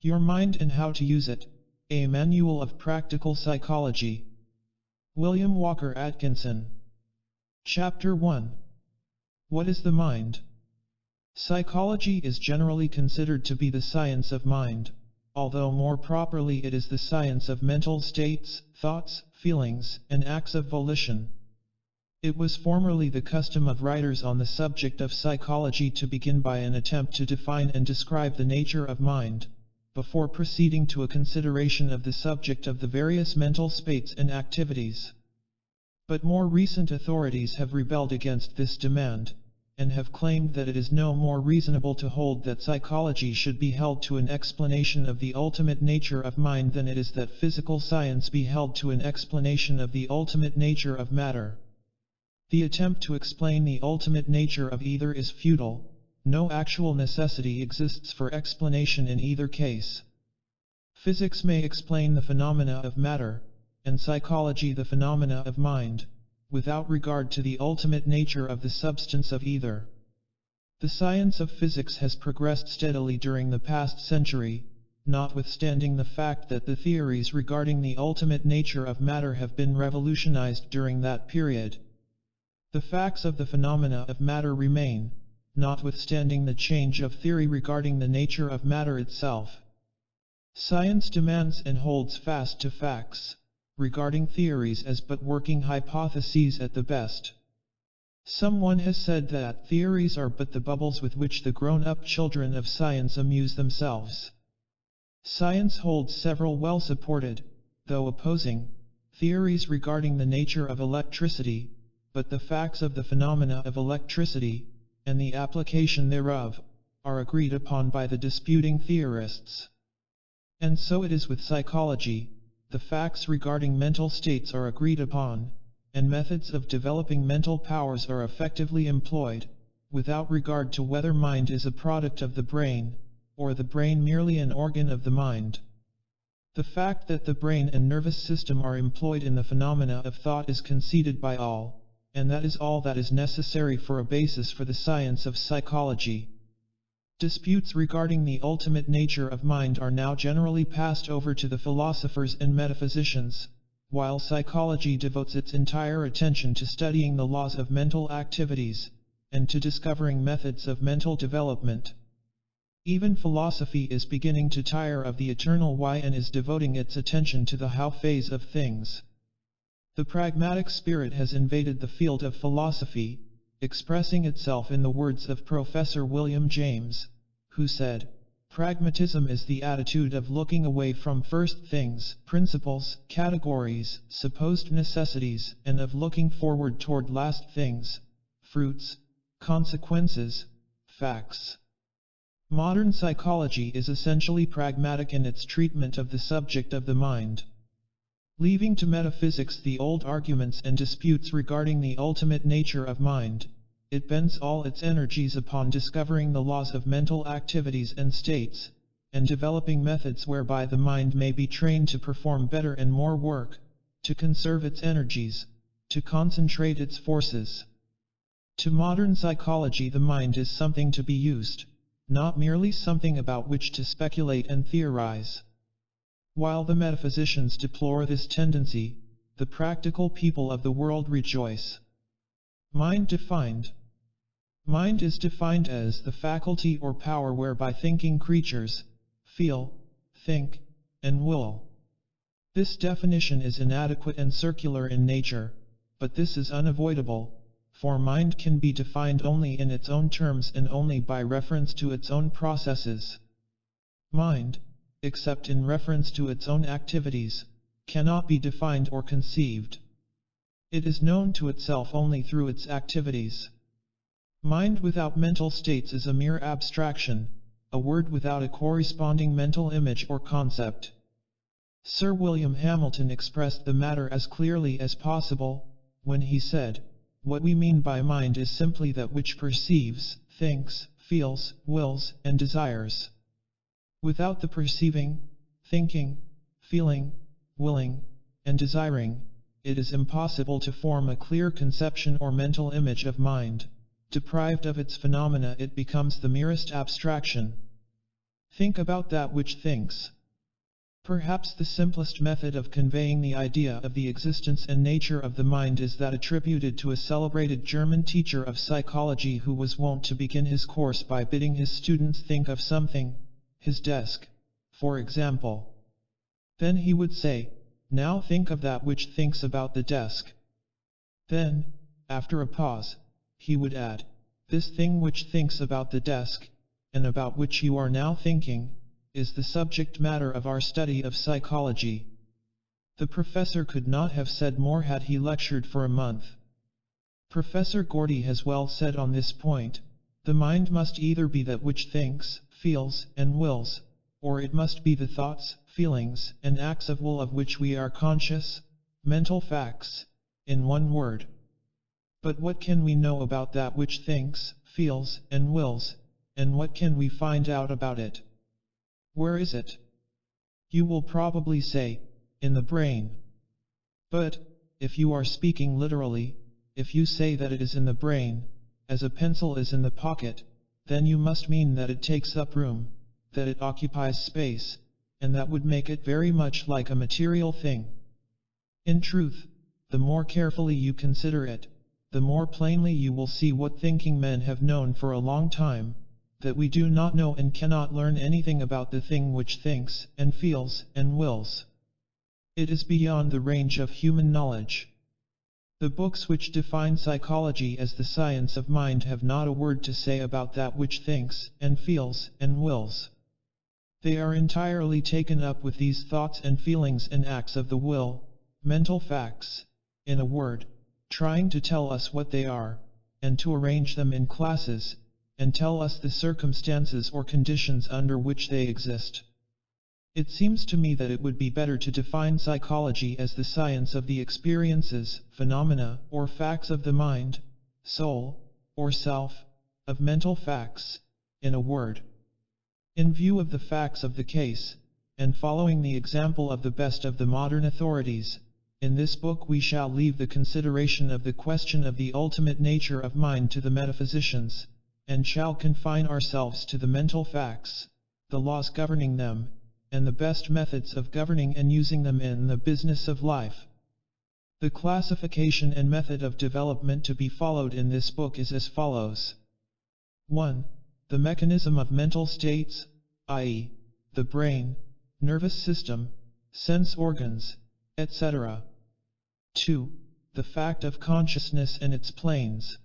Your Mind and How to Use It, a Manual of Practical Psychology. William Walker Atkinson. Chapter 1. What is the mind? Psychology is generally considered to be the science of mind, although more properly it is the science of mental states, thoughts, feelings, and acts of volition. It was formerly the custom of writers on the subject of psychology to begin by an attempt to define and describe the nature of mind, before proceeding to a consideration of the subject of the various mental states and activities. But more recent authorities have rebelled against this demand, and have claimed that it is no more reasonable to hold that psychology should be held to an explanation of the ultimate nature of mind than it is that physical science be held to an explanation of the ultimate nature of matter. The attempt to explain the ultimate nature of either is futile. No actual necessity exists for explanation in either case. Physics may explain the phenomena of matter, and psychology the phenomena of mind, without regard to the ultimate nature of the substance of either. The science of physics has progressed steadily during the past century, notwithstanding the fact that the theories regarding the ultimate nature of matter have been revolutionized during that period. The facts of the phenomena of matter remain, notwithstanding the change of theory regarding the nature of matter itself. Science demands and holds fast to facts, regarding theories as but working hypotheses at the best. Someone has said that theories are but the bubbles with which the grown-up children of science amuse themselves. Science holds several well-supported, though opposing, theories regarding the nature of electricity, but the facts of the phenomena of electricity, and the application thereof, are agreed upon by the disputing theorists. And so it is with psychology. The facts regarding mental states are agreed upon, and methods of developing mental powers are effectively employed, without regard to whether mind is a product of the brain, or the brain merely an organ of the mind. The fact that the brain and nervous system are employed in the phenomena of thought is conceded by all, and that is all that is necessary for a basis for the science of psychology. Disputes regarding the ultimate nature of mind are now generally passed over to the philosophers and metaphysicians, while psychology devotes its entire attention to studying the laws of mental activities, and to discovering methods of mental development. Even philosophy is beginning to tire of the eternal why and is devoting its attention to the how phase of things. The pragmatic spirit has invaded the field of philosophy, expressing itself in the words of Professor William James, who said, "Pragmatism is the attitude of looking away from first things, principles, categories, supposed necessities, and of looking forward toward last things, fruits, consequences, facts." Modern psychology is essentially pragmatic in its treatment of the subject of the mind. Leaving to metaphysics the old arguments and disputes regarding the ultimate nature of mind, it bends all its energies upon discovering the laws of mental activities and states, and developing methods whereby the mind may be trained to perform better and more work, to conserve its energies, to concentrate its forces. To modern psychology, the mind is something to be used, not merely something about which to speculate and theorize. While the metaphysicians deplore this tendency, the practical people of the world rejoice. Mind defined. Mind is defined as the faculty or power whereby thinking creatures feel, think, and will. This definition is inadequate and circular in nature, but this is unavoidable, for mind can be defined only in its own terms and only by reference to its own processes. Mind, except in reference to its own activities, cannot be defined or conceived. It is known to itself only through its activities. Mind without mental states is a mere abstraction, a word without a corresponding mental image or concept. Sir William Hamilton expressed the matter as clearly as possible, when he said, "What we mean by mind is simply that which perceives, thinks, feels, wills, and desires. Without the perceiving, thinking, feeling, willing, and desiring, it is impossible to form a clear conception or mental image of mind. Deprived of its phenomena, it becomes the merest abstraction." Think about that which thinks. Perhaps the simplest method of conveying the idea of the existence and nature of the mind is that attributed to a celebrated German teacher of psychology who was wont to begin his course by bidding his students think of something, his desk, for example. Then he would say, "Now think of that which thinks about the desk." Then, after a pause, he would add, "This thing which thinks about the desk, and about which you are now thinking, is the subject matter of our study of psychology." The professor could not have said more had he lectured for a month. Professor Gordy has well said on this point, "The mind must either be that which thinks, feels, and wills, or it must be the thoughts, feelings, and acts of will of which we are conscious, mental facts, in one word." But what can we know about that which thinks, feels, and wills, and what can we find out about it? Where is it? You will probably say, in the brain. But, if you are speaking literally, if you say that it is in the brain, as a pencil is in the pocket, then you must mean that it takes up room, that it occupies space, and that would make it very much like a material thing. In truth, the more carefully you consider it, the more plainly you will see what thinking men have known for a long time, that we do not know and cannot learn anything about the thing which thinks, and feels, and wills. It is beyond the range of human knowledge. The books which define psychology as the science of mind have not a word to say about that which thinks, and feels, and wills. They are entirely taken up with these thoughts and feelings and acts of the will, mental facts, in a word, trying to tell us what they are, and to arrange them in classes, and tell us the circumstances or conditions under which they exist. It seems to me that it would be better to define psychology as the science of the experiences, phenomena, or facts of the mind, soul, or self, of mental facts, in a word. In view of the facts of the case, and following the example of the best of the modern authorities, in this book we shall leave the consideration of the question of the ultimate nature of mind to the metaphysicians, and shall confine ourselves to the mental facts, the laws governing them, and the best methods of governing and using them in the business of life. The classification and method of development to be followed in this book is as follows. 1. The mechanism of mental states, i.e., the brain, nervous system, sense organs, etc. 2. The fact of consciousness and its planes.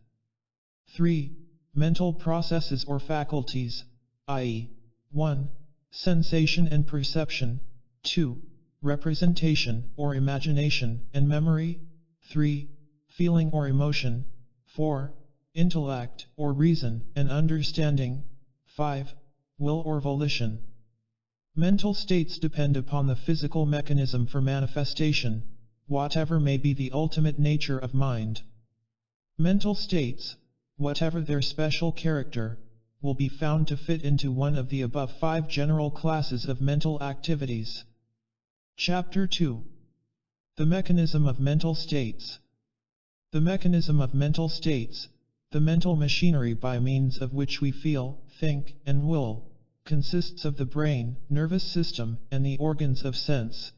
3. Mental processes or faculties, i.e., 1. Sensation and perception, 2. Representation or imagination and memory, 3. Feeling or emotion, 4. Intellect or reason and understanding, 5. Will or volition. Mental states depend upon the physical mechanism for manifestation, whatever may be the ultimate nature of mind. Mental states, whatever their special character, will be found to fit into one of the above 5 general classes of mental activities. Chapter 2. The mechanism of mental states. The mechanism of mental states, the mental machinery by means of which we feel, think, and will, consists of the brain, nervous system, and the organs of sense.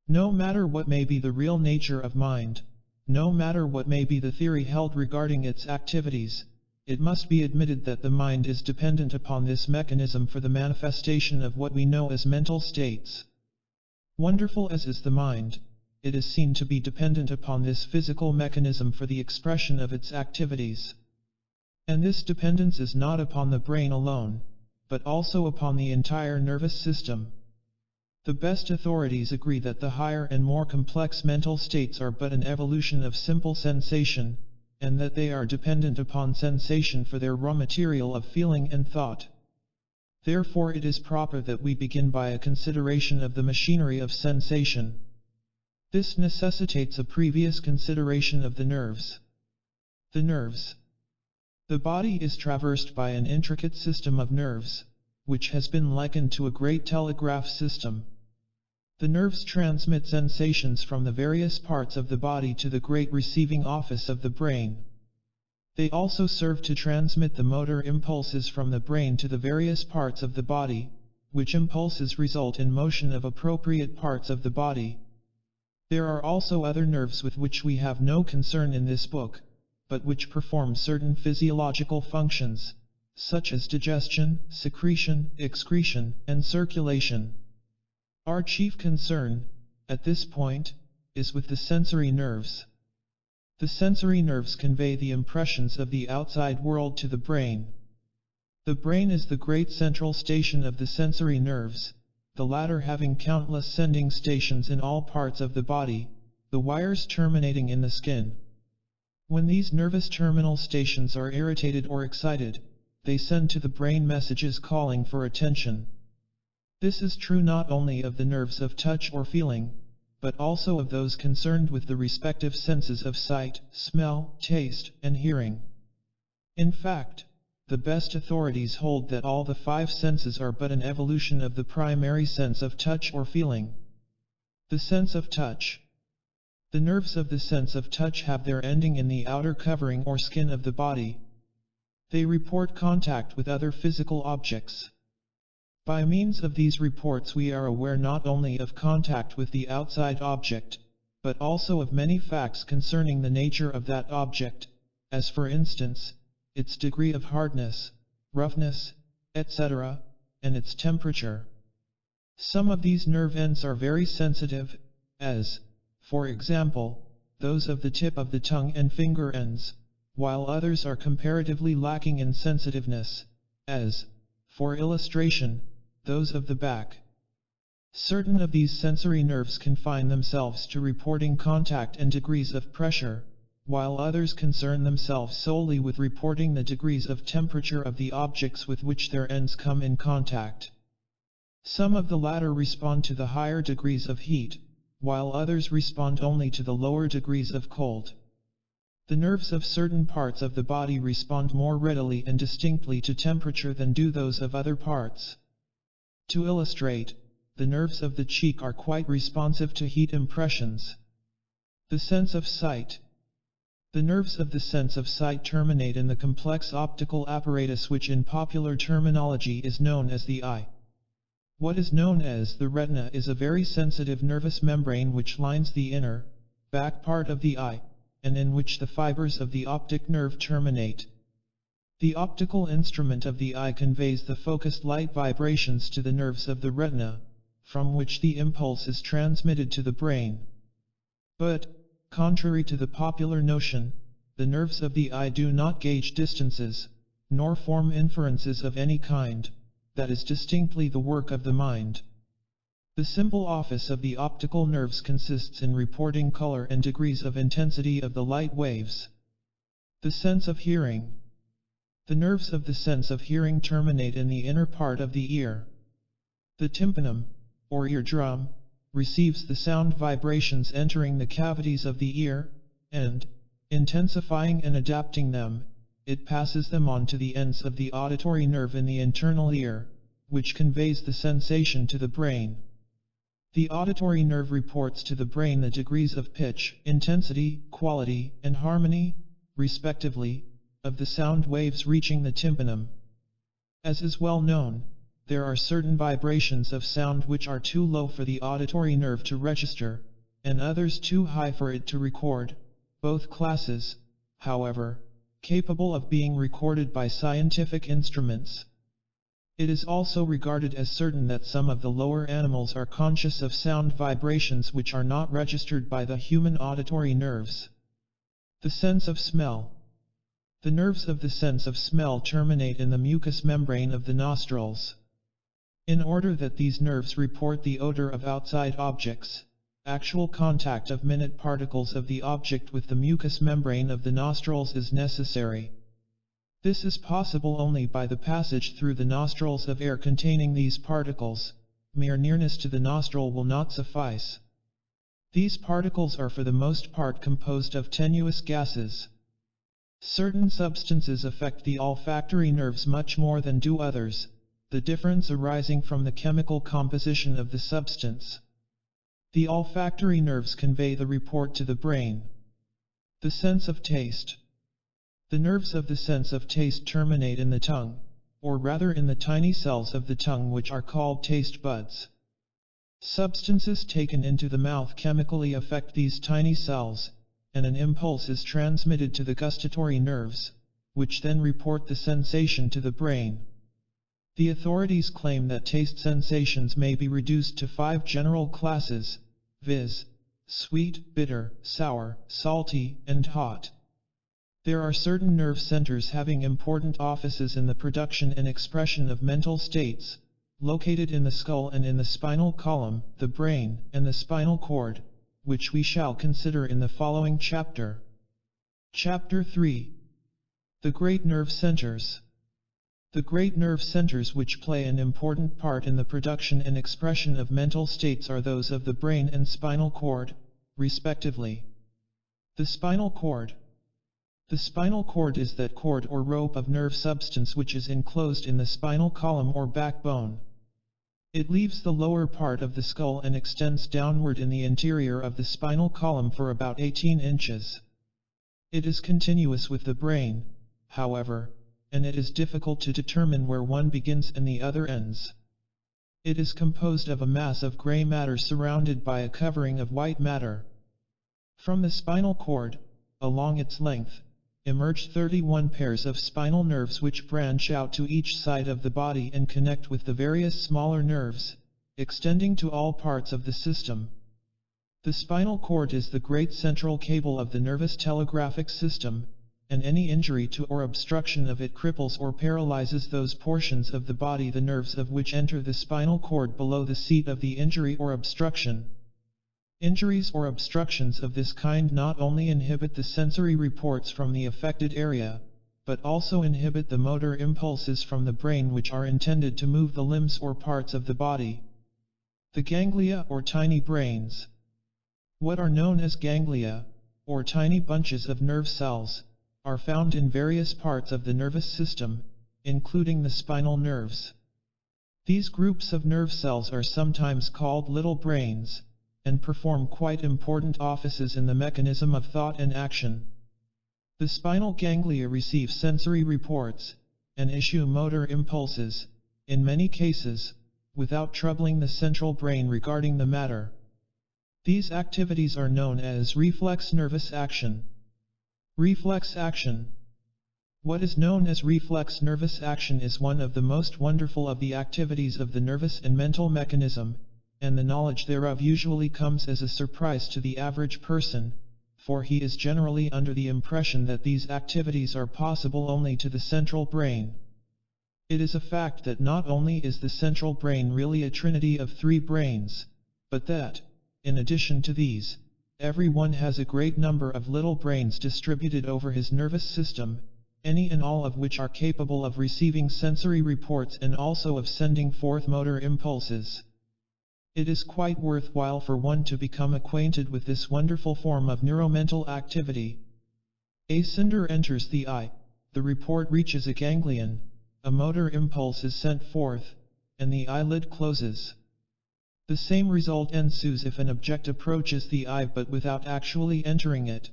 No matter what may be the real nature of mind, no matter what may be the theory held regarding its activities, it must be admitted that the mind is dependent upon this mechanism for the manifestation of what we know as mental states. Wonderful as is the mind, it is seen to be dependent upon this physical mechanism for the expression of its activities. And this dependence is not upon the brain alone, but also upon the entire nervous system. The best authorities agree that the higher and more complex mental states are but an evolution of simple sensation, and that they are dependent upon sensation for their raw material of feeling and thought. Therefore it is proper that we begin by a consideration of the machinery of sensation. This necessitates a previous consideration of the nerves. The nerves. The body is traversed by an intricate system of nerves, which has been likened to a great telegraph system. The nerves transmit sensations from the various parts of the body to the great receiving office of the brain. They also serve to transmit the motor impulses from the brain to the various parts of the body, which impulses result in motion of appropriate parts of the body. There are also other nerves with which we have no concern in this book, but which perform certain physiological functions, such as digestion, secretion, excretion, and circulation. Our chief concern, at this point, is with the sensory nerves. The sensory nerves convey the impressions of the outside world to the brain. The brain is the great central station of the sensory nerves, the latter having countless sending stations in all parts of the body, the wires terminating in the skin. When these nervous terminal stations are irritated or excited, they send to the brain messages calling for attention. This is true not only of the nerves of touch or feeling, but also of those concerned with the respective senses of sight, smell, taste, and hearing. In fact, the best authorities hold that all the five senses are but an evolution of the primary sense of touch or feeling. The sense of touch. The nerves of the sense of touch have their ending in the outer covering or skin of the body. They report contact with other physical objects. By means of these reports we are aware not only of contact with the outside object, but also of many facts concerning the nature of that object, as for instance, its degree of hardness, roughness, etc., and its temperature. Some of these nerve ends are very sensitive, as, for example, those of the tip of the tongue and finger ends, while others are comparatively lacking in sensitiveness, as, for illustration, those of the back. Certain of these sensory nerves confine themselves to reporting contact and degrees of pressure, while others concern themselves solely with reporting the degrees of temperature of the objects with which their ends come in contact. Some of the latter respond to the higher degrees of heat, while others respond only to the lower degrees of cold. The nerves of certain parts of the body respond more readily and distinctly to temperature than do those of other parts. To illustrate, the nerves of the cheek are quite responsive to heat impressions. The sense of sight. The nerves of the sense of sight terminate in the complex optical apparatus which in popular terminology is known as the eye. What is known as the retina is a very sensitive nervous membrane which lines the inner, back part of the eye, and in which the fibers of the optic nerve terminate. The optical instrument of the eye conveys the focused light vibrations to the nerves of the retina, from which the impulse is transmitted to the brain. But, contrary to the popular notion, the nerves of the eye do not gauge distances, nor form inferences of any kind. That is distinctly the work of the mind. The simple office of the optical nerves consists in reporting color and degrees of intensity of the light waves. The sense of hearing. The nerves of the sense of hearing terminate in the inner part of the ear. The tympanum, or eardrum, receives the sound vibrations entering the cavities of the ear, and, intensifying and adapting them, it passes them on to the ends of the auditory nerve in the internal ear, which conveys the sensation to the brain. The auditory nerve reports to the brain the degrees of pitch, intensity, quality, and harmony, respectively, of the sound waves reaching the tympanum. As is well known, there are certain vibrations of sound which are too low for the auditory nerve to register, and others too high for it to record, both classes, however, capable of being recorded by scientific instruments. It is also regarded as certain that some of the lower animals are conscious of sound vibrations which are not registered by the human auditory nerves. The sense of smell. The nerves of the sense of smell terminate in the mucous membrane of the nostrils. In order that these nerves report the odor of outside objects, actual contact of minute particles of the object with the mucous membrane of the nostrils is necessary. This is possible only by the passage through the nostrils of air containing these particles. Mere nearness to the nostril will not suffice. These particles are for the most part composed of tenuous gases. Certain substances affect the olfactory nerves much more than do others, the difference arising from the chemical composition of the substance. The olfactory nerves convey the report to the brain. The sense of taste. The nerves of the sense of taste terminate in the tongue, or rather in the tiny cells of the tongue which are called taste buds. Substances taken into the mouth chemically affect these tiny cells, and an impulse is transmitted to the gustatory nerves, which then report the sensation to the brain. The authorities claim that taste sensations may be reduced to 5 general classes, viz., sweet, bitter, sour, salty, and hot. There are certain nerve centers having important offices in the production and expression of mental states, located in the skull and in the spinal column, the brain, and the spinal cord, which we shall consider in the following chapter. Chapter 3. The Great Nerve Centers. The great nerve centers which play an important part in the production and expression of mental states are those of the brain and spinal cord, respectively. The spinal cord. The spinal cord is that cord or rope of nerve substance which is enclosed in the spinal column or backbone. It leaves the lower part of the skull and extends downward in the interior of the spinal column for about 18 inches. It is continuous with the brain, however, and it is difficult to determine where one begins and the other ends. It is composed of a mass of gray matter surrounded by a covering of white matter. From the spinal cord, along its length, emerge 31 pairs of spinal nerves which branch out to each side of the body and connect with the various smaller nerves, extending to all parts of the system. The spinal cord is the great central cable of the nervous telegraphic system, and any injury to or obstruction of it cripples or paralyzes those portions of the body the nerves of which enter the spinal cord below the seat of the injury or obstruction. Injuries or obstructions of this kind not only inhibit the sensory reports from the affected area, but also inhibit the motor impulses from the brain which are intended to move the limbs or parts of the body. The ganglia or tiny brains. What are known as ganglia, or tiny bunches of nerve cells, are found in various parts of the nervous system, including the spinal nerves. These groups of nerve cells are sometimes called little brains, and perform quite important offices in the mechanism of thought and action. The spinal ganglia receive sensory reports, and issue motor impulses, in many cases, without troubling the central brain regarding the matter. These activities are known as reflex nervous action. Reflex action. What is known as reflex nervous action is one of the most wonderful of the activities of the nervous and mental mechanism, and the knowledge thereof usually comes as a surprise to the average person, for he is generally under the impression that these activities are possible only to the central brain. It is a fact that not only is the central brain really a trinity of 3 brains, but that, in addition to these, everyone has a great number of little brains distributed over his nervous system, any and all of which are capable of receiving sensory reports and also of sending forth motor impulses. It is quite worthwhile for one to become acquainted with this wonderful form of neuromental activity. A cinder enters the eye, the report reaches a ganglion, a motor impulse is sent forth, and the eyelid closes. The same result ensues if an object approaches the eye but without actually entering it.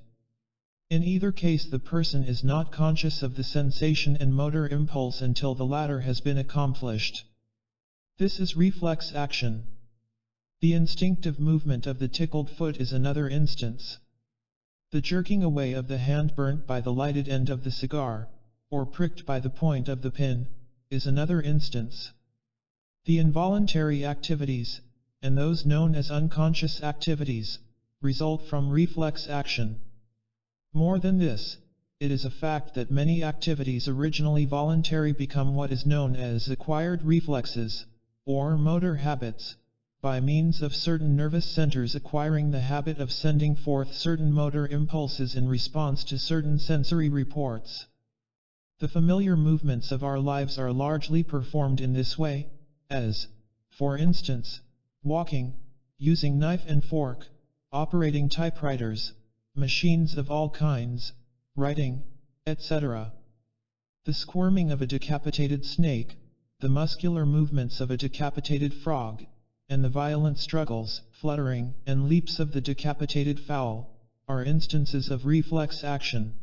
In either case the person is not conscious of the sensation and motor impulse until the latter has been accomplished. This is reflex action. The instinctive movement of the tickled foot is another instance. The jerking away of the hand burnt by the lighted end of the cigar, or pricked by the point of the pin, is another instance. The involuntary activities, and those known as unconscious activities, result from reflex action. More than this, it is a fact that many activities originally voluntary become what is known as acquired reflexes, or motor habits, by means of certain nervous centers acquiring the habit of sending forth certain motor impulses in response to certain sensory reports. The familiar movements of our lives are largely performed in this way, as, for instance, walking, using knife and fork, operating typewriters, machines of all kinds, writing, etc. The squirming of a decapitated snake, the muscular movements of a decapitated frog, and the violent struggles, fluttering, and leaps of the decapitated fowl, are instances of reflex action.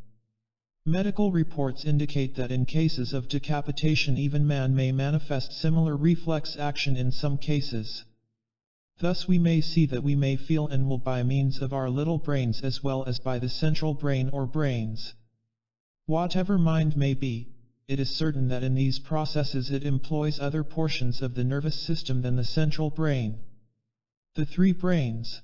Medical reports indicate that in cases of decapitation even man may manifest similar reflex action in some cases. Thus we may see that we may feel and will by means of our little brains as well as by the central brain or brains. Whatever mind may be, it is certain that in these processes it employs other portions of the nervous system than the central brain. The three brains.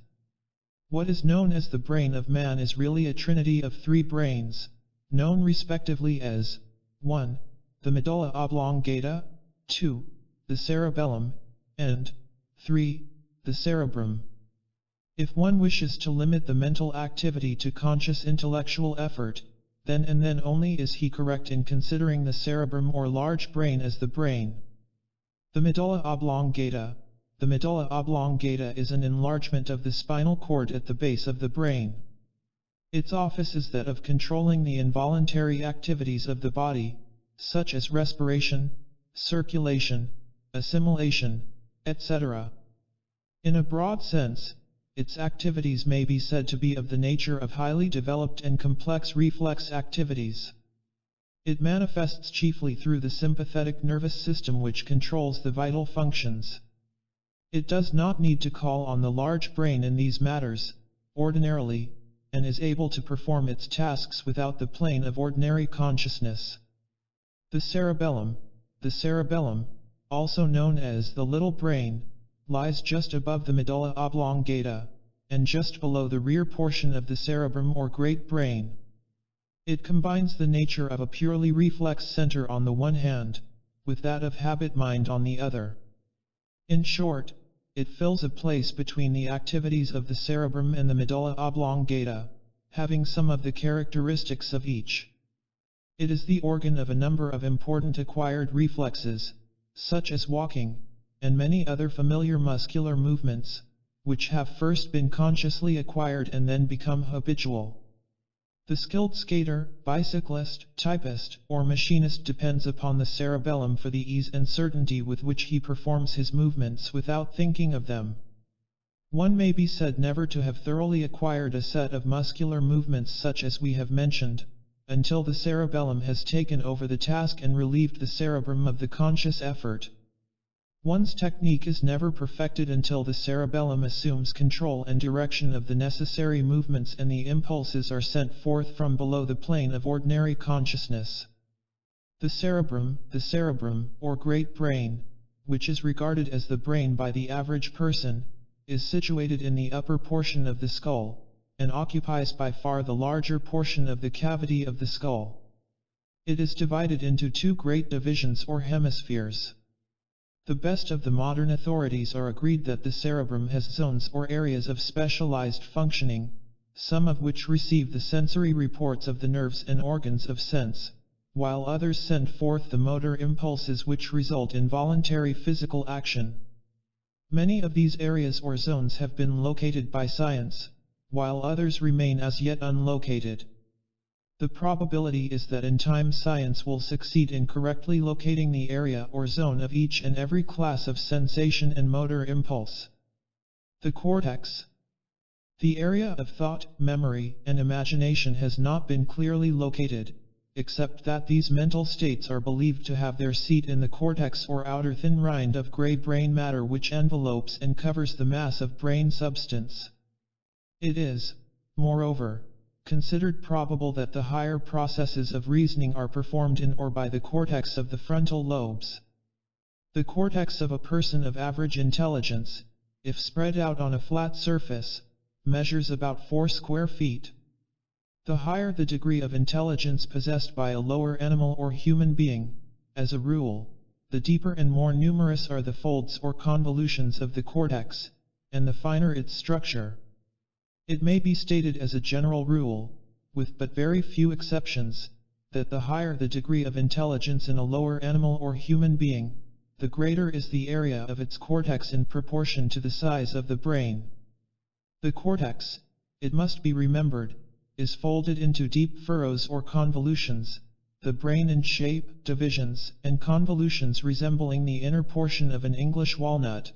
What is known as the brain of man is really a trinity of three brains, known respectively as 1. The medulla oblongata, 2. The cerebellum, and 3. The cerebrum. If one wishes to limit the mental activity to conscious intellectual effort, then and then only is he correct in considering the cerebrum or large brain as the brain. The medulla oblongata. The medulla oblongata is an enlargement of the spinal cord at the base of the brain. Its office is that of controlling the involuntary activities of the body, such as respiration, circulation, assimilation, etc. In a broad sense, its activities may be said to be of the nature of highly developed and complex reflex activities. It manifests chiefly through the sympathetic nervous system which controls the vital functions. It does not need to call on the large brain in these matters, ordinarily, and is able to perform its tasks without the plane of ordinary consciousness. The cerebellum, also known as the little brain, lies just above the medulla oblongata, and just below the rear portion of the cerebrum or great brain. It combines the nature of a purely reflex center on the one hand, with that of habit mind on the other. In short, it fills a place between the activities of the cerebrum and the medulla oblongata, having some of the characteristics of each. It is the organ of a number of important acquired reflexes, such as walking, and many other familiar muscular movements, which have first been consciously acquired and then become habitual. The skilled skater, bicyclist, typist, or machinist depends upon the cerebellum for the ease and certainty with which he performs his movements without thinking of them. One may be said never to have thoroughly acquired a set of muscular movements such as we have mentioned, until the cerebellum has taken over the task and relieved the cerebrum of the conscious effort. One's technique is never perfected until the cerebellum assumes control and direction of the necessary movements and the impulses are sent forth from below the plane of ordinary consciousness. The cerebrum, or great brain, which is regarded as the brain by the average person, is situated in the upper portion of the skull, and occupies by far the larger portion of the cavity of the skull. It is divided into two great divisions or hemispheres. The best of the modern authorities are agreed that the cerebrum has zones or areas of specialized functioning, some of which receive the sensory reports of the nerves and organs of sense, while others send forth the motor impulses which result in voluntary physical action. Many of these areas or zones have been located by science, while others remain as yet unlocated. The probability is that in time science will succeed in correctly locating the area or zone of each and every class of sensation and motor impulse. The cortex. The area of thought, memory, and imagination has not been clearly located, except that these mental states are believed to have their seat in the cortex or outer thin rind of gray brain matter which envelopes and covers the mass of brain substance. It is, moreover, considered probable that the higher processes of reasoning are performed in or by the cortex of the frontal lobes. The cortex of a person of average intelligence, if spread out on a flat surface, measures about 4 square feet. The higher the degree of intelligence possessed by a lower animal or human being, as a rule, the deeper and more numerous are the folds or convolutions of the cortex, and the finer its structure. It may be stated as a general rule, with but very few exceptions, that the higher the degree of intelligence in a lower animal or human being, the greater is the area of its cortex in proportion to the size of the brain. The cortex, it must be remembered, is folded into deep furrows or convolutions, the brain in shape, divisions, and convolutions resembling the inner portion of an English walnut.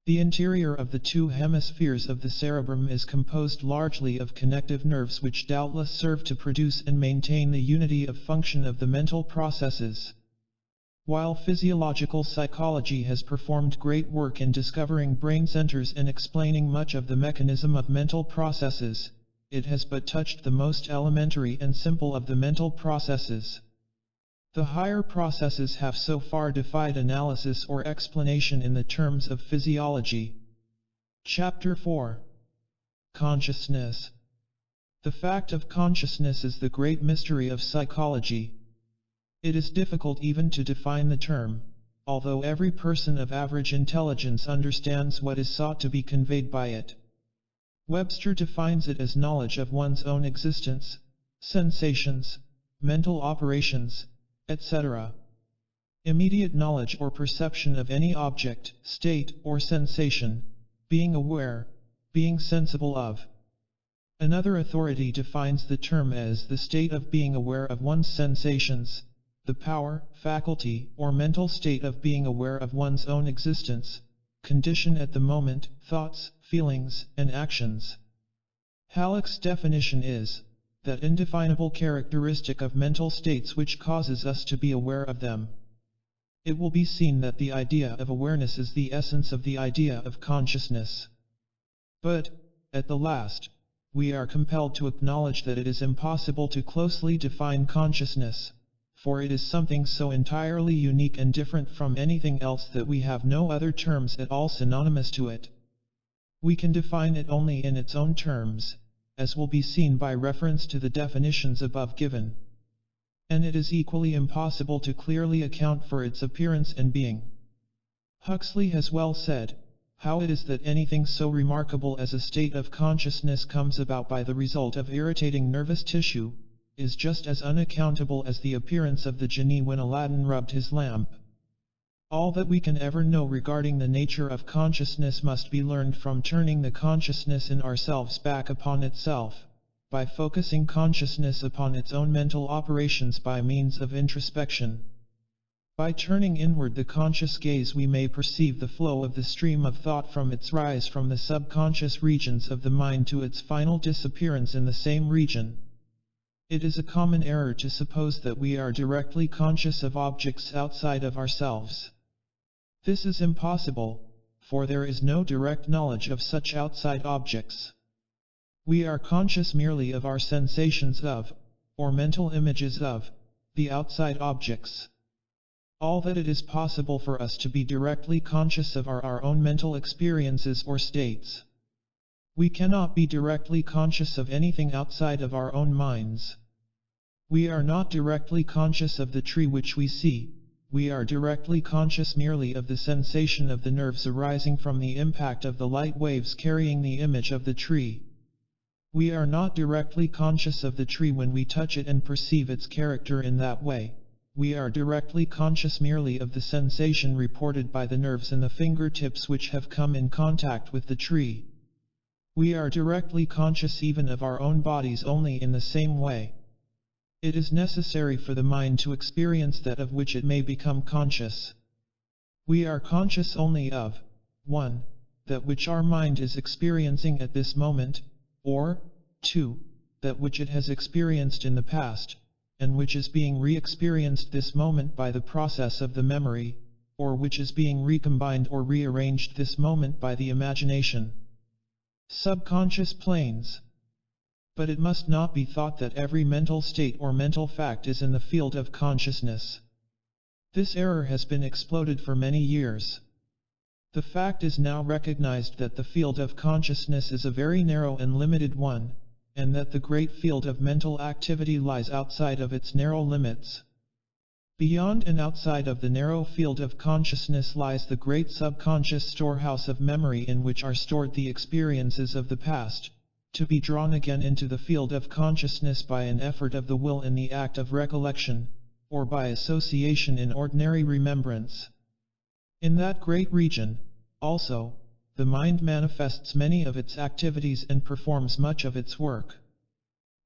The interior of the two hemispheres of the cerebrum is composed largely of connective nerves which doubtless serve to produce and maintain the unity of function of the mental processes. While physiological psychology has performed great work in discovering brain centers and explaining much of the mechanism of mental processes, it has but touched the most elementary and simple of the mental processes. The higher processes have so far defied analysis or explanation in the terms of physiology. Chapter 4. Consciousness. The fact of consciousness is the great mystery of psychology. It is difficult even to define the term, although every person of average intelligence understands what is sought to be conveyed by it. Webster defines it as knowledge of one's own existence, sensations, mental operations, etc. Immediate knowledge or perception of any object, state, or sensation, being aware, being sensible of. Another authority defines the term as the state of being aware of one's sensations, the power, faculty, or mental state of being aware of one's own existence, condition at the moment, thoughts, feelings, and actions. Halleck's definition is that indefinable characteristic of mental states which causes us to be aware of them. It will be seen that the idea of awareness is the essence of the idea of consciousness. But, at the last, we are compelled to acknowledge that it is impossible to closely define consciousness, for it is something so entirely unique and different from anything else that we have no other terms at all synonymous to it. We can define it only in its own terms, as will be seen by reference to the definitions above given. And it is equally impossible to clearly account for its appearance and being. Huxley has well said, how it is that anything so remarkable as a state of consciousness comes about by the result of irritating nervous tissue, is just as unaccountable as the appearance of the genie when Aladdin rubbed his lamp. All that we can ever know regarding the nature of consciousness must be learned from turning the consciousness in ourselves back upon itself, by focusing consciousness upon its own mental operations by means of introspection. By turning inward the conscious gaze we may perceive the flow of the stream of thought from its rise from the subconscious regions of the mind to its final disappearance in the same region. It is a common error to suppose that we are directly conscious of objects outside of ourselves. This is impossible, for there is no direct knowledge of such outside objects. We are conscious merely of our sensations of, or mental images of, the outside objects. All that it is possible for us to be directly conscious of are our own mental experiences or states. We cannot be directly conscious of anything outside of our own minds. We are not directly conscious of the tree which we see. We are directly conscious merely of the sensation of the nerves arising from the impact of the light waves carrying the image of the tree. We are not directly conscious of the tree when we touch it and perceive its character in that way. We are directly conscious merely of the sensation reported by the nerves in the fingertips which have come in contact with the tree. We are directly conscious even of our own bodies only in the same way. It is necessary for the mind to experience that of which it may become conscious. We are conscious only of 1. That which our mind is experiencing at this moment, or 2. That which it has experienced in the past, and which is being re-experienced this moment by the process of the memory, or which is being recombined or rearranged this moment by the imagination. Subconscious planes. But it must not be thought that every mental state or mental fact is in the field of consciousness. This error has been exploded for many years. The fact is now recognized that the field of consciousness is a very narrow and limited one, and that the great field of mental activity lies outside of its narrow limits. Beyond and outside of the narrow field of consciousness lies the great subconscious storehouse of memory in which are stored the experiences of the past, to be drawn again into the field of consciousness by an effort of the will in the act of recollection, or by association in ordinary remembrance. In that great region, also, the mind manifests many of its activities and performs much of its work.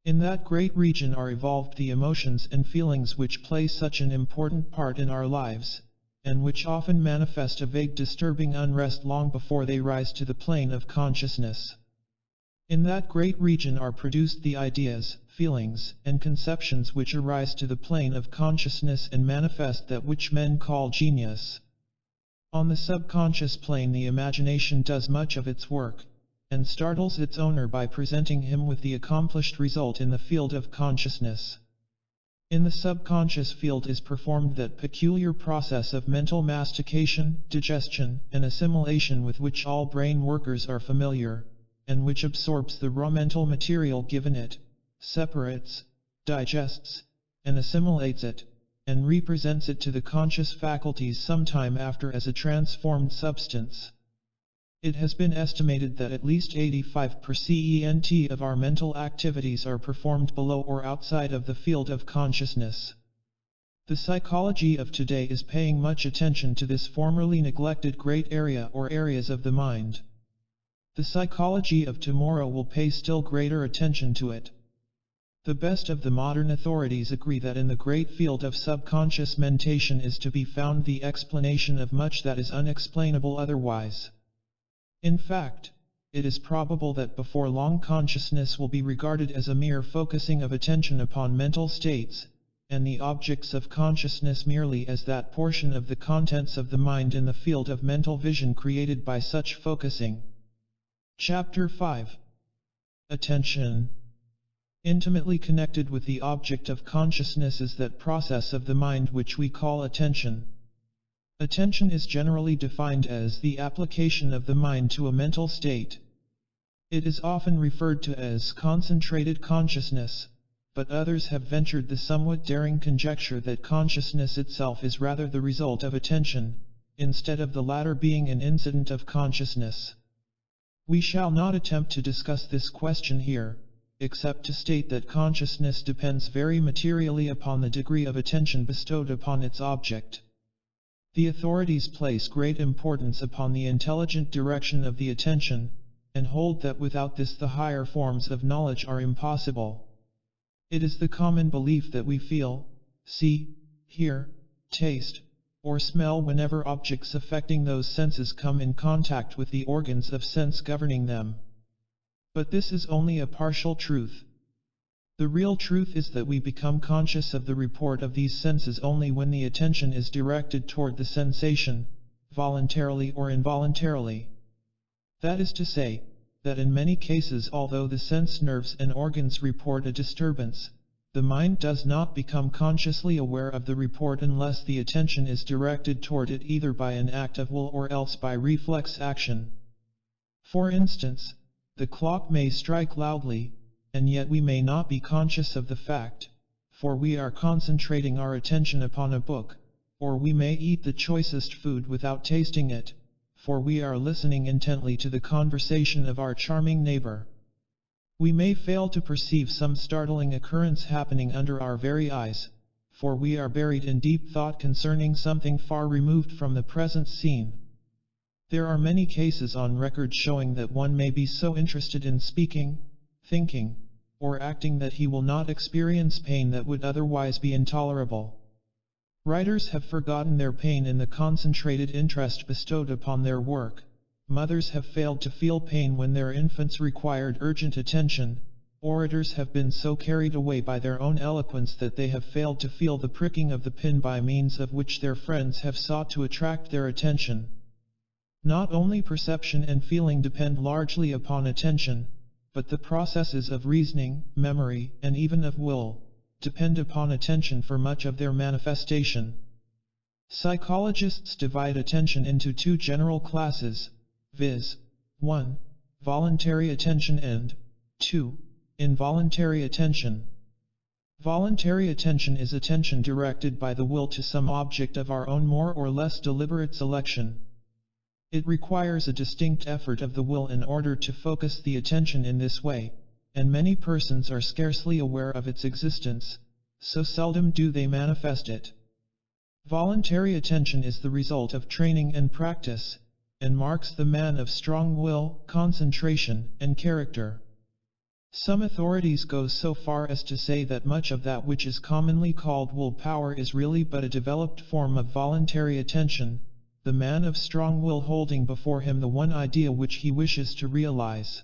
In that great region are evolved the emotions and feelings which play such an important part in our lives, and which often manifest a vague disturbing unrest long before they rise to the plane of consciousness. In that great region are produced the ideas, feelings, and conceptions which arise to the plane of consciousness and manifest that which men call genius. On the subconscious plane the imagination does much of its work, and startles its owner by presenting him with the accomplished result in the field of consciousness. In the subconscious field is performed that peculiar process of mental mastication, digestion, and assimilation with which all brain workers are familiar, and which absorbs the raw mental material given it, separates, digests, and assimilates it, and represents it to the conscious faculties sometime after as a transformed substance. It has been estimated that at least 85% of our mental activities are performed below or outside of the field of consciousness. The psychology of today is paying much attention to this formerly neglected great area or areas of the mind. The psychology of tomorrow will pay still greater attention to it. The best of the modern authorities agree that in the great field of subconscious mentation is to be found the explanation of much that is unexplainable otherwise. In fact, it is probable that before long consciousness will be regarded as a mere focusing of attention upon mental states, and the objects of consciousness merely as that portion of the contents of the mind in the field of mental vision created by such focusing. Chapter 5. Attention. Intimately connected with the object of consciousness is that process of the mind which we call attention. Attention is generally defined as the application of the mind to a mental state. It is often referred to as concentrated consciousness, but others have ventured the somewhat daring conjecture that consciousness itself is rather the result of attention, instead of the latter being an incident of consciousness. We shall not attempt to discuss this question here, except to state that consciousness depends very materially upon the degree of attention bestowed upon its object. The authorities place great importance upon the intelligent direction of the attention, and hold that without this the higher forms of knowledge are impossible. It is the common belief that we feel, see, hear, taste, or smell whenever objects affecting those senses come in contact with the organs of sense governing them. But this is only a partial truth. The real truth is that we become conscious of the report of these senses only when the attention is directed toward the sensation, voluntarily or involuntarily. That is to say, that in many cases although the sense nerves and organs report a disturbance, the mind does not become consciously aware of the report unless the attention is directed toward it either by an act of will or else by reflex action. For instance, the clock may strike loudly, and yet we may not be conscious of the fact, for we are concentrating our attention upon a book, or we may eat the choicest food without tasting it, for we are listening intently to the conversation of our charming neighbor. We may fail to perceive some startling occurrence happening under our very eyes, for we are buried in deep thought concerning something far removed from the present scene. There are many cases on record showing that one may be so interested in speaking, thinking, or acting that he will not experience pain that would otherwise be intolerable. Writers have forgotten their pain in the concentrated interest bestowed upon their work. Mothers have failed to feel pain when their infants required urgent attention. Orators have been so carried away by their own eloquence that they have failed to feel the pricking of the pin by means of which their friends have sought to attract their attention. Not only perception and feeling depend largely upon attention, but the processes of reasoning, memory, and even of will, depend upon attention for much of their manifestation. Psychologists divide attention into two general classes, viz. 1. Voluntary attention and 2. Involuntary attention. Voluntary attention is attention directed by the will to some object of our own more or less deliberate selection. It requires a distinct effort of the will in order to focus the attention in this way, and many persons are scarcely aware of its existence, so seldom do they manifest it. Voluntary attention is the result of training and practice, and marks the man of strong will, concentration, and character. Some authorities go so far as to say that much of that which is commonly called willpower is really but a developed form of voluntary attention, the man of strong will holding before him the one idea which he wishes to realize.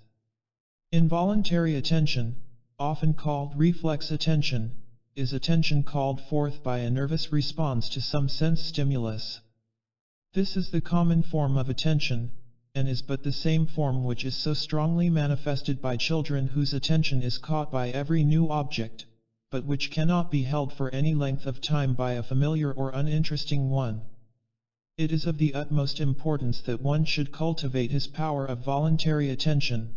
Involuntary attention, often called reflex attention, is attention called forth by a nervous response to some sense stimulus. This is the common form of attention, and is but the same form which is so strongly manifested by children whose attention is caught by every new object, but which cannot be held for any length of time by a familiar or uninteresting one. It is of the utmost importance that one should cultivate his power of voluntary attention.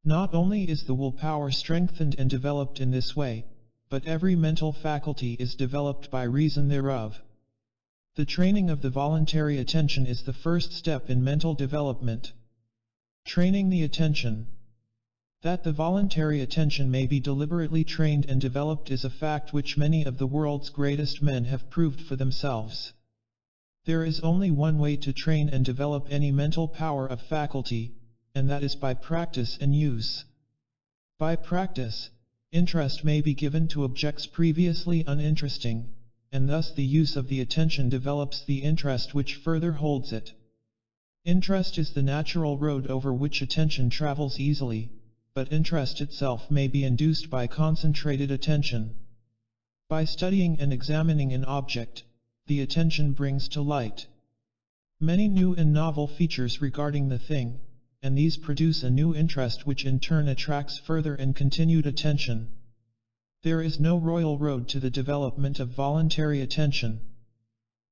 Not only is the willpower strengthened and developed in this way, but every mental faculty is developed by reason thereof. The training of the voluntary attention is the first step in mental development. Training the attention. That the voluntary attention may be deliberately trained and developed is a fact which many of the world's greatest men have proved for themselves. There is only one way to train and develop any mental power of faculty, and that is by practice and use. By practice, interest may be given to objects previously uninteresting, and thus the use of the attention develops the interest which further holds it. Interest is the natural road over which attention travels easily, but interest itself may be induced by concentrated attention. By studying and examining an object, the attention brings to light many new and novel features regarding the thing, and these produce a new interest which in turn attracts further and continued attention. There is no royal road to the development of voluntary attention.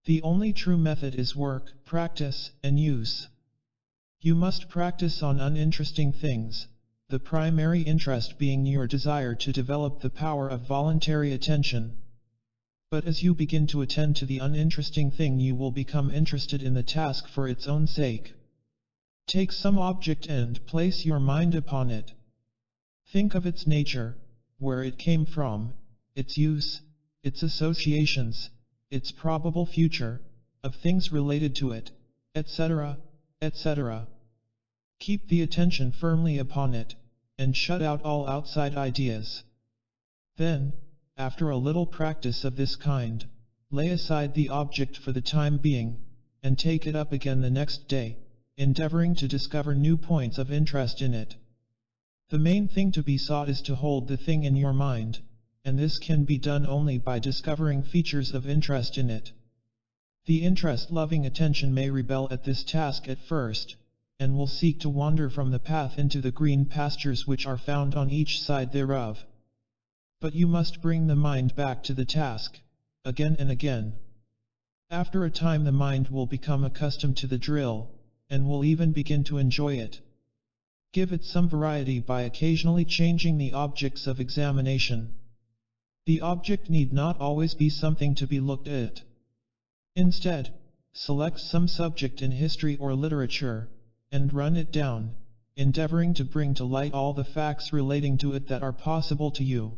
The only true method is work, practice, and use. You must practice on uninteresting things, the primary interest being your desire to develop the power of voluntary attention. But as you begin to attend to the uninteresting thing, you will become interested in the task for its own sake. Take some object and place your mind upon it. Think of its nature, where it came from, its use, its associations, its probable future, of things related to it, etc., etc. Keep the attention firmly upon it, and shut out all outside ideas. Then, after a little practice of this kind, lay aside the object for the time being, and take it up again the next day, endeavoring to discover new points of interest in it. The main thing to be sought is to hold the thing in your mind, and this can be done only by discovering features of interest in it. The interest-loving attention may rebel at this task at first, and will seek to wander from the path into the green pastures which are found on each side thereof. But you must bring the mind back to the task, again and again. After a time the mind will become accustomed to the drill, and will even begin to enjoy it. Give it some variety by occasionally changing the objects of examination. The object need not always be something to be looked at. Instead, select some subject in history or literature, and run it down, endeavoring to bring to light all the facts relating to it that are possible to you.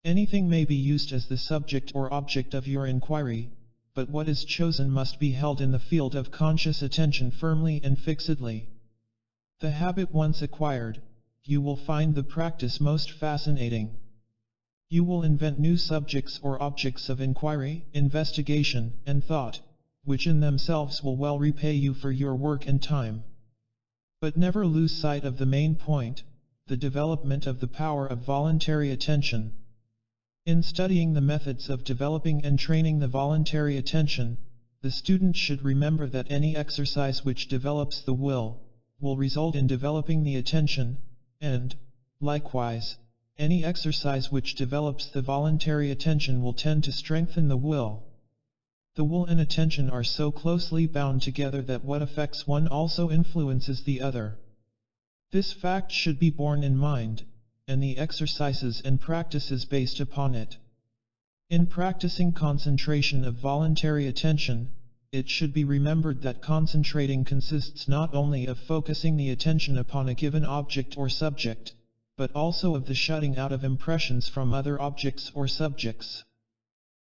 Anything may be used as the subject or object of your inquiry, but what is chosen must be held in the field of conscious attention firmly and fixedly. The habit once acquired, you will find the practice most fascinating. You will invent new subjects or objects of inquiry, investigation, and thought, which in themselves will well repay you for your work and time. But never lose sight of the main point, the development of the power of voluntary attention. In studying the methods of developing and training the voluntary attention, the student should remember that any exercise which develops the will result in developing the attention, and, likewise, any exercise which develops the voluntary attention will tend to strengthen the will. The will and attention are so closely bound together that what affects one also influences the other. This fact should be borne in mind, and the exercises and practices based upon it. In practicing concentration of voluntary attention, it should be remembered that concentrating consists not only of focusing the attention upon a given object or subject, but also of the shutting out of impressions from other objects or subjects.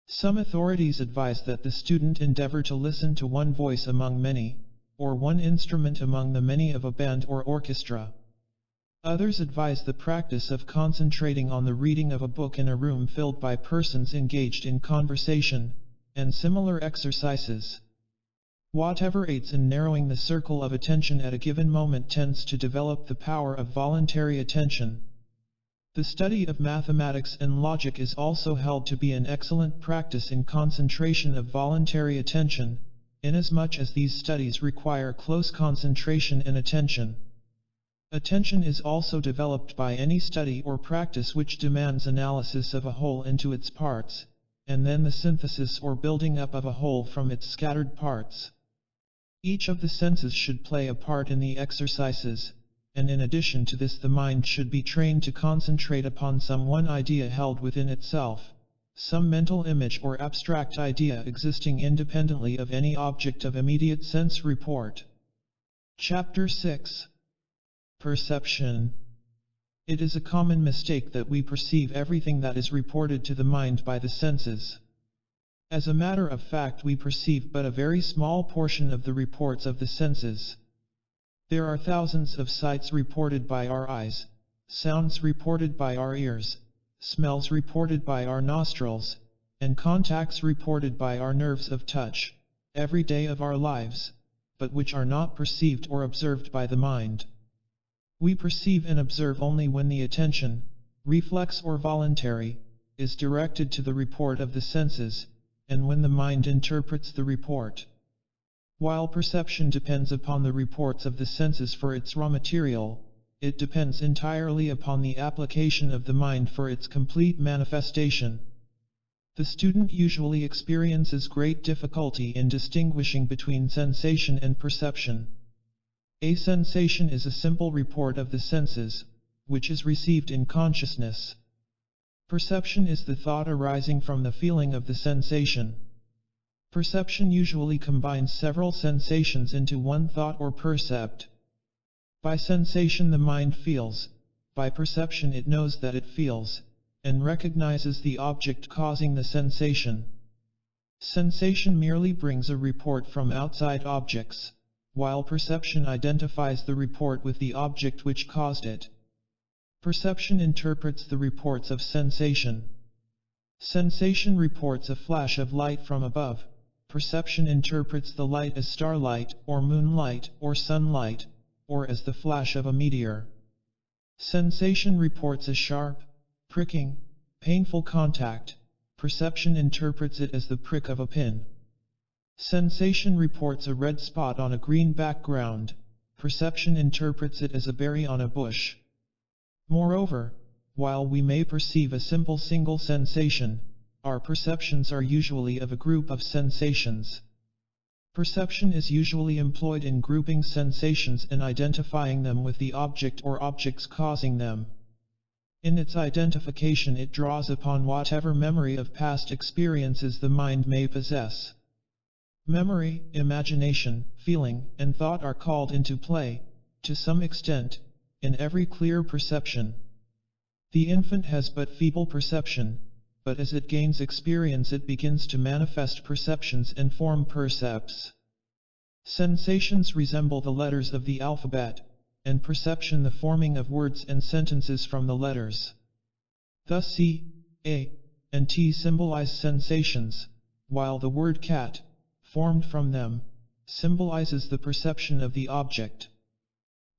Some authorities advise that the student endeavor to listen to one voice among many, or one instrument among the many of a band or orchestra. Others advise the practice of concentrating on the reading of a book in a room filled by persons engaged in conversation, and similar exercises. Whatever aids in narrowing the circle of attention at a given moment tends to develop the power of voluntary attention. The study of mathematics and logic is also held to be an excellent practice in concentration of voluntary attention, inasmuch as these studies require close concentration and attention. Attention is also developed by any study or practice which demands analysis of a whole into its parts, and then the synthesis or building up of a whole from its scattered parts. Each of the senses should play a part in the exercises, and in addition to this the mind should be trained to concentrate upon some one idea held within itself, some mental image or abstract idea existing independently of any object of immediate sense report. Chapter 6. Perception. It is a common mistake that we perceive everything that is reported to the mind by the senses. As a matter of fact, we perceive but a very small portion of the reports of the senses. There are thousands of sights reported by our eyes, sounds reported by our ears, smells reported by our nostrils, and contacts reported by our nerves of touch, every day of our lives, but which are not perceived or observed by the mind. We perceive and observe only when the attention, reflex or voluntary, is directed to the report of the senses, and when the mind interprets the report. While perception depends upon the reports of the senses for its raw material, it depends entirely upon the application of the mind for its complete manifestation. The student usually experiences great difficulty in distinguishing between sensation and perception. A sensation is a simple report of the senses, which is received in consciousness. Perception is the thought arising from the feeling of the sensation. Perception usually combines several sensations into one thought or percept. By sensation the mind feels, by perception it knows that it feels, and recognizes the object causing the sensation. Sensation merely brings a report from outside objects, while perception identifies the report with the object which caused it. Perception interprets the reports of sensation. Sensation reports a flash of light from above. Perception interprets the light as starlight, or moonlight, or sunlight, or as the flash of a meteor. Sensation reports a sharp, pricking, painful contact. Perception interprets it as the prick of a pin. Sensation reports a red spot on a green background. Perception interprets it as a berry on a bush. Moreover, while we may perceive a simple single sensation, our perceptions are usually of a group of sensations. Perception is usually employed in grouping sensations and identifying them with the object or objects causing them. In its identification it draws upon whatever memory of past experiences the mind may possess. Memory, imagination, feeling, and thought are called into play, to some extent, in every clear perception. The infant has but feeble perception, but as it gains experience it begins to manifest perceptions and form percepts. Sensations resemble the letters of the alphabet, and perception the forming of words and sentences from the letters. Thus C, A, and T symbolize sensations, while the word cat, formed from them, symbolizes the perception of the object.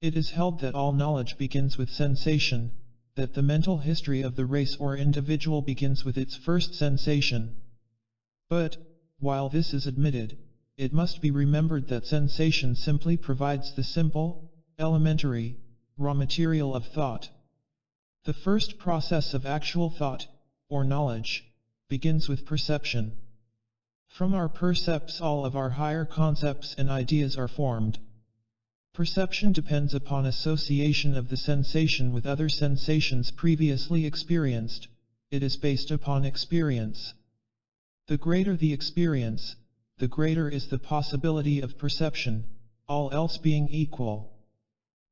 It is held that all knowledge begins with sensation, that the mental history of the race or individual begins with its first sensation. But, while this is admitted, it must be remembered that sensation simply provides the simple, elementary, raw material of thought. The first process of actual thought, or knowledge, begins with perception. From our percepts all of our higher concepts and ideas are formed. Perception depends upon association of the sensation with other sensations previously experienced. It is based upon experience. The greater the experience, the greater is the possibility of perception, all else being equal.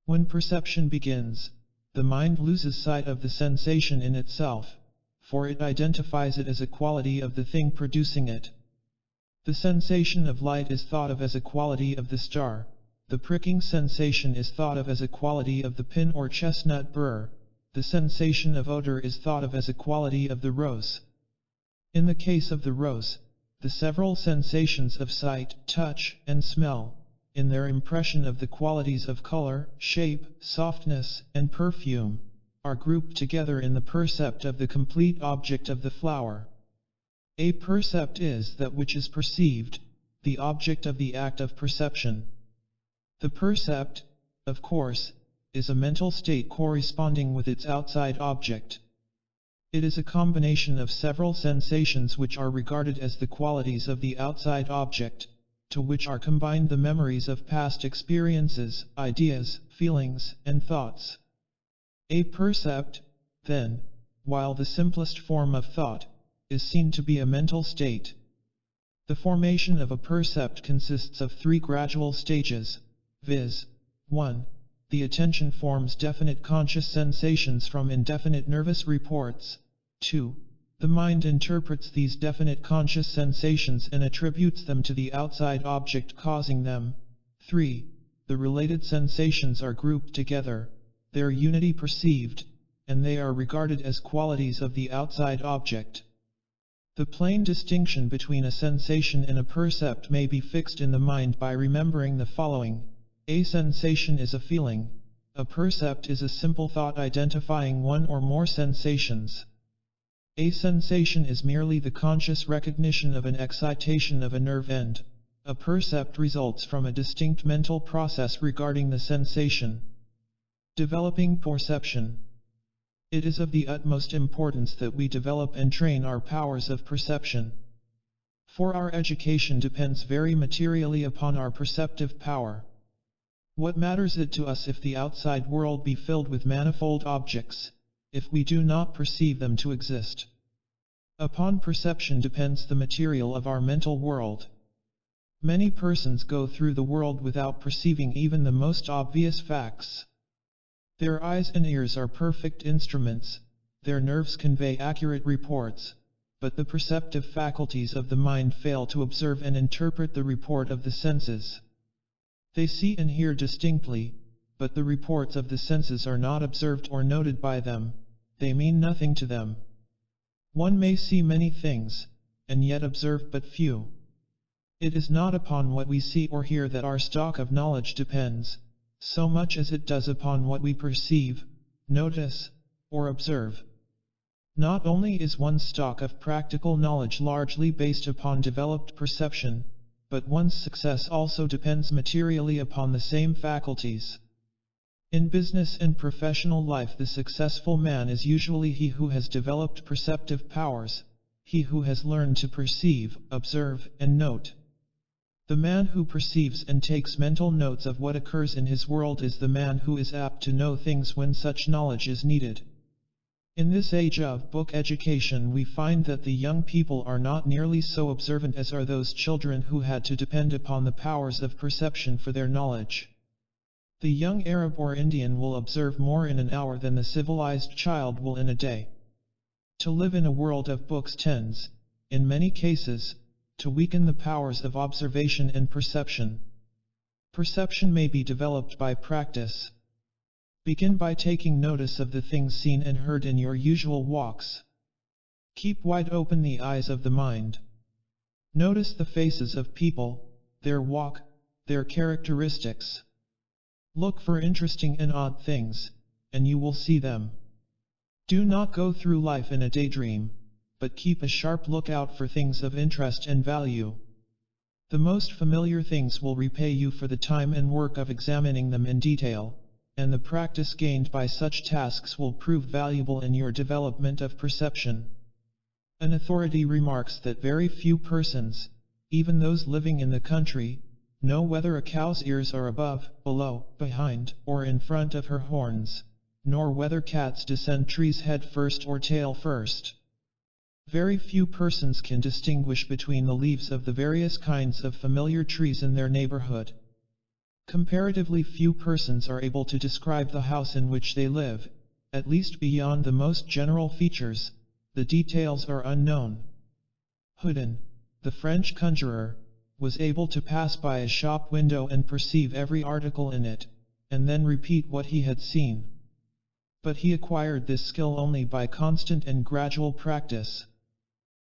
When perception begins, the mind loses sight of the sensation in itself, for it identifies it as a quality of the thing producing it. The sensation of light is thought of as a quality of the star, the pricking sensation is thought of as a quality of the pin or chestnut burr. The sensation of odor is thought of as a quality of the rose. In the case of the rose, the several sensations of sight, touch, and smell, in their impression of the qualities of color, shape, softness, and perfume, are grouped together in the percept of the complete object of the flower. A percept is that which is perceived, the object of the act of perception. The percept, of course, is a mental state corresponding with its outside object. It is a combination of several sensations which are regarded as the qualities of the outside object, to which are combined the memories of past experiences, ideas, feelings, and thoughts. A percept, then, while the simplest form of thought, is seen to be a mental state. The formation of a percept consists of three gradual stages, viz. 1. The attention forms definite conscious sensations from indefinite nervous reports. 2. The mind interprets these definite conscious sensations and attributes them to the outside object causing them. 3. The related sensations are grouped together, their unity perceived, and they are regarded as qualities of the outside object. The plain distinction between a sensation and a percept may be fixed in the mind by remembering the following. A sensation is a feeling. A percept is a simple thought identifying one or more sensations. A sensation is merely the conscious recognition of an excitation of a nerve end. A percept results from a distinct mental process regarding the sensation. Developing perception. It is of the utmost importance that we develop and train our powers of perception. For our education depends very materially upon our perceptive power. What matters it to us if the outside world be filled with manifold objects, if we do not perceive them to exist? Upon perception depends the material of our mental world. Many persons go through the world without perceiving even the most obvious facts. Their eyes and ears are perfect instruments, their nerves convey accurate reports, but the perceptive faculties of the mind fail to observe and interpret the report of the senses. They see and hear distinctly, but the reports of the senses are not observed or noted by them, they mean nothing to them. One may see many things, and yet observe but few. It is not upon what we see or hear that our stock of knowledge depends, so much as it does upon what we perceive, notice, or observe. Not only is one's stock of practical knowledge largely based upon developed perception, but one's success also depends materially upon the same faculties. In business and professional life, the successful man is usually he who has developed perceptive powers, he who has learned to perceive, observe, and note. The man who perceives and takes mental notes of what occurs in his world is the man who is apt to know things when such knowledge is needed. In this age of book education, we find that the young people are not nearly so observant as are those children who had to depend upon the powers of perception for their knowledge. The young Arab or Indian will observe more in an hour than the civilized child will in a day. To live in a world of books tends, in many cases, to weaken the powers of observation and perception. Perception may be developed by practice. Begin by taking notice of the things seen and heard in your usual walks. Keep wide open the eyes of the mind. Notice the faces of people, their walk, their characteristics. Look for interesting and odd things, and you will see them. Do not go through life in a daydream, but keep a sharp lookout for things of interest and value. The most familiar things will repay you for the time and work of examining them in detail, and the practice gained by such tasks will prove valuable in your development of perception. An authority remarks that very few persons, even those living in the country, know whether a cow's ears are above, below, behind, or in front of her horns, nor whether cats descend trees head first or tail first. Very few persons can distinguish between the leaves of the various kinds of familiar trees in their neighborhood. Comparatively few persons are able to describe the house in which they live, at least beyond the most general features. The details are unknown. Houdin, the French conjurer, was able to pass by a shop window and perceive every article in it, and then repeat what he had seen. But he acquired this skill only by constant and gradual practice.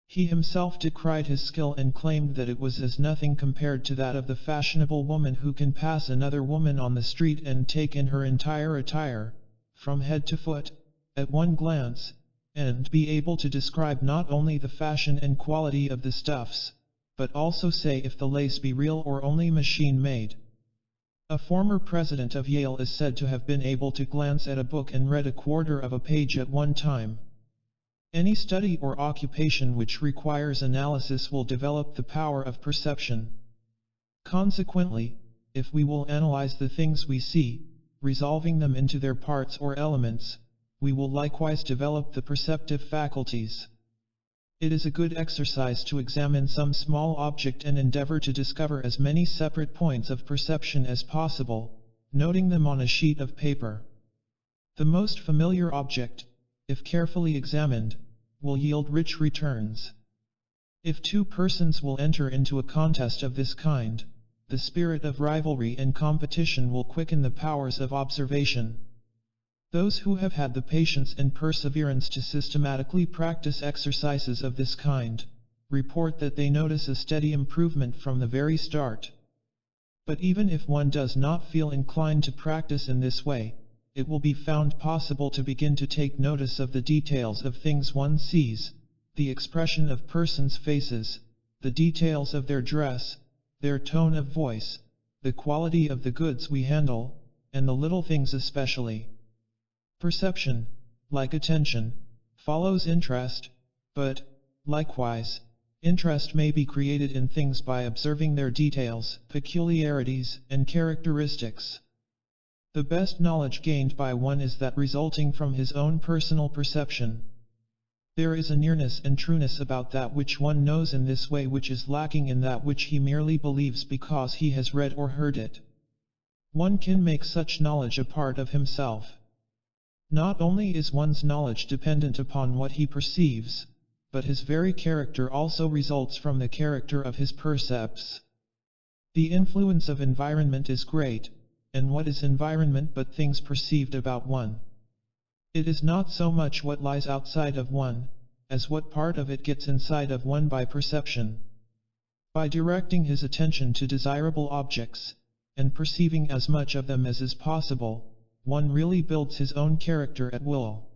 He himself decried his skill and claimed that it was as nothing compared to that of the fashionable woman who can pass another woman on the street and take in her entire attire, from head to foot, at one glance, and be able to describe not only the fashion and quality of the stuffs, but also say if the lace be real or only machine-made. A former president of Yale is said to have been able to glance at a book and read a quarter of a page at one time. Any study or occupation which requires analysis will develop the power of perception. Consequently, if we will analyze the things we see, resolving them into their parts or elements, we will likewise develop the perceptive faculties. It is a good exercise to examine some small object and endeavor to discover as many separate points of perception as possible, noting them on a sheet of paper. The most familiar object, if carefully examined, will yield rich returns. If two persons will enter into a contest of this kind, the spirit of rivalry and competition will quicken the powers of observation. Those who have had the patience and perseverance to systematically practice exercises of this kind, report that they notice a steady improvement from the very start. But even if one does not feel inclined to practice in this way, it will be found possible to begin to take notice of the details of things one sees, the expression of persons' faces, the details of their dress, their tone of voice, the quality of the goods we handle, and the little things especially. Perception, like attention, follows interest, but, likewise, interest may be created in things by observing their details, peculiarities, and characteristics. The best knowledge gained by one is that resulting from his own personal perception. There is a nearness and trueness about that which one knows in this way which is lacking in that which he merely believes because he has read or heard it. One can make such knowledge a part of himself. Not only is one's knowledge dependent upon what he perceives, but his very character also results from the character of his percepts. The influence of environment is great, and what is environment but things perceived about one? It is not so much what lies outside of one, as what part of it gets inside of one by perception. By directing his attention to desirable objects, and perceiving as much of them as is possible, one really builds his own character at will.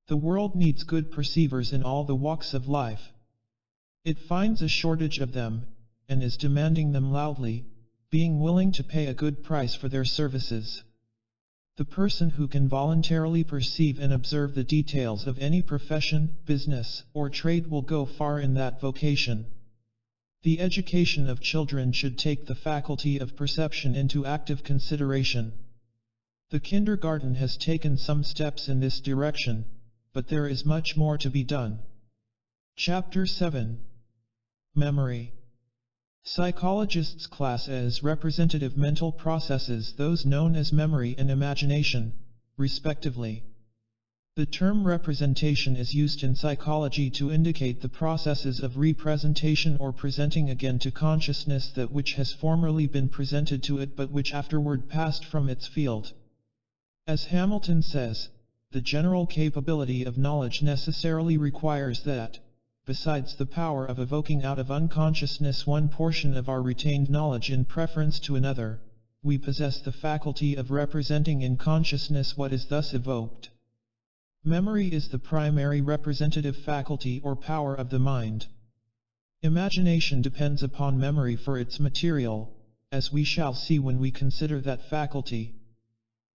The world needs good perceivers in all the walks of life. It finds a shortage of them, and is demanding them loudly, being willing to pay a good price for their services. The person who can voluntarily perceive and observe the details of any profession, business, or trade will go far in that vocation. The education of children should take the faculty of perception into active consideration. The kindergarten has taken some steps in this direction, but there is much more to be done. Chapter 7. Memory. Psychologists class as representative mental processes those known as memory and imagination, respectively. The term representation is used in psychology to indicate the processes of representation or presenting again to consciousness that which has formerly been presented to it but which afterward passed from its field. As Hamilton says, the general capability of knowledge necessarily requires that, besides the power of evoking out of unconsciousness one portion of our retained knowledge in preference to another, we possess the faculty of representing in consciousness what is thus evoked. Memory is the primary representative faculty or power of the mind. Imagination depends upon memory for its material, as we shall see when we consider that faculty.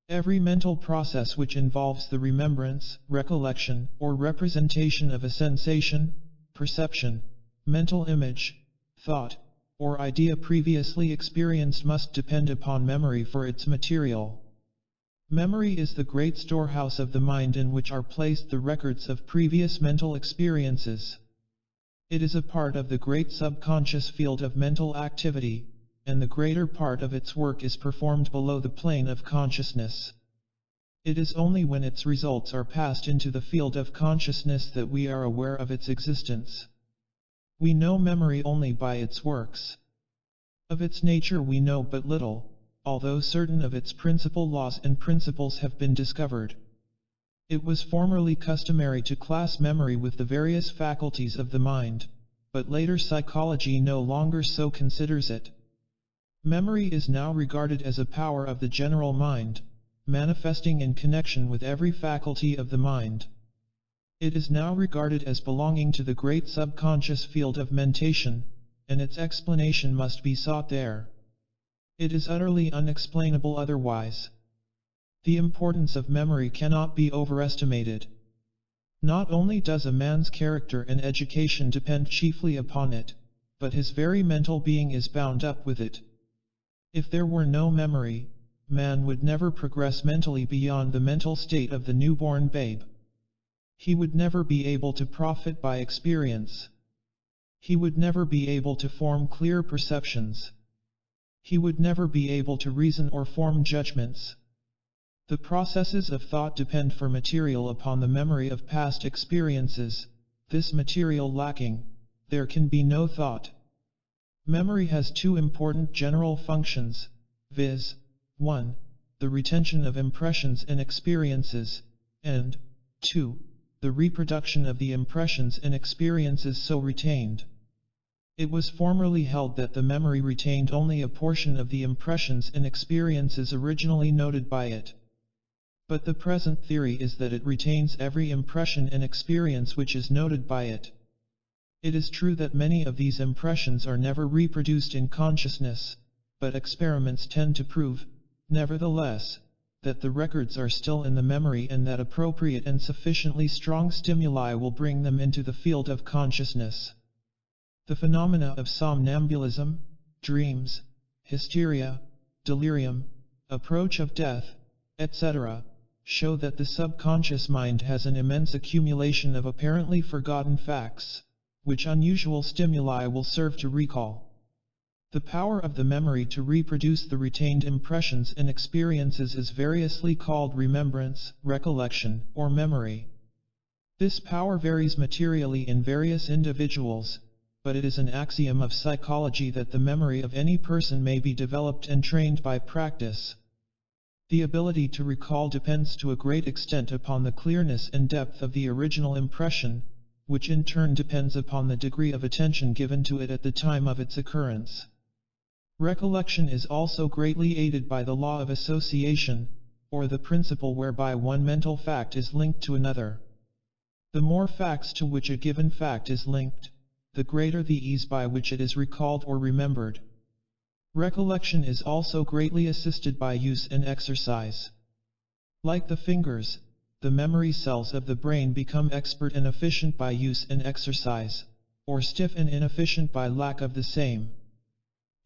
Every mental process which involves the remembrance, recollection, or representation of a sensation, perception, mental image, thought, or idea previously experienced must depend upon memory for its material. Memory is the great storehouse of the mind in which are placed the records of previous mental experiences. It is a part of the great subconscious field of mental activity, and the greater part of its work is performed below the plane of consciousness. It is only when its results are passed into the field of consciousness that we are aware of its existence. We know memory only by its works. Of its nature we know but little, although certain of its principal laws and principles have been discovered. It was formerly customary to class memory with the various faculties of the mind, but later psychology no longer so considers it. Memory is now regarded as a power of the general mind, manifesting in connection with every faculty of the mind. It is now regarded as belonging to the great subconscious field of mentation, and its explanation must be sought there. It is utterly unexplainable otherwise. The importance of memory cannot be overestimated. Not only does a man's character and education depend chiefly upon it, but his very mental being is bound up with it. If there were no memory, man would never progress mentally beyond the mental state of the newborn babe. He would never be able to profit by experience. He would never be able to form clear perceptions. He would never be able to reason or form judgments. The processes of thought depend for material upon the memory of past experiences. This material lacking, there can be no thought. Memory has two important general functions, viz. 1. The retention of impressions and experiences, and 2. The reproduction of the impressions and experiences so retained. It was formerly held that the memory retained only a portion of the impressions and experiences originally noted by it. But the present theory is that it retains every impression and experience which is noted by it. It is true that many of these impressions are never reproduced in consciousness, but experiments tend to prove, nevertheless, that the records are still in the memory and that appropriate and sufficiently strong stimuli will bring them into the field of consciousness. The phenomena of somnambulism, dreams, hysteria, delirium, approach of death, etc., show that the subconscious mind has an immense accumulation of apparently forgotten facts, which unusual stimuli will serve to recall. The power of the memory to reproduce the retained impressions and experiences is variously called remembrance, recollection, or memory. This power varies materially in various individuals, but it is an axiom of psychology that the memory of any person may be developed and trained by practice. The ability to recall depends to a great extent upon the clearness and depth of the original impression, which in turn depends upon the degree of attention given to it at the time of its occurrence. Recollection is also greatly aided by the law of association, or the principle whereby one mental fact is linked to another. The more facts to which a given fact is linked, the greater the ease by which it is recalled or remembered. Recollection is also greatly assisted by use and exercise. Like the fingers, the memory cells of the brain become expert and efficient by use and exercise, or stiff and inefficient by lack of the same.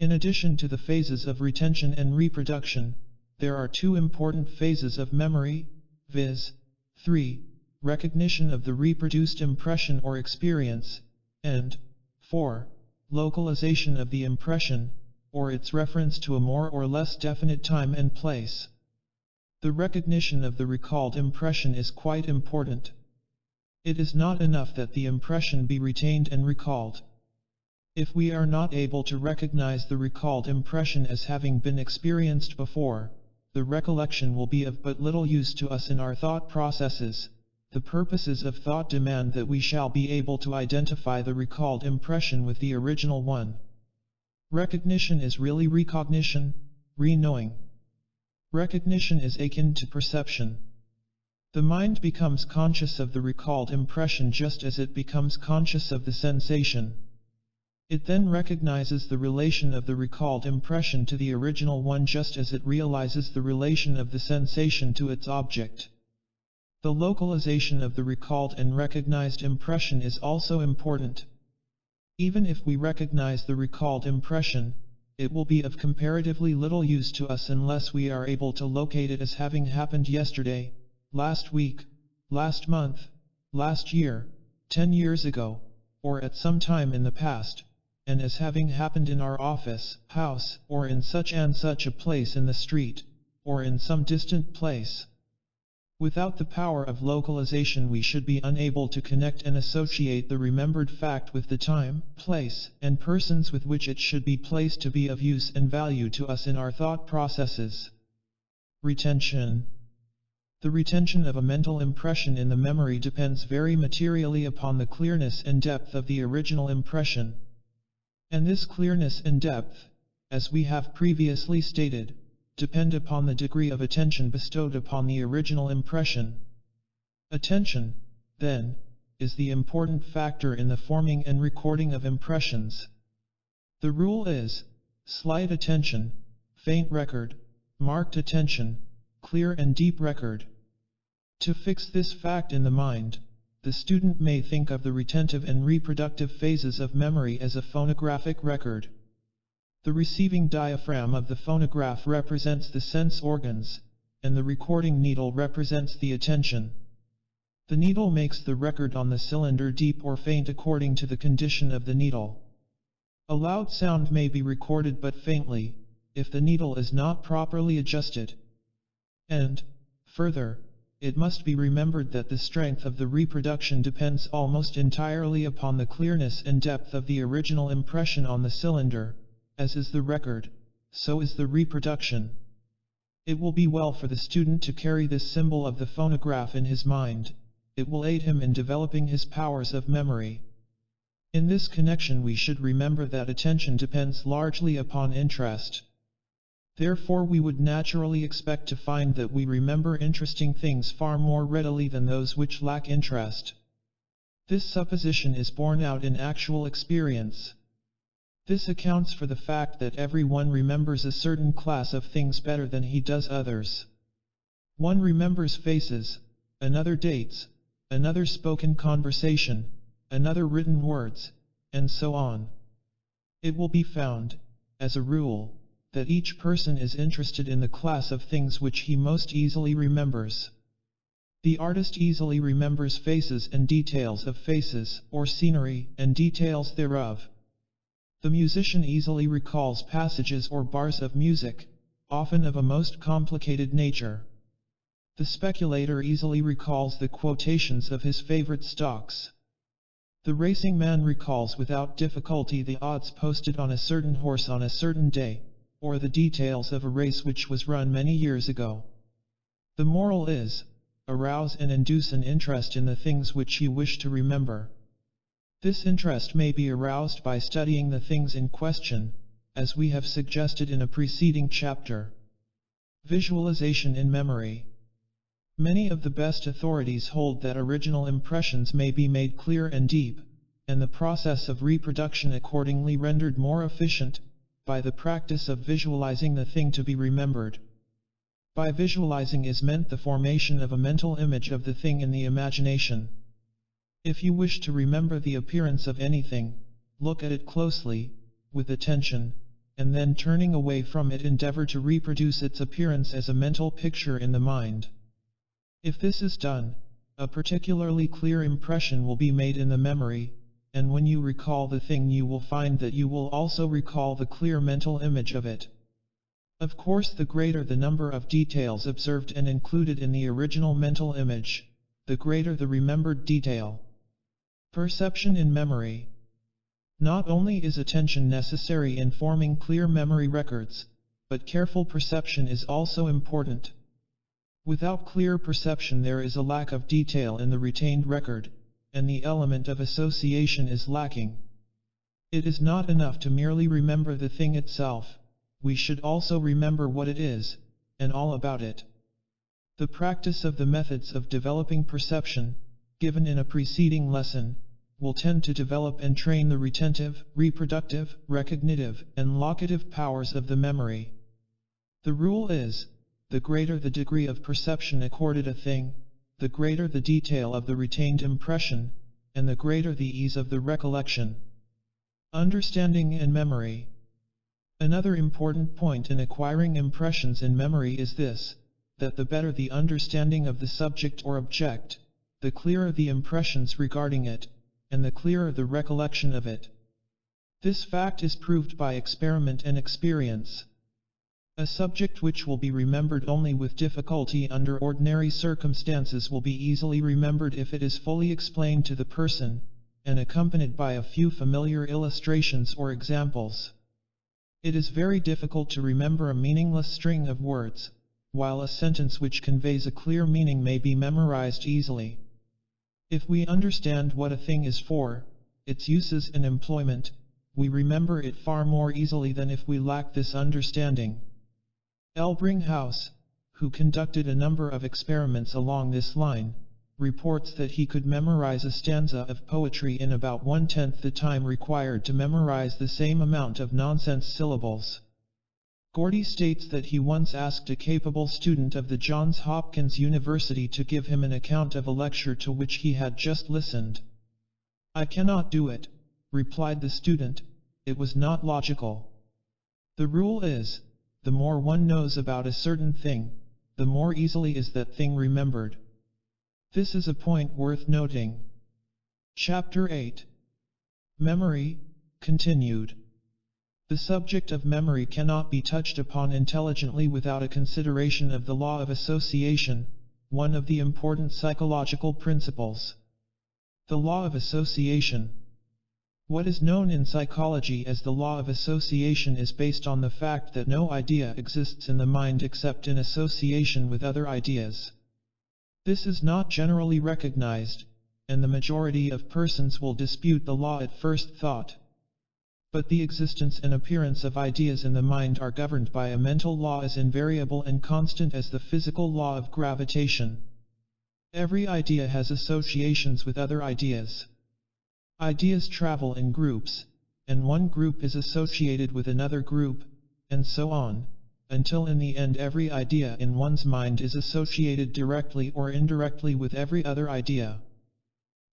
In addition to the phases of retention and reproduction, there are two important phases of memory, viz. 3. Recognition of the reproduced impression or experience, and 4. Localization of the impression, or its reference to a more or less definite time and place. The recognition of the recalled impression is quite important. It is not enough that the impression be retained and recalled. If we are not able to recognize the recalled impression as having been experienced before, the recollection will be of but little use to us in our thought processes. The purposes of thought demand that we shall be able to identify the recalled impression with the original one. Recognition is really recognition, re-knowing. Recognition is akin to perception. The mind becomes conscious of the recalled impression just as it becomes conscious of the sensation. It then recognizes the relation of the recalled impression to the original one just as it realizes the relation of the sensation to its object. The localization of the recalled and recognized impression is also important. Even if we recognize the recalled impression, it will be of comparatively little use to us unless we are able to locate it as having happened yesterday, last week, last month, last year, 10 years ago, or at some time in the past, and as having happened in our office, house, or in such and such a place in the street, or in some distant place. Without the power of localization, we should be unable to connect and associate the remembered fact with the time, place, and persons with which it should be placed to be of use and value to us in our thought processes. Retention. The retention of a mental impression in the memory depends very materially upon the clearness and depth of the original impression. And this clearness and depth, as we have previously stated, depend upon the degree of attention bestowed upon the original impression. Attention, then, is the important factor in the forming and recording of impressions. The rule is, slight attention, faint record, marked attention, clear and deep record. To fix this fact in the mind, the student may think of the retentive and reproductive phases of memory as a phonographic record. The receiving diaphragm of the phonograph represents the sense organs, and the recording needle represents the attention. The needle makes the record on the cylinder deep or faint according to the condition of the needle. A loud sound may be recorded but faintly, if the needle is not properly adjusted. And, further, it must be remembered that the strength of the reproduction depends almost entirely upon the clearness and depth of the original impression on the cylinder. As is the record, so is the reproduction. It will be well for the student to carry this symbol of the phonograph in his mind. It will aid him in developing his powers of memory. In this connection, we should remember that attention depends largely upon interest. Therefore, we would naturally expect to find that we remember interesting things far more readily than those which lack interest. This supposition is borne out in actual experience. This accounts for the fact that everyone remembers a certain class of things better than he does others. One remembers faces, another dates, another spoken conversation, another written words, and so on. It will be found, as a rule, that each person is interested in the class of things which he most easily remembers. The artist easily remembers faces and details of faces, or scenery and details thereof. The musician easily recalls passages or bars of music, often of a most complicated nature. The speculator easily recalls the quotations of his favorite stocks. The racing man recalls without difficulty the odds posted on a certain horse on a certain day, or the details of a race which was run many years ago. The moral is, arouse and induce an interest in the things which you wish to remember. This interest may be aroused by studying the things in question, as we have suggested in a preceding chapter. Visualization in memory. Many of the best authorities hold that original impressions may be made clear and deep, and the process of reproduction accordingly rendered more efficient, by the practice of visualizing the thing to be remembered. By visualizing is meant the formation of a mental image of the thing in the imagination. If you wish to remember the appearance of anything, look at it closely, with attention, and then turning away from it endeavor to reproduce its appearance as a mental picture in the mind. If this is done, a particularly clear impression will be made in the memory, and when you recall the thing you will find that you will also recall the clear mental image of it. Of course, the greater the number of details observed and included in the original mental image, the greater the remembered detail. Perception in memory. Not only is attention necessary in forming clear memory records, but careful perception is also important. Without clear perception, there is a lack of detail in the retained record, and the element of association is lacking. It is not enough to merely remember the thing itself, we should also remember what it is, and all about it. The practice of the methods of developing perception, given in a preceding lesson, will tend to develop and train the retentive, reproductive, recognitive, and locative powers of the memory. The rule is, the greater the degree of perception accorded a thing, the greater the detail of the retained impression, and the greater the ease of the recollection. Understanding and memory. Another important point in acquiring impressions in memory is this, that the better the understanding of the subject or object, the clearer the impressions regarding it, and the clearer the recollection of it. This fact is proved by experiment and experience. A subject which will be remembered only with difficulty under ordinary circumstances will be easily remembered if it is fully explained to the person, and accompanied by a few familiar illustrations or examples. It is very difficult to remember a meaningless string of words, while a sentence which conveys a clear meaning may be memorized easily. If we understand what a thing is for, its uses and employment, we remember it far more easily than if we lack this understanding. Elbringhaus, who conducted a number of experiments along this line, reports that he could memorize a stanza of poetry in about 1/10 the time required to memorize the same amount of nonsense syllables. Gordy states that he once asked a capable student of the Johns Hopkins University to give him an account of a lecture to which he had just listened. "I cannot do it," replied the student, "it was not logical." The rule is, the more one knows about a certain thing, the more easily is that thing remembered. This is a point worth noting. Chapter 8. Memory, continued. The subject of memory cannot be touched upon intelligently without a consideration of the law of association, one of the important psychological principles. The law of association. What is known in psychology as the law of association is based on the fact that no idea exists in the mind except in association with other ideas. This is not generally recognized, and the majority of persons will dispute the law at first thought. But the existence and appearance of ideas in the mind are governed by a mental law as invariable and constant as the physical law of gravitation. Every idea has associations with other ideas. Ideas travel in groups, and one group is associated with another group, and so on, until in the end every idea in one's mind is associated directly or indirectly with every other idea.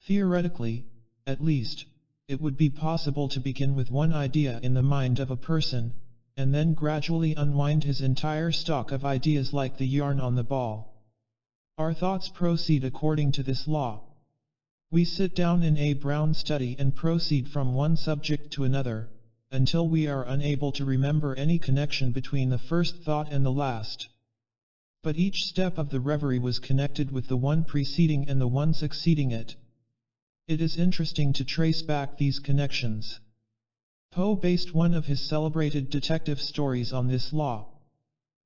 Theoretically, at least, it would be possible to begin with one idea in the mind of a person, and then gradually unwind his entire stock of ideas like the yarn on the ball. Our thoughts proceed according to this law. We sit down in a Brown study and proceed from one subject to another, until we are unable to remember any connection between the first thought and the last. But each step of the reverie was connected with the one preceding and the one succeeding it. It is interesting to trace back these connections. Poe based one of his celebrated detective stories on this law.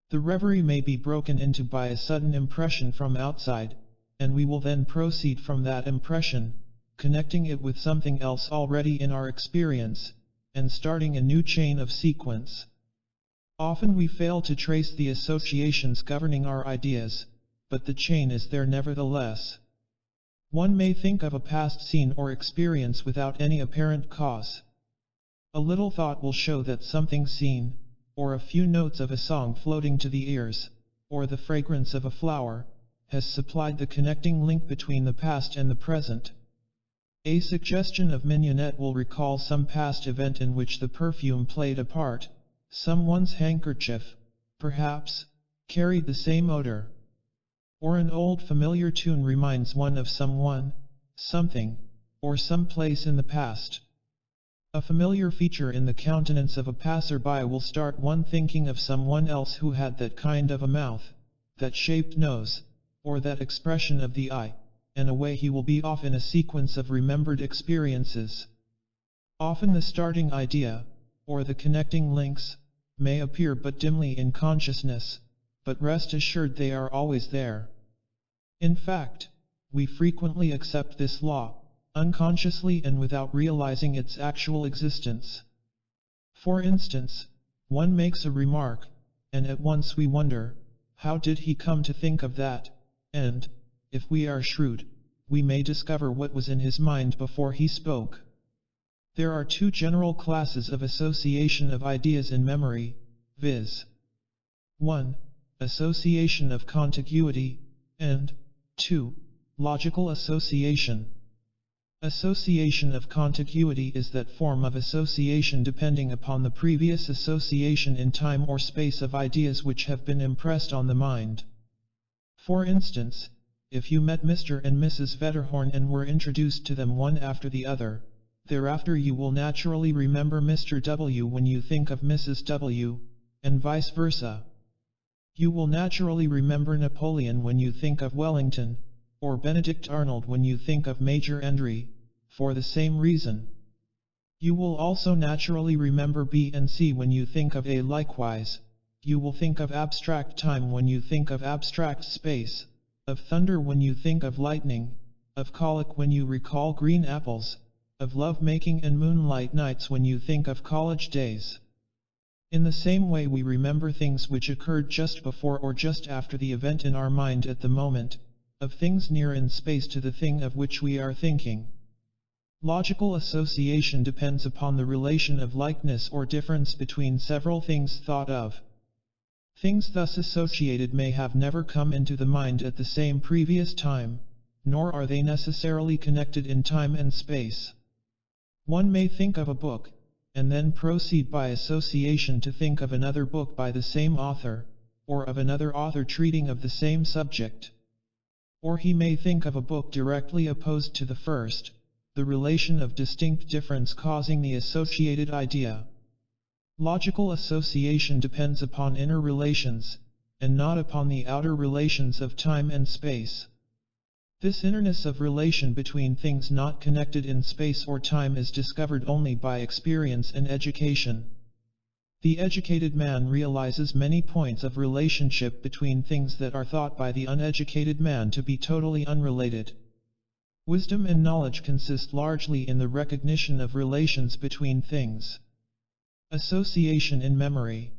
The reverie may be broken into by a sudden impression from outside, and we will then proceed from that impression, connecting it with something else already in our experience, and starting a new chain of sequence. Often we fail to trace the associations governing our ideas, but the chain is there nevertheless. One may think of a past scene or experience without any apparent cause. A little thought will show that something seen, or a few notes of a song floating to the ears, or the fragrance of a flower, has supplied the connecting link between the past and the present. A suggestion of mignonette will recall some past event in which the perfume played a part. Someone's handkerchief, perhaps, carried the same odor. Or an old familiar tune reminds one of someone, something, or some place in the past. A familiar feature in the countenance of a passerby will start one thinking of someone else who had that kind of a mouth, that shaped nose, or that expression of the eye, and away he will be off in a sequence of remembered experiences. Often the starting idea, or the connecting links, may appear but dimly in consciousness, but rest assured they are always there. In fact, we frequently accept this law, unconsciously and without realizing its actual existence. For instance, one makes a remark, and at once we wonder, how did he come to think of that? And, if we are shrewd, we may discover what was in his mind before he spoke. There are two general classes of association of ideas in memory, viz. 1. Association of contiguity, and 2. Logical association. Association of contiguity is that form of association depending upon the previous association in time or space of ideas which have been impressed on the mind. For instance, if you met Mr. and Mrs. Vetterhorn and were introduced to them one after the other, thereafter you will naturally remember Mr. W when you think of Mrs. W, and vice versa. You will naturally remember Napoleon when you think of Wellington, or Benedict Arnold when you think of Major André, for the same reason. You will also naturally remember B and C when you think of A. Likewise, you will think of abstract time when you think of abstract space, of thunder when you think of lightning, of colic when you recall green apples, of love-making and moonlight nights when you think of college days. In the same way we remember things which occurred just before or just after the event in our mind at the moment, of things near in space to the thing of which we are thinking. Logical association depends upon the relation of likeness or difference between several things thought of. Things thus associated may have never come into the mind at the same previous time, nor are they necessarily connected in time and space. One may think of a book, and then proceed by association to think of another book by the same author, or of another author treating of the same subject. Or he may think of a book directly opposed to the first, the relation of distinct difference causing the associated idea. Logical association depends upon inner relations, and not upon the outer relations of time and space. This innerness of relation between things not connected in space or time is discovered only by experience and education. The educated man realizes many points of relationship between things that are thought by the uneducated man to be totally unrelated. Wisdom and knowledge consist largely in the recognition of relations between things. Association in memory.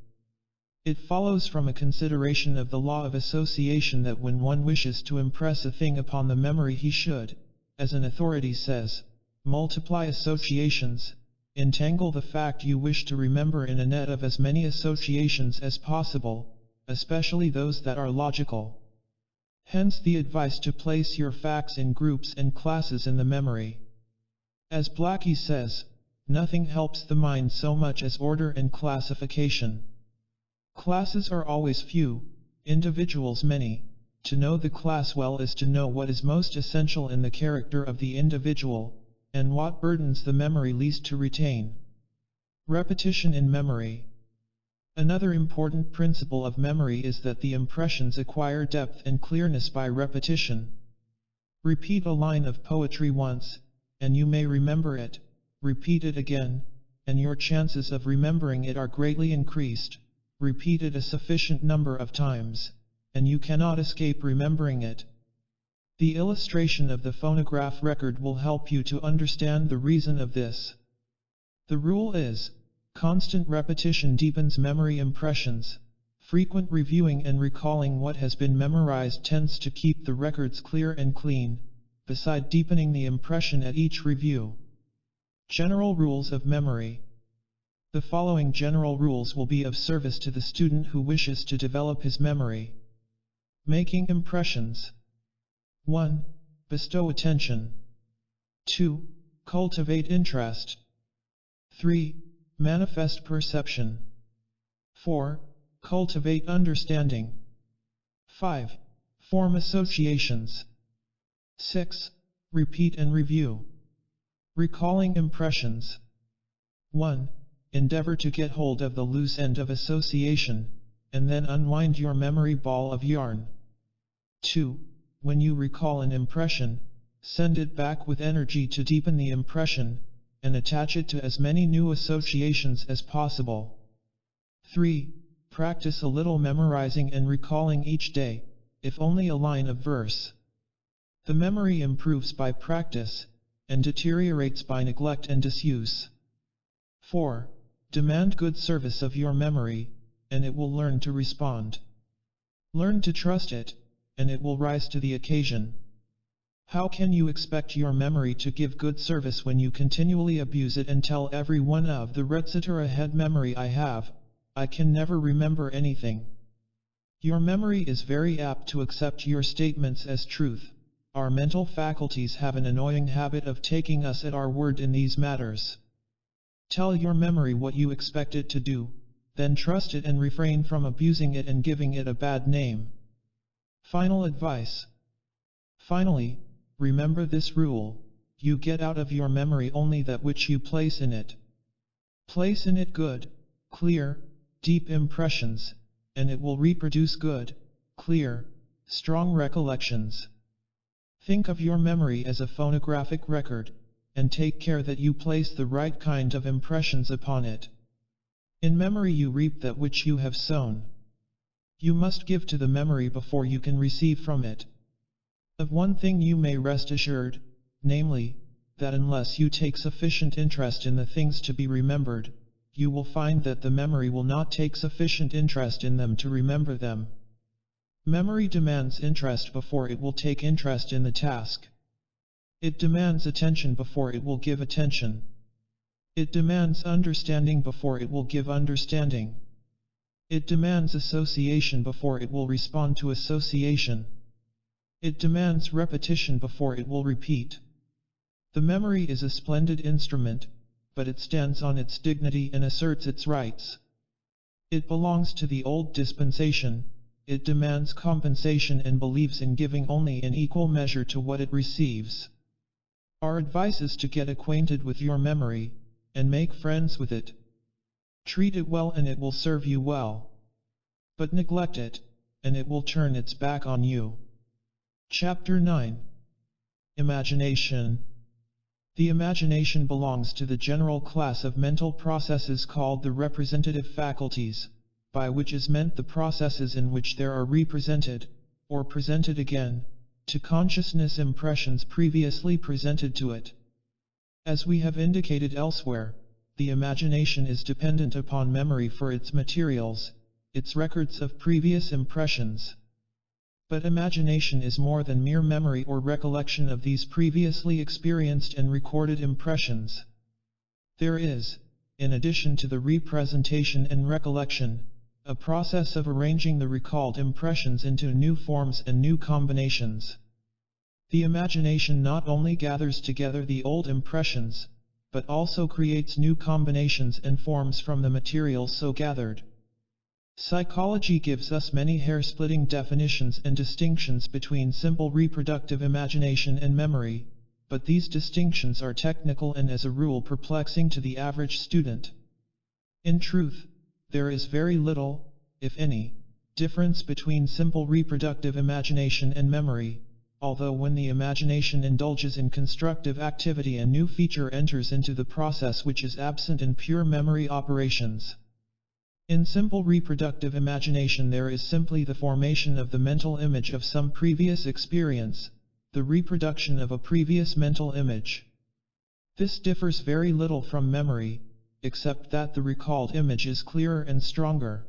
It follows from a consideration of the law of association that when one wishes to impress a thing upon the memory he should, as an authority says, multiply associations, entangle the fact you wish to remember in a net of as many associations as possible, especially those that are logical. Hence the advice to place your facts in groups and classes in the memory. As Blackie says, nothing helps the mind so much as order and classification. Classes are always few, individuals many. To know the class well is to know what is most essential in the character of the individual, and what burdens the memory least to retain. Repetition in memory. Another important principle of memory is that the impressions acquire depth and clearness by repetition. Repeat a line of poetry once, and you may remember it. Repeat it again, and your chances of remembering it are greatly increased. Repeat it a sufficient number of times, and you cannot escape remembering it. The illustration of the phonograph record will help you to understand the reason of this. The rule is, constant repetition deepens memory impressions. Frequent reviewing and recalling what has been memorized tends to keep the records clear and clean, beside deepening the impression at each review. General rules of memory. The following general rules will be of service to the student who wishes to develop his memory. Making impressions. 1. Bestow attention. 2. Cultivate interest. 3. Manifest perception. 4. Cultivate understanding. 5. Form associations. 6. Repeat and review. Recalling impressions. 1. Endeavor to get hold of the loose end of association, and then unwind your memory ball of yarn. 2. When you recall an impression, send it back with energy to deepen the impression, and attach it to as many new associations as possible. 3. Practice a little memorizing and recalling each day, if only a line of verse. The memory improves by practice, and deteriorates by neglect and disuse. 4. Demand good service of your memory, and it will learn to respond. Learn to trust it, and it will rise to the occasion. How can you expect your memory to give good service when you continually abuse it and tell everyone of the etc. head memory I can never remember anything? Your memory is very apt to accept your statements as truth. Our mental faculties have an annoying habit of taking us at our word in these matters. Tell your memory what you expect it to do, then trust it and refrain from abusing it and giving it a bad name. Final advice. Finally, remember this rule: you get out of your memory only that which you place in it. Place in it good, clear, deep impressions, and it will reproduce good, clear, strong recollections. Think of your memory as a phonographic record, and take care that you place the right kind of impressions upon it. In memory you reap that which you have sown. You must give to the memory before you can receive from it. Of one thing you may rest assured, namely, that unless you take sufficient interest in the things to be remembered, you will find that the memory will not take sufficient interest in them to remember them. Memory demands interest before it will take interest in the task. It demands attention before it will give attention. It demands understanding before it will give understanding. It demands association before it will respond to association. It demands repetition before it will repeat. The memory is a splendid instrument, but it stands on its dignity and asserts its rights. It belongs to the old dispensation. It demands compensation and believes in giving only in equal measure to what it receives. Our advice is to get acquainted with your memory, and make friends with it. Treat it well and it will serve you well. But neglect it, and it will turn its back on you. Chapter 9. Imagination. The imagination belongs to the general class of mental processes called the representative faculties, by which is meant the processes in which there are represented, or presented again, to consciousness impressions previously presented to it. As we have indicated elsewhere, the imagination is dependent upon memory for its materials, its records of previous impressions. But imagination is more than mere memory or recollection of these previously experienced and recorded impressions. There is, in addition to the representation and recollection, a process of arranging the recalled impressions into new forms and new combinations. The imagination not only gathers together the old impressions, but also creates new combinations and forms from the material so gathered. Psychology gives us many hair-splitting definitions and distinctions between simple reproductive imagination and memory, but these distinctions are technical and as a rule perplexing to the average student. In truth, there is very little, if any, difference between simple reproductive imagination and memory, although when the imagination indulges in constructive activity a new feature enters into the process which is absent in pure memory operations. In simple reproductive imagination there is simply the formation of the mental image of some previous experience, the reproduction of a previous mental image. This differs very little from memory, except that the recalled image is clearer and stronger.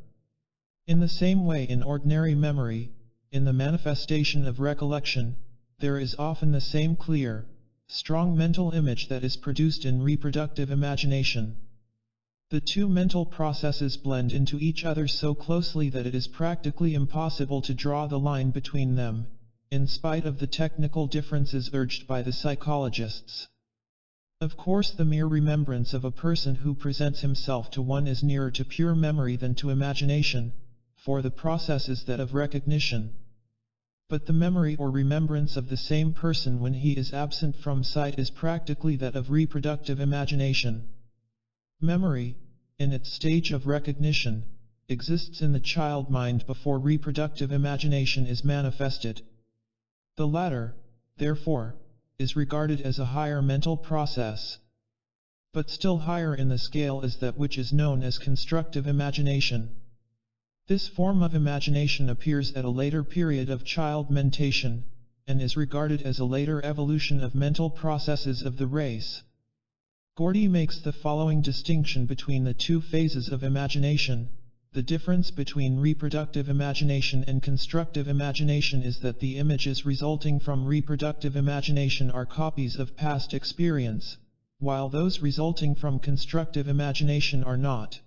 In the same way in ordinary memory, in the manifestation of recollection, there is often the same clear, strong mental image that is produced in reproductive imagination. The two mental processes blend into each other so closely that it is practically impossible to draw the line between them, in spite of the technical differences urged by the psychologists. Of course, the mere remembrance of a person who presents himself to one is nearer to pure memory than to imagination, for the process is that of recognition. But the memory or remembrance of the same person when he is absent from sight is practically that of reproductive imagination. Memory, in its stage of recognition, exists in the child mind before reproductive imagination is manifested. The latter, therefore, is regarded as a higher mental process. But still higher in the scale is that which is known as constructive imagination. This form of imagination appears at a later period of child mentation, and is regarded as a later evolution of mental processes of the race. Gordy makes the following distinction between the two phases of imagination. The difference between reproductive imagination and constructive imagination is that the images resulting from reproductive imagination are copies of past experience, while those resulting from constructive imagination are not.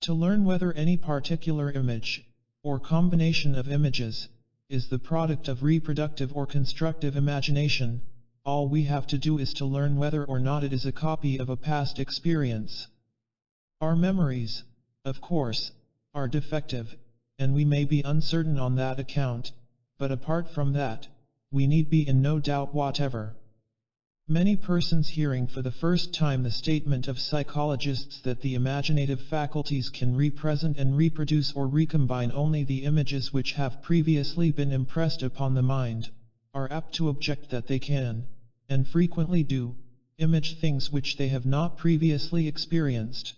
To learn whether any particular image, or combination of images, is the product of reproductive or constructive imagination, all we have to do is to learn whether or not it is a copy of a past experience. Our memories, of course, are defective, and we may be uncertain on that account, but apart from that, we need be in no doubt whatever. Many persons hearing for the first time the statement of psychologists that the imaginative faculties can represent and reproduce or recombine only the images which have previously been impressed upon the mind, are apt to object that they can, and frequently do, image things which they have not previously experienced.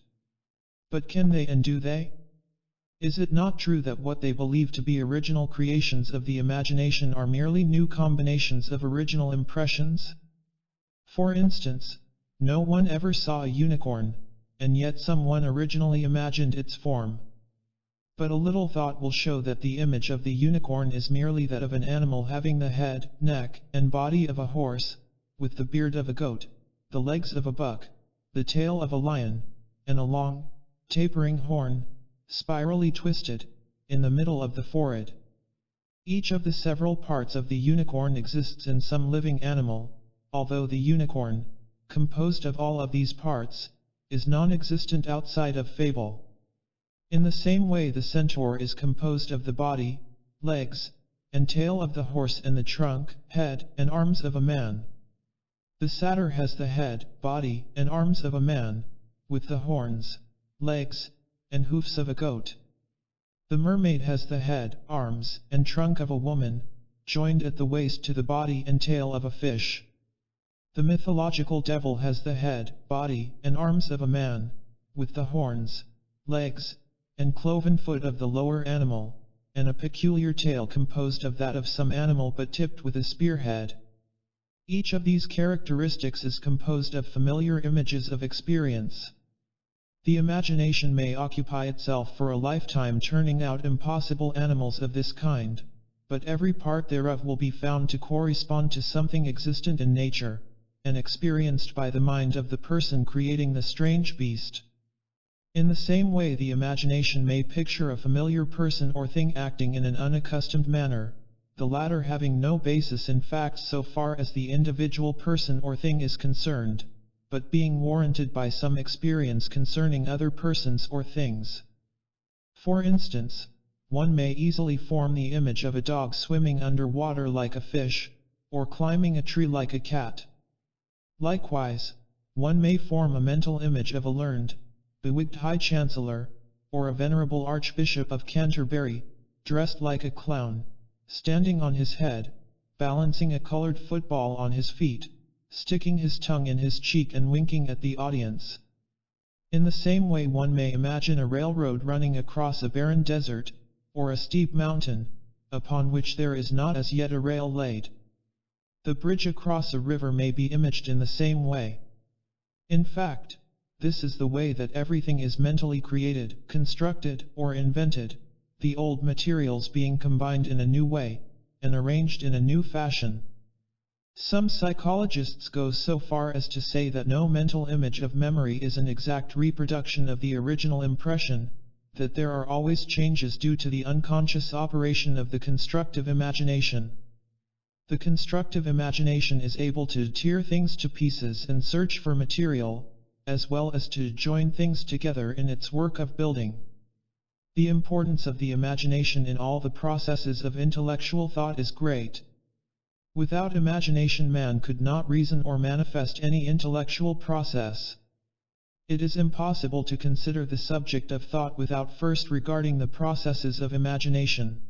But can they and do they? Is it not true that what they believe to be original creations of the imagination are merely new combinations of original impressions? For instance, no one ever saw a unicorn, and yet someone originally imagined its form. But a little thought will show that the image of the unicorn is merely that of an animal having the head, neck, and body of a horse, with the beard of a goat, the legs of a buck, the tail of a lion, and a long, tapering horn, spirally twisted, in the middle of the forehead. Each of the several parts of the unicorn exists in some living animal, although the unicorn, composed of all of these parts, is non-existent outside of fable. In the same way the centaur is composed of the body, legs, and tail of the horse and the trunk, head, and arms of a man. The satyr has the head, body, and arms of a man, with the horns, legs, and hoofs of a goat. The mermaid has the head, arms, and trunk of a woman, joined at the waist to the body and tail of a fish. The mythological devil has the head, body, and arms of a man, with the horns, legs, and cloven foot of the lower animal, and a peculiar tail composed of that of some animal but tipped with a spearhead. Each of these characteristics is composed of familiar images of experience. The imagination may occupy itself for a lifetime turning out impossible animals of this kind, but every part thereof will be found to correspond to something existent in nature, and experienced by the mind of the person creating the strange beast. In the same way the imagination may picture a familiar person or thing acting in an unaccustomed manner, the latter having no basis in fact so far as the individual person or thing is concerned, but being warranted by some experience concerning other persons or things. For instance, one may easily form the image of a dog swimming under water like a fish, or climbing a tree like a cat. Likewise, one may form a mental image of a learned, bewigged High Chancellor, or a venerable Archbishop of Canterbury, dressed like a clown, standing on his head, balancing a colored football on his feet, sticking his tongue in his cheek and winking at the audience. In the same way one may imagine a railroad running across a barren desert, or a steep mountain, upon which there is not as yet a rail laid. The bridge across a river may be imaged in the same way. In fact, this is the way that everything is mentally created, constructed, or invented, the old materials being combined in a new way, and arranged in a new fashion. Some psychologists go so far as to say that no mental image of memory is an exact reproduction of the original impression, that there are always changes due to the unconscious operation of the constructive imagination. The constructive imagination is able to tear things to pieces and search for material, as well as to join things together in its work of building. The importance of the imagination in all the processes of intellectual thought is great. Without imagination man could not reason or manifest any intellectual process. It is impossible to consider the subject of thought without first regarding the processes of imagination.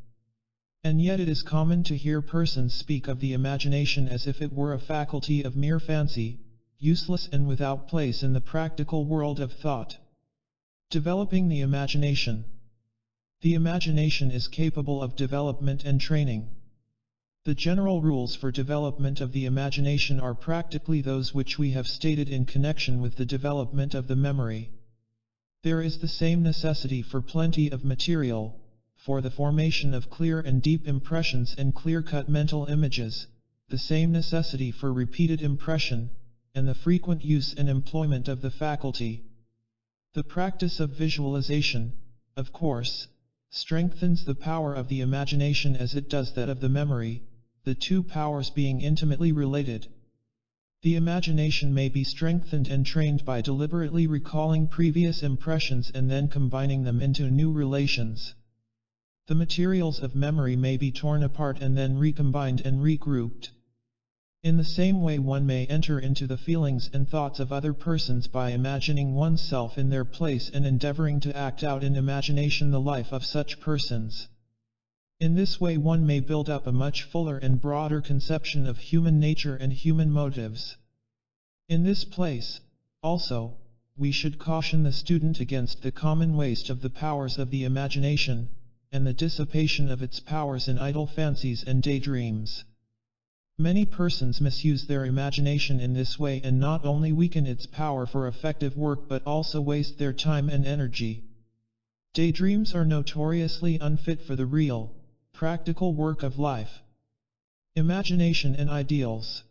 And yet it is common to hear persons speak of the imagination as if it were a faculty of mere fancy, useless and without place in the practical world of thought. Developing the imagination. The imagination is capable of development and training. The general rules for development of the imagination are practically those which we have stated in connection with the development of the memory. There is the same necessity for plenty of material, for the formation of clear and deep impressions and clear-cut mental images, the same necessity for repeated impression, and the frequent use and employment of the faculty. The practice of visualization, of course, strengthens the power of the imagination as it does that of the memory, the two powers being intimately related. The imagination may be strengthened and trained by deliberately recalling previous impressions and then combining them into new relations. The materials of memory may be torn apart and then recombined and regrouped. In the same way, one may enter into the feelings and thoughts of other persons by imagining oneself in their place and endeavoring to act out in imagination the life of such persons. In this way one may build up a much fuller and broader conception of human nature and human motives. In this place, also, we should caution the student against the common waste of the powers of the imagination, and the dissipation of its powers in idle fancies and daydreams. Many persons misuse their imagination in this way and not only weaken its power for effective work but also waste their time and energy. Daydreams are notoriously unfit for the real, practical work of life. Imagination and ideals.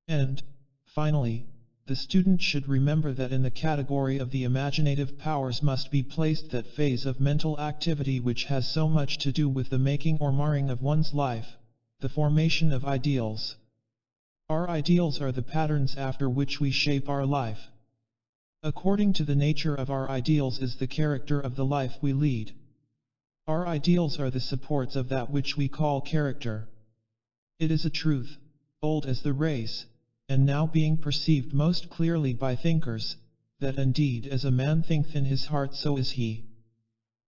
And, finally, the student should remember that in the category of the imaginative powers must be placed that phase of mental activity which has so much to do with the making or marring of one's life, the formation of ideals. Our ideals are the patterns after which we shape our life. According to the nature of our ideals is the character of the life we lead. Our ideals are the supports of that which we call character. It is a truth, old as the race, and now being perceived most clearly by thinkers, that indeed as a man thinketh in his heart so is he.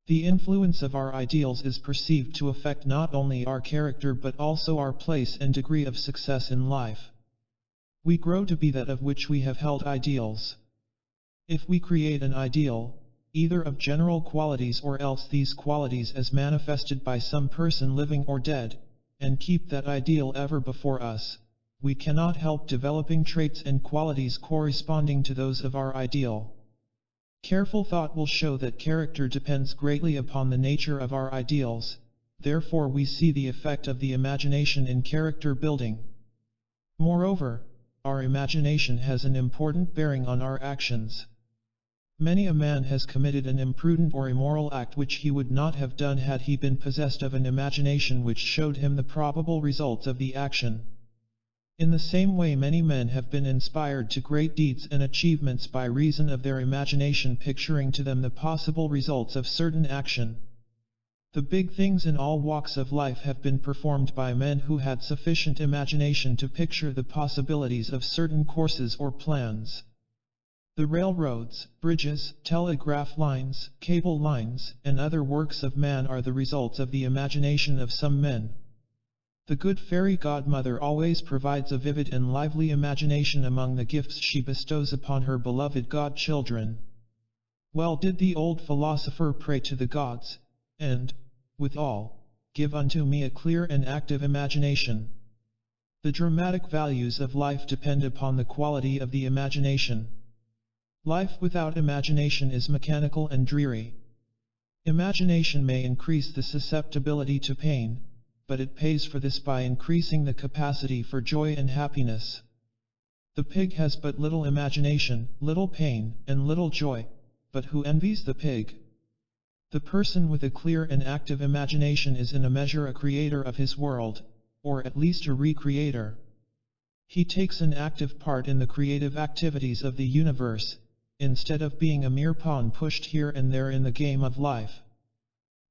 The influence of our ideals is perceived to affect not only our character but also our place and degree of success in life. We grow to be that of which we have held ideals. If we create an ideal, either of general qualities or else these qualities as manifested by some person living or dead, and keep that ideal ever before us, we cannot help developing traits and qualities corresponding to those of our ideal. Careful thought will show that character depends greatly upon the nature of our ideals, therefore we see the effect of the imagination in character building. Moreover, our imagination has an important bearing on our actions. Many a man has committed an imprudent or immoral act which he would not have done had he been possessed of an imagination which showed him the probable results of the action. In the same way many men have been inspired to great deeds and achievements by reason of their imagination picturing to them the possible results of certain action. The big things in all walks of life have been performed by men who had sufficient imagination to picture the possibilities of certain courses or plans. The railroads, bridges, telegraph lines, cable lines, and other works of man are the results of the imagination of some men. The good fairy godmother always provides a vivid and lively imagination among the gifts she bestows upon her beloved godchildren. Well did the old philosopher pray to the gods, and, withal, give unto me a clear and active imagination. The dramatic values of life depend upon the quality of the imagination. Life without imagination is mechanical and dreary. Imagination may increase the susceptibility to pain, but it pays for this by increasing the capacity for joy and happiness. The pig has but little imagination, little pain, and little joy, but who envies the pig? The person with a clear and active imagination is in a measure a creator of his world, or at least a recreator. He takes an active part in the creative activities of the universe, instead of being a mere pawn pushed here and there in the game of life.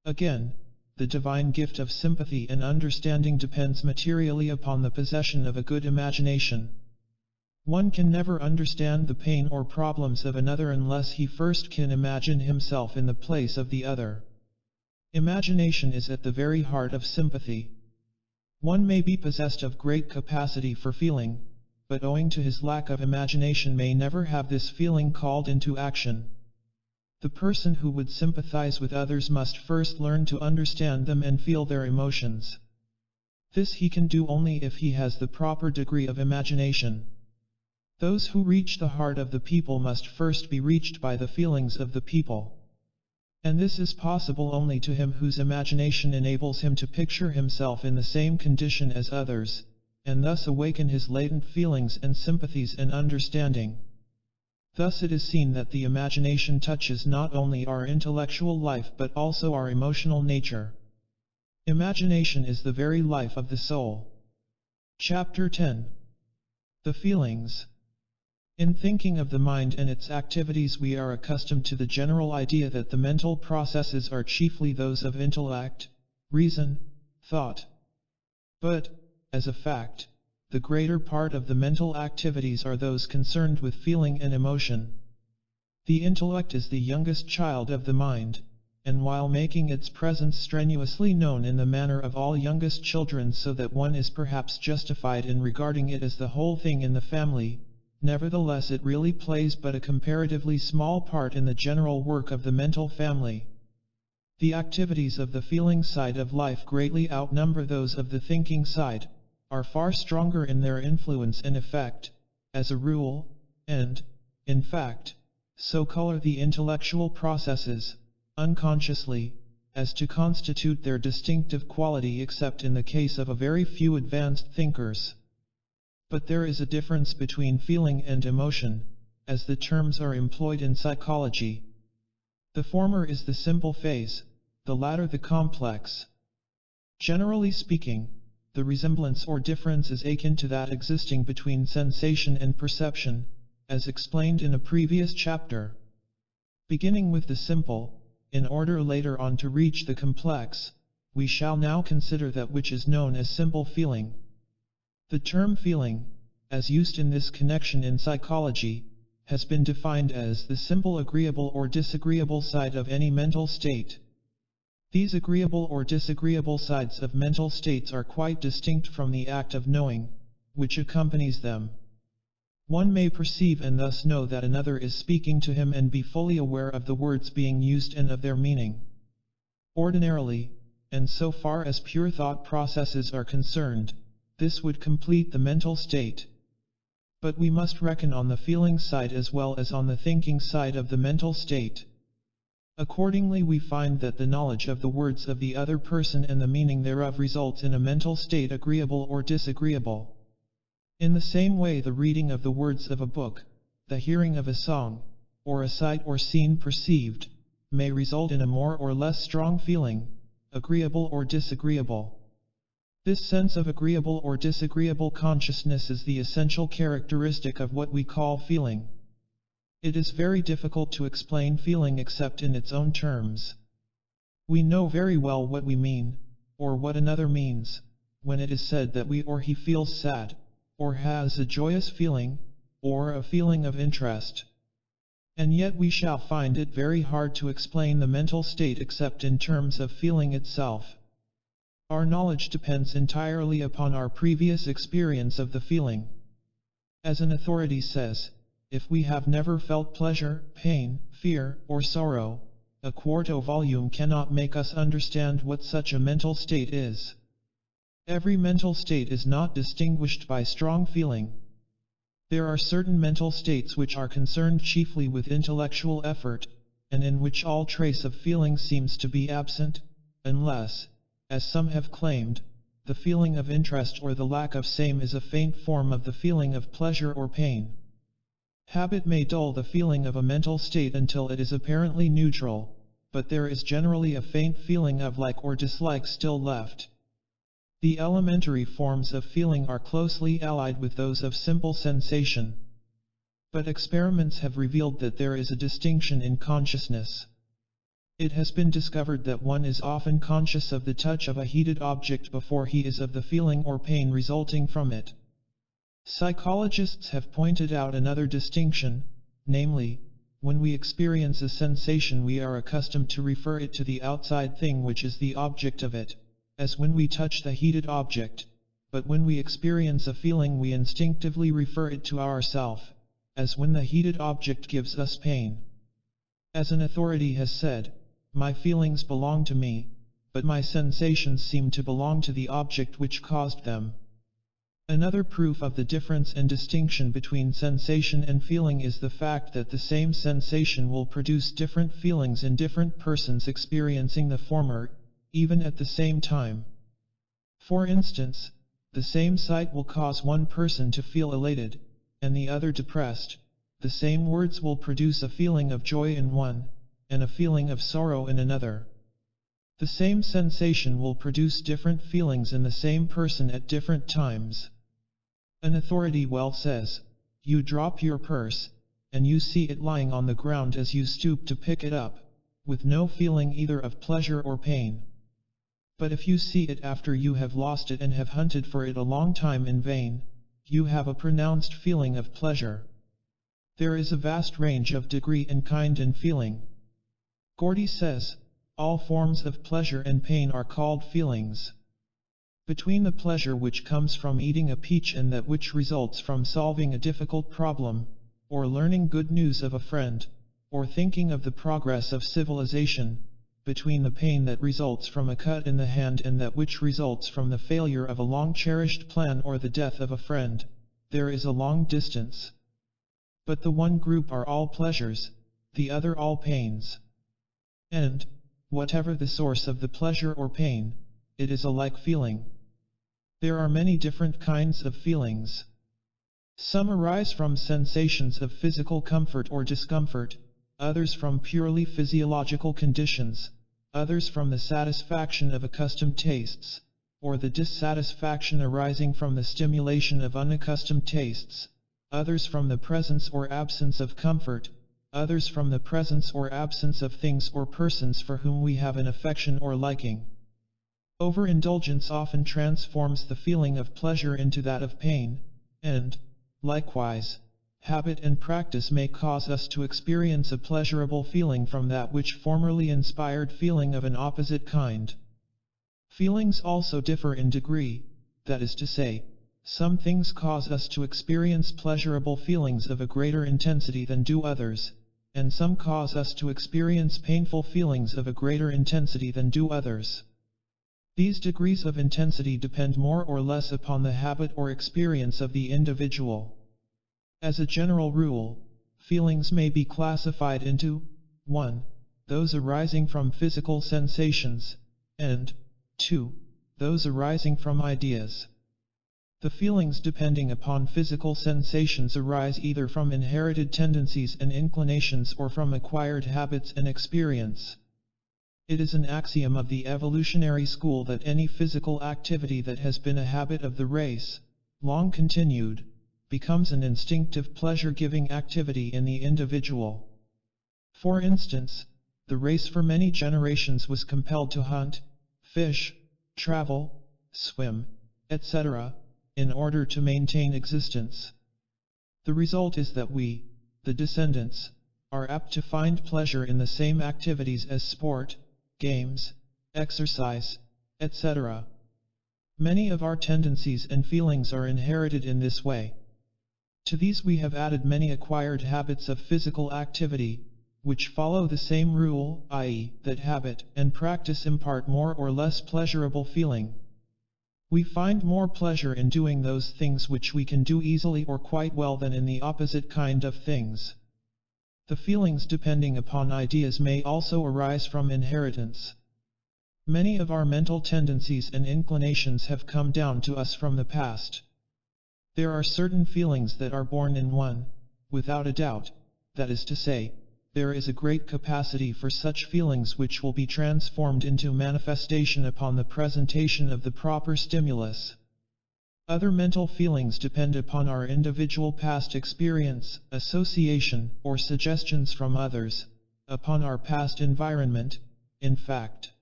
Again, the divine gift of sympathy and understanding depends materially upon the possession of a good imagination. One can never understand the pain or problems of another unless he first can imagine himself in the place of the other. Imagination is at the very heart of sympathy. One may be possessed of great capacity for feeling, but owing to his lack of imagination may never have this feeling called into action. The person who would sympathize with others must first learn to understand them and feel their emotions. This he can do only if he has the proper degree of imagination. Those who reach the heart of the people must first be reached by the feelings of the people. And this is possible only to him whose imagination enables him to picture himself in the same condition as others, and thus awaken his latent feelings and sympathies and understanding. Thus it is seen that the imagination touches not only our intellectual life but also our emotional nature. Imagination is the very life of the soul. Chapter 10. The Feelings. In thinking of the mind and its activities we are accustomed to the general idea that the mental processes are chiefly those of intellect, reason, thought. But, as a fact, the greater part of the mental activities are those concerned with feeling and emotion. The intellect is the youngest child of the mind, and while making its presence strenuously known in the manner of all youngest children so that one is perhaps justified in regarding it as the whole thing in the family, nevertheless it really plays but a comparatively small part in the general work of the mental family. The activities of the feeling side of life greatly outnumber those of the thinking side, are far stronger in their influence and effect, as a rule, and, in fact, so color the intellectual processes, unconsciously, as to constitute their distinctive quality except in the case of a very few advanced thinkers. But there is a difference between feeling and emotion, as the terms are employed in psychology. The former is the simple phase, the latter the complex. Generally speaking, the resemblance or difference is akin to that existing between sensation and perception, as explained in a previous chapter. Beginning with the simple, in order later on to reach the complex, we shall now consider that which is known as simple feeling. The term feeling, as used in this connection in psychology, has been defined as the simple agreeable or disagreeable side of any mental state. These agreeable or disagreeable sides of mental states are quite distinct from the act of knowing, which accompanies them. One may perceive and thus know that another is speaking to him and be fully aware of the words being used and of their meaning. Ordinarily, and so far as pure thought processes are concerned, this would complete the mental state. But we must reckon on the feeling side as well as on the thinking side of the mental state. Accordingly, we find that the knowledge of the words of the other person and the meaning thereof results in a mental state agreeable or disagreeable. In the same way, the reading of the words of a book, the hearing of a song, or a sight or scene perceived, may result in a more or less strong feeling, agreeable or disagreeable. This sense of agreeable or disagreeable consciousness is the essential characteristic of what we call feeling. It is very difficult to explain feeling except in its own terms. We know very well what we mean, or what another means, when it is said that we or he feels sad, or has a joyous feeling, or a feeling of interest. And yet we shall find it very hard to explain the mental state except in terms of feeling itself. Our knowledge depends entirely upon our previous experience of the feeling. As an authority says, if we have never felt pleasure, pain, fear, or sorrow, a quarto volume cannot make us understand what such a mental state is. Every mental state is not distinguished by strong feeling. There are certain mental states which are concerned chiefly with intellectual effort, and in which all trace of feeling seems to be absent, unless, as some have claimed, the feeling of interest or the lack of same is a faint form of the feeling of pleasure or pain. Habit may dull the feeling of a mental state until it is apparently neutral, but there is generally a faint feeling of like or dislike still left. The elementary forms of feeling are closely allied with those of simple sensation. But experiments have revealed that there is a distinction in consciousness. It has been discovered that one is often conscious of the touch of a heated object before he is of the feeling or pain resulting from it. Psychologists have pointed out another distinction, namely, when we experience a sensation we are accustomed to refer it to the outside thing which is the object of it, as when we touch the heated object, but when we experience a feeling we instinctively refer it to ourself, as when the heated object gives us pain. As an authority has said, my feelings belong to me, but my sensations seem to belong to the object which caused them. Another proof of the difference and distinction between sensation and feeling is the fact that the same sensation will produce different feelings in different persons experiencing the former, even at the same time. For instance, the same sight will cause one person to feel elated, and the other depressed. The same words will produce a feeling of joy in one, and a feeling of sorrow in another. The same sensation will produce different feelings in the same person at different times. An authority well says, you drop your purse, and you see it lying on the ground as you stoop to pick it up, with no feeling either of pleasure or pain. But if you see it after you have lost it and have hunted for it a long time in vain, you have a pronounced feeling of pleasure. There is a vast range of degree and kind in feeling. Gordy says, all forms of pleasure and pain are called feelings. Between the pleasure which comes from eating a peach and that which results from solving a difficult problem, or learning good news of a friend, or thinking of the progress of civilization, between the pain that results from a cut in the hand and that which results from the failure of a long-cherished plan or the death of a friend, there is a long distance. But the one group are all pleasures, the other all pains. And, whatever the source of the pleasure or pain, it is a like feeling. There are many different kinds of feelings. Some arise from sensations of physical comfort or discomfort, others from purely physiological conditions, others from the satisfaction of accustomed tastes, or the dissatisfaction arising from the stimulation of unaccustomed tastes, others from the presence or absence of comfort, others from the presence or absence of things or persons for whom we have an affection or liking. Overindulgence often transforms the feeling of pleasure into that of pain, and, likewise, habit and practice may cause us to experience a pleasurable feeling from that which formerly inspired feeling of an opposite kind. Feelings also differ in degree, that is to say, some things cause us to experience pleasurable feelings of a greater intensity than do others, and some cause us to experience painful feelings of a greater intensity than do others. These degrees of intensity depend more or less upon the habit or experience of the individual. As a general rule, feelings may be classified into 1. Those arising from physical sensations, and 2. Those arising from ideas. The feelings depending upon physical sensations arise either from inherited tendencies and inclinations or from acquired habits and experience. It is an axiom of the evolutionary school that any physical activity that has been a habit of the race, long continued, becomes an instinctive pleasure-giving activity in the individual. For instance, the race for many generations was compelled to hunt, fish, travel, swim, etc., in order to maintain existence. The result is that we, the descendants, are apt to find pleasure in the same activities as sport, games, exercise, etc. Many of our tendencies and feelings are inherited in this way. To these we have added many acquired habits of physical activity, which follow the same rule, i.e., that habit and practice impart more or less pleasurable feeling. We find more pleasure in doing those things which we can do easily or quite well than in the opposite kind of things. The feelings depending upon ideas may also arise from inheritance. Many of our mental tendencies and inclinations have come down to us from the past. There are certain feelings that are born in one, without a doubt, that is to say, there is a great capacity for such feelings which will be transformed into manifestation upon the presentation of the proper stimulus. Other mental feelings depend upon our individual past experience, association, or suggestions from others, upon our past environment, in fact.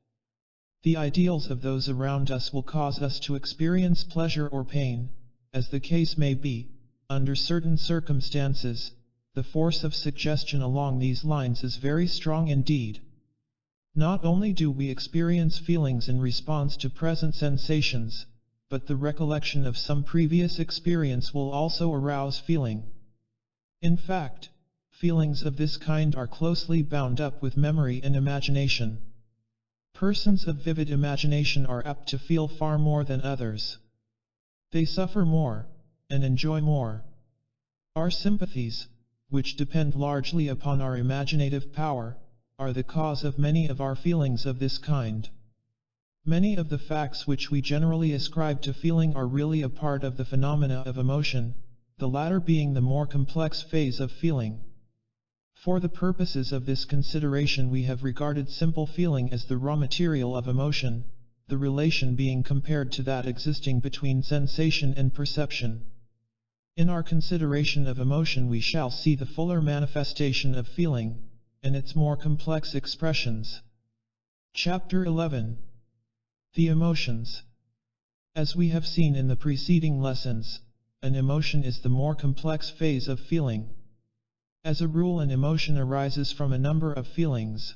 The ideals of those around us will cause us to experience pleasure or pain, as the case may be. Under certain circumstances, the force of suggestion along these lines is very strong indeed. Not only do we experience feelings in response to present sensations, but the recollection of some previous experience will also arouse feeling. In fact, feelings of this kind are closely bound up with memory and imagination. Persons of vivid imagination are apt to feel far more than others. They suffer more, and enjoy more. Our sympathies, which depend largely upon our imaginative power, are the cause of many of our feelings of this kind. Many of the facts which we generally ascribe to feeling are really a part of the phenomena of emotion, the latter being the more complex phase of feeling. For the purposes of this consideration we have regarded simple feeling as the raw material of emotion, the relation being compared to that existing between sensation and perception. In our consideration of emotion we shall see the fuller manifestation of feeling, and its more complex expressions. Chapter 11. The emotions. As we have seen in the preceding lessons, an emotion is the more complex phase of feeling. As a rule, an emotion arises from a number of feelings.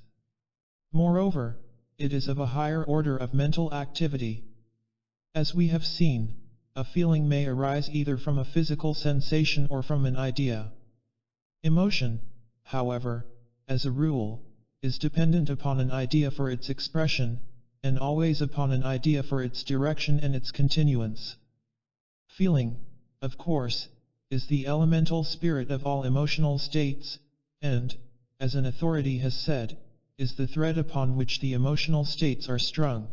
Moreover, it is of a higher order of mental activity. As we have seen, a feeling may arise either from a physical sensation or from an idea. Emotion, however, as a rule, is dependent upon an idea for its expression, and always upon an idea for its direction and its continuance. Feeling, of course, is the elemental spirit of all emotional states, and, as an authority has said, is the thread upon which the emotional states are strung.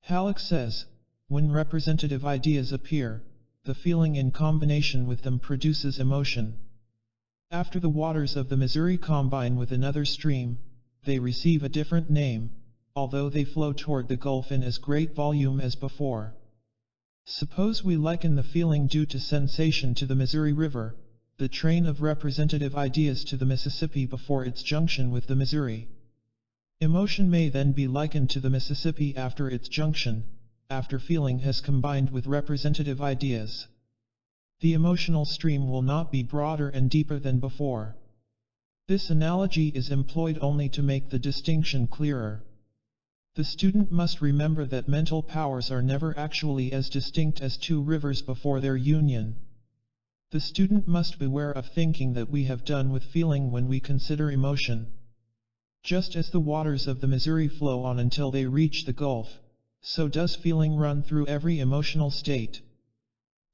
Halleck says, when representative ideas appear, the feeling in combination with them produces emotion. After the waters of the Missouri combine with another stream, they receive a different name, although they flow toward the Gulf in as great volume as before. Suppose we liken the feeling due to sensation to the Missouri River, the train of representative ideas to the Mississippi before its junction with the Missouri. Emotion may then be likened to the Mississippi after its junction, after feeling has combined with representative ideas. The emotional stream will not be broader and deeper than before. This analogy is employed only to make the distinction clearer. The student must remember that mental powers are never actually as distinct as two rivers before their union. The student must beware of thinking that we have done with feeling when we consider emotion. Just as the waters of the Missouri flow on until they reach the Gulf, so does feeling run through every emotional state.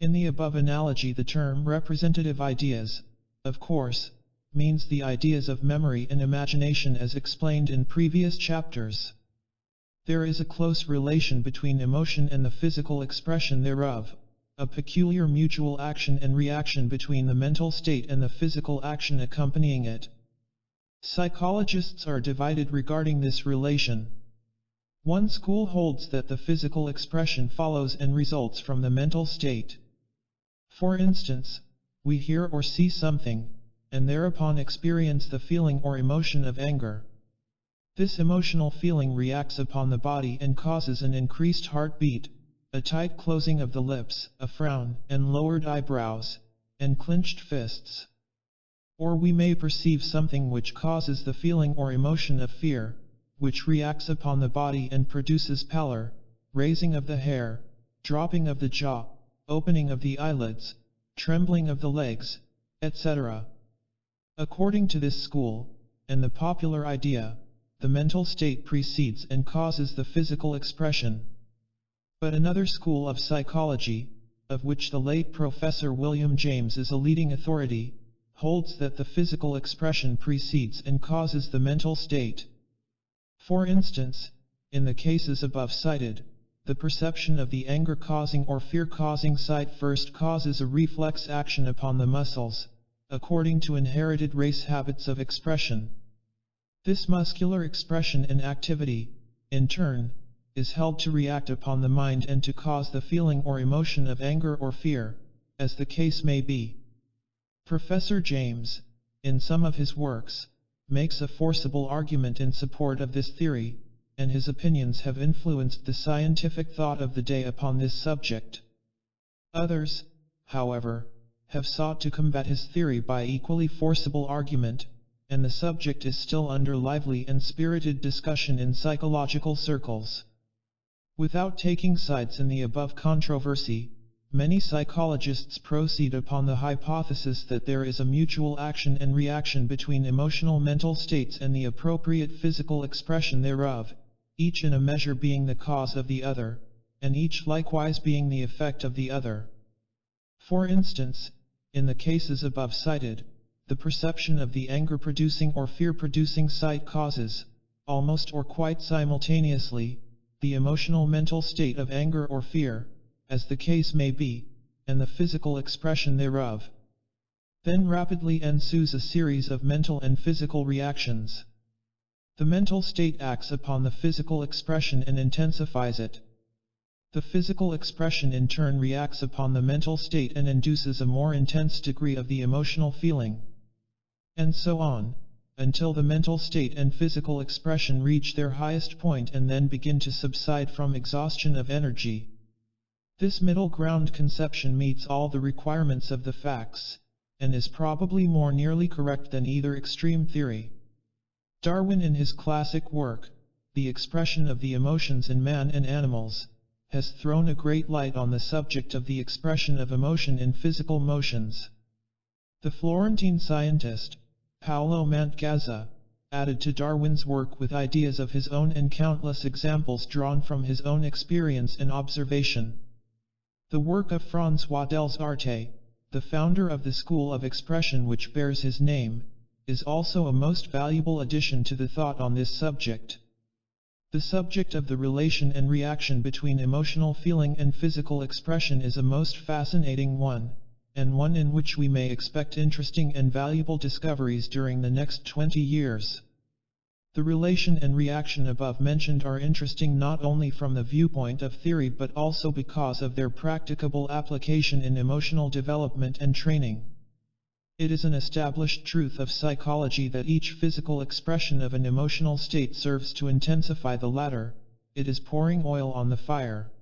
In the above analogy, the term representative ideas, of course, means the ideas of memory and imagination as explained in previous chapters. There is a close relation between emotion and the physical expression thereof, a peculiar mutual action and reaction between the mental state and the physical action accompanying it. Psychologists are divided regarding this relation. One school holds that the physical expression follows and results from the mental state. For instance, we hear or see something, and thereupon experience the feeling or emotion of anger. This emotional feeling reacts upon the body and causes an increased heartbeat, a tight closing of the lips, a frown, and lowered eyebrows, and clenched fists. Or we may perceive something which causes the feeling or emotion of fear, which reacts upon the body and produces pallor, raising of the hair, dropping of the jaw, opening of the eyelids, trembling of the legs, etc. According to this school, and the popular idea, the mental state precedes and causes the physical expression. But another school of psychology, of which the late Professor William James is a leading authority, holds that the physical expression precedes and causes the mental state. For instance, in the cases above cited, the perception of the anger-causing or fear-causing sight first causes a reflex action upon the muscles, according to inherited race habits of expression. This muscular expression and activity, in turn, is held to react upon the mind and to cause the feeling or emotion of anger or fear, as the case may be. Professor James, in some of his works, makes a forcible argument in support of this theory, and his opinions have influenced the scientific thought of the day upon this subject. Others, however, have sought to combat his theory by equally forcible argument, and the subject is still under lively and spirited discussion in psychological circles. Without taking sides in the above controversy, many psychologists proceed upon the hypothesis that there is a mutual action and reaction between emotional mental states and the appropriate physical expression thereof, each in a measure being the cause of the other, and each likewise being the effect of the other. For instance, in the cases above cited, the perception of the anger-producing or fear-producing sight causes, almost or quite simultaneously, the emotional mental state of anger or fear, as the case may be, and the physical expression thereof. Then rapidly ensues a series of mental and physical reactions. The mental state acts upon the physical expression and intensifies it. The physical expression in turn reacts upon the mental state and induces a more intense degree of the emotional feeling. And so on, until the mental state and physical expression reach their highest point and then begin to subside from exhaustion of energy. This middle ground conception meets all the requirements of the facts, and is probably more nearly correct than either extreme theory. Darwin, in his classic work, The Expression of the Emotions in Man and Animals, has thrown a great light on the subject of the expression of emotion in physical motions. The Florentine scientist, Paolo Mantegazza, added to Darwin's work with ideas of his own and countless examples drawn from his own experience and observation. The work of François Descartes, the founder of the school of expression which bears his name, is also a most valuable addition to the thought on this subject. The subject of the relation and reaction between emotional feeling and physical expression is a most fascinating one, and one in which we may expect interesting and valuable discoveries during the next 20 years. The relation and reaction above mentioned are interesting not only from the viewpoint of theory but also because of their practicable application in emotional development and training. It is an established truth of psychology that each physical expression of an emotional state serves to intensify the latter. It is pouring oil on the fire.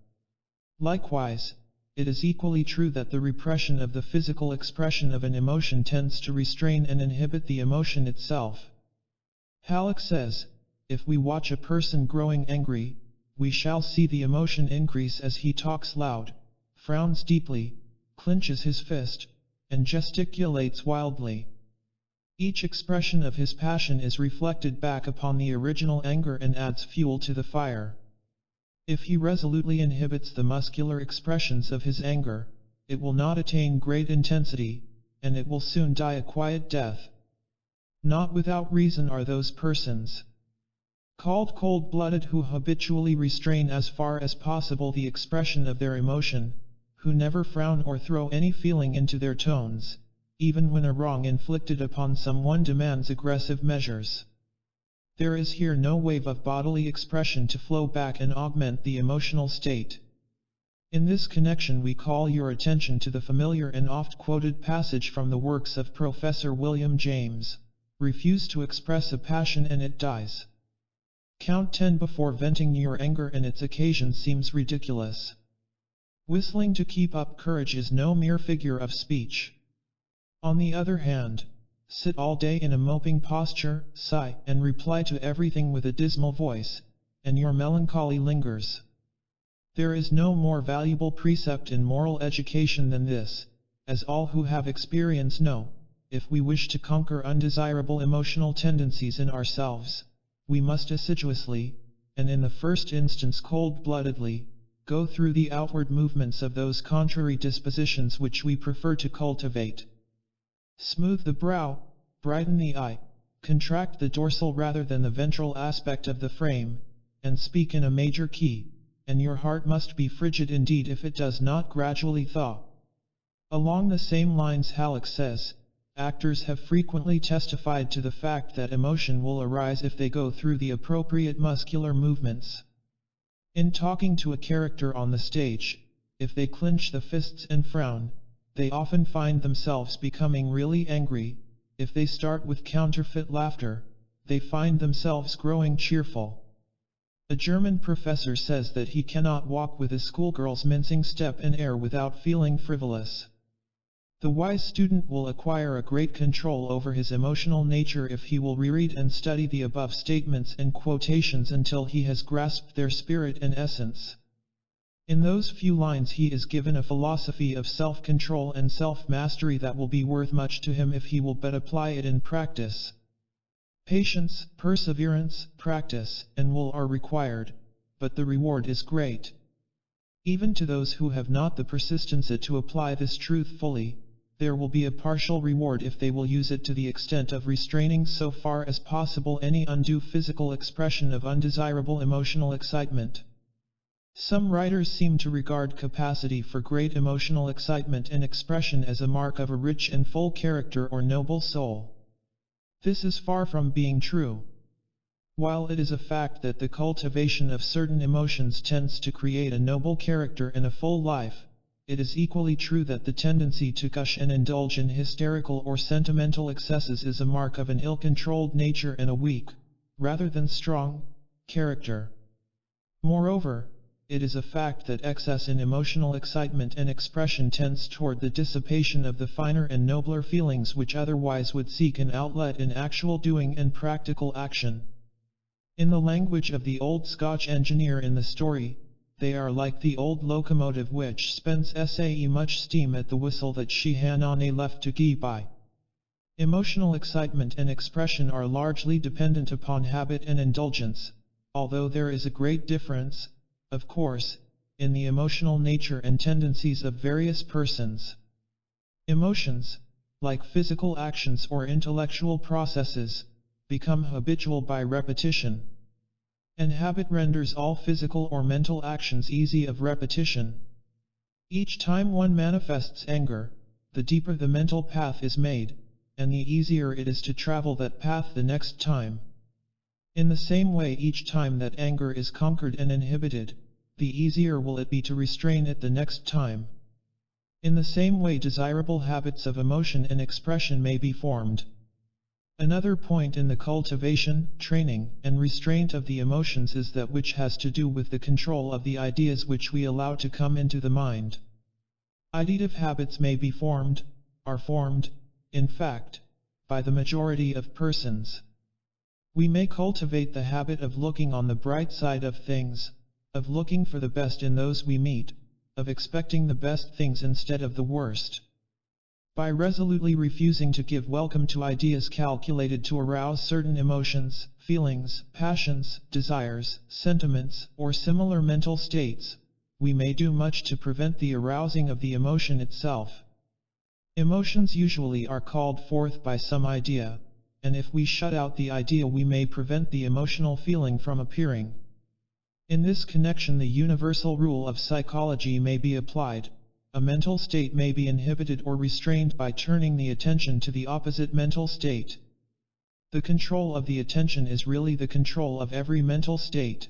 Likewise, it is equally true that the repression of the physical expression of an emotion tends to restrain and inhibit the emotion itself. Halleck says, if we watch a person growing angry, we shall see the emotion increase as he talks loud, frowns deeply, clenches his fist, and gesticulates wildly. Each expression of his passion is reflected back upon the original anger and adds fuel to the fire. If he resolutely inhibits the muscular expressions of his anger, it will not attain great intensity, and it will soon die a quiet death. Not without reason are those persons called cold-blooded who habitually restrain as far as possible the expression of their emotion, who never frown or throw any feeling into their tones, even when a wrong inflicted upon someone demands aggressive measures. There is here no wave of bodily expression to flow back and augment the emotional state. In this connection we call your attention to the familiar and oft-quoted passage from the works of Professor William James. Refuse to express a passion and it dies. Count 10 before venting your anger and its occasion seems ridiculous. Whistling to keep up courage is no mere figure of speech. On the other hand, sit all day in a moping posture, sigh, and reply to everything with a dismal voice, and your melancholy lingers. There is no more valuable precept in moral education than this, as all who have experience know. If we wish to conquer undesirable emotional tendencies in ourselves, we must assiduously, and in the first instance cold-bloodedly, go through the outward movements of those contrary dispositions which we prefer to cultivate. Smooth the brow, brighten the eye, contract the dorsal rather than the ventral aspect of the frame, and speak in a major key, and your heart must be frigid indeed if it does not gradually thaw. Along the same lines Halleck says, actors have frequently testified to the fact that emotion will arise if they go through the appropriate muscular movements. In talking to a character on the stage, if they clench the fists and frown, they often find themselves becoming really angry. If they start with counterfeit laughter, they find themselves growing cheerful. A German professor says that he cannot walk with a schoolgirl's mincing step and air without feeling frivolous. The wise student will acquire a great control over his emotional nature if he will reread and study the above statements and quotations until he has grasped their spirit and essence. In those few lines he is given a philosophy of self-control and self-mastery that will be worth much to him if he will but apply it in practice. Patience, perseverance, practice, and will are required, but the reward is great. Even to those who have not the persistency to apply this truth fully, there will be a partial reward if they will use it to the extent of restraining so far as possible any undue physical expression of undesirable emotional excitement. Some writers seem to regard capacity for great emotional excitement and expression as a mark of a rich and full character or noble soul. This is far from being true. While it is a fact that the cultivation of certain emotions tends to create a noble character and a full life, it is equally true that the tendency to gush and indulge in hysterical or sentimental excesses is a mark of an ill-controlled nature and a weak, rather than strong, character. Moreover, it is a fact that excess in emotional excitement and expression tends toward the dissipation of the finer and nobler feelings which otherwise would seek an outlet in actual doing and practical action. In the language of the old Scotch engineer in the story, they are like the old locomotive which spends much steam at the whistle that she han only left to gie by. Emotional excitement and expression are largely dependent upon habit and indulgence, although there is a great difference, of course, in the emotional nature and tendencies of various persons. Emotions, like physical actions or intellectual processes, become habitual by repetition. And habit renders all physical or mental actions easy of repetition. Each time one manifests anger, the deeper the mental path is made, and the easier it is to travel that path the next time. In the same way, each time that anger is conquered and inhibited, the easier will it be to restrain it the next time. In the same way, desirable habits of emotion and expression may be formed. Another point in the cultivation, training, and restraint of the emotions is that which has to do with the control of the ideas which we allow to come into the mind. Ideative habits may be formed, are formed, in fact, by the majority of persons. We may cultivate the habit of looking on the bright side of things, of looking for the best in those we meet, of expecting the best things instead of the worst. By resolutely refusing to give welcome to ideas calculated to arouse certain emotions, feelings, passions, desires, sentiments, or similar mental states, we may do much to prevent the arousing of the emotion itself. Emotions usually are called forth by some idea, and if we shut out the idea, we may prevent the emotional feeling from appearing. In this connection, the universal rule of psychology may be applied. A mental state may be inhibited or restrained by turning the attention to the opposite mental state. The control of the attention is really the control of every mental state.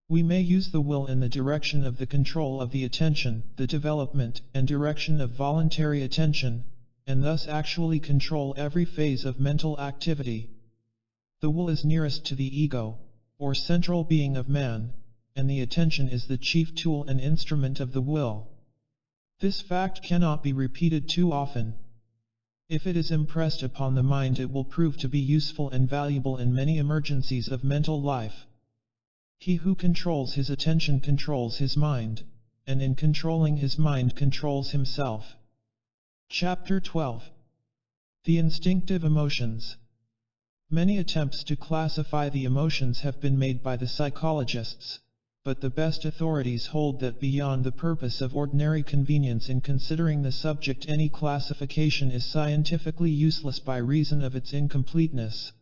We may use the will in the direction of the control of the attention, the development and direction of voluntary attention, and thus actually control every phase of mental activity. The will is nearest to the ego, or central being of man, and the attention is the chief tool and instrument of the will. This fact cannot be repeated too often. If it is impressed upon the mind, it will prove to be useful and valuable in many emergencies of mental life. He who controls his attention controls his mind, and in controlling his mind controls himself. Chapter 12. The instinctive emotions. Many attempts to classify the emotions have been made by the psychologists, but the best authorities hold that beyond the purpose of ordinary convenience in considering the subject, any classification is scientifically useless by reason of its incompleteness.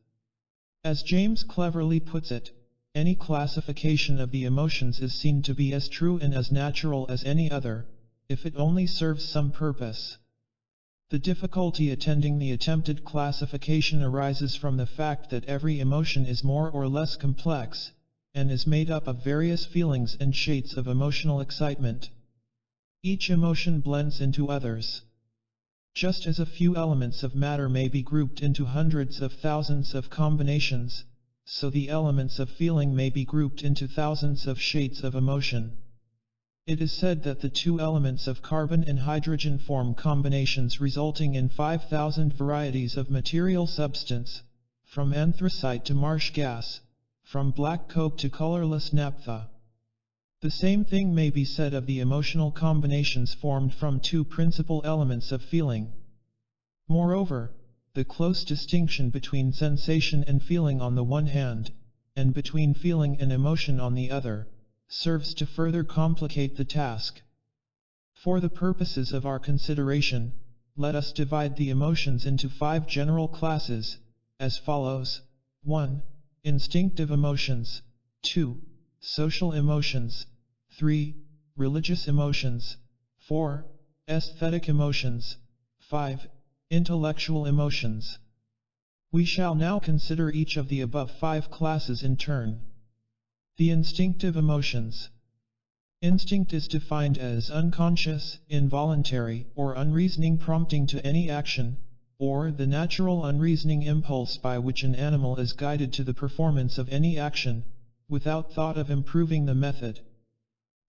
As James cleverly puts it, any classification of the emotions is seen to be as true and as natural as any other, if it only serves some purpose. The difficulty attending the attempted classification arises from the fact that every emotion is more or less complex, and is made up of various feelings and shades of emotional excitement. Each emotion blends into others. Just as a few elements of matter may be grouped into hundreds of thousands of combinations, so the elements of feeling may be grouped into thousands of shades of emotion. It is said that the two elements of carbon and hydrogen form combinations resulting in 5,000 varieties of material substance, from anthracite to marsh gas, from black coke to colorless naphtha. The same thing may be said of the emotional combinations formed from two principal elements of feeling. Moreover, the close distinction between sensation and feeling on the one hand, and between feeling and emotion on the other, serves to further complicate the task. For the purposes of our consideration, let us divide the emotions into 5 general classes, as follows. 1. Instinctive emotions. 2. Social emotions. 3. Religious emotions. 4. Aesthetic emotions. 5. Intellectual emotions. We shall now consider each of the above 5 classes in turn. The instinctive emotions. Instinct is defined as unconscious, involuntary, or unreasoning prompting to any action, or the natural unreasoning impulse by which an animal is guided to the performance of any action, without thought of improving the method.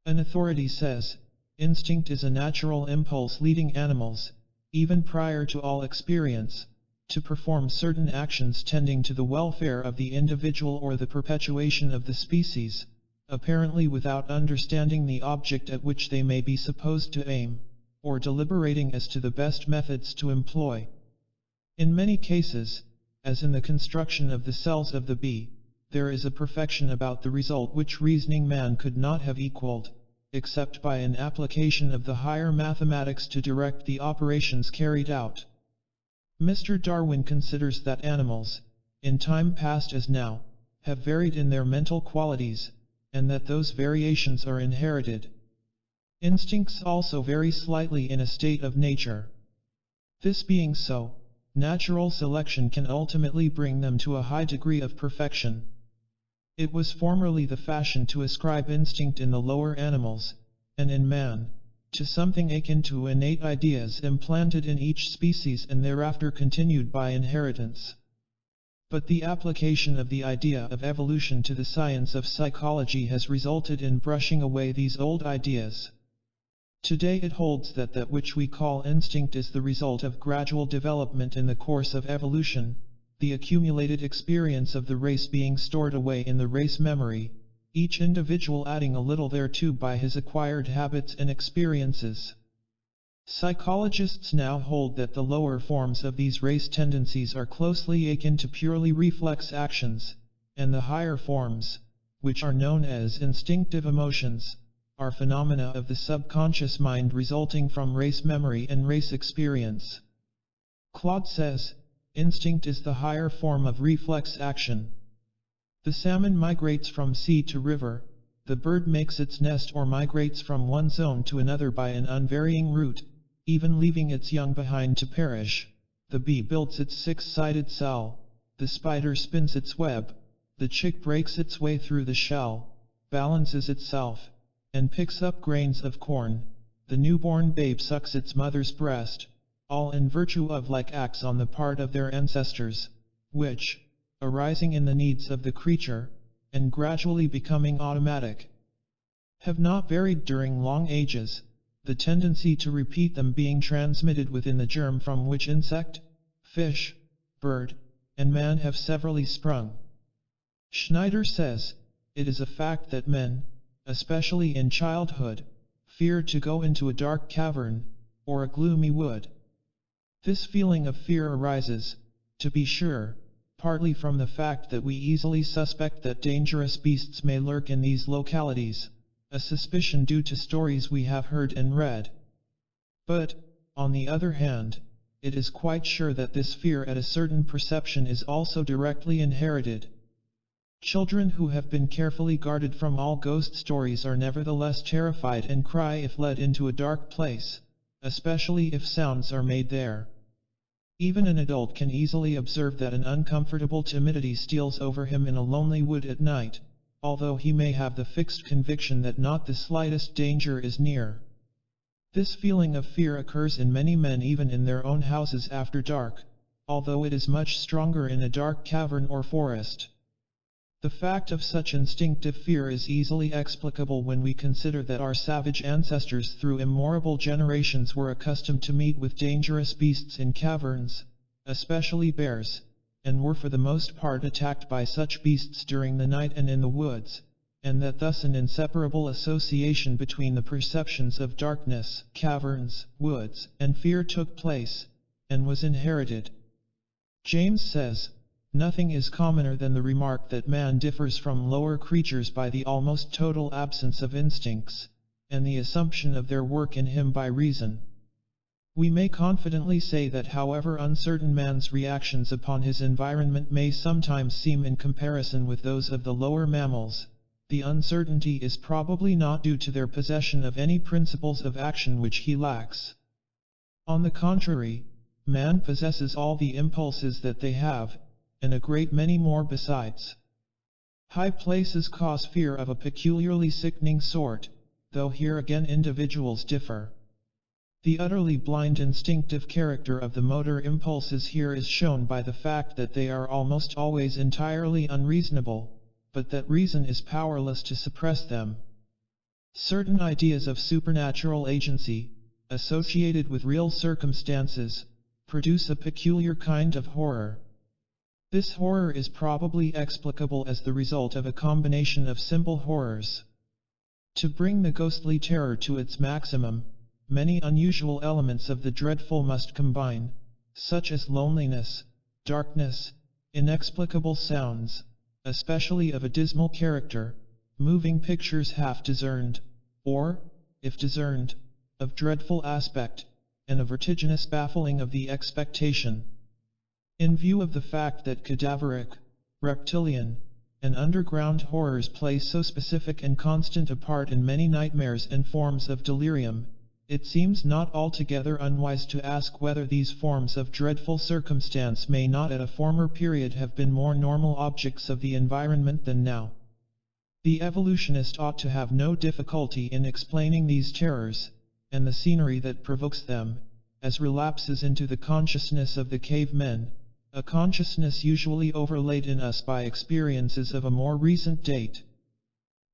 An authority says, instinct is a natural impulse leading animals, even prior to all experience, to perform certain actions tending to the welfare of the individual or the perpetuation of the species, apparently without understanding the object at which they may be supposed to aim, or deliberating as to the best methods to employ. In many cases, as in the construction of the cells of the bee, there is a perfection about the result which reasoning man could not have equaled, except by an application of the higher mathematics to direct the operations carried out. Mr. Darwin considers that animals, in time past as now, have varied in their mental qualities, and that those variations are inherited. Instincts also vary slightly in a state of nature. This being so, natural selection can ultimately bring them to a high degree of perfection. It was formerly the fashion to ascribe instinct in the lower animals, and in man, to something akin to innate ideas implanted in each species and thereafter continued by inheritance. But the application of the idea of evolution to the science of psychology has resulted in brushing away these old ideas. Today it holds that that which we call instinct is the result of gradual development in the course of evolution, the accumulated experience of the race being stored away in the race memory, each individual adding a little thereto by his acquired habits and experiences. Psychologists now hold that the lower forms of these race tendencies are closely akin to purely reflex actions, and the higher forms, which are known as instinctive emotions, are phenomena of the subconscious mind resulting from race memory and race experience. Claude says, instinct is the higher form of reflex action. The salmon migrates from sea to river, the bird makes its nest or migrates from one zone to another by an unvarying route, even leaving its young behind to perish. The bee builds its six-sided cell, the spider spins its web, the chick breaks its way through the shell, balances itself, and picks up grains of corn. The newborn babe sucks its mother's breast, all in virtue of like acts on the part of their ancestors, which, arising in the needs of the creature, and gradually becoming automatic, have not varied during long ages, the tendency to repeat them being transmitted within the germ from which insect, fish, bird, and man have severally sprung. Schneider says, it is a fact that men, especially in childhood, fear to go into a dark cavern, or a gloomy wood. This feeling of fear arises, to be sure, partly from the fact that we easily suspect that dangerous beasts may lurk in these localities, a suspicion due to stories we have heard and read. But, on the other hand, it is quite sure that this fear at a certain perception is also directly inherited. Children who have been carefully guarded from all ghost stories are nevertheless terrified and cry if led into a dark place, especially if sounds are made there. Even an adult can easily observe that an uncomfortable timidity steals over him in a lonely wood at night, although he may have the fixed conviction that not the slightest danger is near. This feeling of fear occurs in many men even in their own houses after dark, although it is much stronger in a dark cavern or forest. The fact of such instinctive fear is easily explicable when we consider that our savage ancestors through immemorable generations were accustomed to meet with dangerous beasts in caverns, especially bears, and were for the most part attacked by such beasts during the night and in the woods, and that thus an inseparable association between the perceptions of darkness, caverns, woods, and fear took place, and was inherited. James says, nothing is commoner than the remark that man differs from lower creatures by the almost total absence of instincts, and the assumption of their work in him by reason. We may confidently say that however uncertain man's reactions upon his environment may sometimes seem in comparison with those of the lower mammals, the uncertainty is probably not due to their possession of any principles of action which he lacks. On the contrary, man possesses all the impulses that they have, and a great many more besides. High places cause fear of a peculiarly sickening sort, though here again individuals differ. The utterly blind instinctive character of the motor impulses here is shown by the fact that they are almost always entirely unreasonable, but that reason is powerless to suppress them. Certain ideas of supernatural agency, associated with real circumstances, produce a peculiar kind of horror. This horror is probably explicable as the result of a combination of simple horrors. To bring the ghostly terror to its maximum, many unusual elements of the dreadful must combine, such as loneliness, darkness, inexplicable sounds, especially of a dismal character, moving pictures half discerned, or, if discerned, of dreadful aspect, and a vertiginous baffling of the expectation. In view of the fact that cadaveric, reptilian, and underground horrors play so specific and constant a part in many nightmares and forms of delirium, it seems not altogether unwise to ask whether these forms of dreadful circumstance may not at a former period have been more normal objects of the environment than now. The evolutionist ought to have no difficulty in explaining these terrors, and the scenery that provokes them, as relapses into the consciousness of the cavemen, a consciousness usually overlaid in us by experiences of a more recent date.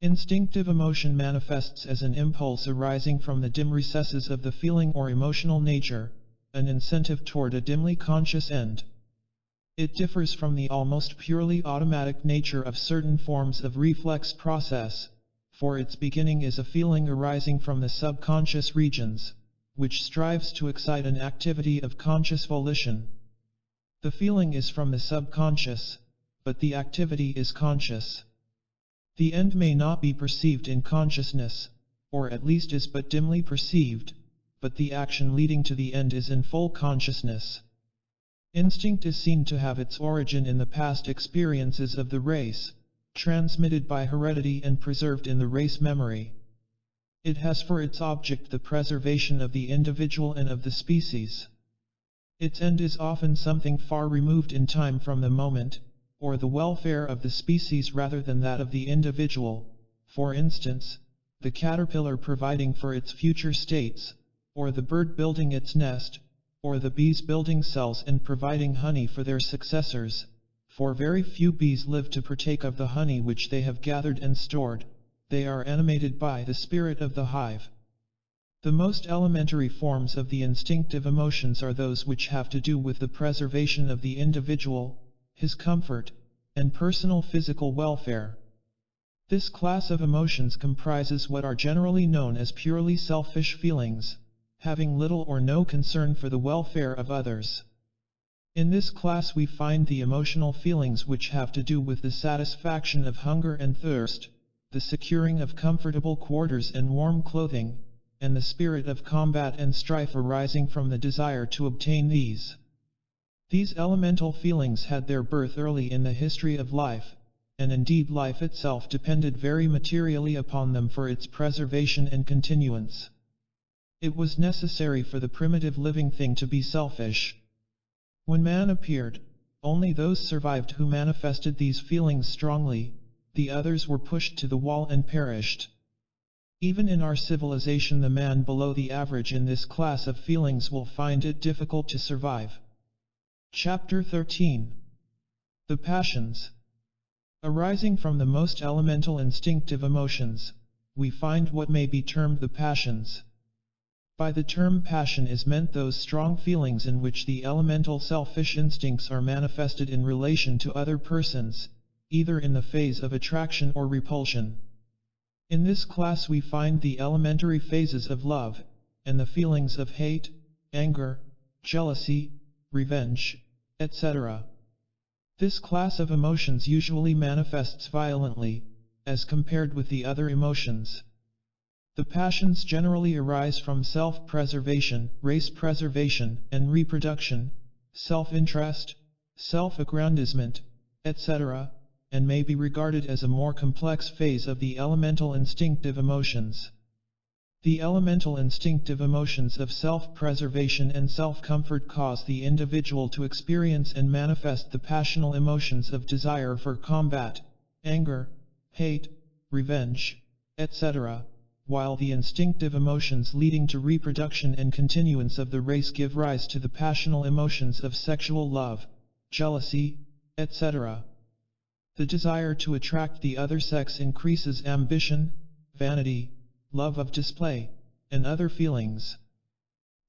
Instinctive emotion manifests as an impulse arising from the dim recesses of the feeling or emotional nature, an incentive toward a dimly conscious end. It differs from the almost purely automatic nature of certain forms of reflex process, for its beginning is a feeling arising from the subconscious regions, which strives to excite an activity of conscious volition. The feeling is from the subconscious, but the activity is conscious. The end may not be perceived in consciousness, or at least is but dimly perceived, but the action leading to the end is in full consciousness. Instinct is seen to have its origin in the past experiences of the race, transmitted by heredity and preserved in the race memory. It has for its object the preservation of the individual and of the species. Its end is often something far removed in time from the moment, or the welfare of the species rather than that of the individual, for instance, the caterpillar providing for its future states, or the bird building its nest, or the bees building cells and providing honey for their successors, for very few bees live to partake of the honey which they have gathered and stored. They are animated by the spirit of the hive. The most elementary forms of the instinctive emotions are those which have to do with the preservation of the individual, his comfort, and personal physical welfare. This class of emotions comprises what are generally known as purely selfish feelings, having little or no concern for the welfare of others. In this class we find the emotional feelings which have to do with the satisfaction of hunger and thirst, the securing of comfortable quarters and warm clothing, and the spirit of combat and strife arising from the desire to obtain these. These elemental feelings had their birth early in the history of life, and indeed life itself depended very materially upon them for its preservation and continuance. It was necessary for the primitive living thing to be selfish. When man appeared, only those survived who manifested these feelings strongly, the others were pushed to the wall and perished. Even in our civilization, the man below the average in this class of feelings will find it difficult to survive. Chapter 13. The Passions. Arising from the most elemental instinctive emotions, we find what may be termed the passions. By the term passion is meant those strong feelings in which the elemental selfish instincts are manifested in relation to other persons, either in the phase of attraction or repulsion. In this class we find the elementary phases of love, and the feelings of hate, anger, jealousy, revenge, etc. This class of emotions usually manifests violently, as compared with the other emotions. The passions generally arise from self-preservation, race preservation, and reproduction, self-interest, self-aggrandizement, etc., and may be regarded as a more complex phase of the elemental instinctive emotions. The elemental instinctive emotions of self-preservation and self-comfort cause the individual to experience and manifest the passional emotions of desire for combat, anger, hate, revenge, etc., while the instinctive emotions leading to reproduction and continuance of the race give rise to the passional emotions of sexual love, jealousy, etc. The desire to attract the other sex increases ambition, vanity, love of display, and other feelings.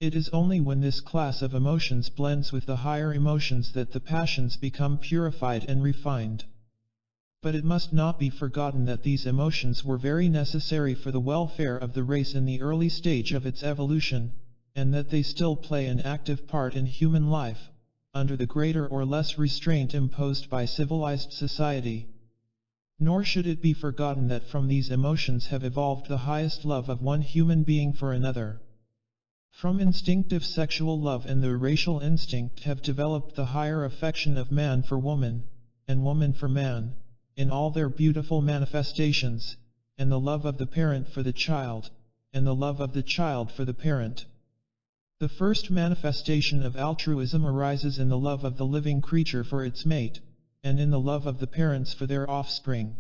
It is only when this class of emotions blends with the higher emotions that the passions become purified and refined. But it must not be forgotten that these emotions were very necessary for the welfare of the race in the early stage of its evolution, and that they still play an active part in human life, under the greater or less restraint imposed by civilized society. Nor should it be forgotten that from these emotions have evolved the highest love of one human being for another. From instinctive sexual love and the racial instinct have developed the higher affection of man for woman, and woman for man, in all their beautiful manifestations, and the love of the parent for the child, and the love of the child for the parent. The first manifestation of altruism arises in the love of the living creature for its mate, and in the love of the parents for their offspring.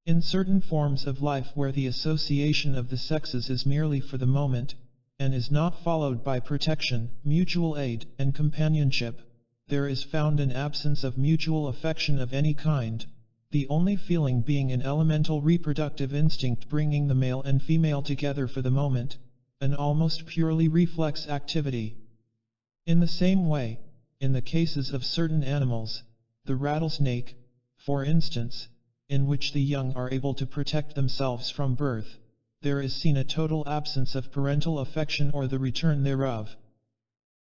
In certain forms of life where the association of the sexes is merely for the moment, and is not followed by protection, mutual aid, and companionship, there is found an absence of mutual affection of any kind, the only feeling being an elemental reproductive instinct bringing the male and female together for the moment, an almost purely reflex activity. In the same way, in the cases of certain animals, the rattlesnake, for instance, in which the young are able to protect themselves from birth, there is seen a total absence of parental affection or the return thereof.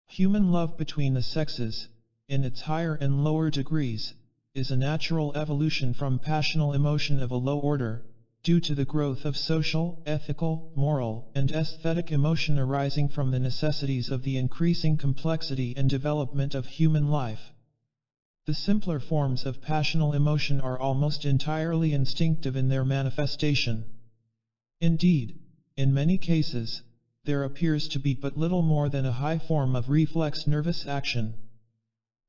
Human love between the sexes, in its higher and lower degrees, is a natural evolution from passional emotion of a low order, due to the growth of social, ethical, moral, and aesthetic emotion arising from the necessities of the increasing complexity and development of human life. The simpler forms of passional emotion are almost entirely instinctive in their manifestation. Indeed, in many cases, there appears to be but little more than a high form of reflex nervous action.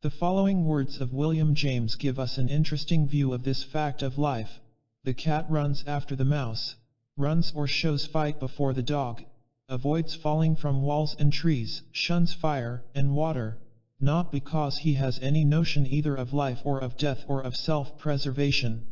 The following words of William James give us an interesting view of this fact of life. The cat runs after the mouse, runs or shows fight before the dog, avoids falling from walls and trees, shuns fire and water, not because he has any notion either of life or of death or of self-preservation.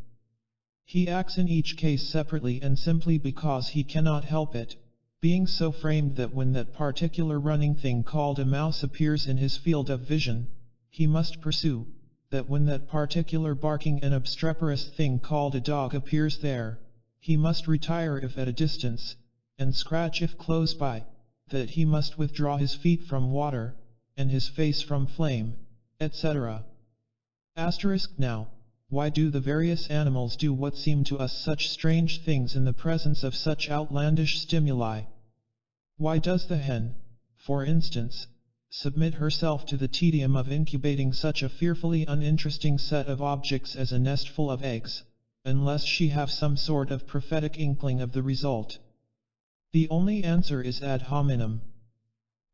He acts in each case separately and simply because he cannot help it, being so framed that when that particular running thing called a mouse appears in his field of vision, he must pursue, that when that particular barking and obstreperous thing called a dog appears there, he must retire if at a distance, and scratch if close by, that he must withdraw his feet from water, and his face from flame, etc. Now, why do the various animals do what seem to us such strange things in the presence of such outlandish stimuli? Why does the hen, for instance, submit herself to the tedium of incubating such a fearfully uninteresting set of objects as a nestful of eggs, unless she have some sort of prophetic inkling of the result? The only answer is ad hominem.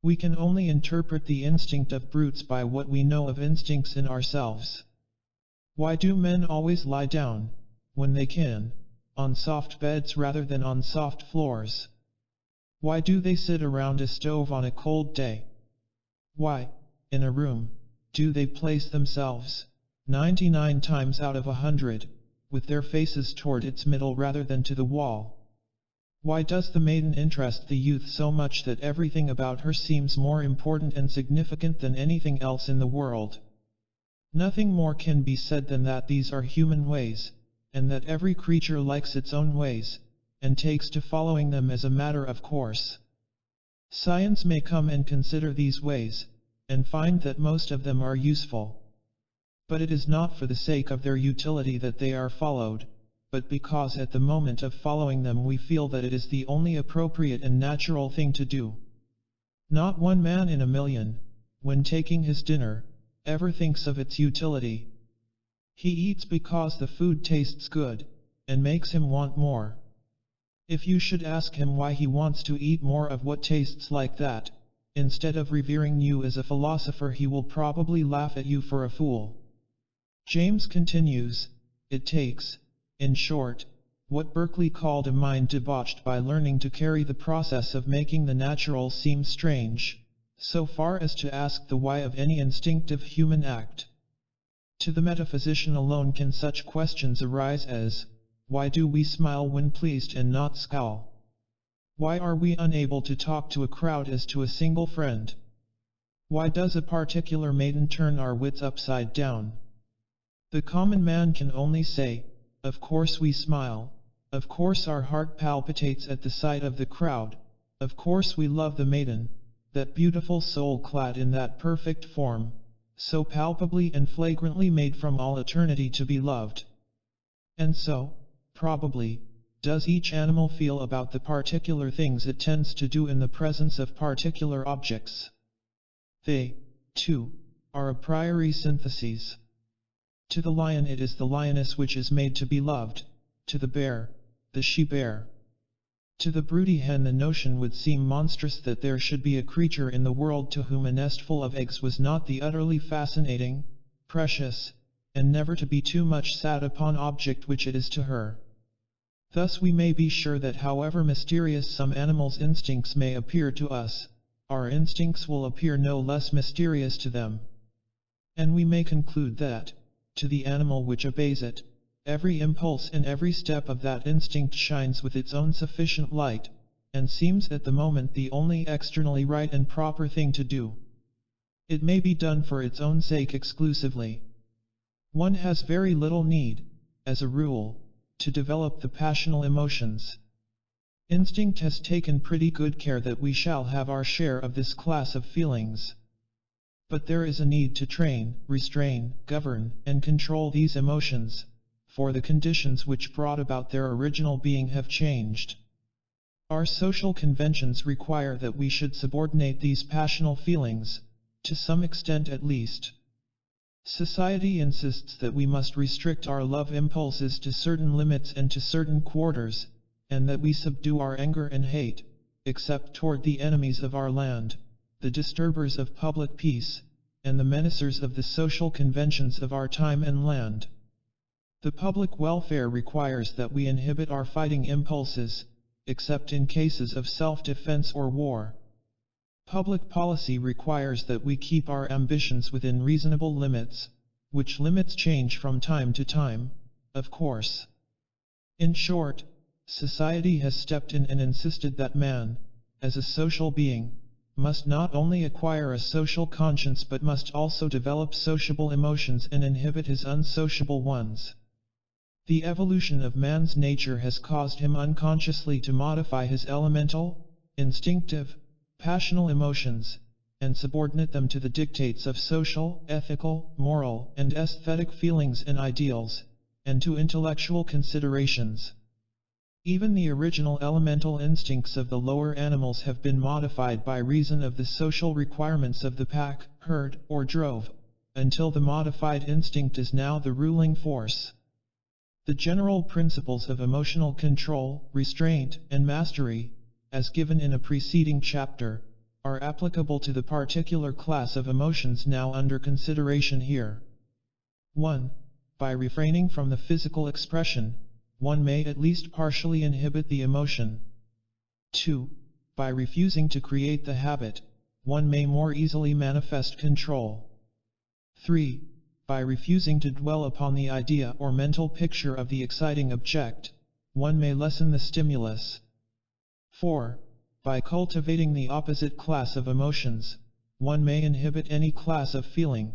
We can only interpret the instinct of brutes by what we know of instincts in ourselves. Why do men always lie down, when they can, on soft beds rather than on soft floors? Why do they sit around a stove on a cold day? Why, in a room, do they place themselves, 99 times out of 100, with their faces toward its middle rather than to the wall? Why does the maiden interest the youth so much that everything about her seems more important and significant than anything else in the world? Nothing more can be said than that these are human ways, and that every creature likes its own ways, and takes to following them as a matter of course. Science may come and consider these ways, and find that most of them are useful. But it is not for the sake of their utility that they are followed, but because at the moment of following them we feel that it is the only appropriate and natural thing to do. Not one man in a million, when taking his dinner, ever thinks of its utility. He eats because the food tastes good, and makes him want more. If you should ask him why he wants to eat more of what tastes like that, instead of revering you as a philosopher, he will probably laugh at you for a fool. James continues, it takes, in short, what Berkeley called a mind debauched by learning to carry the process of making the natural seem strange, so far as to ask the why of any instinctive human act. To the metaphysician alone can such questions arise as, why do we smile when pleased and not scowl? Why are we unable to talk to a crowd as to a single friend? Why does a particular maiden turn our wits upside down? The common man can only say, of course we smile, of course our heart palpitates at the sight of the crowd, of course we love the maiden, that beautiful soul clad in that perfect form, so palpably and flagrantly made from all eternity to be loved. And so, probably, does each animal feel about the particular things it tends to do in the presence of particular objects. They, too, are a priori syntheses. To the lion it is the lioness which is made to be loved, to the bear, the she-bear. To the broody hen the notion would seem monstrous that there should be a creature in the world to whom a nestful of eggs was not the utterly fascinating, precious, and never to be too much sat upon object which it is to her. Thus we may be sure that however mysterious some animals' instincts may appear to us, our instincts will appear no less mysterious to them. And we may conclude that, to the animal which obeys it, every impulse and every step of that instinct shines with its own sufficient light, and seems at the moment the only externally right and proper thing to do. It may be done for its own sake exclusively. One has very little need, as a rule, to develop the passional emotions. Instinct has taken pretty good care that we shall have our share of this class of feelings. But there is a need to train, restrain, govern, and control these emotions, for the conditions which brought about their original being have changed. Our social conventions require that we should subordinate these passional feelings, to some extent at least. Society insists that we must restrict our love impulses to certain limits and to certain quarters, and that we subdue our anger and hate, except toward the enemies of our land, the disturbers of public peace, and the menacers of the social conventions of our time and land. The public welfare requires that we inhibit our fighting impulses, except in cases of self-defense or war. Public policy requires that we keep our ambitions within reasonable limits, which limits change from time to time, of course. In short, society has stepped in and insisted that man, as a social being, must not only acquire a social conscience but must also develop sociable emotions and inhibit his unsociable ones. The evolution of man's nature has caused him unconsciously to modify his elemental, instinctive, passional emotions, and subordinate them to the dictates of social, ethical, moral, and aesthetic feelings and ideals, and to intellectual considerations. Even the original elemental instincts of the lower animals have been modified by reason of the social requirements of the pack, herd, or drove, until the modified instinct is now the ruling force. The general principles of emotional control, restraint, and mastery, as given in a preceding chapter, are applicable to the particular class of emotions now under consideration here. 1. By refraining from the physical expression, one may at least partially inhibit the emotion. 2. By refusing to create the habit, one may more easily manifest control. 3. By refusing to dwell upon the idea or mental picture of the exciting object, one may lessen the stimulus. 4. By cultivating the opposite class of emotions, one may inhibit any class of feeling.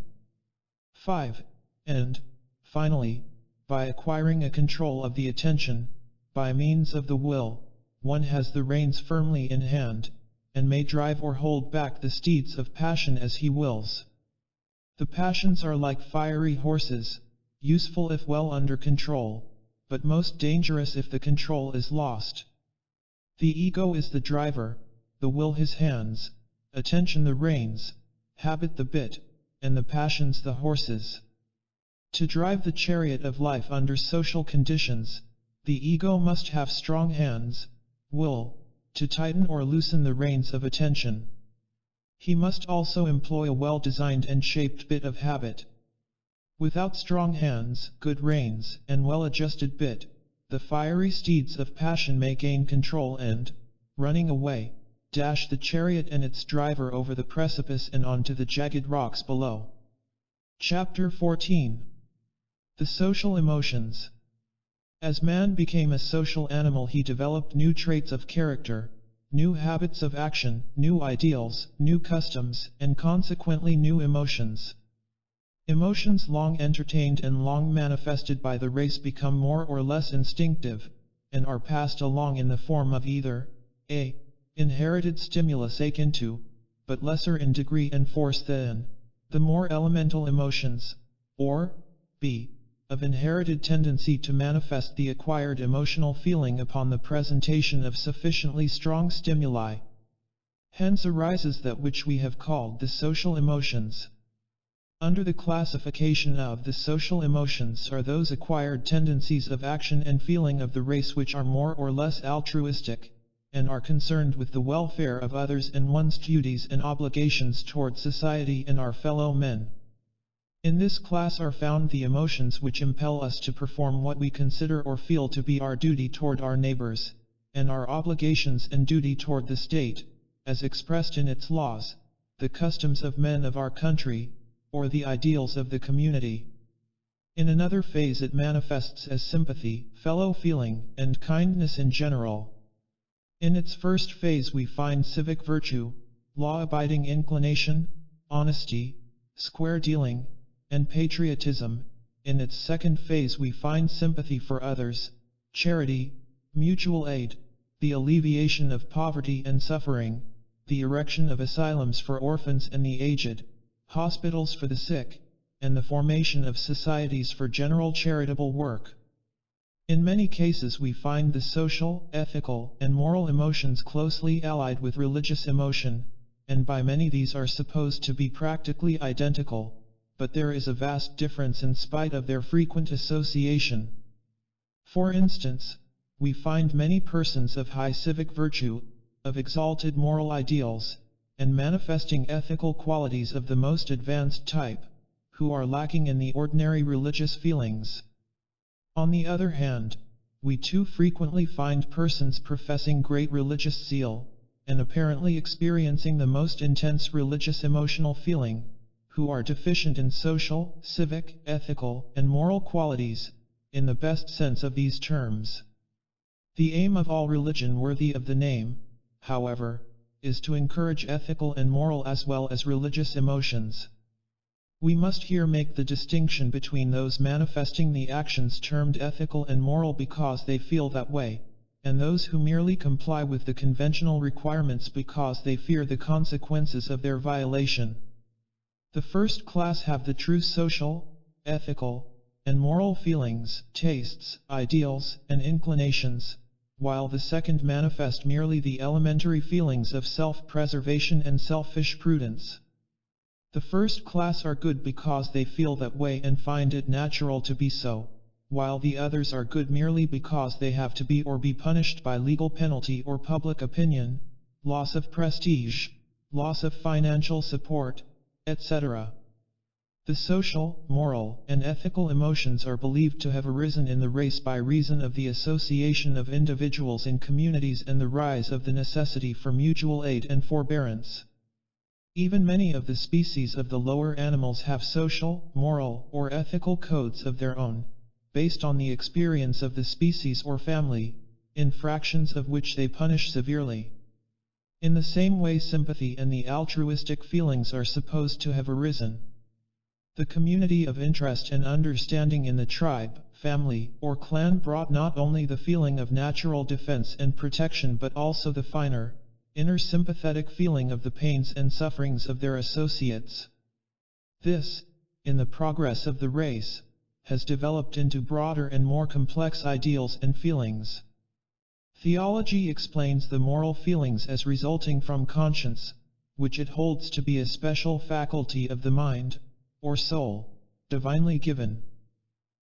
5. And, finally, by acquiring a control of the attention, by means of the will, one has the reins firmly in hand, and may drive or hold back the steeds of passion as he wills. The passions are like fiery horses, useful if well under control, but most dangerous if the control is lost. The ego is the driver, the will his hands, attention the reins, habit the bit, and the passions the horses. To drive the chariot of life under social conditions, the ego must have strong hands, will, to tighten or loosen the reins of attention. He must also employ a well-designed and shaped bit of habit. Without strong hands, good reins, and well-adjusted bit, the fiery steeds of passion may gain control and, running away, dash the chariot and its driver over the precipice and onto the jagged rocks below. Chapter 14. The Social Emotions. As man became a social animal, he developed new traits of character, new habits of action, new ideals, new customs, and consequently new emotions. Emotions long entertained and long manifested by the race become more or less instinctive, and are passed along in the form of either a. inherited stimulus akin to, but lesser in degree and force than, the more elemental emotions, or b. of inherited tendency to manifest the acquired emotional feeling upon the presentation of sufficiently strong stimuli. Hence arises that which we have called the social emotions. Under the classification of the social emotions are those acquired tendencies of action and feeling of the race which are more or less altruistic, and are concerned with the welfare of others and one's duties and obligations toward society and our fellow men. In this class are found the emotions which impel us to perform what we consider or feel to be our duty toward our neighbors, and our obligations and duty toward the state, as expressed in its laws, the customs of men of our country, or the ideals of the community. In another phase it manifests as sympathy, fellow feeling, and kindness in general. In its first phase we find civic virtue, law-abiding inclination, honesty, square dealing, and patriotism. In its second phase we find sympathy for others, charity, mutual aid, the alleviation of poverty and suffering, the erection of asylums for orphans and the aged, hospitals for the sick, and the formation of societies for general charitable work. In many cases we find the social, ethical, and moral emotions closely allied with religious emotion, and by many these are supposed to be practically identical, but there is a vast difference in spite of their frequent association. For instance, we find many persons of high civic virtue, of exalted moral ideals, and manifesting ethical qualities of the most advanced type, who are lacking in the ordinary religious feelings. On the other hand, we too frequently find persons professing great religious zeal, and apparently experiencing the most intense religious emotional feeling, who are deficient in social, civic, ethical, and moral qualities, in the best sense of these terms. The aim of all religion worthy of the name, however, is to encourage ethical and moral as well as religious emotions. We must here make the distinction between those manifesting the actions termed ethical and moral because they feel that way, and those who merely comply with the conventional requirements because they fear the consequences of their violation. The first class have the true social, ethical, and moral feelings, tastes, ideals, and inclinations, while the second manifest merely the elementary feelings of self-preservation and selfish prudence. The first class are good because they feel that way and find it natural to be so, while the others are good merely because they have to be or be punished by legal penalty or public opinion, loss of prestige, loss of financial support, etc. The social, moral, and ethical emotions are believed to have arisen in the race by reason of the association of individuals in communities and the rise of the necessity for mutual aid and forbearance. Even many of the species of the lower animals have social, moral, or ethical codes of their own, based on the experience of the species or family, infractions of which they punish severely. In the same way sympathy and the altruistic feelings are supposed to have arisen. The community of interest and understanding in the tribe, family, or clan brought not only the feeling of natural defense and protection but also the finer, inner sympathetic feeling of the pains and sufferings of their associates. This, in the progress of the race, has developed into broader and more complex ideals and feelings. Theology explains the moral feelings as resulting from conscience, which it holds to be a special faculty of the mind, or soul, divinely given.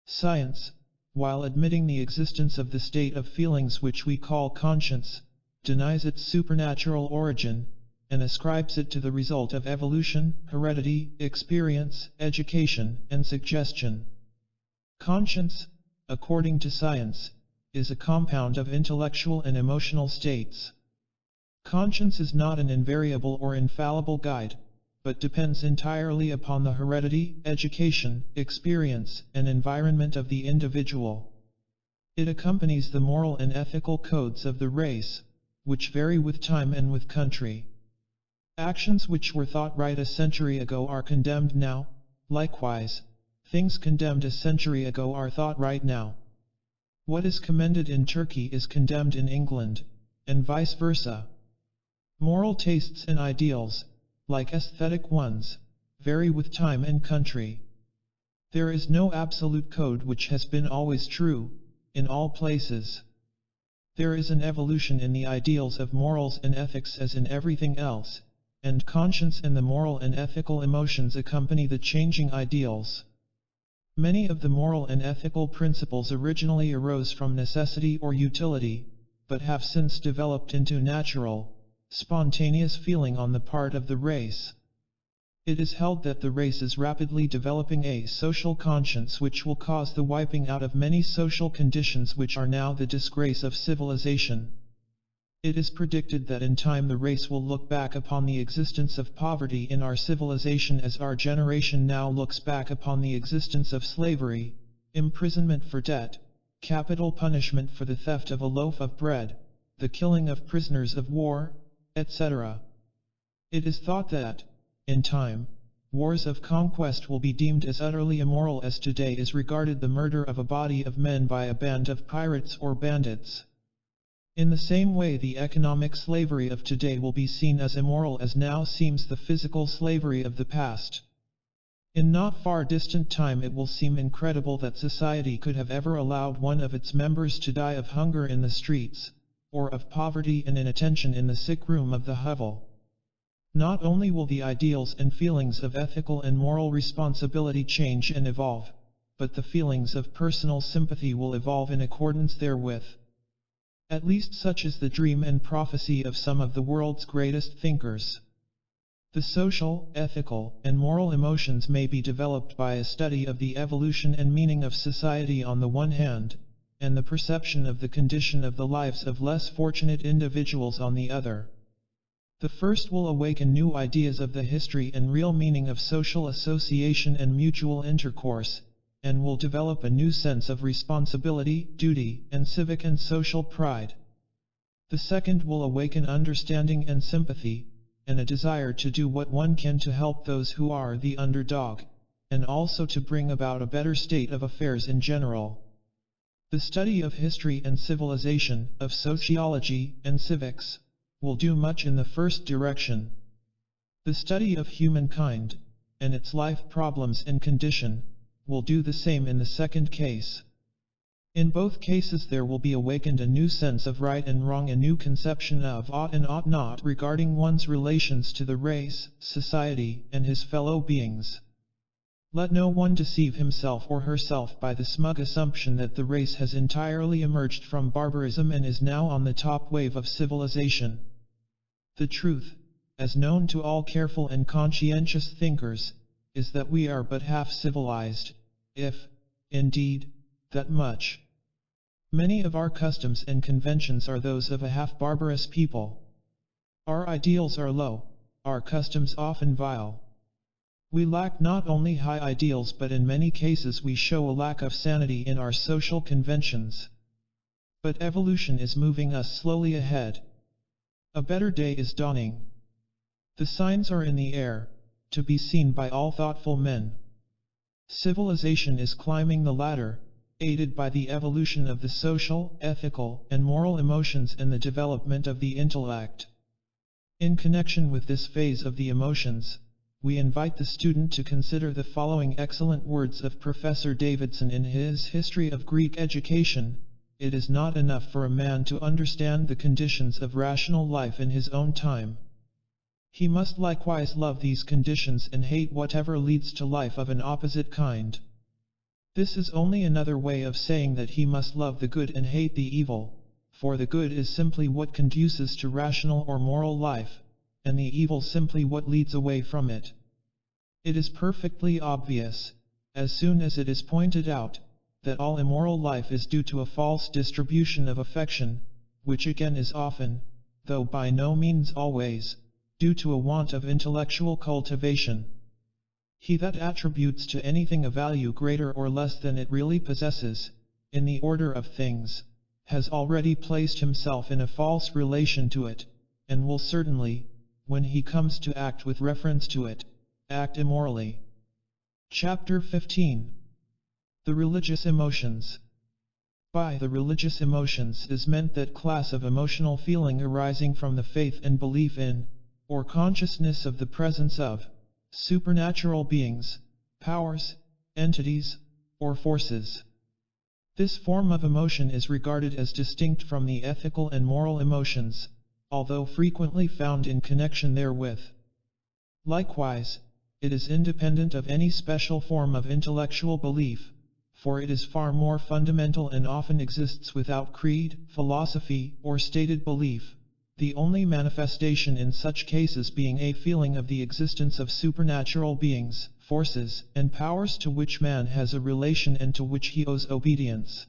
Science, while admitting the existence of the state of feelings which we call conscience, denies its supernatural origin, and ascribes it to the result of evolution, heredity, experience, education, and suggestion. Conscience, according to science, is a compound of intellectual and emotional states. Conscience is not an invariable or infallible guide, but depends entirely upon the heredity, education, experience, and environment of the individual. It accompanies the moral and ethical codes of the race, which vary with time and with country. Actions which were thought right a century ago are condemned now, likewise, things condemned a century ago are thought right now. What is commended in Turkey is condemned in England, and vice versa. Moral tastes and ideals, like aesthetic ones, vary with time and country. There is no absolute code which has been always true, in all places. There is an evolution in the ideals of morals and ethics as in everything else, and conscience and the moral and ethical emotions accompany the changing ideals. Many of the moral and ethical principles originally arose from necessity or utility, but have since developed into natural, spontaneous feeling on the part of the race. It is held that the race is rapidly developing a social conscience which will cause the wiping out of many social conditions which are now the disgrace of civilization. It is predicted that in time the race will look back upon the existence of poverty in our civilization as our generation now looks back upon the existence of slavery, imprisonment for debt, capital punishment for the theft of a loaf of bread, the killing of prisoners of war, etc. It is thought that, in time, wars of conquest will be deemed as utterly immoral as today is regarded the murder of a body of men by a band of pirates or bandits. In the same way, the economic slavery of today will be seen as immoral as now seems the physical slavery of the past. In not far distant time it will seem incredible that society could have ever allowed one of its members to die of hunger in the streets, or of poverty and inattention in the sick room of the hovel. Not only will the ideals and feelings of ethical and moral responsibility change and evolve, but the feelings of personal sympathy will evolve in accordance therewith. At least such is the dream and prophecy of some of the world's greatest thinkers. The social, ethical, and moral emotions may be developed by a study of the evolution and meaning of society on the one hand, and the perception of the condition of the lives of less fortunate individuals on the other. The first will awaken new ideas of the history and real meaning of social association and mutual intercourse, and will develop a new sense of responsibility, duty, and civic and social pride. The second will awaken understanding and sympathy, and a desire to do what one can to help those who are the underdog, and also to bring about a better state of affairs in general. The study of history and civilization, of sociology and civics, will do much in the first direction. The study of humankind, and its life problems and condition, will do the same in the second case. In both cases there will be awakened a new sense of right and wrong, a new conception of ought and ought not regarding one's relations to the race, society, and his fellow beings. Let no one deceive himself or herself by the smug assumption that the race has entirely emerged from barbarism and is now on the top wave of civilization. The truth, as known to all careful and conscientious thinkers, is that we are but half civilized, if, indeed, that much. Many of our customs and conventions are those of a half-barbarous people. Our ideals are low, our customs often vile. We lack not only high ideals but in many cases we show a lack of sanity in our social conventions. But evolution is moving us slowly ahead. A better day is dawning. The signs are in the air, to be seen by all thoughtful men. Civilization is climbing the ladder, aided by the evolution of the social, ethical, and moral emotions and the development of the intellect. In connection with this phase of the emotions, we invite the student to consider the following excellent words of Professor Davidson in his History of Greek Education. It is not enough for a man to understand the conditions of rational life in his own time. He must likewise love these conditions and hate whatever leads to life of an opposite kind. This is only another way of saying that he must love the good and hate the evil, for the good is simply what conduces to rational or moral life, and the evil simply what leads away from it. It is perfectly obvious, as soon as it is pointed out, that all immoral life is due to a false distribution of affection, which again is often, though by no means always, due to a want of intellectual cultivation. He that attributes to anything a value greater or less than it really possesses, in the order of things, has already placed himself in a false relation to it, and will certainly, when he comes to act with reference to it, act immorally. Chapter 15. The religious emotions. By the religious emotions is meant that class of emotional feeling arising from the faith and belief in, or consciousness of the presence of, supernatural beings, powers, entities, or forces. This form of emotion is regarded as distinct from the ethical and moral emotions, although frequently found in connection therewith. Likewise, it is independent of any special form of intellectual belief, for it is far more fundamental and often exists without creed, philosophy, or stated belief, the only manifestation in such cases being a feeling of the existence of supernatural beings, forces, and powers to which man has a relation and to which he owes obedience.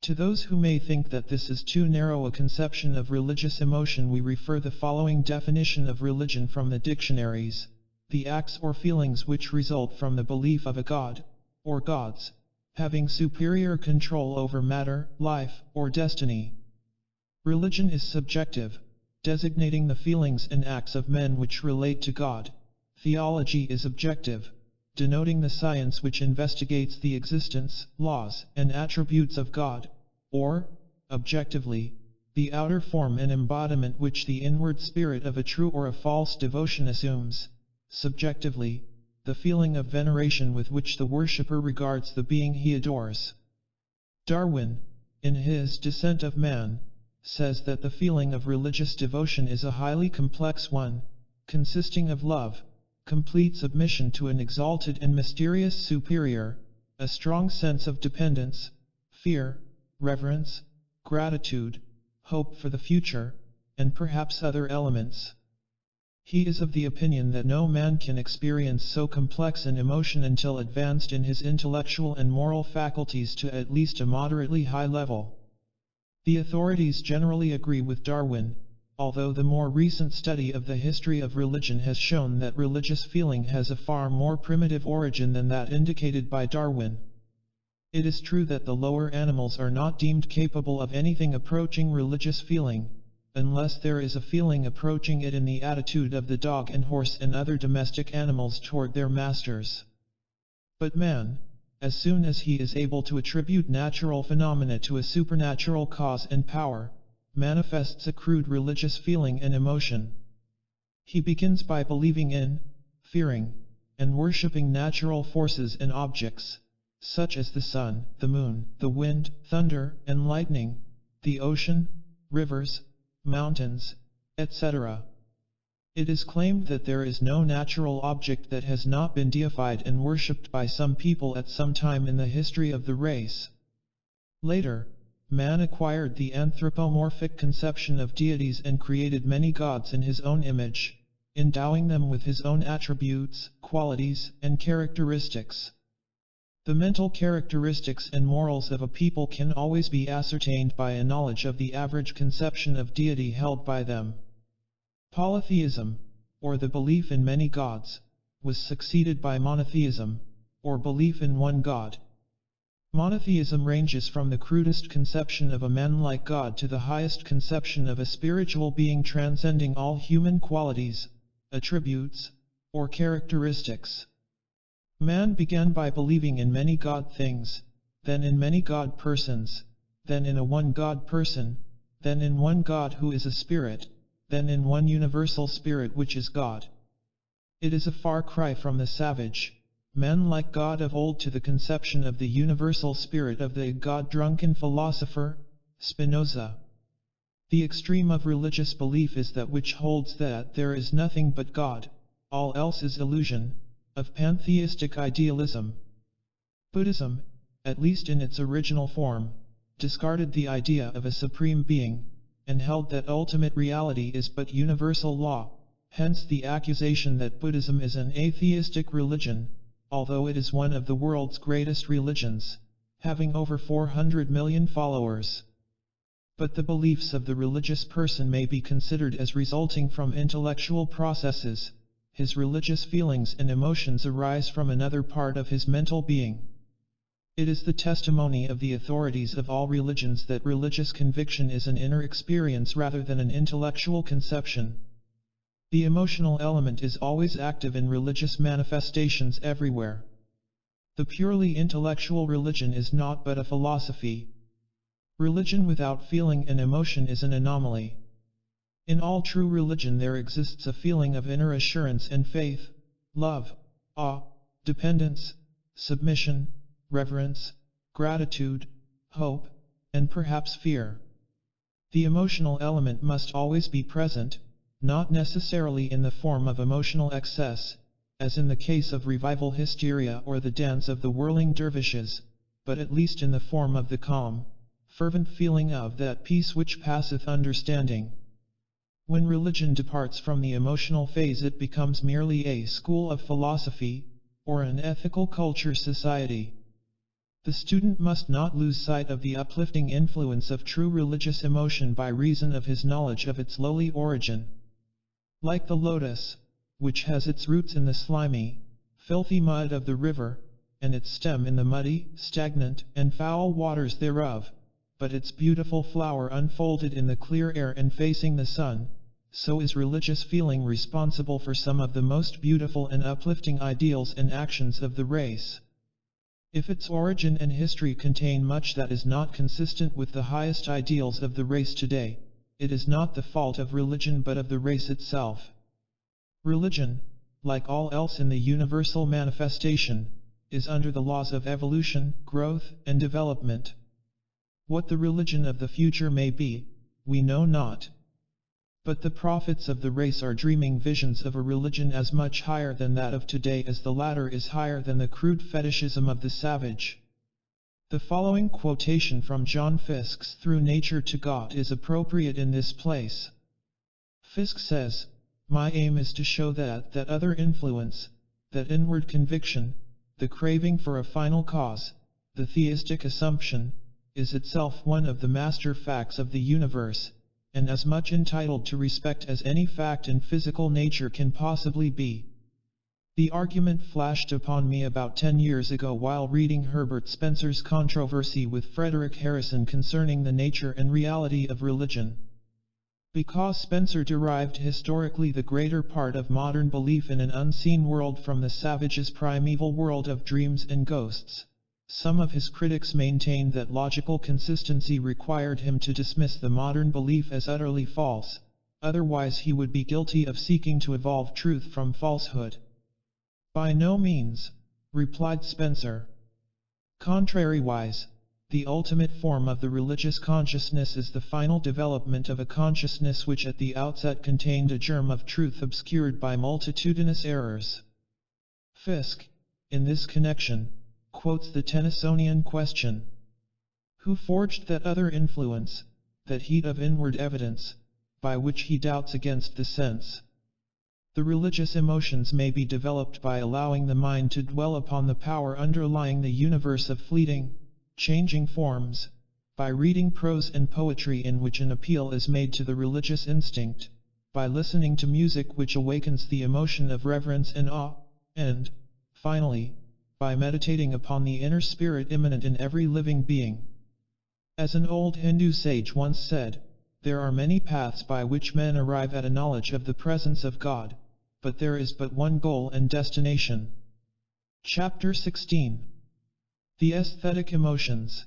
To those who may think that this is too narrow a conception of religious emotion, we refer the following definition of religion from the dictionaries: the acts or feelings which result from the belief of a god, or gods, having superior control over matter, life, or destiny. Religion is subjective, designating the feelings and acts of men which relate to God. Theology is objective, denoting the science which investigates the existence, laws, and attributes of God, or, objectively, the outer form and embodiment which the inward spirit of a true or a false devotion assumes. Subjectively, the feeling of veneration with which the worshipper regards the being he adores. Darwin, in his Descent of Man, says that the feeling of religious devotion is a highly complex one, consisting of love, complete submission to an exalted and mysterious superior, a strong sense of dependence, fear, reverence, gratitude, hope for the future, and perhaps other elements. He is of the opinion that no man can experience so complex an emotion until advanced in his intellectual and moral faculties to at least a moderately high level. The authorities generally agree with Darwin, although the more recent study of the history of religion has shown that religious feeling has a far more primitive origin than that indicated by Darwin. It is true that the lower animals are not deemed capable of anything approaching religious feeling, unless there is a feeling approaching it in the attitude of the dog and horse and other domestic animals toward their masters. But man, as soon as he is able to attribute natural phenomena to a supernatural cause and power, manifests a crude religious feeling and emotion. He begins by believing in, fearing, and worshipping natural forces and objects, such as the sun, the moon, the wind, thunder, and lightning, the ocean, rivers, mountains, etc. It is claimed that there is no natural object that has not been deified and worshipped by some people at some time in the history of the race. Later, man acquired the anthropomorphic conception of deities and created many gods in his own image, endowing them with his own attributes, qualities, and characteristics. The mental characteristics and morals of a people can always be ascertained by a knowledge of the average conception of deity held by them. Polytheism, or the belief in many gods, was succeeded by monotheism, or belief in one god. Monotheism ranges from the crudest conception of a man-like God to the highest conception of a spiritual being transcending all human qualities, attributes, or characteristics. Man began by believing in many God things, then in many God persons, then in a one God person, then in one God who is a spirit, then in one universal spirit which is God. It is a far cry from the savage, man-like God of old to the conception of the universal spirit of the God-drunken philosopher, Spinoza. The extreme of religious belief is that which holds that there is nothing but God, all else is illusion, of pantheistic idealism. Buddhism, at least in its original form, discarded the idea of a supreme being, and held that ultimate reality is but universal law, hence the accusation that Buddhism is an atheistic religion, although it is one of the world's greatest religions, having over 400 million followers. But the beliefs of the religious person may be considered as resulting from intellectual processes. His religious feelings and emotions arise from another part of his mental being. It is the testimony of the authorities of all religions that religious conviction is an inner experience rather than an intellectual conception. The emotional element is always active in religious manifestations everywhere. The purely intellectual religion is naught but a philosophy. Religion without feeling and emotion is an anomaly. In all true religion there exists a feeling of inner assurance and faith, love, awe, dependence, submission, reverence, gratitude, hope, and perhaps fear. The emotional element must always be present, not necessarily in the form of emotional excess, as in the case of revival hysteria or the dance of the whirling dervishes, but at least in the form of the calm, fervent feeling of that peace which passeth understanding. When religion departs from the emotional phase, it becomes merely a school of philosophy, or an ethical culture society. The student must not lose sight of the uplifting influence of true religious emotion by reason of his knowledge of its lowly origin. Like the lotus, which has its roots in the slimy, filthy mud of the river, and its stem in the muddy, stagnant, and foul waters thereof, but its beautiful flower unfolded in the clear air and facing the sun, so is religious feeling responsible for some of the most beautiful and uplifting ideals and actions of the race. If its origin and history contain much that is not consistent with the highest ideals of the race today, it is not the fault of religion but of the race itself. Religion, like all else in the universal manifestation, is under the laws of evolution, growth, and development. What the religion of the future may be, we know not. But the prophets of the race are dreaming visions of a religion as much higher than that of today as the latter is higher than the crude fetishism of the savage. The following quotation from John Fiske's Through Nature to God is appropriate in this place. Fiske says, "My aim is to show that other influence, that inward conviction, the craving for a final cause, the theistic assumption, is itself one of the master facts of the universe, and as much entitled to respect as any fact in physical nature can possibly be." The argument flashed upon me about 10 years ago while reading Herbert Spencer's controversy with Frederick Harrison concerning the nature and reality of religion. Because Spencer derived historically the greater part of modern belief in an unseen world from the savage's primeval world of dreams and ghosts, some of his critics maintained that logical consistency required him to dismiss the modern belief as utterly false, otherwise he would be guilty of seeking to evolve truth from falsehood. "By no means," replied Spencer. "Contrariwise, the ultimate form of the religious consciousness is the final development of a consciousness which at the outset contained a germ of truth obscured by multitudinous errors." Fiske, in this connection, quotes the Tennysonian question: "Who forged that other influence, that heat of inward evidence, by which he doubts against the sense?" The religious emotions may be developed by allowing the mind to dwell upon the power underlying the universe of fleeting, changing forms, by reading prose and poetry in which an appeal is made to the religious instinct, by listening to music which awakens the emotion of reverence and awe, and, finally, by meditating upon the inner spirit immanent in every living being. As an old Hindu sage once said, there are many paths by which men arrive at a knowledge of the presence of God, but there is but one goal and destination. Chapter 16. The Aesthetic Emotions.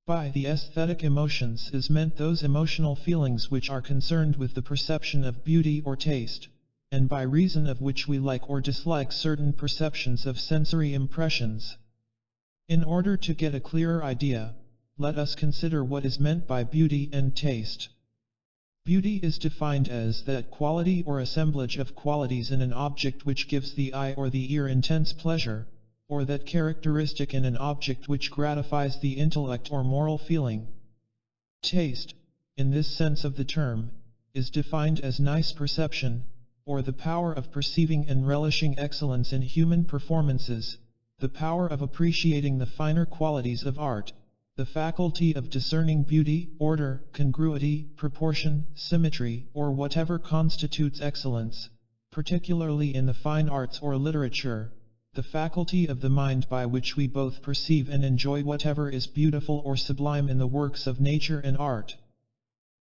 By the aesthetic emotions is meant those emotional feelings which are concerned with the perception of beauty or taste, and by reason of which we like or dislike certain perceptions of sensory impressions. In order to get a clearer idea, let us consider what is meant by beauty and taste. Beauty is defined as that quality or assemblage of qualities in an object which gives the eye or the ear intense pleasure, or that characteristic in an object which gratifies the intellect or moral feeling. Taste, in this sense of the term, is defined as nice perception, or the power of perceiving and relishing excellence in human performances, the power of appreciating the finer qualities of art, the faculty of discerning beauty, order, congruity, proportion, symmetry, or whatever constitutes excellence, particularly in the fine arts or literature, the faculty of the mind by which we both perceive and enjoy whatever is beautiful or sublime in the works of nature and art.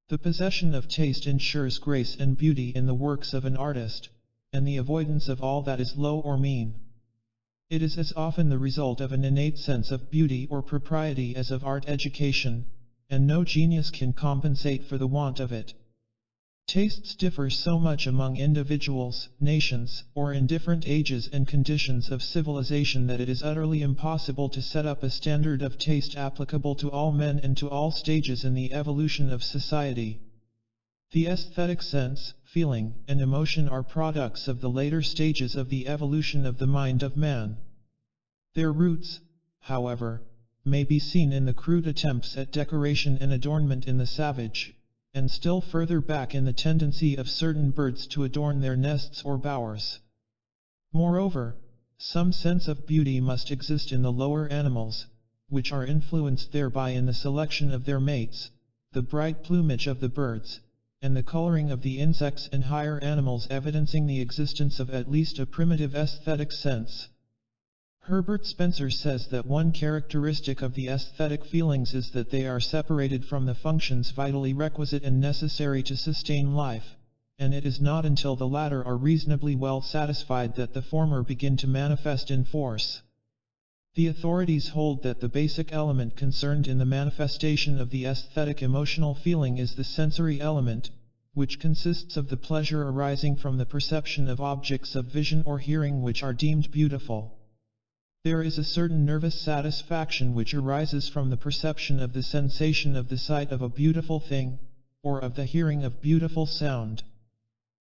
The possession of taste ensures grace and beauty in the works of an artist, and the avoidance of all that is low or mean. It is as often the result of an innate sense of beauty or propriety as of art education, and no genius can compensate for the want of it. Tastes differ so much among individuals, nations, or in different ages and conditions of civilization that it is utterly impossible to set up a standard of taste applicable to all men and to all stages in the evolution of society. The aesthetic sense, feeling, and emotion are products of the later stages of the evolution of the mind of man. Their roots, however, may be seen in the crude attempts at decoration and adornment in the savage, and still further back in the tendency of certain birds to adorn their nests or bowers. Moreover, some sense of beauty must exist in the lower animals, which are influenced thereby in the selection of their mates, the bright plumage of the birds, and the coloring of the insects and higher animals evidencing the existence of at least a primitive aesthetic sense. Herbert Spencer says that one characteristic of the aesthetic feelings is that they are separated from the functions vitally requisite and necessary to sustain life, and it is not until the latter are reasonably well satisfied that the former begin to manifest in force. The authorities hold that the basic element concerned in the manifestation of the aesthetic emotional feeling is the sensory element, which consists of the pleasure arising from the perception of objects of vision or hearing which are deemed beautiful. There is a certain nervous satisfaction which arises from the perception of the sensation of the sight of a beautiful thing, or of the hearing of beautiful sound.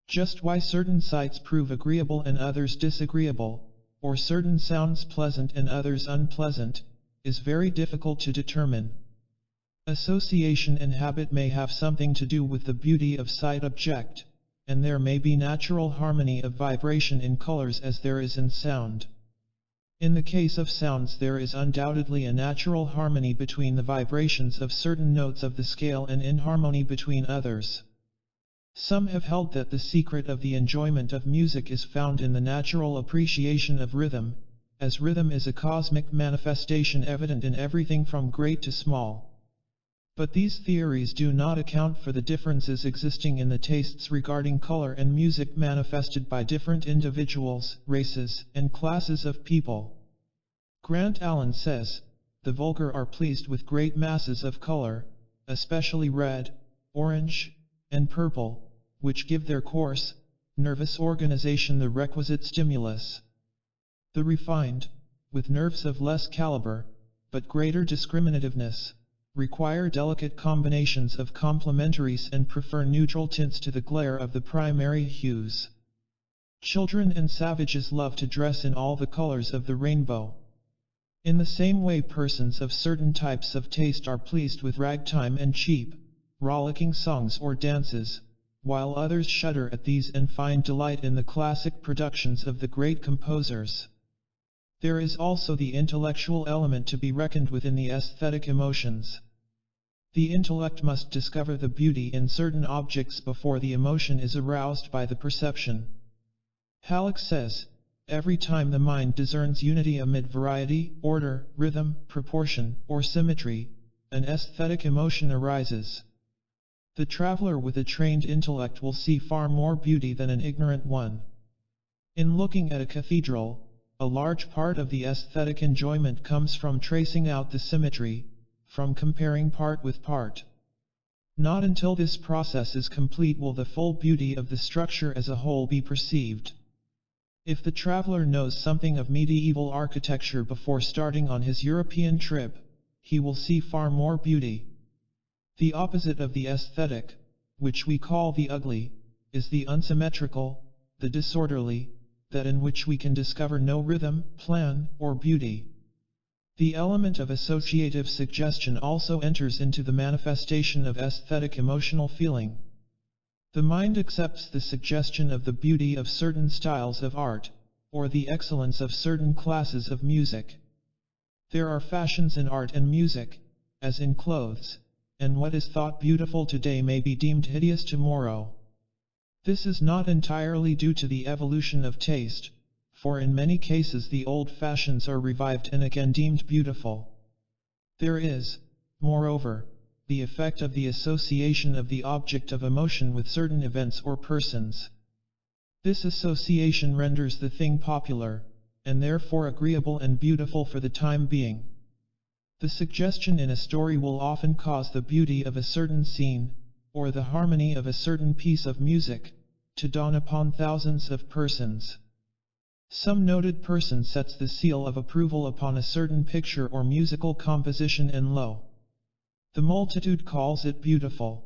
Just why certain sights prove agreeable and others disagreeable, or certain sounds pleasant and others unpleasant, is very difficult to determine. Association and habit may have something to do with the beauty of sight object, and there may be natural harmony of vibration in colors as there is in sound. In the case of sounds there is undoubtedly a natural harmony between the vibrations of certain notes of the scale and inharmony between others. Some have held that the secret of the enjoyment of music is found in the natural appreciation of rhythm, as rhythm is a cosmic manifestation evident in everything from great to small. But these theories do not account for the differences existing in the tastes regarding color and music manifested by different individuals, races, and classes of people. Grant Allen says, "The vulgar are pleased with great masses of color, especially red, orange, and purple, which give their coarse, nervous organization the requisite stimulus. The refined, with nerves of less caliber, but greater discriminativeness, require delicate combinations of complementaries and prefer neutral tints to the glare of the primary hues. Children and savages love to dress in all the colors of the rainbow. In the same way persons of certain types of taste are pleased with ragtime and cheap, rollicking songs or dances, while others shudder at these and find delight in the classic productions of the great composers." There is also the intellectual element to be reckoned with in the aesthetic emotions. The intellect must discover the beauty in certain objects before the emotion is aroused by the perception. Halleck says, "Every time the mind discerns unity amid variety, order, rhythm, proportion, or symmetry, an aesthetic emotion arises. The traveler with a trained intellect will see far more beauty than an ignorant one. In looking at a cathedral, a large part of the aesthetic enjoyment comes from tracing out the symmetry, from comparing part with part. Not until this process is complete will the full beauty of the structure as a whole be perceived. If the traveler knows something of medieval architecture before starting on his European trip, he will see far more beauty. The opposite of the aesthetic, which we call the ugly, is the unsymmetrical, the disorderly, that in which we can discover no rhythm, plan, or beauty. The element of associative suggestion also enters into the manifestation of aesthetic emotional feeling. The mind accepts the suggestion of the beauty of certain styles of art, or the excellence of certain classes of music. There are fashions in art and music, as in clothes, and what is thought beautiful today may be deemed hideous tomorrow. This is not entirely due to the evolution of taste, for in many cases the old fashions are revived and again deemed beautiful. There is, moreover, the effect of the association of the object of emotion with certain events or persons. This association renders the thing popular, and therefore agreeable and beautiful for the time being. The suggestion in a story will often cause the beauty of a certain scene, or the harmony of a certain piece of music, to dawn upon thousands of persons. Some noted person sets the seal of approval upon a certain picture or musical composition and lo, the multitude calls it beautiful.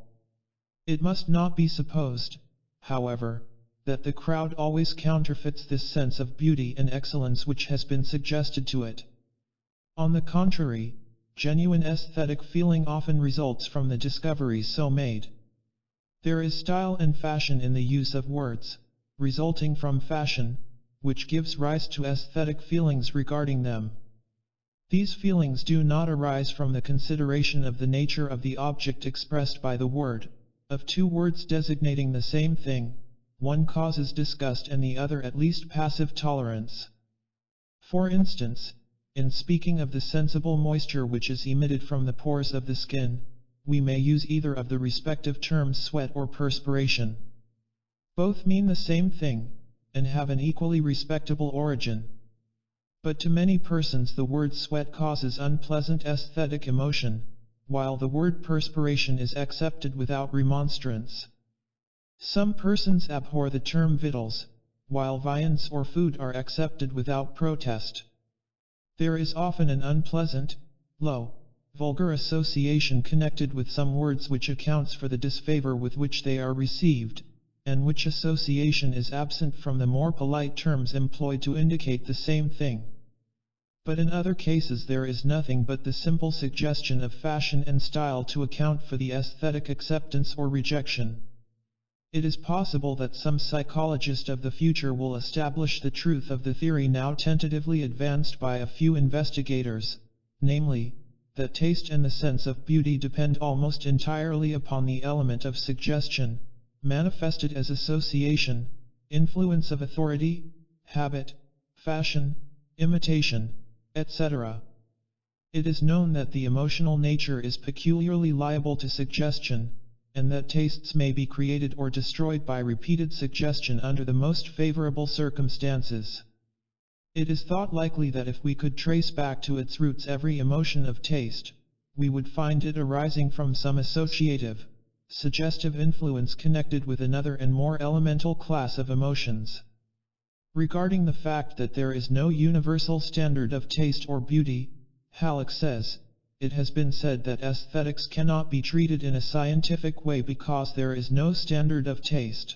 It must not be supposed, however, that the crowd always counterfeits this sense of beauty and excellence which has been suggested to it. On the contrary, genuine aesthetic feeling often results from the discoveries so made. There is style and fashion in the use of words, resulting from fashion, which gives rise to aesthetic feelings regarding them. These feelings do not arise from the consideration of the nature of the object expressed by the word. Of two words designating the same thing, one causes disgust and the other at least passive tolerance. For instance, in speaking of the sensible moisture which is emitted from the pores of the skin, we may use either of the respective terms sweat or perspiration. Both mean the same thing, and have an equally respectable origin. But to many persons the word sweat causes unpleasant aesthetic emotion, while the word perspiration is accepted without remonstrance. Some persons abhor the term victuals, while viands or food are accepted without protest. There is often an unpleasant, low, vulgar association connected with some words which accounts for the disfavor with which they are received, and which association is absent from the more polite terms employed to indicate the same thing. But in other cases there is nothing but the simple suggestion of fashion and style to account for the aesthetic acceptance or rejection. It is possible that some psychologist of the future will establish the truth of the theory now tentatively advanced by a few investigators, namely, that taste and the sense of beauty depend almost entirely upon the element of suggestion, manifested as association, influence of authority, habit, fashion, imitation, etc. It is known that the emotional nature is peculiarly liable to suggestion, and that tastes may be created or destroyed by repeated suggestion under the most favorable circumstances. It is thought likely that if we could trace back to its roots every emotion of taste, we would find it arising from some associative, suggestive influence connected with another and more elemental class of emotions. Regarding the fact that there is no universal standard of taste or beauty, Halleck says, it has been said that aesthetics cannot be treated in a scientific way because there is no standard of taste.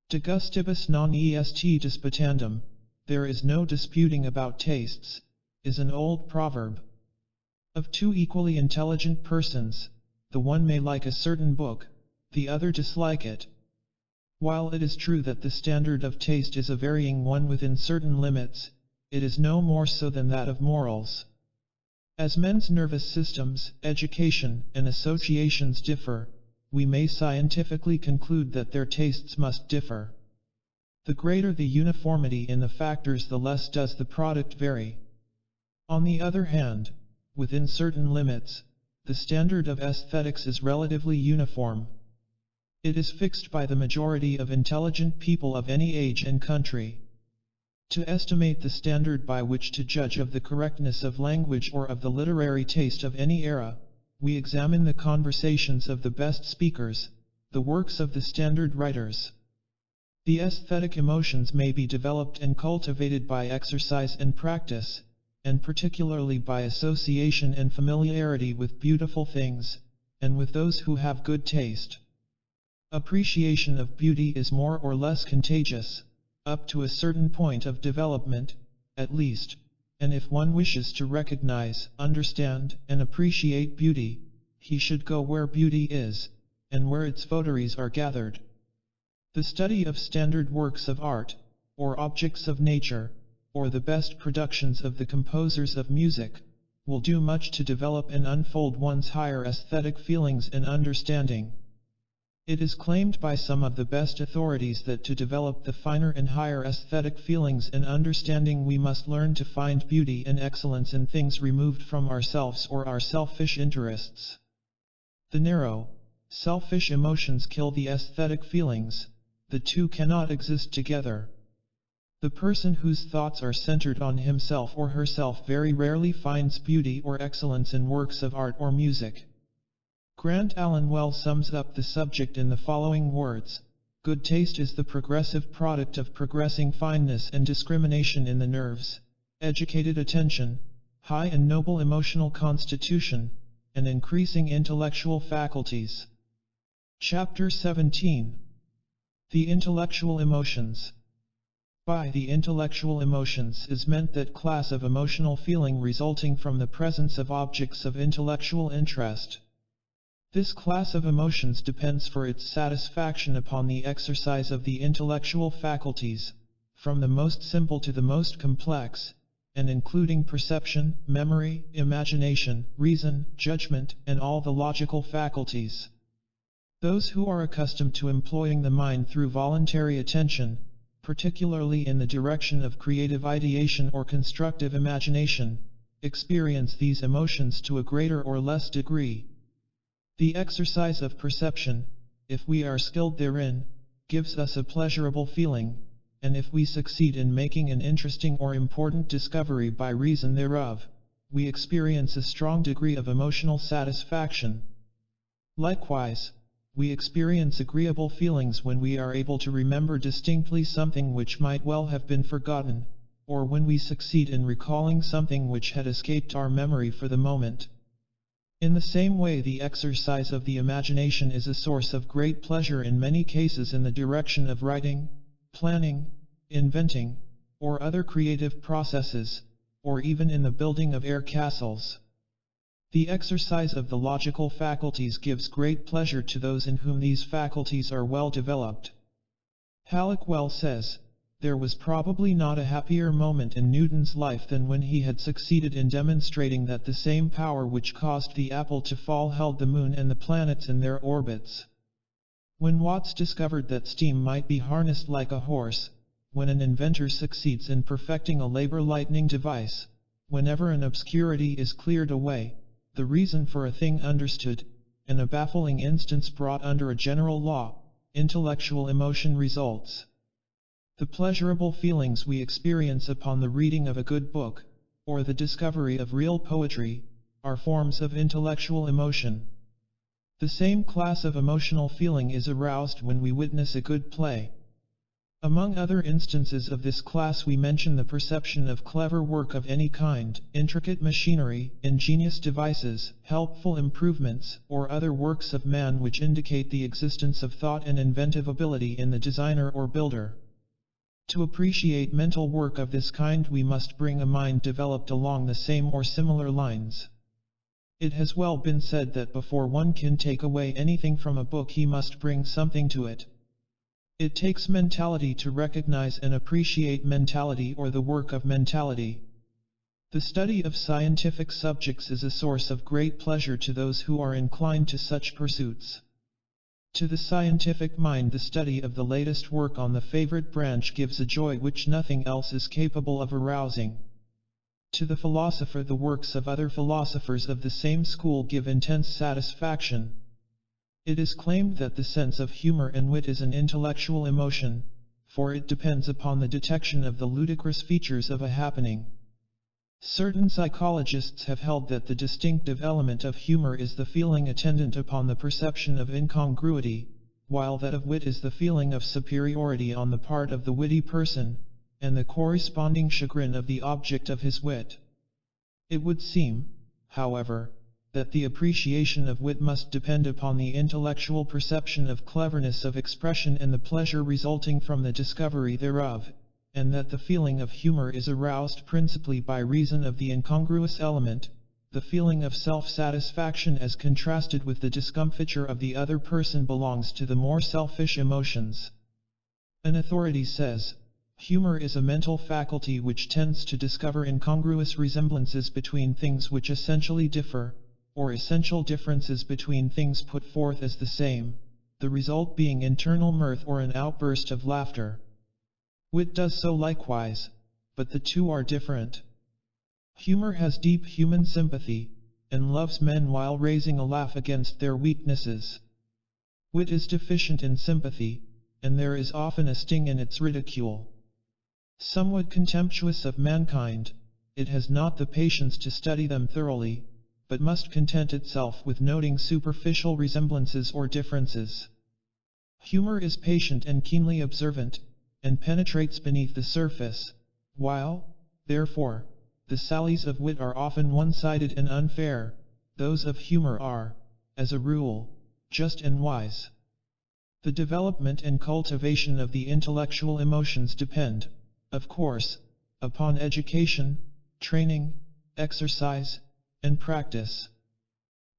De gustibus non est disputandum, there is no disputing about tastes, is an old proverb. Of two equally intelligent persons, the one may like a certain book, the other dislike it. While it is true that the standard of taste is a varying one within certain limits, it is no more so than that of morals. As men's nervous systems, education, and associations differ, we may scientifically conclude that their tastes must differ. The greater the uniformity in the factors, the less does the product vary. On the other hand, within certain limits, the standard of aesthetics is relatively uniform. It is fixed by the majority of intelligent people of any age and country. To estimate the standard by which to judge of the correctness of language or of the literary taste of any era, we examine the conversations of the best speakers, the works of the standard writers. The aesthetic emotions may be developed and cultivated by exercise and practice, and particularly by association and familiarity with beautiful things, and with those who have good taste. Appreciation of beauty is more or less contagious, up to a certain point of development, at least, and if one wishes to recognize, understand, and appreciate beauty, he should go where beauty is, and where its votaries are gathered. The study of standard works of art, or objects of nature, or the best productions of the composers of music, will do much to develop and unfold one's higher aesthetic feelings and understanding. It is claimed by some of the best authorities that to develop the finer and higher aesthetic feelings and understanding we must learn to find beauty and excellence in things removed from ourselves or our selfish interests. The narrow, selfish emotions kill the aesthetic feelings. The two cannot exist together. The person whose thoughts are centered on himself or herself very rarely finds beauty or excellence in works of art or music. Grant Allen well sums up the subject in the following words: good taste is the progressive product of progressing fineness and discrimination in the nerves, educated attention, high and noble emotional constitution, and increasing intellectual faculties. Chapter 17. The Intellectual Emotions. By the intellectual emotions is meant that class of emotional feeling resulting from the presence of objects of intellectual interest. This class of emotions depends for its satisfaction upon the exercise of the intellectual faculties, from the most simple to the most complex, and including perception, memory, imagination, reason, judgment, and all the logical faculties. Those who are accustomed to employing the mind through voluntary attention, particularly in the direction of creative ideation or constructive imagination, experience these emotions to a greater or less degree. The exercise of perception, if we are skilled therein, gives us a pleasurable feeling, and if we succeed in making an interesting or important discovery by reason thereof, we experience a strong degree of emotional satisfaction. Likewise, we experience agreeable feelings when we are able to remember distinctly something which might well have been forgotten, or when we succeed in recalling something which had escaped our memory for the moment. In the same way, the exercise of the imagination is a source of great pleasure in many cases in the direction of writing, planning, inventing, or other creative processes, or even in the building of air castles. The exercise of the logical faculties gives great pleasure to those in whom these faculties are well developed. Halleck well says, there was probably not a happier moment in Newton's life than when he had succeeded in demonstrating that the same power which caused the apple to fall held the moon and the planets in their orbits. When Watts discovered that steam might be harnessed like a horse, when an inventor succeeds in perfecting a labor-lightening device, whenever an obscurity is cleared away, the reason for a thing understood, and a baffling instance brought under a general law, intellectual emotion results. The pleasurable feelings we experience upon the reading of a good book, or the discovery of real poetry, are forms of intellectual emotion. The same class of emotional feeling is aroused when we witness a good play. Among other instances of this class we mention the perception of clever work of any kind, intricate machinery, ingenious devices, helpful improvements, or other works of man which indicate the existence of thought and inventive ability in the designer or builder. To appreciate mental work of this kind we must bring a mind developed along the same or similar lines. It has well been said that before one can take away anything from a book he must bring something to it. It takes mentality to recognize and appreciate mentality or the work of mentality. The study of scientific subjects is a source of great pleasure to those who are inclined to such pursuits. To the scientific mind the study of the latest work on the favorite branch gives a joy which nothing else is capable of arousing. To the philosopher the works of other philosophers of the same school give intense satisfaction. It is claimed that the sense of humor and wit is an intellectual emotion, for it depends upon the detection of the ludicrous features of a happening. Certain psychologists have held that the distinctive element of humor is the feeling attendant upon the perception of incongruity, while that of wit is the feeling of superiority on the part of the witty person, and the corresponding chagrin of the object of his wit. It would seem, however, that the appreciation of wit must depend upon the intellectual perception of cleverness of expression and the pleasure resulting from the discovery thereof, and that the feeling of humor is aroused principally by reason of the incongruous element, the feeling of self-satisfaction as contrasted with the discomfiture of the other person belongs to the more selfish emotions. An authority says, humor is a mental faculty which tends to discover incongruous resemblances between things which essentially differ, or essential differences between things put forth as the same. the result being internal mirth or an outburst of laughter. Wit does so likewise, but the two are different. Humor has deep human sympathy, and loves men while raising a laugh against their weaknesses. Wit is deficient in sympathy, and there is often a sting in its ridicule. Somewhat contemptuous of mankind, it has not the patience to study them thoroughly, but must content itself with noting superficial resemblances or differences. Humor is patient and keenly observant, and penetrates beneath the surface, while, therefore, the sallies of wit are often one-sided and unfair, those of humor are, as a rule, just and wise. The development and cultivation of the intellectual emotions depend, of course, upon education, training, exercise, and practice.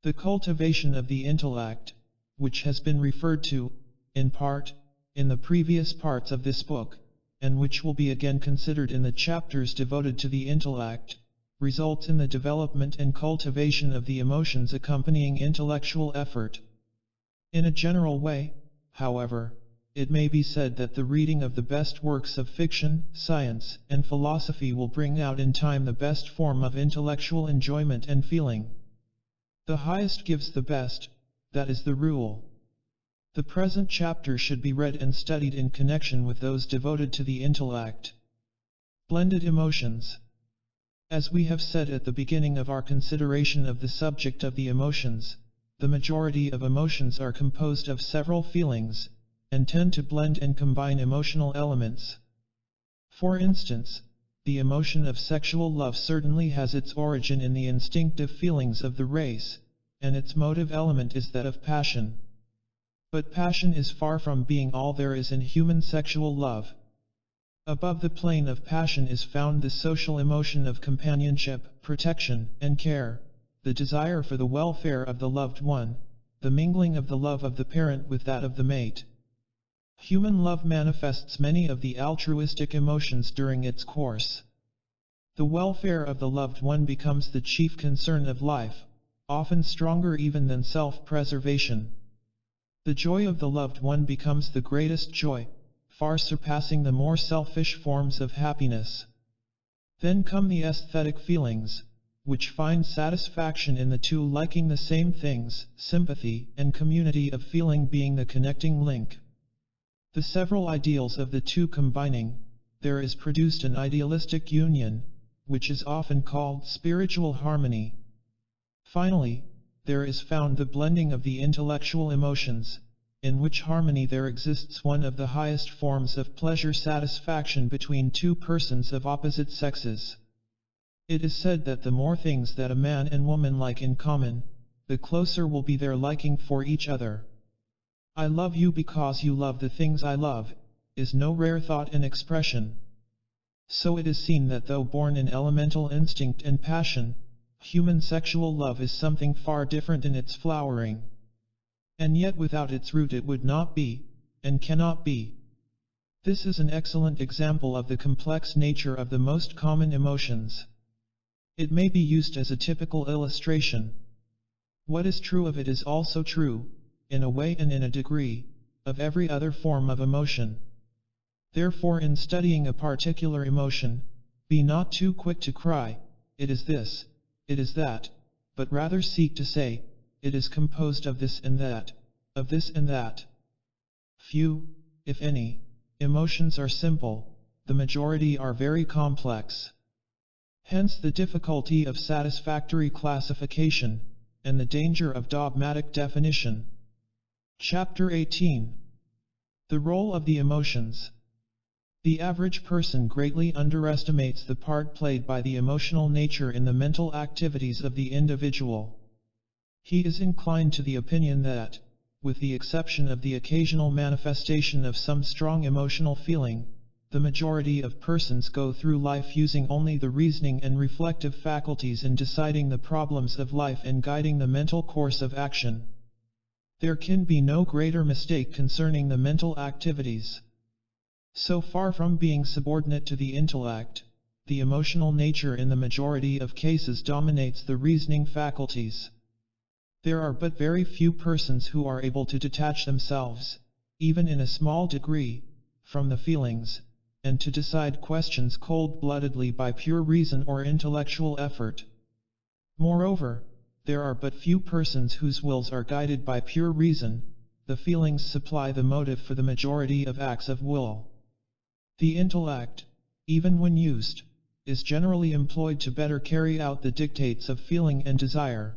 The cultivation of the intellect, which has been referred to, in part, in the previous parts of this book, and which will be again considered in the chapters devoted to the intellect, results in the development and cultivation of the emotions accompanying intellectual effort. In a general way, however, it may be said that the reading of the best works of fiction, science, and philosophy will bring out in time the best form of intellectual enjoyment and feeling. The highest gives the best, that is the rule. The present chapter should be read and studied in connection with those devoted to the intellect. Blended emotions. As we have said at the beginning of our consideration of the subject of the emotions, the majority of emotions are composed of several feelings, and tend to blend and combine emotional elements. For instance, the emotion of sexual love certainly has its origin in the instinctive feelings of the race, and its motive element is that of passion. But passion is far from being all there is in human sexual love. Above the plane of passion is found the social emotion of companionship, protection, and care, the desire for the welfare of the loved one, the mingling of the love of the parent with that of the mate. Human love manifests many of the altruistic emotions during its course. The welfare of the loved one becomes the chief concern of life, often stronger even than self-preservation. The joy of the loved one becomes the greatest joy, far surpassing the more selfish forms of happiness. Then come the aesthetic feelings, which find satisfaction in the two liking the same things, sympathy and community of feeling being the connecting link. The several ideals of the two combining, there is produced an idealistic union, which is often called spiritual harmony. Finally, there is found the blending of the intellectual emotions, in which harmony there exists one of the highest forms of pleasure satisfaction between two persons of opposite sexes. It is said that the more things that a man and woman like in common, the closer will be their liking for each other. I love you because you love the things I love, is no rare thought and expression. So it is seen that though born in elemental instinct and passion, human sexual love is something far different in its flowering. And yet without its root it would not be, and cannot be. This is an excellent example of the complex nature of the most common emotions. It may be used as a typical illustration. What is true of it is also true, in a way and in a degree, of every other form of emotion. Therefore in studying a particular emotion, be not too quick to cry, it is this, it is that, but rather seek to say, it is composed of this and that, of this and that. Few, if any, emotions are simple, the majority are very complex. Hence the difficulty of satisfactory classification, and the danger of dogmatic definition. Chapter 18. The role of the emotions. The average person greatly underestimates the part played by the emotional nature in the mental activities of the individual. He is inclined to the opinion that, with the exception of the occasional manifestation of some strong emotional feeling, the majority of persons go through life using only the reasoning and reflective faculties in deciding the problems of life and guiding the mental course of action. There can be no greater mistake concerning the mental activities. So far from being subordinate to the intellect, the emotional nature in the majority of cases dominates the reasoning faculties. There are but very few persons who are able to detach themselves, even in a small degree, from the feelings, and to decide questions cold-bloodedly by pure reason or intellectual effort. Moreover, there are but few persons whose wills are guided by pure reason. The feelings supply the motive for the majority of acts of will. The intellect, even when used, is generally employed to better carry out the dictates of feeling and desire.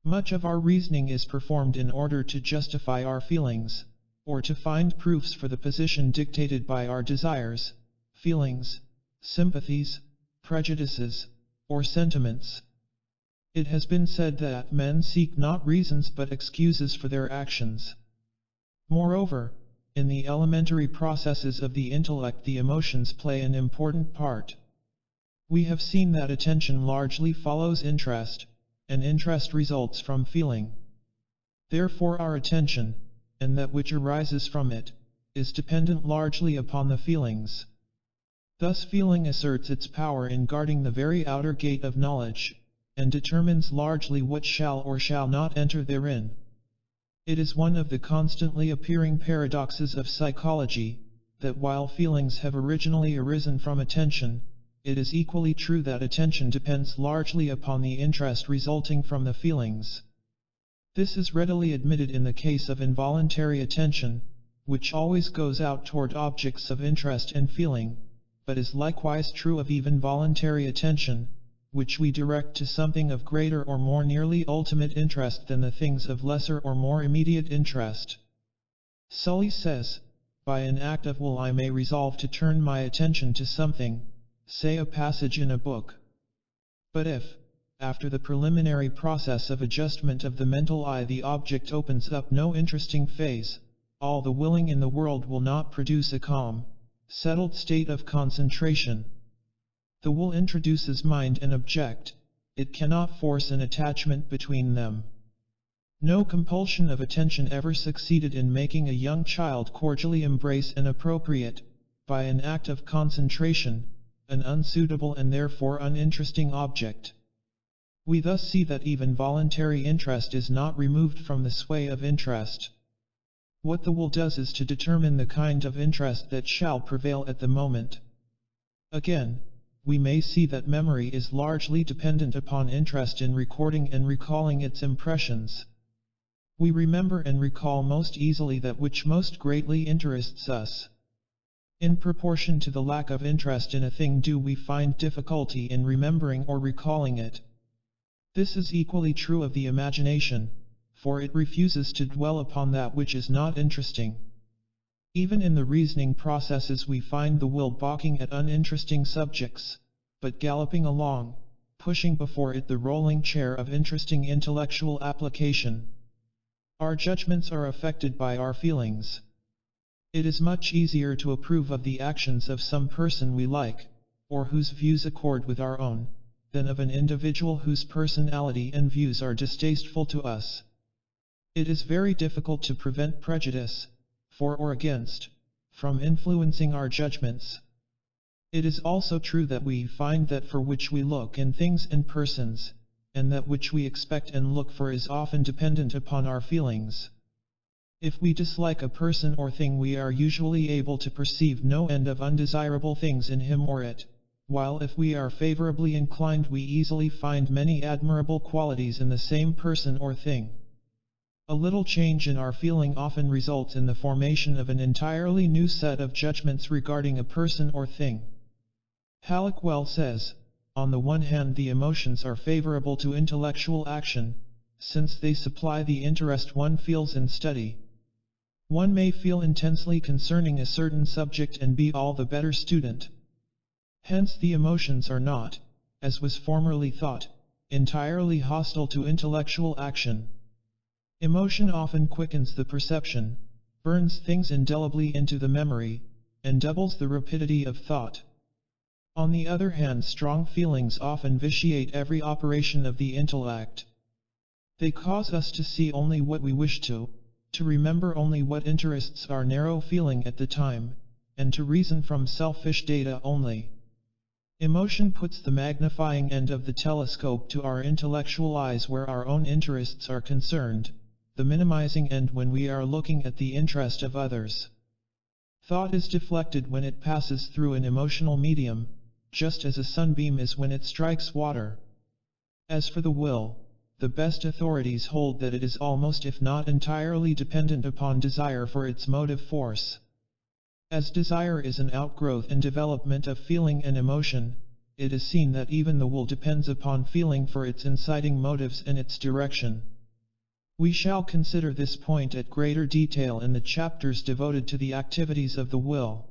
Much of our reasoning is performed in order to justify our feelings, or to find proofs for the position dictated by our desires, feelings, sympathies, prejudices, or sentiments. It has been said that men seek not reasons but excuses for their actions. Moreover, in the elementary processes of the intellect, the emotions play an important part. We have seen that attention largely follows interest, and interest results from feeling. Therefore our attention, and that which arises from it, is dependent largely upon the feelings. Thus feeling asserts its power in guarding the very outer gate of knowledge, and determines largely what shall or shall not enter therein. It is one of the constantly appearing paradoxes of psychology, that while feelings have originally arisen from attention, it is equally true that attention depends largely upon the interest resulting from the feelings. This is readily admitted in the case of involuntary attention, which always goes out toward objects of interest and feeling, but is likewise true of even voluntary attention, which we direct to something of greater or more nearly ultimate interest than the things of lesser or more immediate interest. Sully says, by an act of will I may resolve to turn my attention to something, say a passage in a book. But if, after the preliminary process of adjustment of the mental eye, the object opens up no interesting phase, all the willing in the world will not produce a calm, settled state of concentration. The will introduces mind and object, it cannot force an attachment between them. No compulsion of attention ever succeeded in making a young child cordially embrace an appropriate, by an act of concentration, an unsuitable and therefore uninteresting object. We thus see that even voluntary interest is not removed from the sway of interest. What the will does is to determine the kind of interest that shall prevail at the moment. Again, we may see that memory is largely dependent upon interest in recording and recalling its impressions. We remember and recall most easily that which most greatly interests us. In proportion to the lack of interest in a thing do we find difficulty in remembering or recalling it. This is equally true of the imagination, for it refuses to dwell upon that which is not interesting. Even in the reasoning processes we find the will balking at uninteresting subjects, but galloping along, pushing before it the rolling chair of interesting intellectual application. Our judgments are affected by our feelings. It is much easier to approve of the actions of some person we like, or whose views accord with our own, than of an individual whose personality and views are distasteful to us. It is very difficult to prevent prejudice, for or against, from influencing our judgments. It is also true that we find that for which we look in things and persons, and that which we expect and look for is often dependent upon our feelings. If we dislike a person or thing, we are usually able to perceive no end of undesirable things in him or it, while if we are favorably inclined we easily find many admirable qualities in the same person or thing. A little change in our feeling often results in the formation of an entirely new set of judgments regarding a person or thing. Halleck well says, on the one hand the emotions are favorable to intellectual action, since they supply the interest one feels in study. One may feel intensely concerning a certain subject and be all the better student. Hence the emotions are not, as was formerly thought, entirely hostile to intellectual action. Emotion often quickens the perception, burns things indelibly into the memory, and doubles the rapidity of thought. On the other hand, strong feelings often vitiate every operation of the intellect. They cause us to see only what we wish to remember only what interests our narrow feeling at the time, and to reason from selfish data only. Emotion puts the magnifying end of the telescope to our intellectual eyes where our own interests are concerned, the minimizing end when we are looking at the interest of others. Thought is deflected when it passes through an emotional medium, just as a sunbeam is when it strikes water. As for the will, the best authorities hold that it is almost if not entirely dependent upon desire for its motive force. As desire is an outgrowth and development of feeling and emotion, it is seen that even the will depends upon feeling for its inciting motives and its direction. We shall consider this point at greater detail in the chapters devoted to the activities of the will.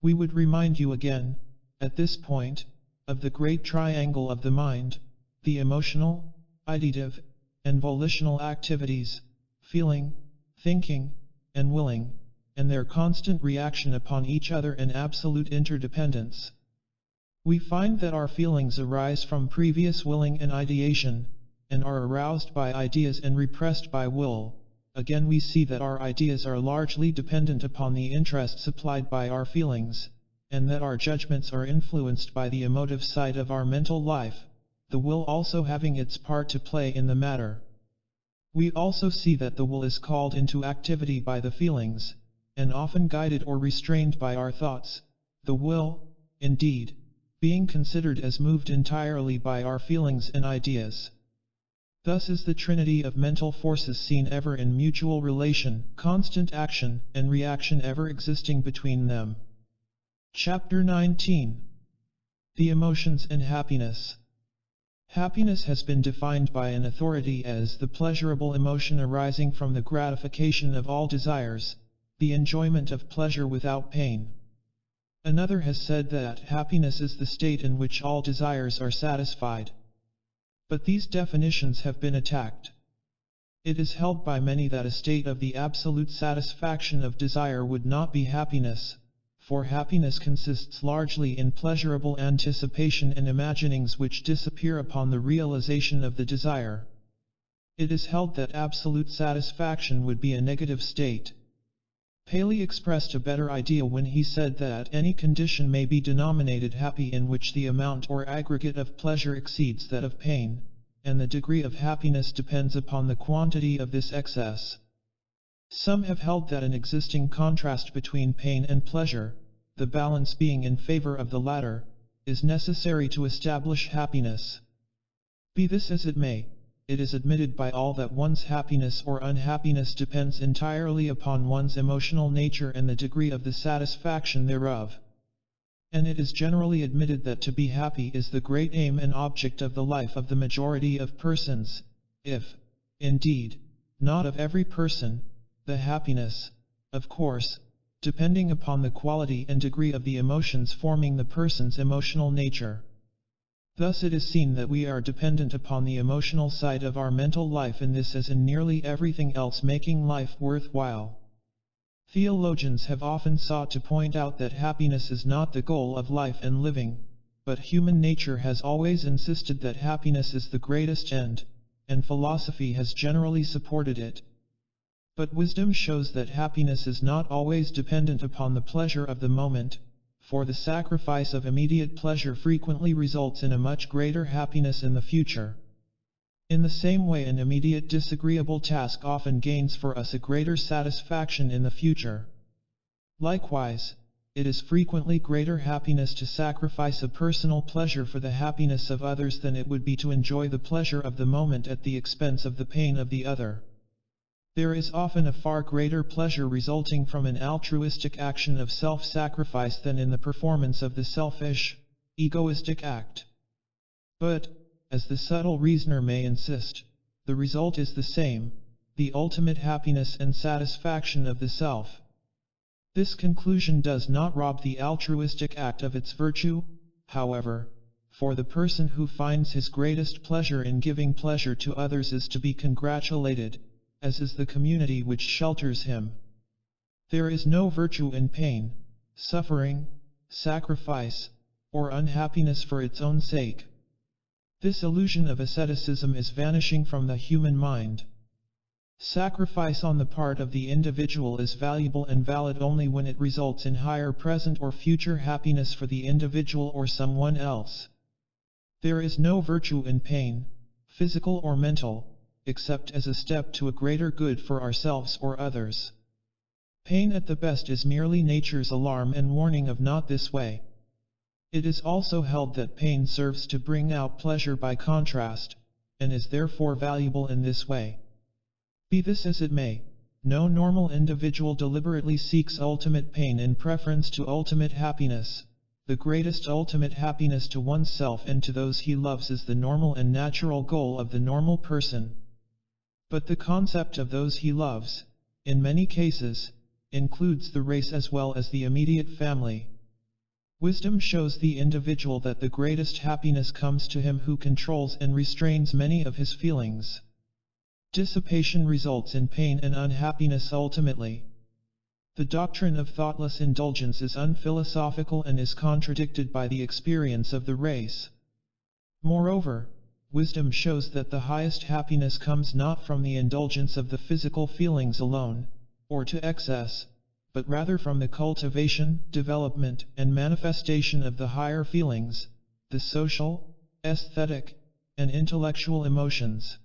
We would remind you again, at this point, of the great triangle of the mind, the emotional, ideative, and volitional activities, feeling, thinking, and willing, and their constant reaction upon each other and absolute interdependence. We find that our feelings arise from previous willing and ideation, and are aroused by ideas and repressed by will. Again we see that our ideas are largely dependent upon the interest supplied by our feelings, and that our judgments are influenced by the emotive side of our mental life, the will also having its part to play in the matter. We also see that the will is called into activity by the feelings, and often guided or restrained by our thoughts, the will, indeed, being considered as moved entirely by our feelings and ideas. Thus is the trinity of mental forces seen ever in mutual relation, constant action and reaction ever existing between them. Chapter 19. The Emotions and Happiness. Happiness has been defined by an authority as the pleasurable emotion arising from the gratification of all desires, the enjoyment of pleasure without pain. Another has said that happiness is the state in which all desires are satisfied. But these definitions have been attacked. It is held by many that a state of the absolute satisfaction of desire would not be happiness, for happiness consists largely in pleasurable anticipation and imaginings which disappear upon the realization of the desire. It is held that absolute satisfaction would be a negative state. Paley expressed a better idea when he said that any condition may be denominated happy in which the amount or aggregate of pleasure exceeds that of pain, and the degree of happiness depends upon the quantity of this excess. Some have held that an existing contrast between pain and pleasure, the balance being in favor of the latter, is necessary to establish happiness. Be this as it may, it is admitted by all that one's happiness or unhappiness depends entirely upon one's emotional nature and the degree of the satisfaction thereof. And it is generally admitted that to be happy is the great aim and object of the life of the majority of persons, if, indeed, not of every person, the happiness, of course, depending upon the quality and degree of the emotions forming the person's emotional nature. Thus it is seen that we are dependent upon the emotional side of our mental life in this as in nearly everything else making life worthwhile. Theologians have often sought to point out that happiness is not the goal of life and living, but human nature has always insisted that happiness is the greatest end, and philosophy has generally supported it. But wisdom shows that happiness is not always dependent upon the pleasure of the moment, for the sacrifice of immediate pleasure frequently results in a much greater happiness in the future. In the same way, an immediate disagreeable task often gains for us a greater satisfaction in the future. Likewise, it is frequently greater happiness to sacrifice a personal pleasure for the happiness of others than it would be to enjoy the pleasure of the moment at the expense of the pain of the other. There is often a far greater pleasure resulting from an altruistic action of self-sacrifice than in the performance of the selfish, egoistic act. But, as the subtle reasoner may insist, the result is the same, the ultimate happiness and satisfaction of the self. This conclusion does not rob the altruistic act of its virtue, however, for the person who finds his greatest pleasure in giving pleasure to others is to be congratulated, as is the community which shelters him. There is no virtue in pain, suffering, sacrifice, or unhappiness for its own sake. This illusion of asceticism is vanishing from the human mind. Sacrifice on the part of the individual is valuable and valid only when it results in higher present or future happiness for the individual or someone else. There is no virtue in pain, physical or mental, except as a step to a greater good for ourselves or others. Pain at the best is merely nature's alarm and warning of not this way. It is also held that pain serves to bring out pleasure by contrast, and is therefore valuable in this way. Be this as it may, no normal individual deliberately seeks ultimate pain in preference to ultimate happiness. The greatest ultimate happiness to oneself and to those he loves is the normal and natural goal of the normal person. But the concept of those he loves, in many cases, includes the race as well as the immediate family. Wisdom shows the individual that the greatest happiness comes to him who controls and restrains many of his feelings. Dissipation results in pain and unhappiness ultimately. The doctrine of thoughtless indulgence is unphilosophical and is contradicted by the experience of the race. Moreover, wisdom shows that the highest happiness comes not from the indulgence of the physical feelings alone, or to excess, but rather from the cultivation, development, and manifestation of the higher feelings, the social, aesthetic, and intellectual emotions.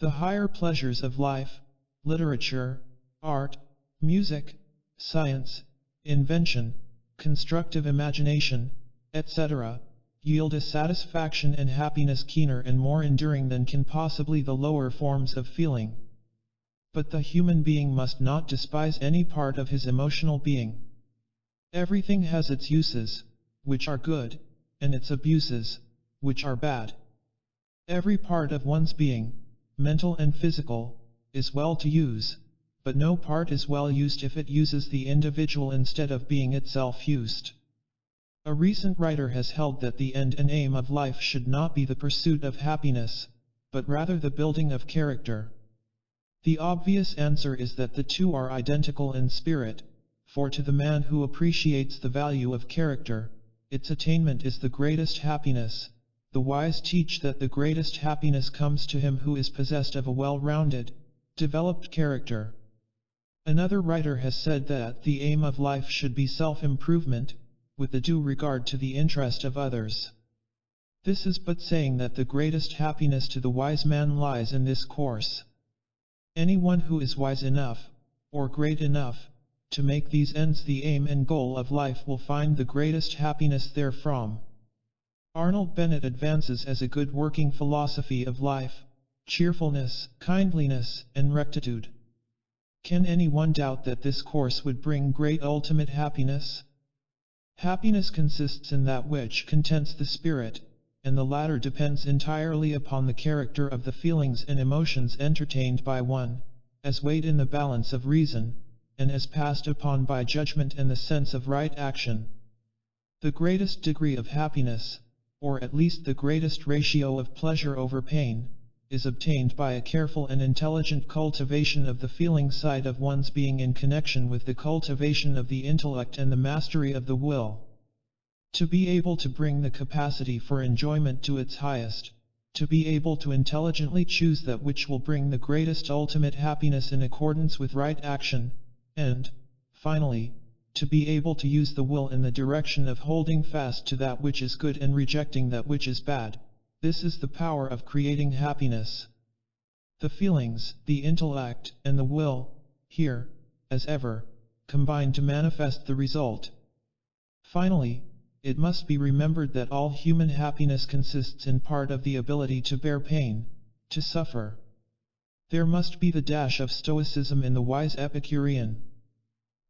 The higher pleasures of life, literature, art, music, science, invention, constructive imagination, etc., yield a satisfaction and happiness keener and more enduring than can possibly the lower forms of feeling. But the human being must not despise any part of his emotional being. Everything has its uses, which are good, and its abuses, which are bad. Every part of one's being, mental and physical, is well to use, but no part is well used if it uses the individual instead of being itself used. A recent writer has held that the end and aim of life should not be the pursuit of happiness, but rather the building of character. The obvious answer is that the two are identical in spirit, for to the man who appreciates the value of character, its attainment is the greatest happiness. The wise teach that the greatest happiness comes to him who is possessed of a well-rounded, developed character. Another writer has said that the aim of life should be self-improvement, with the due regard to the interest of others. This is but saying that the greatest happiness to the wise man lies in this course. Anyone who is wise enough, or great enough, to make these ends the aim and goal of life will find the greatest happiness therefrom. Arnold Bennett advances as a good working philosophy of life, cheerfulness, kindliness, and rectitude. Can anyone doubt that this course would bring great ultimate happiness? Happiness consists in that which contents the spirit, and the latter depends entirely upon the character of the feelings and emotions entertained by one, as weighed in the balance of reason, and as passed upon by judgment and the sense of right action. The greatest degree of happiness, or at least the greatest ratio of pleasure over pain, is obtained by a careful and intelligent cultivation of the feeling side of one's being in connection with the cultivation of the intellect and the mastery of the will. To be able to bring the capacity for enjoyment to its highest, to be able to intelligently choose that which will bring the greatest ultimate happiness in accordance with right action, and, finally, to be able to use the will in the direction of holding fast to that which is good and rejecting that which is bad. This is the power of creating happiness. The feelings, the intellect, and the will, here, as ever, combine to manifest the result. Finally, it must be remembered that all human happiness consists in part of the ability to bear pain, to suffer. There must be the dash of stoicism in the wise Epicurean.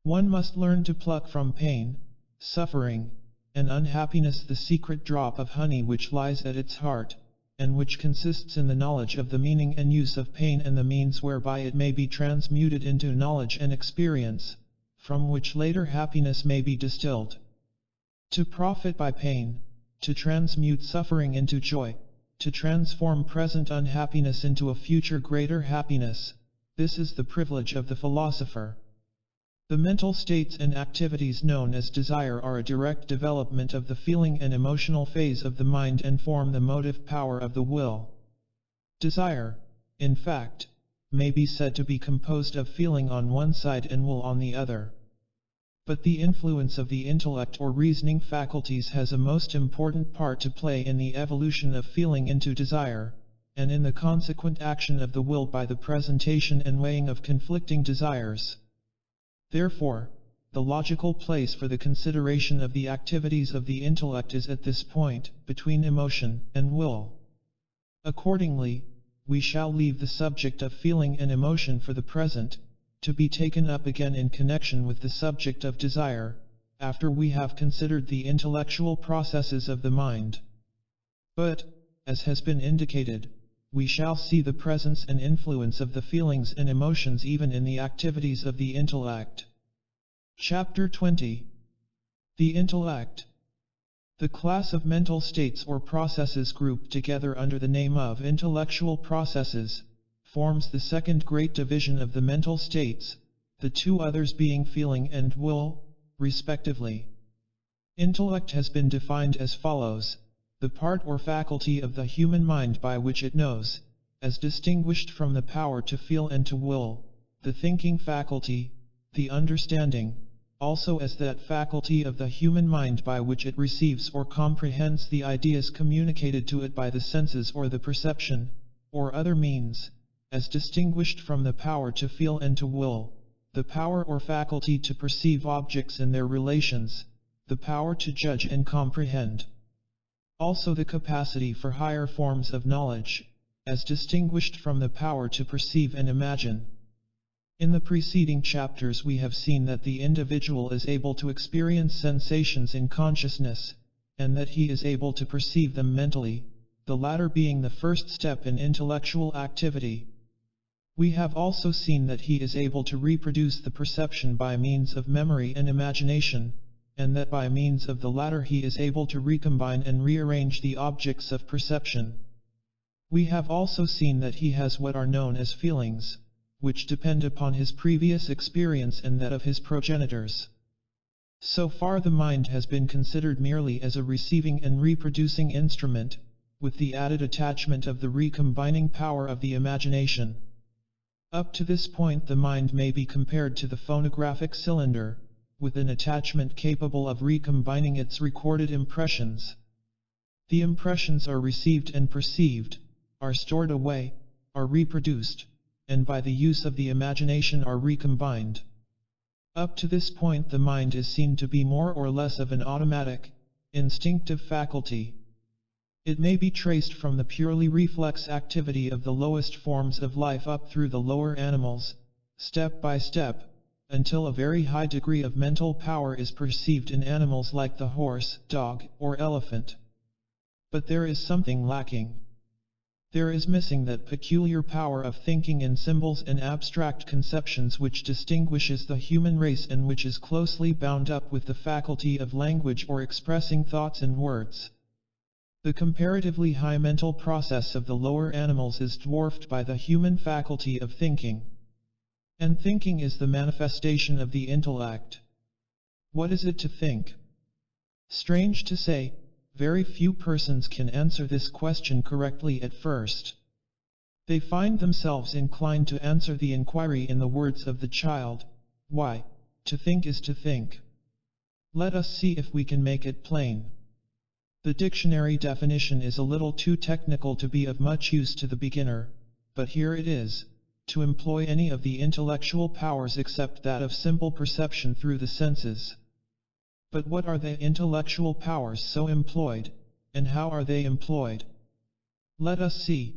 One must learn to pluck from pain, suffering, and unhappiness the secret drop of honey which lies at its heart, and which consists in the knowledge of the meaning and use of pain and the means whereby it may be transmuted into knowledge and experience, from which later happiness may be distilled. To profit by pain, to transmute suffering into joy, to transform present unhappiness into a future greater happiness, this is the privilege of the philosopher. The mental states and activities known as desire are a direct development of the feeling and emotional phase of the mind and form the motive power of the will. Desire, in fact, may be said to be composed of feeling on one side and will on the other. But the influence of the intellect or reasoning faculties has a most important part to play in the evolution of feeling into desire, and in the consequent action of the will by the presentation and weighing of conflicting desires. Therefore, the logical place for the consideration of the activities of the intellect is at this point, between emotion and will. Accordingly, we shall leave the subject of feeling and emotion for the present, to be taken up again in connection with the subject of desire, after we have considered the intellectual processes of the mind. But, as has been indicated, we shall see the presence and influence of the feelings and emotions even in the activities of the intellect. Chapter 20. The Intellect. The class of mental states or processes grouped together under the name of intellectual processes forms the second great division of the mental states, the two others being feeling and will, respectively. Intellect has been defined as follows: the part or faculty of the human mind by which it knows, as distinguished from the power to feel and to will, the thinking faculty, the understanding, also as that faculty of the human mind by which it receives or comprehends the ideas communicated to it by the senses or the perception, or other means, as distinguished from the power to feel and to will, the power or faculty to perceive objects and their relations, the power to judge and comprehend. Also the capacity for higher forms of knowledge, as distinguished from the power to perceive and imagine. In the preceding chapters we have seen that the individual is able to experience sensations in consciousness, and that he is able to perceive them mentally, the latter being the first step in intellectual activity. We have also seen that he is able to reproduce the perception by means of memory and imagination, and that by means of the latter he is able to recombine and rearrange the objects of perception. We have also seen that he has what are known as feelings, which depend upon his previous experience and that of his progenitors. So far the mind has been considered merely as a receiving and reproducing instrument, with the added attachment of the recombining power of the imagination. Up to this point the mind may be compared to the phonographic cylinder, with an attachment capable of recombining its recorded impressions. The impressions are received and perceived, are stored away, are reproduced, and by the use of the imagination are recombined. Up to this point the mind is seen to be more or less of an automatic, instinctive faculty. It may be traced from the purely reflex activity of the lowest forms of life up through the lower animals, step by step, until a very high degree of mental power is perceived in animals like the horse, dog, or elephant. But there is something lacking. There is missing that peculiar power of thinking in symbols and abstract conceptions which distinguishes the human race and which is closely bound up with the faculty of language or expressing thoughts in words. The comparatively high mental process of the lower animals is dwarfed by the human faculty of thinking. And thinking is the manifestation of the intellect. What is it to think? Strange to say, very few persons can answer this question correctly at first. They find themselves inclined to answer the inquiry in the words of the child, "Why, to think is to think." Let us see if we can make it plain. The dictionary definition is a little too technical to be of much use to the beginner, but here it is: to employ any of the intellectual powers except that of simple perception through the senses. But what are the intellectual powers so employed, and how are they employed? Let us see.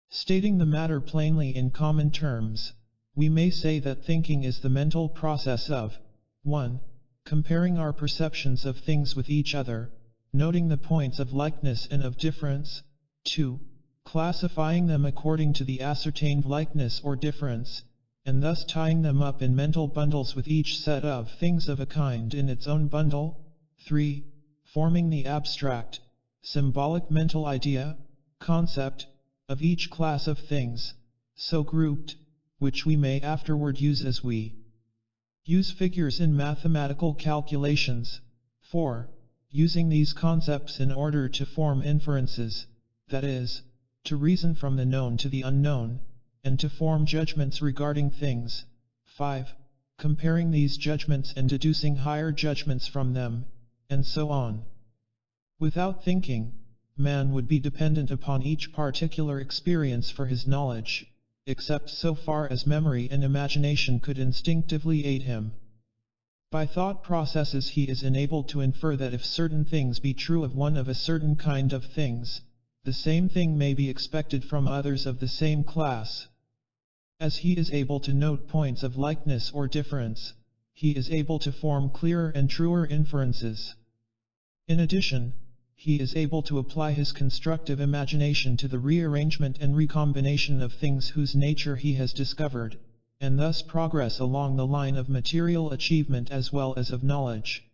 Stating the matter plainly in common terms, we may say that thinking is the mental process of 1. Comparing our perceptions of things with each other, noting the points of likeness and of difference. 2. Classifying them according to the ascertained likeness or difference, and thus tying them up in mental bundles with each set of things of a kind in its own bundle. 3. Forming the abstract, symbolic mental idea, concept, of each class of things, so grouped, which we may afterward use as we use figures in mathematical calculations. 4. Using these concepts in order to form inferences, that is, to reason from the known to the unknown, and to form judgments regarding things. 5. Comparing these judgments and deducing higher judgments from them, and so on. Without thinking, man would be dependent upon each particular experience for his knowledge, except so far as memory and imagination could instinctively aid him. By thought processes he is enabled to infer that if certain things be true of one of a certain kind of things, the same thing may be expected from others of the same class. As he is able to note points of likeness or difference, he is able to form clearer and truer inferences. In addition, he is able to apply his constructive imagination to the rearrangement and recombination of things whose nature he has discovered, and thus progress along the line of material achievement as well as of knowledge.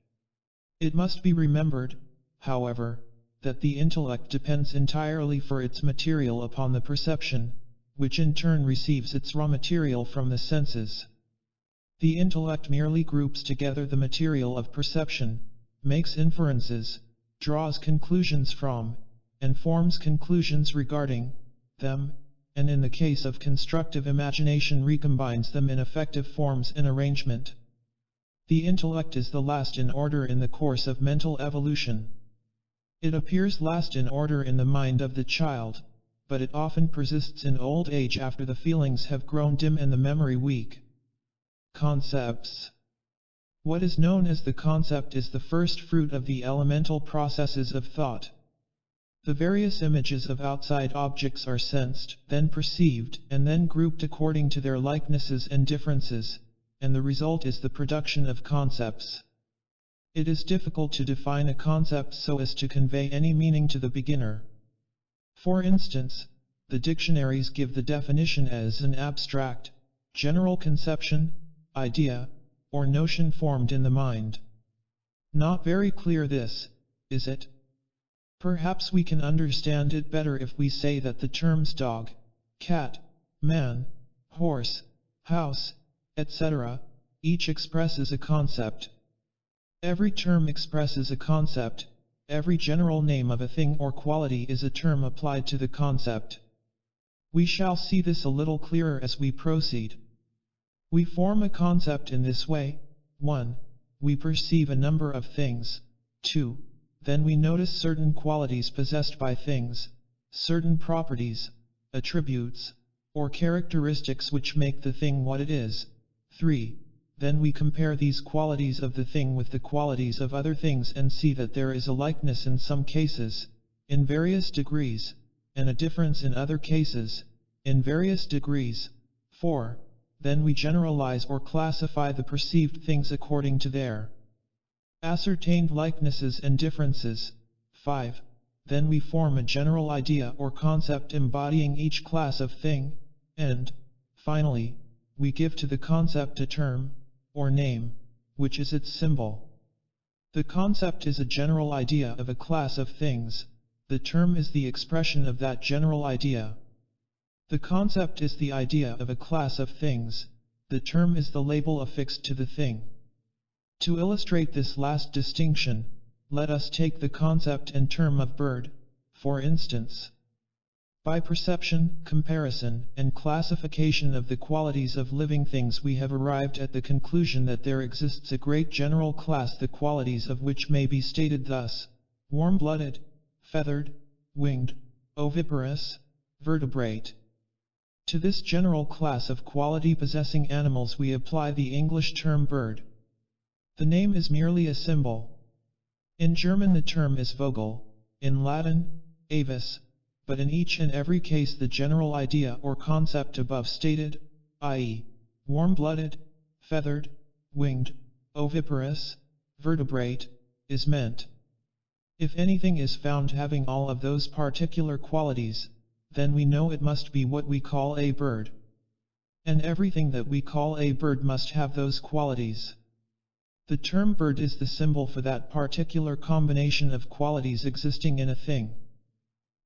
It must be remembered, however, that the intellect depends entirely for its material upon the perception, which in turn receives its raw material from the senses. The intellect merely groups together the material of perception, makes inferences, draws conclusions from, and forms conclusions regarding them, and in the case of constructive imagination recombines them in effective forms and arrangement. The intellect is the last in order in the course of mental evolution. It appears last in order in the mind of the child, but it often persists in old age after the feelings have grown dim and the memory weak. Concepts. What is known as the concept is the first fruit of the elemental processes of thought. The various images of outside objects are sensed, then perceived, and then grouped according to their likenesses and differences, and the result is the production of concepts. It is difficult to define a concept so as to convey any meaning to the beginner. For instance, the dictionaries give the definition as an abstract, general conception, idea, or notion formed in the mind. Not very clear this, is it? Perhaps we can understand it better if we say that the terms dog, cat, man, horse, house, etc., each expresses a concept. Every term expresses a concept. Every general name of a thing or quality is a term applied to the concept. We shall see this a little clearer as we proceed. We form a concept in this way. 1. We perceive a number of things. 2. Then we notice certain qualities possessed by things, certain properties, attributes, or characteristics which make the thing what it is. 3. Then we compare these qualities of the thing with the qualities of other things and see that there is a likeness in some cases, in various degrees, and a difference in other cases, in various degrees. 4. Then we generalize or classify the perceived things according to their ascertained likenesses and differences. 5. Then we form a general idea or concept embodying each class of thing, and, finally, we give to the concept a term, or name, which is its symbol. The concept is a general idea of a class of things. The term is the expression of that general idea. The concept is the idea of a class of things. The term is the label affixed to the thing. To illustrate this last distinction, let us take the concept and term of bird, for instance. By perception, comparison, and classification of the qualities of living things we have arrived at the conclusion that there exists a great general class the qualities of which may be stated thus: warm-blooded, feathered, winged, oviparous, vertebrate. To this general class of quality-possessing animals we apply the English term bird. The name is merely a symbol. In German the term is Vogel, in Latin, avis, but in each and every case the general idea or concept above stated, i.e., warm-blooded, feathered, winged, oviparous, vertebrate, is meant. If anything is found having all of those particular qualities, then we know it must be what we call a bird. And everything that we call a bird must have those qualities. The term bird is the symbol for that particular combination of qualities existing in a thing.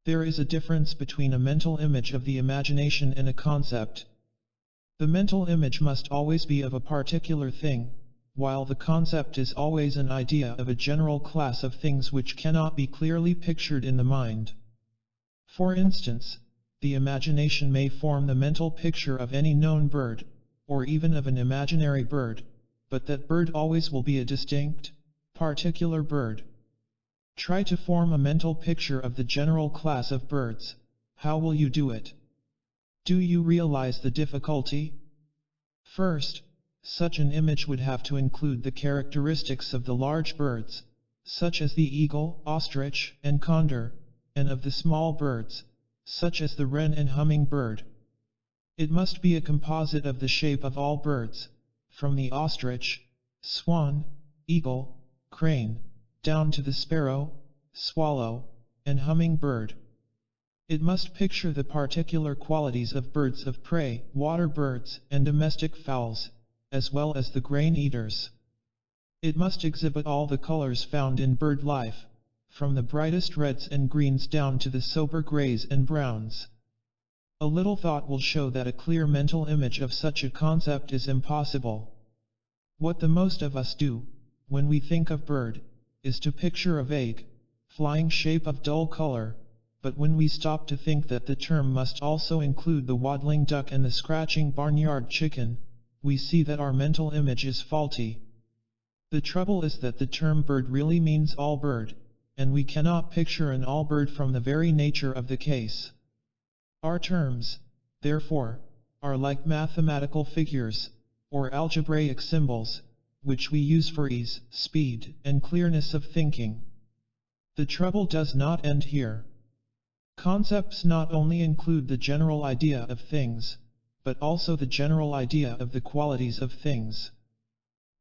There is a difference between a mental image of the imagination and a concept. The mental image must always be of a particular thing, while the concept is always an idea of a general class of things which cannot be clearly pictured in the mind. For instance, the imagination may form the mental picture of any known bird, or even of an imaginary bird, but that bird always will be a distinct, particular bird. Try to form a mental picture of the general class of birds. How will you do it? Do you realize the difficulty? First, such an image would have to include the characteristics of the large birds, such as the eagle, ostrich, and condor, and of the small birds, such as the wren and hummingbird. It must be a composite of the shape of all birds, from the ostrich, swan, eagle, crane, down to the sparrow, swallow, and hummingbird. It must picture the particular qualities of birds of prey, water birds, and domestic fowls, as well as the grain eaters. It must exhibit all the colors found in bird life, from the brightest reds and greens down to the sober grays and browns. A little thought will show that a clear mental image of such a concept is impossible. What the most of us do, when we think of bird, is to picture a vague, flying shape of dull color, but when we stop to think that the term must also include the waddling duck and the scratching barnyard chicken, we see that our mental image is faulty. The trouble is that the term bird really means all bird, and we cannot picture an all bird from the very nature of the case. Our terms, therefore, are like mathematical figures, or algebraic symbols, which we use for ease, speed, and clearness of thinking. The trouble does not end here. Concepts not only include the general idea of things, but also the general idea of the qualities of things.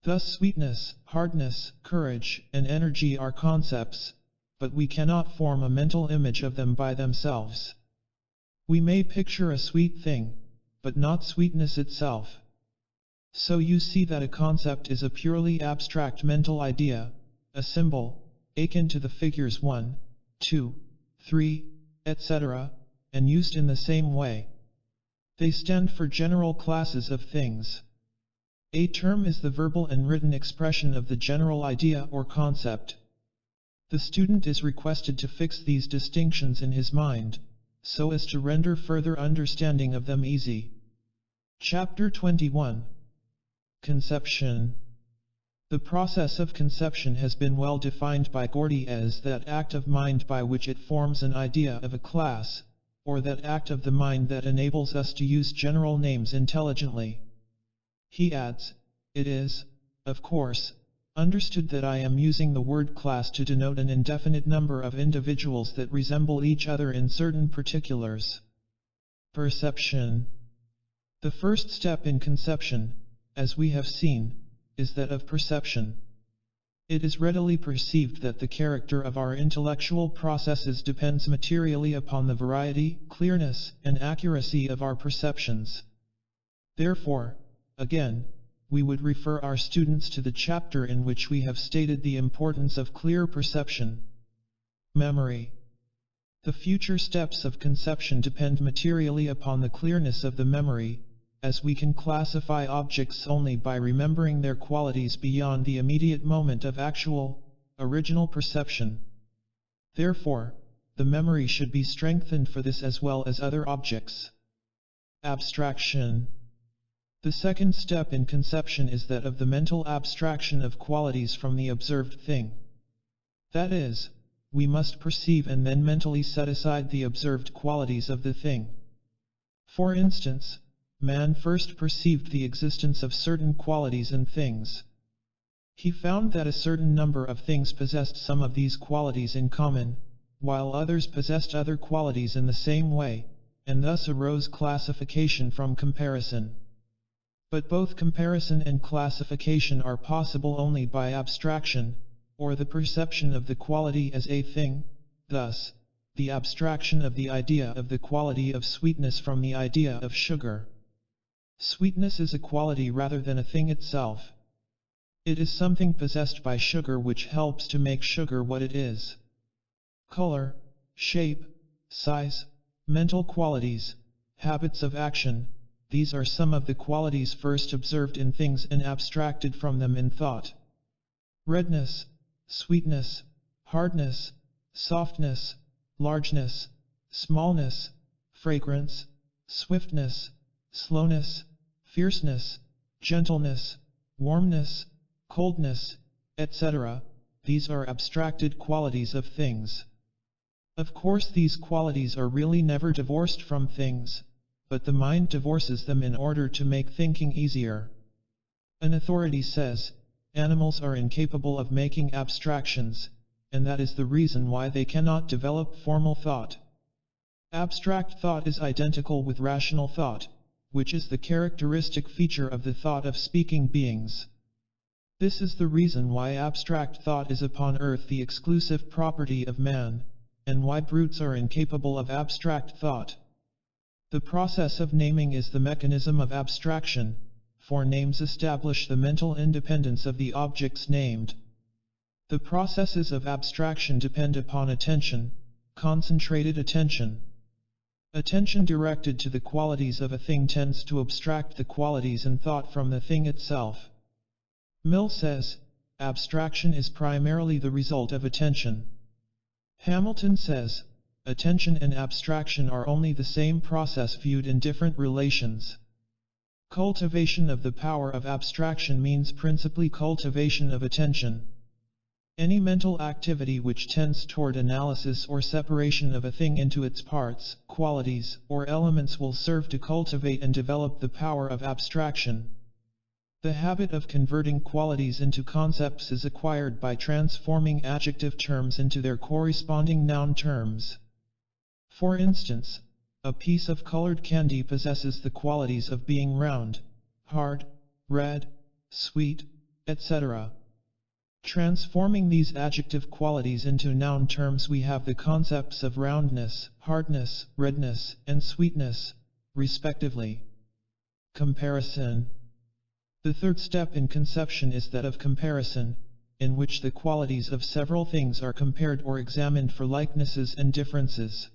Thus sweetness, hardness, courage, and energy are concepts, but we cannot form a mental image of them by themselves. We may picture a sweet thing, but not sweetness itself. So you see that a concept is a purely abstract mental idea, a symbol, akin to the figures 1, 2, 3, etc., and used in the same way. They stand for general classes of things. A term is the verbal and written expression of the general idea or concept. The student is requested to fix these distinctions in his mind, so as to render further understanding of them easy. Chapter 21. Conception. The process of conception has been well defined by Gordy as that act of mind by which it forms an idea of a class, or that act of the mind that enables us to use general names intelligently. He adds, it is, of course, understood that I am using the word class to denote an indefinite number of individuals that resemble each other in certain particulars. Perception. The first step in conception, as we have seen, is that of perception. It is readily perceived that the character of our intellectual processes depends materially upon the variety, clearness, and accuracy of our perceptions. Therefore, again, we would refer our students to the chapter in which we have stated the importance of clear perception. Memory. The future steps of conception depend materially upon the clearness of the memory, as we can classify objects only by remembering their qualities beyond the immediate moment of actual, original perception. Therefore, the memory should be strengthened for this as well as other objects. Abstraction. The second step in conception is that of the mental abstraction of qualities from the observed thing. That is, we must perceive and then mentally set aside the observed qualities of the thing. For instance, man first perceived the existence of certain qualities in things. He found that a certain number of things possessed some of these qualities in common, while others possessed other qualities in the same way, and thus arose classification from comparison. But both comparison and classification are possible only by abstraction, or the perception of the quality as a thing, thus, the abstraction of the idea of the quality of sweetness from the idea of sugar. Sweetness is a quality rather than a thing itself. It is something possessed by sugar which helps to make sugar what it is. Color, shape, size, mental qualities, habits of action, these are some of the qualities first observed in things and abstracted from them in thought. Redness, sweetness, hardness, softness, largeness, smallness, fragrance, swiftness, slowness, fierceness, gentleness, warmness, coldness, etc. These are abstracted qualities of things. Of course, these qualities are really never divorced from things, but the mind divorces them in order to make thinking easier. An authority says, animals are incapable of making abstractions, and that is the reason why they cannot develop formal thought. Abstract thought is identical with rational thought, which is the characteristic feature of the thought of speaking beings. This is the reason why abstract thought is upon earth the exclusive property of man, and why brutes are incapable of abstract thought. The process of naming is the mechanism of abstraction, for names establish the mental independence of the objects named. The processes of abstraction depend upon attention, concentrated attention. Attention directed to the qualities of a thing tends to abstract the qualities and thought from the thing itself. Mill says, abstraction is primarily the result of attention. Hamilton says, attention and abstraction are only the same process viewed in different relations. Cultivation of the power of abstraction means principally cultivation of attention. Any mental activity which tends toward analysis or separation of a thing into its parts, qualities, or elements will serve to cultivate and develop the power of abstraction. The habit of converting qualities into concepts is acquired by transforming adjective terms into their corresponding noun terms. For instance, a piece of colored candy possesses the qualities of being round, hard, red, sweet, etc. Transforming these adjective qualities into noun terms, we have the concepts of roundness, hardness, redness, and sweetness, respectively. Comparison. The third step in conception is that of comparison, in which the qualities of several things are compared or examined for likenesses and differences.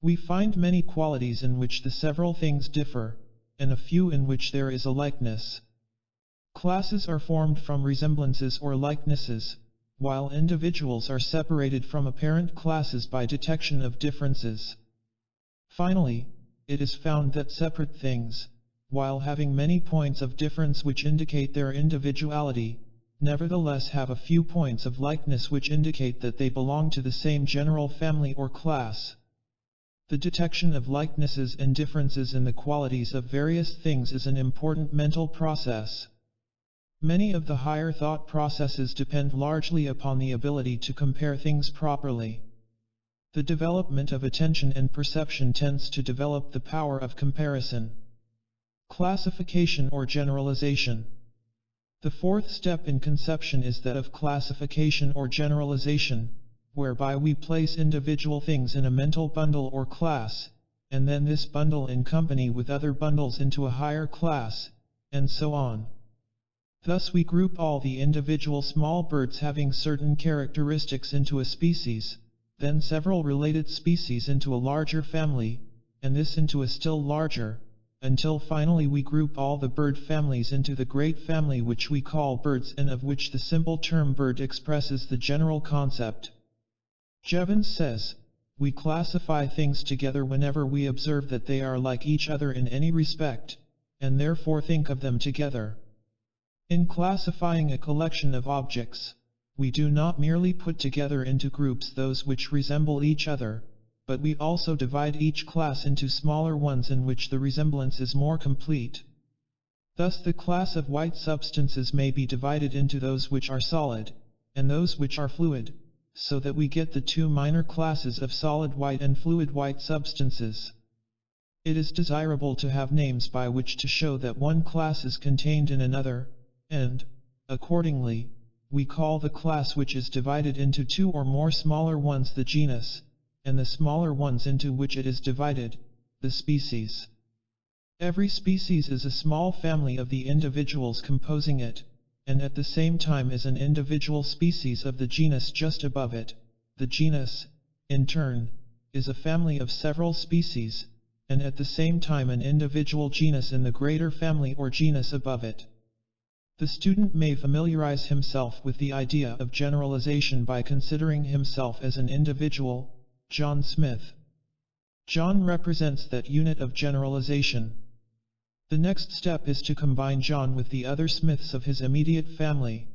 We find many qualities in which the several things differ, and a few in which there is a likeness. Classes are formed from resemblances or likenesses, while individuals are separated from apparent classes by detection of differences. Finally, it is found that separate things, while having many points of difference which indicate their individuality, nevertheless have a few points of likeness which indicate that they belong to the same general family or class. The detection of likenesses and differences in the qualities of various things is an important mental process. Many of the higher thought processes depend largely upon the ability to compare things properly. The development of attention and perception tends to develop the power of comparison. Classification or generalization. The fourth step in conception is that of classification or generalization, whereby we place individual things in a mental bundle or class, and then this bundle in company with other bundles into a higher class, and so on. Thus we group all the individual small birds having certain characteristics into a species, then several related species into a larger family, and this into a still larger, until finally we group all the bird families into the great family which we call birds, and of which the simple term bird expresses the general concept. Jevons says, we classify things together whenever we observe that they are like each other in any respect, and therefore think of them together. In classifying a collection of objects, we do not merely put together into groups those which resemble each other, but we also divide each class into smaller ones in which the resemblance is more complete. Thus the class of white substances may be divided into those which are solid, and those which are fluid, so that we get the two minor classes of solid white and fluid white substances. It is desirable to have names by which to show that one class is contained in another, and, accordingly, we call the class which is divided into two or more smaller ones the genus, and the smaller ones into which it is divided, the species. Every species is a small family of the individuals composing it, and at the same time is an individual species of the genus just above it. The genus, in turn, is a family of several species, and at the same time an individual genus in the greater family or genus above it. The student may familiarize himself with the idea of generalization by considering himself as an individual. John Smith. John represents that unit of generalization. The next step is to combine John with the other Smiths of his immediate family.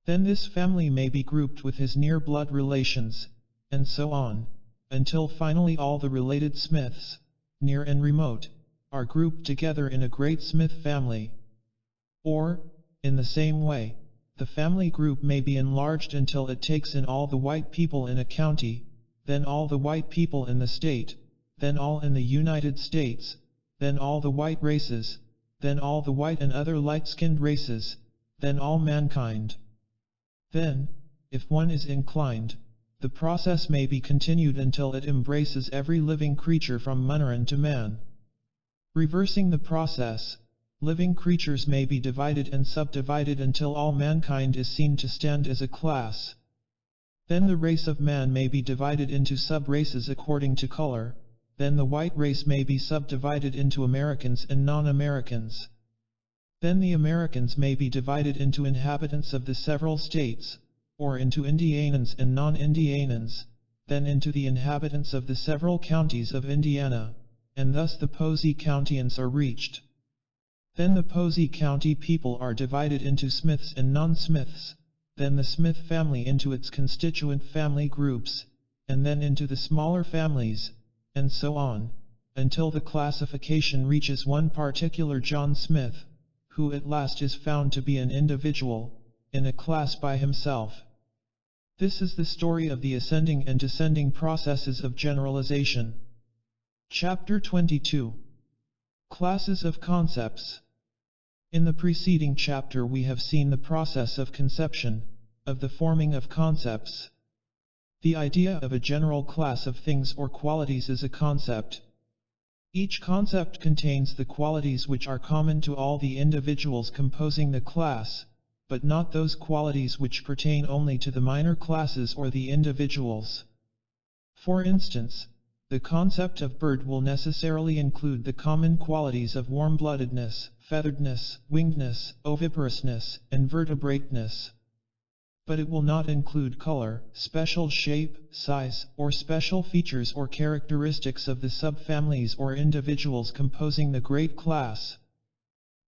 Then this family may be grouped with his near blood relations, and so on, until finally all the related Smiths, near and remote, are grouped together in a great Smith family. Or, in the same way, the family group may be enlarged until it takes in all the white people in a county, then all the white people in the state, then all in the United States, then all the white races, then all the white and other light-skinned races, then all mankind. Then, if one is inclined, the process may be continued until it embraces every living creature from Munnerin to man. Reversing the process, living creatures may be divided and subdivided until all mankind is seen to stand as a class. Then the race of man may be divided into sub-races according to color, then the white race may be subdivided into Americans and non-Americans. Then the Americans may be divided into inhabitants of the several states, or into Indianans and non-Indianans, then into the inhabitants of the several counties of Indiana, and thus the Posey Countians are reached. Then the Posey County people are divided into Smiths and non-Smiths, then the Smith family into its constituent family groups, and then into the smaller families, and so on, until the classification reaches one particular John Smith, who at last is found to be an individual, in a class by himself. This is the story of the ascending and descending processes of generalization. Chapter 22. Classes of Concepts. In the preceding chapter we have seen the process of conception, of the forming of concepts. The idea of a general class of things or qualities is a concept. Each concept contains the qualities which are common to all the individuals composing the class, but not those qualities which pertain only to the minor classes or the individuals. For instance, the concept of bird will necessarily include the common qualities of warm-bloodedness, featheredness, wingedness, oviparousness, and vertebrateness. But it will not include color, special shape, size, or special features or characteristics of the subfamilies or individuals composing the great class.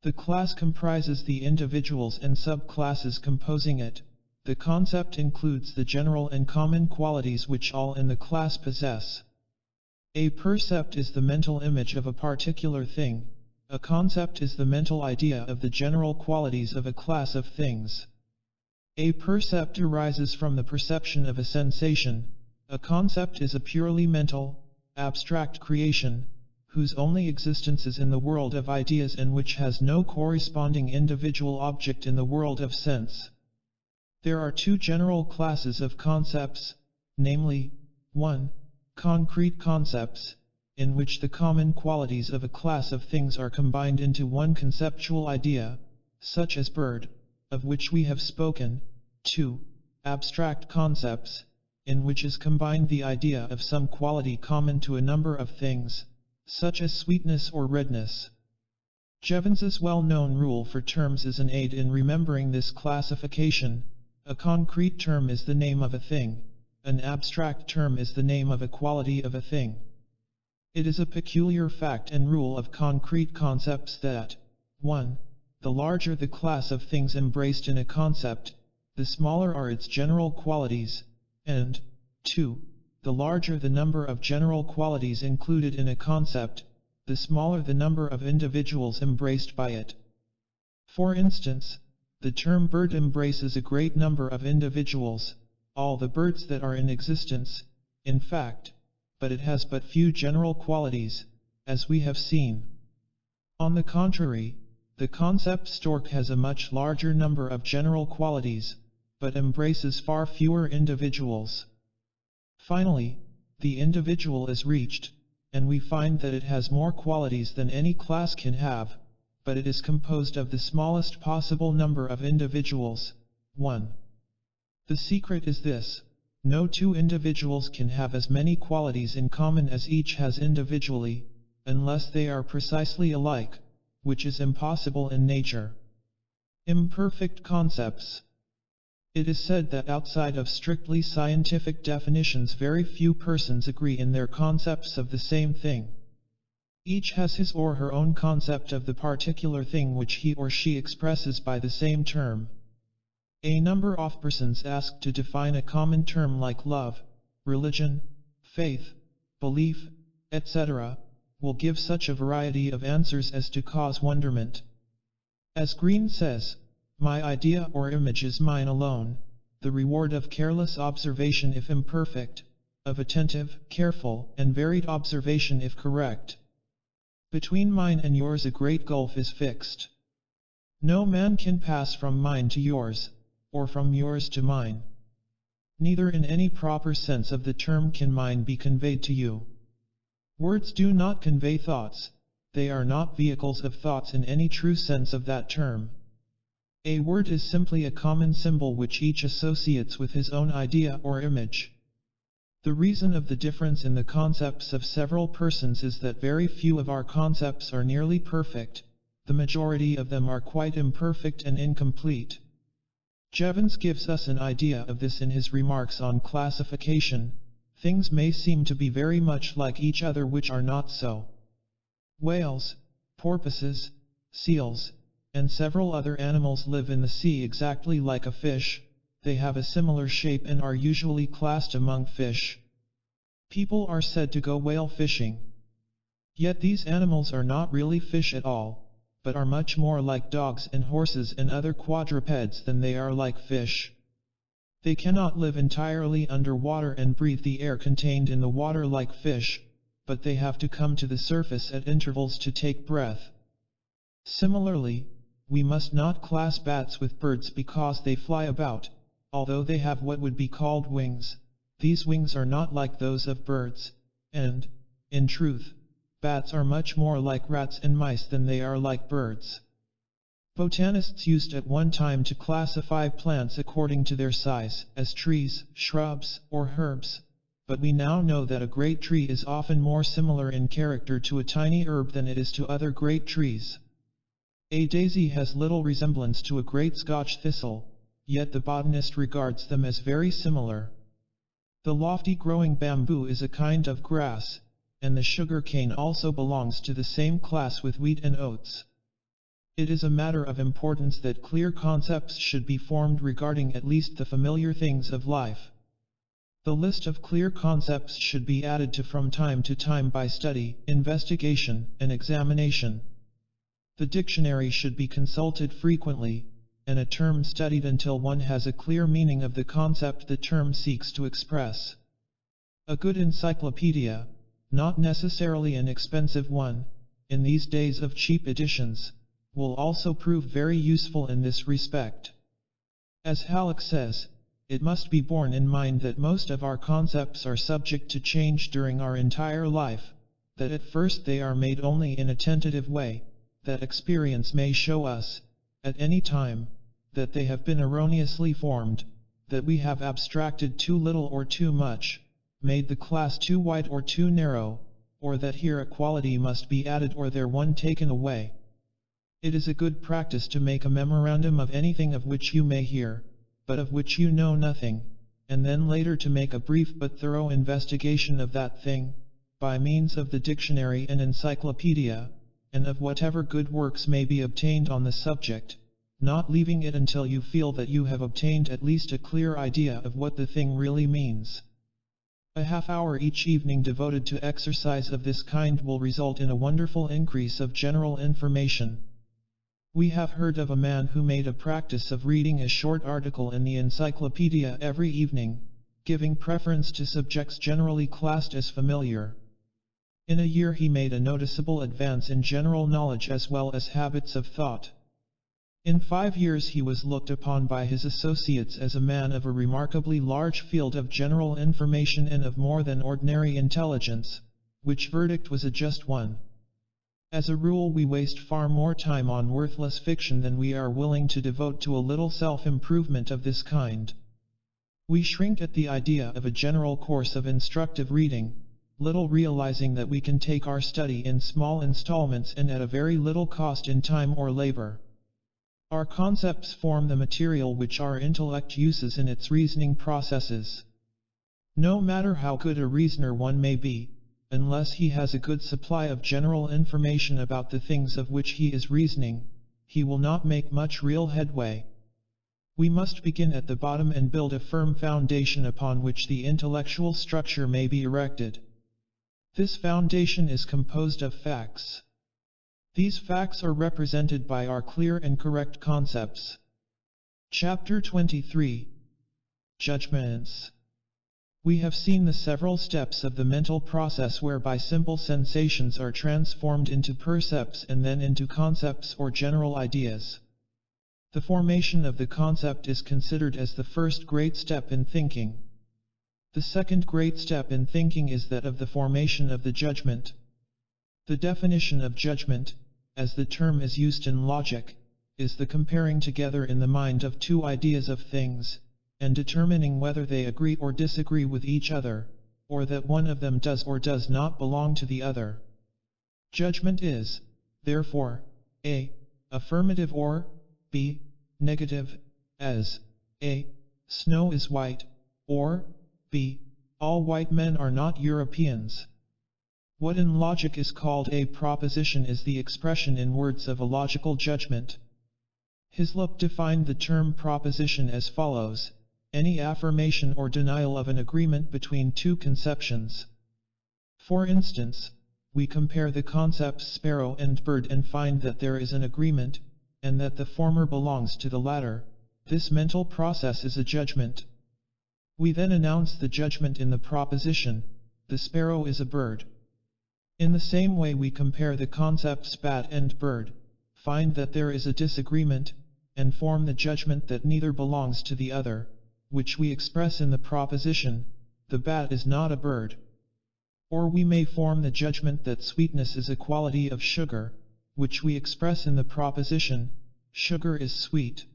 The class comprises the individuals and subclasses composing it. The concept includes the general and common qualities which all in the class possess. A percept is the mental image of a particular thing. A concept is the mental idea of the general qualities of a class of things. A percept arises from the perception of a sensation. A concept is a purely mental, abstract creation, whose only existence is in the world of ideas and which has no corresponding individual object in the world of sense. There are two general classes of concepts, namely, 1. Concrete concepts, in which the common qualities of a class of things are combined into one conceptual idea, such as bird, of which we have spoken. 2. Abstract concepts, in which is combined the idea of some quality common to a number of things, such as sweetness or redness. Jevons's well-known rule for terms is an aid in remembering this classification. A concrete term is the name of a thing. An abstract term is the name of a quality of a thing. It is a peculiar fact and rule of concrete concepts that 1. The larger the class of things embraced in a concept, the smaller are its general qualities, and 2. The larger the number of general qualities included in a concept, the smaller the number of individuals embraced by it. For instance, the term bird embraces a great number of individuals, all the birds that are in existence, in fact, but it has but few general qualities, as we have seen. On the contrary, the concept stork has a much larger number of general qualities, but embraces far fewer individuals. Finally, the individual is reached, and we find that it has more qualities than any class can have, but it is composed of the smallest possible number of individuals, 1. The secret is this: no two individuals can have as many qualities in common as each has individually, unless they are precisely alike, which is impossible in nature. Imperfect concepts. It is said that outside of strictly scientific definitions very few persons agree in their concepts of the same thing. Each has his or her own concept of the particular thing which he or she expresses by the same term. A number of persons asked to define a common term like love, religion, faith, belief, etc., will give such a variety of answers as to cause wonderment. As Green says, "My idea or image is mine alone, the reward of careless observation if imperfect, of attentive, careful, and varied observation if correct. Between mine and yours a great gulf is fixed. No man can pass from mine to yours, or from yours to mine. Neither in any proper sense of the term can mine be conveyed to you. Words do not convey thoughts, they are not vehicles of thoughts in any true sense of that term. A word is simply a common symbol which each associates with his own idea or image. The reason of the difference in the concepts of several persons is that very few of our concepts are nearly perfect, the majority of them are quite imperfect and incomplete. Jevons gives us an idea of this in his remarks on classification. Things may seem to be very much like each other which are not so. Whales, porpoises, seals, and several other animals live in the sea exactly like a fish. They have a similar shape and are usually classed among fish. People are said to go whale fishing. Yet these animals are not really fish at all, but are much more like dogs and horses and other quadrupeds than they are like fish. They cannot live entirely underwater and breathe the air contained in the water like fish, but they have to come to the surface at intervals to take breath. Similarly, we must not class bats with birds because they fly about, although they have what would be called wings. These wings are not like those of birds, and, in truth, bats are much more like rats and mice than they are like birds. Botanists used at one time to classify plants according to their size, as trees, shrubs, or herbs, but we now know that a great tree is often more similar in character to a tiny herb than it is to other great trees. A daisy has little resemblance to a great Scotch thistle, yet the botanist regards them as very similar. The lofty growing bamboo is a kind of grass, and the sugar cane also belongs to the same class with wheat and oats. It is a matter of importance that clear concepts should be formed regarding at least the familiar things of life. The list of clear concepts should be added to from time to time by study, investigation, and examination. The dictionary should be consulted frequently, and a term studied until one has a clear meaning of the concept the term seeks to express. A good encyclopedia, not necessarily an expensive one, in these days of cheap editions, will also prove very useful in this respect. As Halleck says, it must be borne in mind that most of our concepts are subject to change during our entire life, that at first they are made only in a tentative way, that experience may show us, at any time, that they have been erroneously formed, that we have abstracted too little or too much, made the class too wide or too narrow, or that here a quality must be added or there one taken away. It is a good practice to make a memorandum of anything of which you may hear, but of which you know nothing, and then later to make a brief but thorough investigation of that thing, by means of the dictionary and encyclopedia, and of whatever good works may be obtained on the subject, not leaving it until you feel that you have obtained at least a clear idea of what the thing really means. A half-hour each evening devoted to exercise of this kind will result in a wonderful increase of general information. We have heard of a man who made a practice of reading a short article in the encyclopedia every evening, giving preference to subjects generally classed as familiar. In a year he made a noticeable advance in general knowledge as well as habits of thought. In 5 years he was looked upon by his associates as a man of a remarkably large field of general information and of more than ordinary intelligence, which verdict was a just one. As a rule we waste far more time on worthless fiction than we are willing to devote to a little self-improvement of this kind. We shrink at the idea of a general course of instructive reading, little realizing that we can take our study in small installments and at a very little cost in time or labor. Our concepts form the material which our intellect uses in its reasoning processes. No matter how good a reasoner one may be, unless he has a good supply of general information about the things of which he is reasoning, he will not make much real headway. We must begin at the bottom and build a firm foundation upon which the intellectual structure may be erected. This foundation is composed of facts. These facts are represented by our clear and correct concepts. Chapter 23. Judgments. We have seen the several steps of the mental process whereby simple sensations are transformed into percepts and then into concepts or general ideas. The formation of the concept is considered as the first great step in thinking. The second great step in thinking is that of the formation of the judgment. The definition of judgment, as the term is used in logic, is the comparing together in the mind of two ideas of things, and determining whether they agree or disagree with each other, or that one of them does or does not belong to the other. Judgment is, therefore, a. affirmative or b. negative, as a. snow is white, or b. all white men are not Europeans. What in logic is called a proposition is the expression in words of a logical judgment. Hislop defined the term proposition as follows: any affirmation or denial of an agreement between two conceptions. For instance, we compare the concepts sparrow and bird and find that there is an agreement, and that the former belongs to the latter. This mental process is a judgment. We then announce the judgment in the proposition: the sparrow is a bird. In the same way we compare the concepts bat and bird, find that there is a disagreement, and form the judgment that neither belongs to the other, which we express in the proposition: the bat is not a bird. Or we may form the judgment that sweetness is a quality of sugar, which we express in the proposition: sugar is sweet.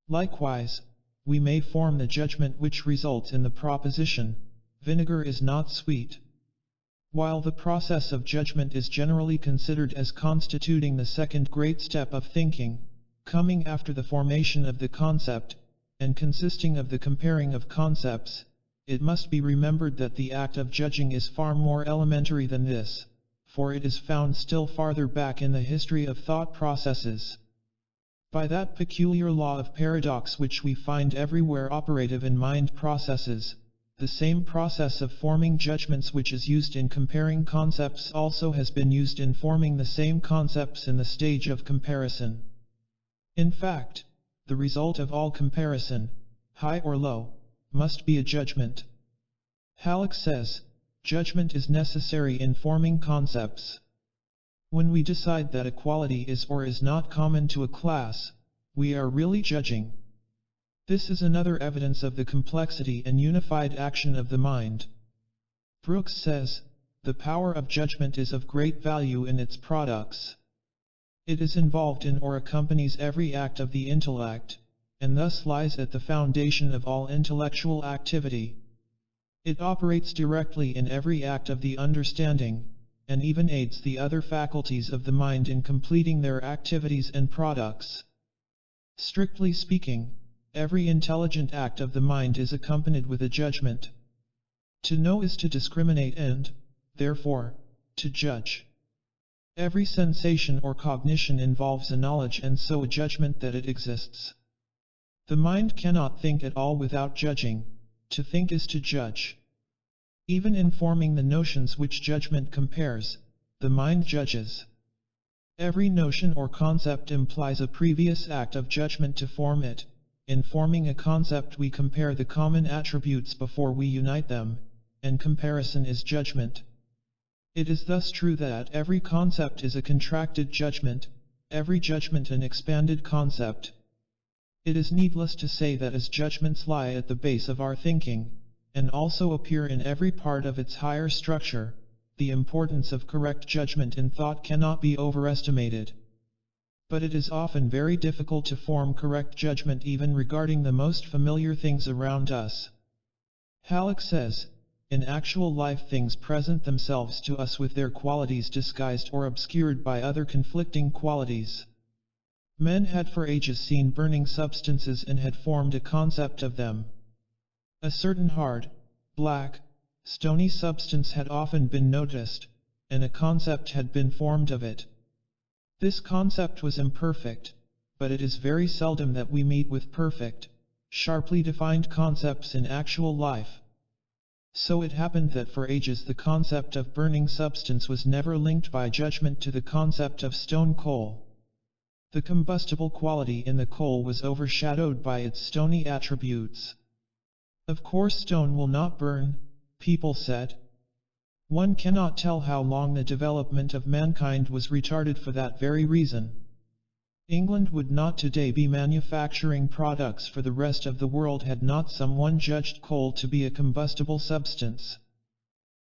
Likewise, we may form the judgment which results in the proposition: vinegar is not sweet. While the process of judgment is generally considered as constituting the second great step of thinking, coming after the formation of the concept, and consisting of the comparing of concepts, it must be remembered that the act of judging is far more elementary than this, for it is found still farther back in the history of thought processes. By that peculiar law of paradox which we find everywhere operative in mind processes, the same process of forming judgments which is used in comparing concepts also has been used in forming the same concepts in the stage of comparison. In fact, the result of all comparison, high or low, must be a judgment. Halleck says, judgment is necessary in forming concepts. When we decide that a quality is or is not common to a class, we are really judging. This is another evidence of the complexity and unified action of the mind. Brooks says, the power of judgment is of great value in its products. It is involved in or accompanies every act of the intellect, and thus lies at the foundation of all intellectual activity. It operates directly in every act of the understanding, and even aids the other faculties of the mind in completing their activities and products. Strictly speaking, every intelligent act of the mind is accompanied with a judgment. To know is to discriminate and, therefore, to judge. Every sensation or cognition involves a knowledge and so a judgment that it exists. The mind cannot think at all without judging. To think is to judge. Even in forming the notions which judgment compares, the mind judges. Every notion or concept implies a previous act of judgment to form it. In forming a concept we compare the common attributes before we unite them, and comparison is judgment. It is thus true that every concept is a contracted judgment, every judgment an expanded concept. It is needless to say that as judgments lie at the base of our thinking, and also appear in every part of its higher structure, the importance of correct judgment in thought cannot be overestimated. But it is often very difficult to form correct judgment even regarding the most familiar things around us. Halleck says, in actual life things present themselves to us with their qualities disguised or obscured by other conflicting qualities. Men had for ages seen burning substances and had formed a concept of them. A certain hard, black, stony substance had often been noticed, and a concept had been formed of it. This concept was imperfect, but it is very seldom that we meet with perfect, sharply defined concepts in actual life. So it happened that for ages the concept of burning substance was never linked by judgment to the concept of stone coal. The combustible quality in the coal was overshadowed by its stony attributes. Of course stone will not burn, people said. One cannot tell how long the development of mankind was retarded for that very reason. England would not today be manufacturing products for the rest of the world had not someone judged coal to be a combustible substance.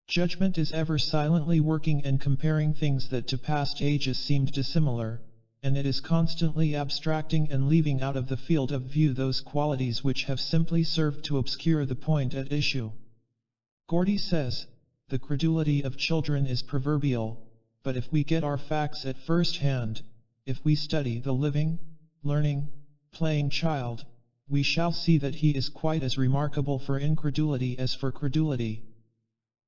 Judgment is ever silently working and comparing things that to past ages seemed dissimilar, and it is constantly abstracting and leaving out of the field of view those qualities which have simply served to obscure the point at issue. Gordy says, "The credulity of children is proverbial, but if we get our facts at first hand, if we study the living, learning, playing child, we shall see that he is quite as remarkable for incredulity as for credulity.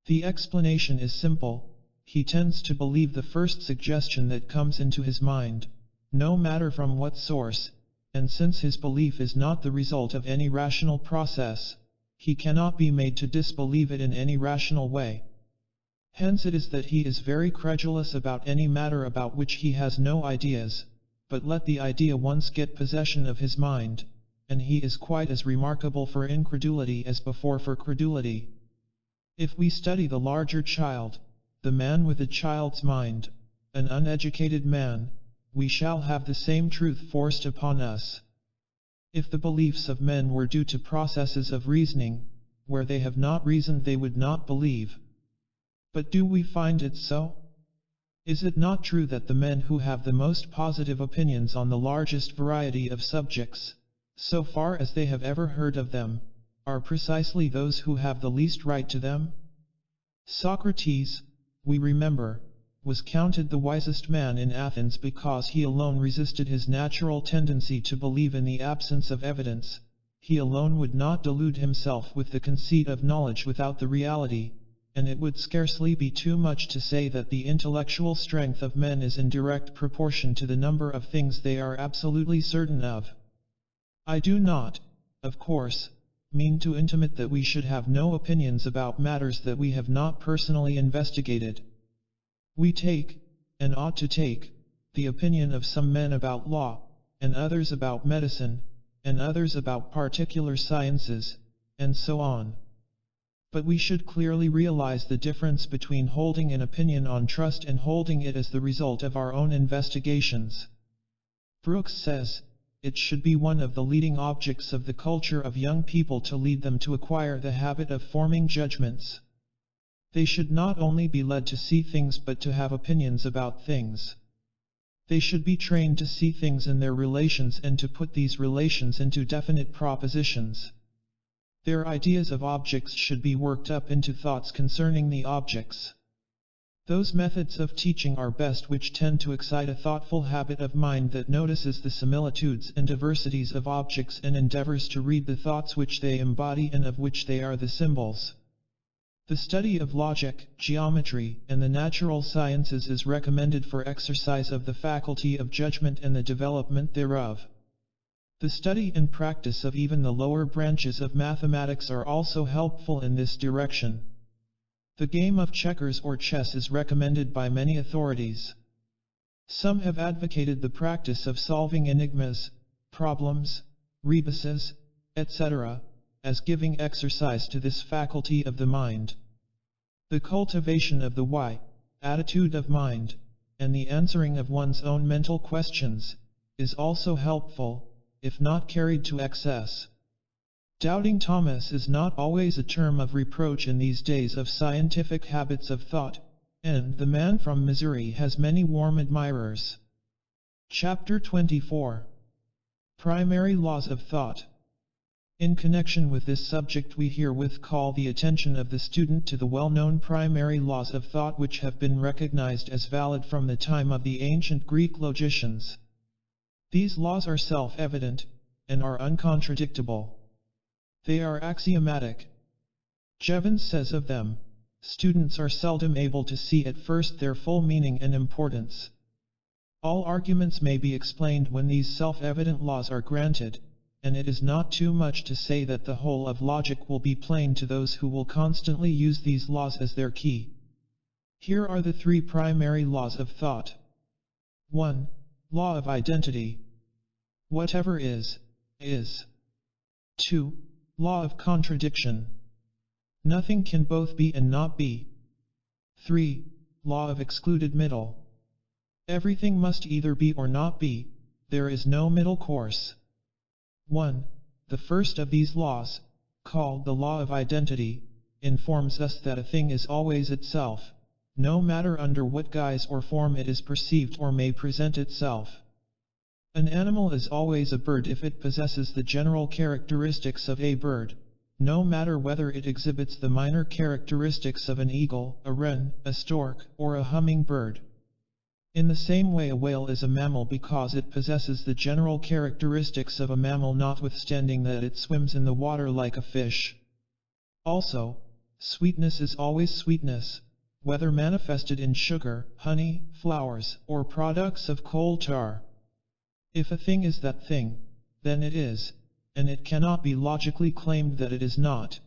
The explanation is simple: he tends to believe the first suggestion that comes into his mind, no matter from what source, and since his belief is not the result of any rational process, he cannot be made to disbelieve it in any rational way. Hence it is that he is very credulous about any matter about which he has no ideas, but let the idea once get possession of his mind, and he is quite as remarkable for incredulity as before for credulity. If we study the larger child, the man with a child's mind, an uneducated man, we shall have the same truth forced upon us. If the beliefs of men were due to processes of reasoning, where they have not reasoned they would not believe. But do we find it so? Is it not true that the men who have the most positive opinions on the largest variety of subjects, so far as they have ever heard of them, are precisely those who have the least right to them? Socrates, we remember, was counted the wisest man in Athens because he alone resisted his natural tendency to believe in the absence of evidence. He alone would not delude himself with the conceit of knowledge without the reality, and it would scarcely be too much to say that the intellectual strength of men is in direct proportion to the number of things they are absolutely certain of. I do not, of course, mean to intimate that we should have no opinions about matters that we have not personally investigated. We take, and ought to take, the opinion of some men about law, and others about medicine, and others about particular sciences, and so on. But we should clearly realize the difference between holding an opinion on trust and holding it as the result of our own investigations. Brooks says, it should be one of the leading objects of the culture of young people to lead them to acquire the habit of forming judgments. They should not only be led to see things but to have opinions about things. They should be trained to see things in their relations and to put these relations into definite propositions. Their ideas of objects should be worked up into thoughts concerning the objects. Those methods of teaching are best which tend to excite a thoughtful habit of mind that notices the similitudes and diversities of objects and endeavors to read the thoughts which they embody and of which they are the symbols. The study of logic, geometry, and the natural sciences is recommended for exercise of the faculty of judgment and the development thereof. The study and practice of even the lower branches of mathematics are also helpful in this direction. The game of checkers or chess is recommended by many authorities. Some have advocated the practice of solving enigmas, problems, rebuses, etc., as giving exercise to this faculty of the mind. The cultivation of the why, attitude of mind, and the answering of one's own mental questions, is also helpful, if not carried to excess. Doubting Thomas is not always a term of reproach in these days of scientific habits of thought, and the man from Missouri has many warm admirers. Chapter 24. Primary Laws of Thought. In connection with this subject we herewith call the attention of the student to the well-known primary laws of thought which have been recognized as valid from the time of the ancient Greek logicians. These laws are self-evident, and are uncontradictable. They are axiomatic. Jevons says of them, students are seldom able to see at first their full meaning and importance. All arguments may be explained when these self-evident laws are granted, and it is not too much to say that the whole of logic will be plain to those who will constantly use these laws as their key. Here are the three primary laws of thought. 1. Law of identity. Whatever is, is. 2. Law of contradiction. Nothing can both be and not be. 3. Law of excluded middle. Everything must either be or not be, there is no middle course. 1. The first of these laws, called the law of identity, informs us that a thing is always itself, no matter under what guise or form it is perceived or may present itself. An animal is always a bird if it possesses the general characteristics of a bird, no matter whether it exhibits the minor characteristics of an eagle, a wren, a stork, or a hummingbird. In the same way, a whale is a mammal because it possesses the general characteristics of a mammal, notwithstanding that it swims in the water like a fish. Also, sweetness is always sweetness, whether manifested in sugar, honey, flowers, or products of coal tar. If a thing is that thing, then it is, and it cannot be logically claimed that it is not.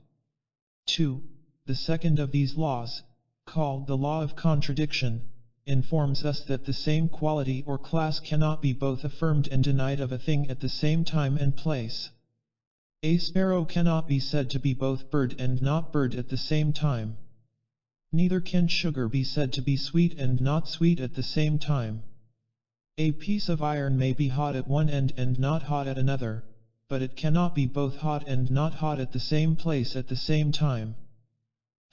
2. The second of these laws, called the law of contradiction, informs us that the same quality or class cannot be both affirmed and denied of a thing at the same time and place. A sparrow cannot be said to be both bird and not bird at the same time. Neither can sugar be said to be sweet and not sweet at the same time. A piece of iron may be hot at one end and not hot at another, but it cannot be both hot and not hot at the same place at the same time.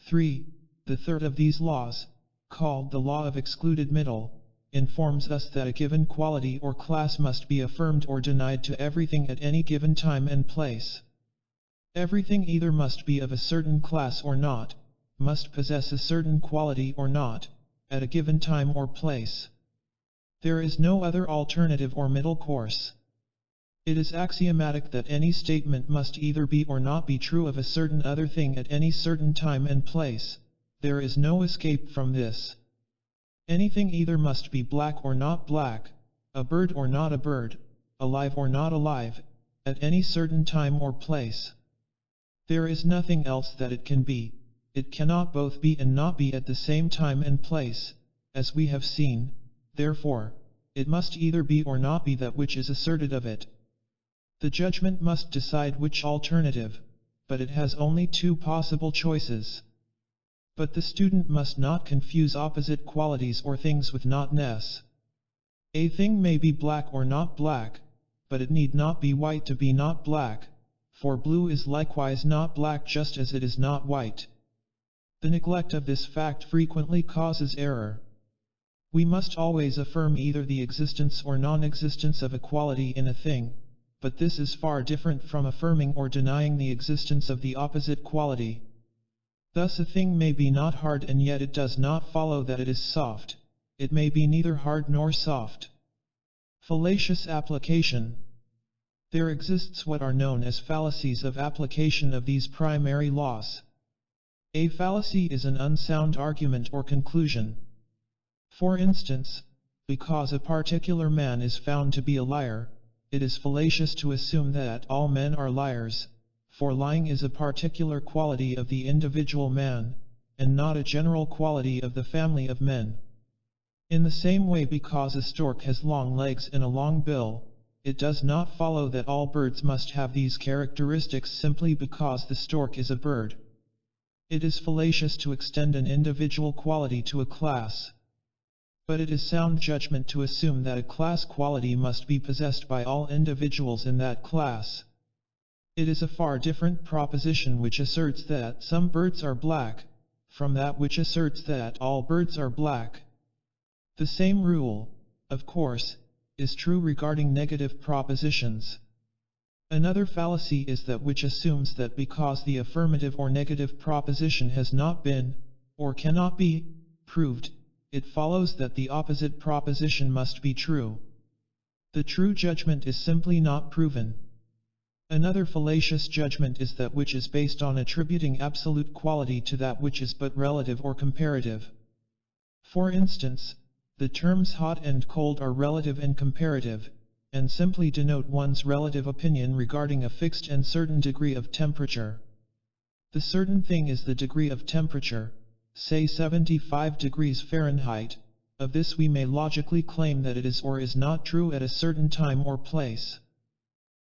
3. The third of these laws, called the law of excluded middle, informs us that a given quality or class must be affirmed or denied to everything at any given time and place. Everything either must be of a certain class or not, must possess a certain quality or not, at a given time or place. There is no other alternative or middle course. It is axiomatic that any statement must either be or not be true of a certain other thing at any certain time and place. There is no escape from this. Anything either must be black or not black, a bird or not a bird, alive or not alive, at any certain time or place. There is nothing else that it can be. It cannot both be and not be at the same time and place, as we have seen. Therefore, it must either be or not be that which is asserted of it. The judgment must decide which alternative, but it has only two possible choices. But the student must not confuse opposite qualities or things with not-ness. A thing may be black or not black, but it need not be white to be not black, for blue is likewise not black just as it is not white. The neglect of this fact frequently causes error. We must always affirm either the existence or non-existence of a quality in a thing, but this is far different from affirming or denying the existence of the opposite quality. Thus a thing may be not hard and yet it does not follow that it is soft. It may be neither hard nor soft. Fallacious application. There exists what are known as fallacies of application of these primary laws. A fallacy is an unsound argument or conclusion. For instance, because a particular man is found to be a liar, it is fallacious to assume that all men are liars, for lying is a particular quality of the individual man, and not a general quality of the family of men. In the same way, because a stork has long legs and a long bill, it does not follow that all birds must have these characteristics simply because the stork is a bird. It is fallacious to extend an individual quality to a class. But it is sound judgment to assume that a class quality must be possessed by all individuals in that class. It is a far different proposition which asserts that some birds are black, from that which asserts that all birds are black. The same rule, of course, is true regarding negative propositions. Another fallacy is that which assumes that because the affirmative or negative proposition has not been, or cannot be, proved, it follows that the opposite proposition must be true. The true judgment is simply not proven. Another fallacious judgment is that which is based on attributing absolute quality to that which is but relative or comparative. For instance, the terms hot and cold are relative and comparative, and simply denote one's relative opinion regarding a fixed and certain degree of temperature. The certain thing is the degree of temperature, say 75 degrees Fahrenheit. Of this we may logically claim that it is or is not true at a certain time or place.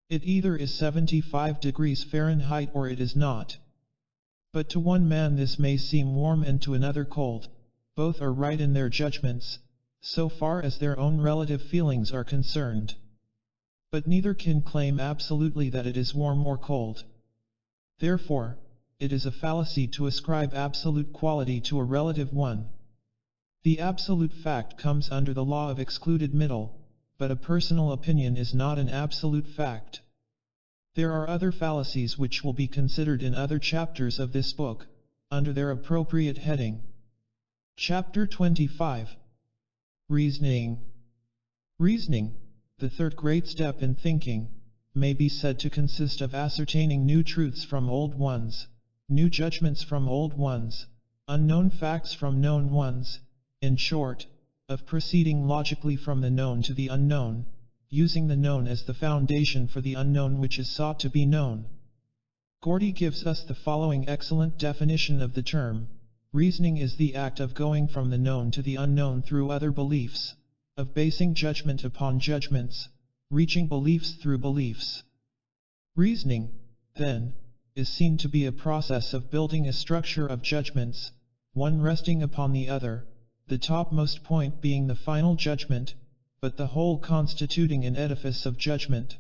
It either is 75 degrees Fahrenheit or it is not. But to one man this may seem warm and to another cold. Both are right in their judgments, so far as their own relative feelings are concerned. But neither can claim absolutely that it is warm or cold. Therefore, it is a fallacy to ascribe absolute quality to a relative one. The absolute fact comes under the law of excluded middle, but a personal opinion is not an absolute fact. There are other fallacies which will be considered in other chapters of this book, under their appropriate heading. Chapter 25. Reasoning. Reasoning, the third great step in thinking, may be said to consist of ascertaining new truths from old ones, new judgments from old ones, unknown facts from known ones, in short, of proceeding logically from the known to the unknown, using the known as the foundation for the unknown which is sought to be known. Gordy gives us the following excellent definition of the term. Reasoning is the act of going from the known to the unknown through other beliefs, of basing judgment upon judgments, reaching beliefs through beliefs. Reasoning, then, is seen to be a process of building a structure of judgments, one resting upon the other, the topmost point being the final judgment, but the whole constituting an edifice of judgment.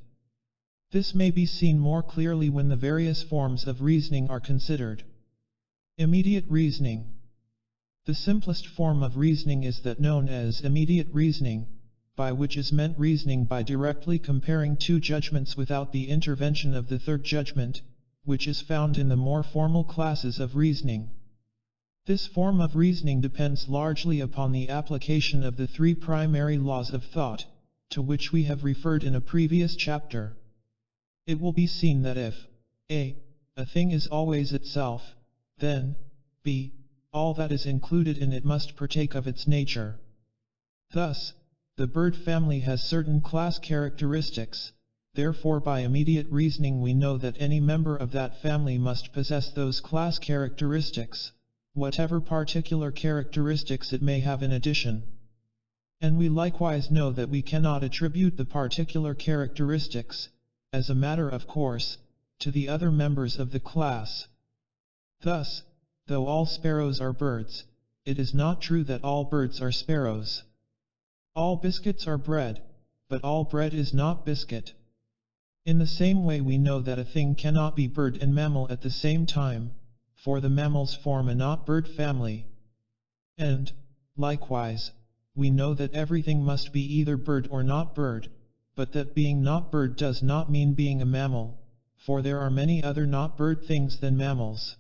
This may be seen more clearly when the various forms of reasoning are considered. Immediate reasoning. The simplest form of reasoning is that known as immediate reasoning, by which is meant reasoning by directly comparing two judgments without the intervention of the third judgment, which is found in the more formal classes of reasoning. This form of reasoning depends largely upon the application of the three primary laws of thought, to which we have referred in a previous chapter. It will be seen that if a thing is always itself, then b, all that is included in it must partake of its nature. Thus, the bird family has certain class characteristics, therefore by immediate reasoning we know that any member of that family must possess those class characteristics, whatever particular characteristics it may have in addition. And we likewise know that we cannot attribute the particular characteristics, as a matter of course, to the other members of the class. Thus, though all sparrows are birds, it is not true that all birds are sparrows. All biscuits are bread, but all bread is not biscuit. In the same way we know that a thing cannot be bird and mammal at the same time, for the mammals form a not-bird family. And, likewise, we know that everything must be either bird or not bird, but that being not bird does not mean being a mammal, for there are many other not bird things than mammals.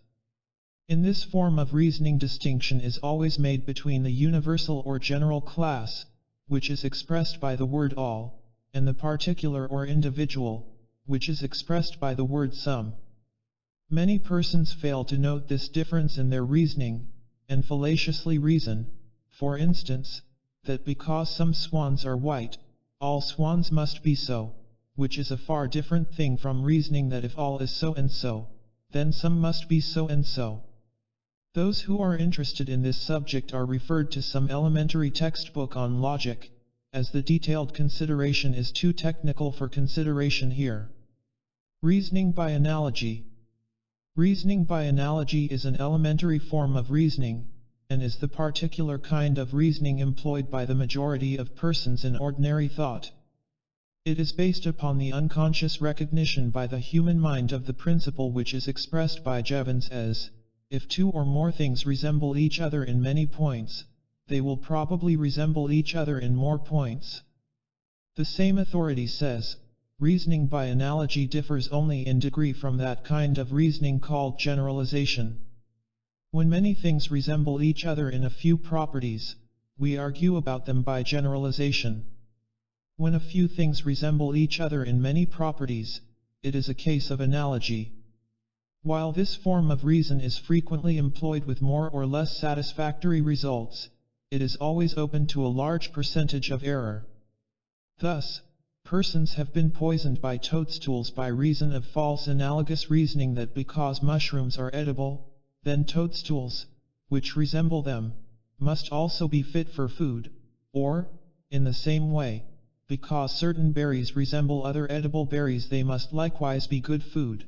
In this form of reasoning distinction is always made between the universal or general class, which is expressed by the word all, and the particular or individual, which is expressed by the word some. Many persons fail to note this difference in their reasoning, and fallaciously reason, for instance, that because some swans are white, all swans must be so, which is a far different thing from reasoning that if all is so and so, then some must be so and so. Those who are interested in this subject are referred to some elementary textbook on logic, as the detailed consideration is too technical for consideration here. Reasoning by analogy. Reasoning by analogy is an elementary form of reasoning, and is the particular kind of reasoning employed by the majority of persons in ordinary thought. It is based upon the unconscious recognition by the human mind of the principle which is expressed by Jevons as, if two or more things resemble each other in many points, they will probably resemble each other in more points. The same authority says, reasoning by analogy differs only in degree from that kind of reasoning called generalization. When many things resemble each other in a few properties, we argue about them by generalization. When a few things resemble each other in many properties, it is a case of analogy. While this form of reason is frequently employed with more or less satisfactory results, it is always open to a large percentage of error. Thus, persons have been poisoned by toadstools by reason of false analogous reasoning that because mushrooms are edible, then toadstools, which resemble them, must also be fit for food, or, in the same way, because certain berries resemble other edible berries they must likewise be good food.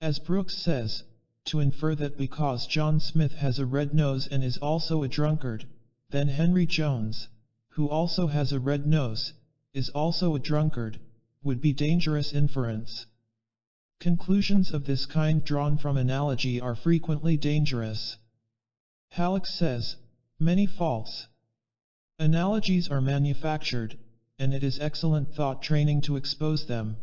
As Brooks says, to infer that because John Smith has a red nose and is also a drunkard, then Henry Jones, who also has a red nose, is also a drunkard, would be dangerous inference. Conclusions of this kind drawn from analogy are frequently dangerous. Halleck says, many faults. Analogies are manufactured, and it is excellent thought training to expose them.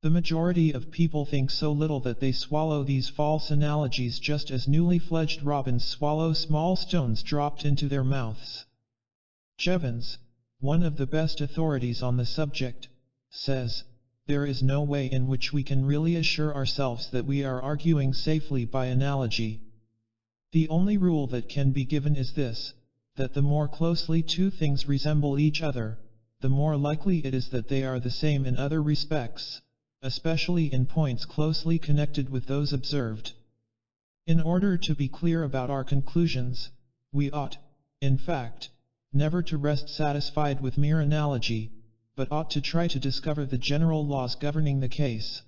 The majority of people think so little that they swallow these false analogies just as newly fledged robins swallow small stones dropped into their mouths. Jevons, one of the best authorities on the subject, says, there is no way in which we can really assure ourselves that we are arguing safely by analogy. The only rule that can be given is this, that the more closely two things resemble each other, the more likely it is that they are the same in other respects, especially in points closely connected with those observed. In order to be clear about our conclusions, we ought, in fact, never to rest satisfied with mere analogy, but ought to try to discover the general laws governing the case.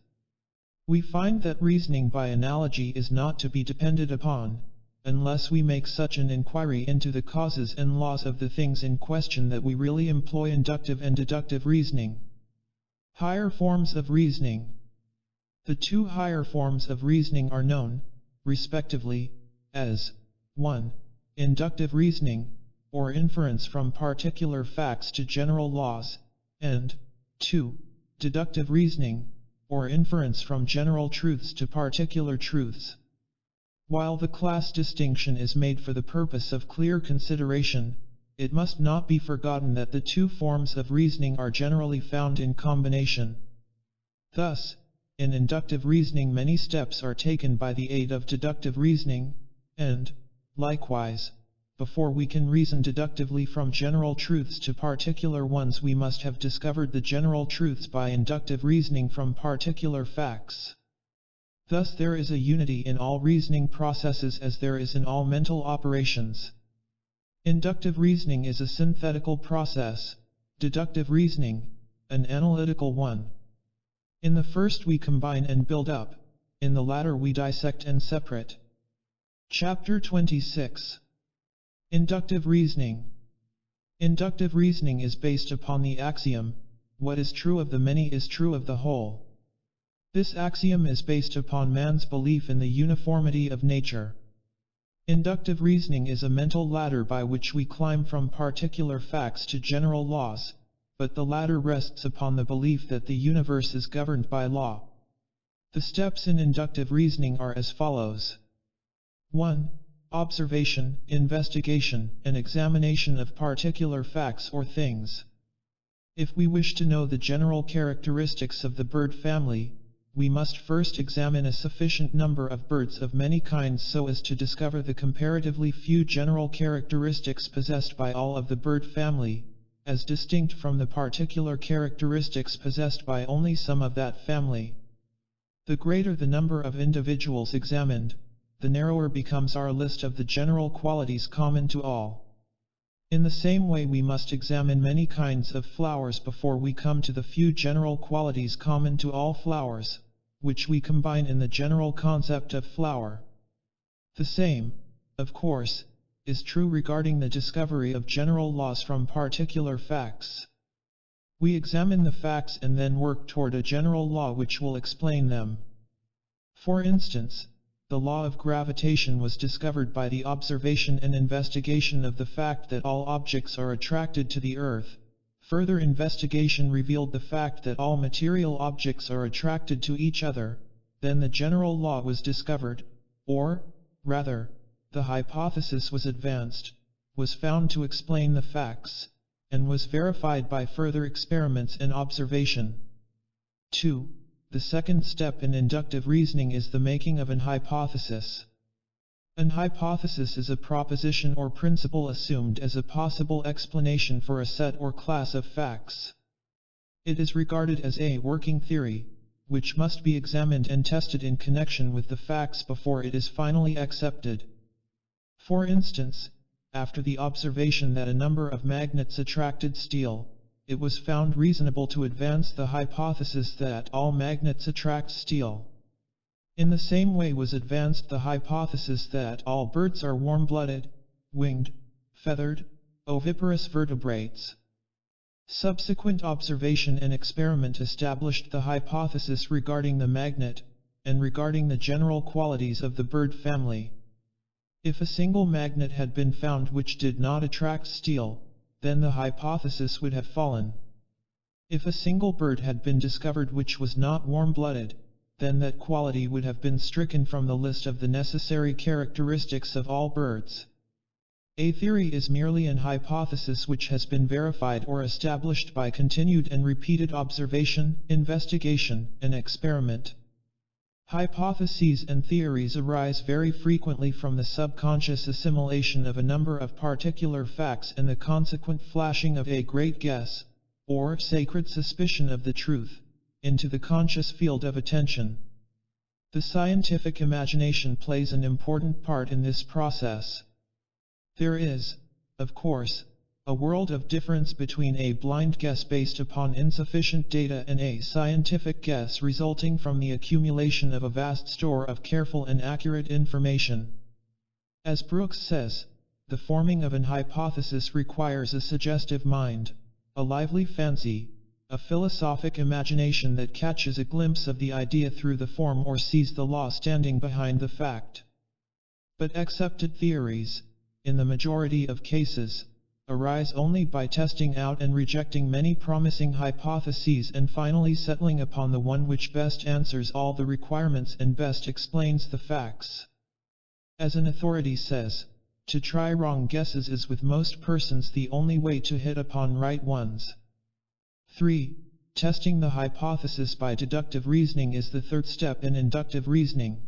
We find that reasoning by analogy is not to be depended upon, unless we make such an inquiry into the causes and laws of the things in question that we really employ inductive and deductive reasoning. Higher forms of reasoning. The two higher forms of reasoning are known, respectively, as 1. Inductive reasoning, or inference from particular facts to general laws, and 2. Deductive reasoning, or inference from general truths to particular truths. While the class distinction is made for the purpose of clear consideration, it must not be forgotten that the two forms of reasoning are generally found in combination. Thus, in inductive reasoning many steps are taken by the aid of deductive reasoning, and, likewise, before we can reason deductively from general truths to particular ones we must have discovered the general truths by inductive reasoning from particular facts. Thus there is a unity in all reasoning processes as there is in all mental operations. Inductive reasoning is a synthetical process, deductive reasoning, an analytical one. In the first we combine and build up, in the latter we dissect and separate. Chapter 26. Inductive reasoning. Inductive reasoning is based upon the axiom, what is true of the many is true of the whole. This axiom is based upon man's belief in the uniformity of nature. Inductive reasoning is a mental ladder by which we climb from particular facts to general laws, but the ladder rests upon the belief that the universe is governed by law. The steps in inductive reasoning are as follows. 1. Observation, investigation, and examination of particular facts or things. If we wish to know the general characteristics of the bird family, we must first examine a sufficient number of birds of many kinds so as to discover the comparatively few general characteristics possessed by all of the bird family, as distinct from the particular characteristics possessed by only some of that family. The greater the number of individuals examined, the narrower becomes our list of the general qualities common to all. In the same way we must examine many kinds of flowers before we come to the few general qualities common to all flowers, which we combine in the general concept of flower. The same, of course, is true regarding the discovery of general laws from particular facts. We examine the facts and then work toward a general law which will explain them. For instance, the law of gravitation was discovered by the observation and investigation of the fact that all objects are attracted to the Earth. Further investigation revealed the fact that all material objects are attracted to each other, then the general law was discovered, or, rather, the hypothesis was advanced, was found to explain the facts, and was verified by further experiments and observation. 2. The second step in inductive reasoning is the making of an hypothesis. An hypothesis is a proposition or principle assumed as a possible explanation for a set or class of facts. It is regarded as a working theory, which must be examined and tested in connection with the facts before it is finally accepted. For instance, after the observation that a number of magnets attracted steel, it was found reasonable to advance the hypothesis that all magnets attract steel. In the same way was advanced the hypothesis that all birds are warm-blooded, winged, feathered, oviparous vertebrates. Subsequent observation and experiment established the hypothesis regarding the magnet, and regarding the general qualities of the bird family. If a single magnet had been found which did not attract steel, then the hypothesis would have fallen. If a single bird had been discovered which was not warm-blooded, then that quality would have been stricken from the list of the necessary characteristics of all birds. A theory is merely an hypothesis which has been verified or established by continued and repeated observation, investigation, and experiment. Hypotheses and theories arise very frequently from the subconscious assimilation of a number of particular facts and the consequent flashing of a great guess, or sacred suspicion of the truth, into the conscious field of attention. The scientific imagination plays an important part in this process. There is, of course, a world of difference between a blind guess based upon insufficient data and a scientific guess resulting from the accumulation of a vast store of careful and accurate information. As Brooks says, the forming of an hypothesis requires a suggestive mind, a lively fancy, a philosophic imagination that catches a glimpse of the idea through the form or sees the law standing behind the fact. But accepted theories, in the majority of cases, arise only by testing out and rejecting many promising hypotheses and finally settling upon the one which best answers all the requirements and best explains the facts. As an authority says, to try wrong guesses is with most persons the only way to hit upon right ones. 3. Testing the hypothesis by deductive reasoning is the third step in inductive reasoning.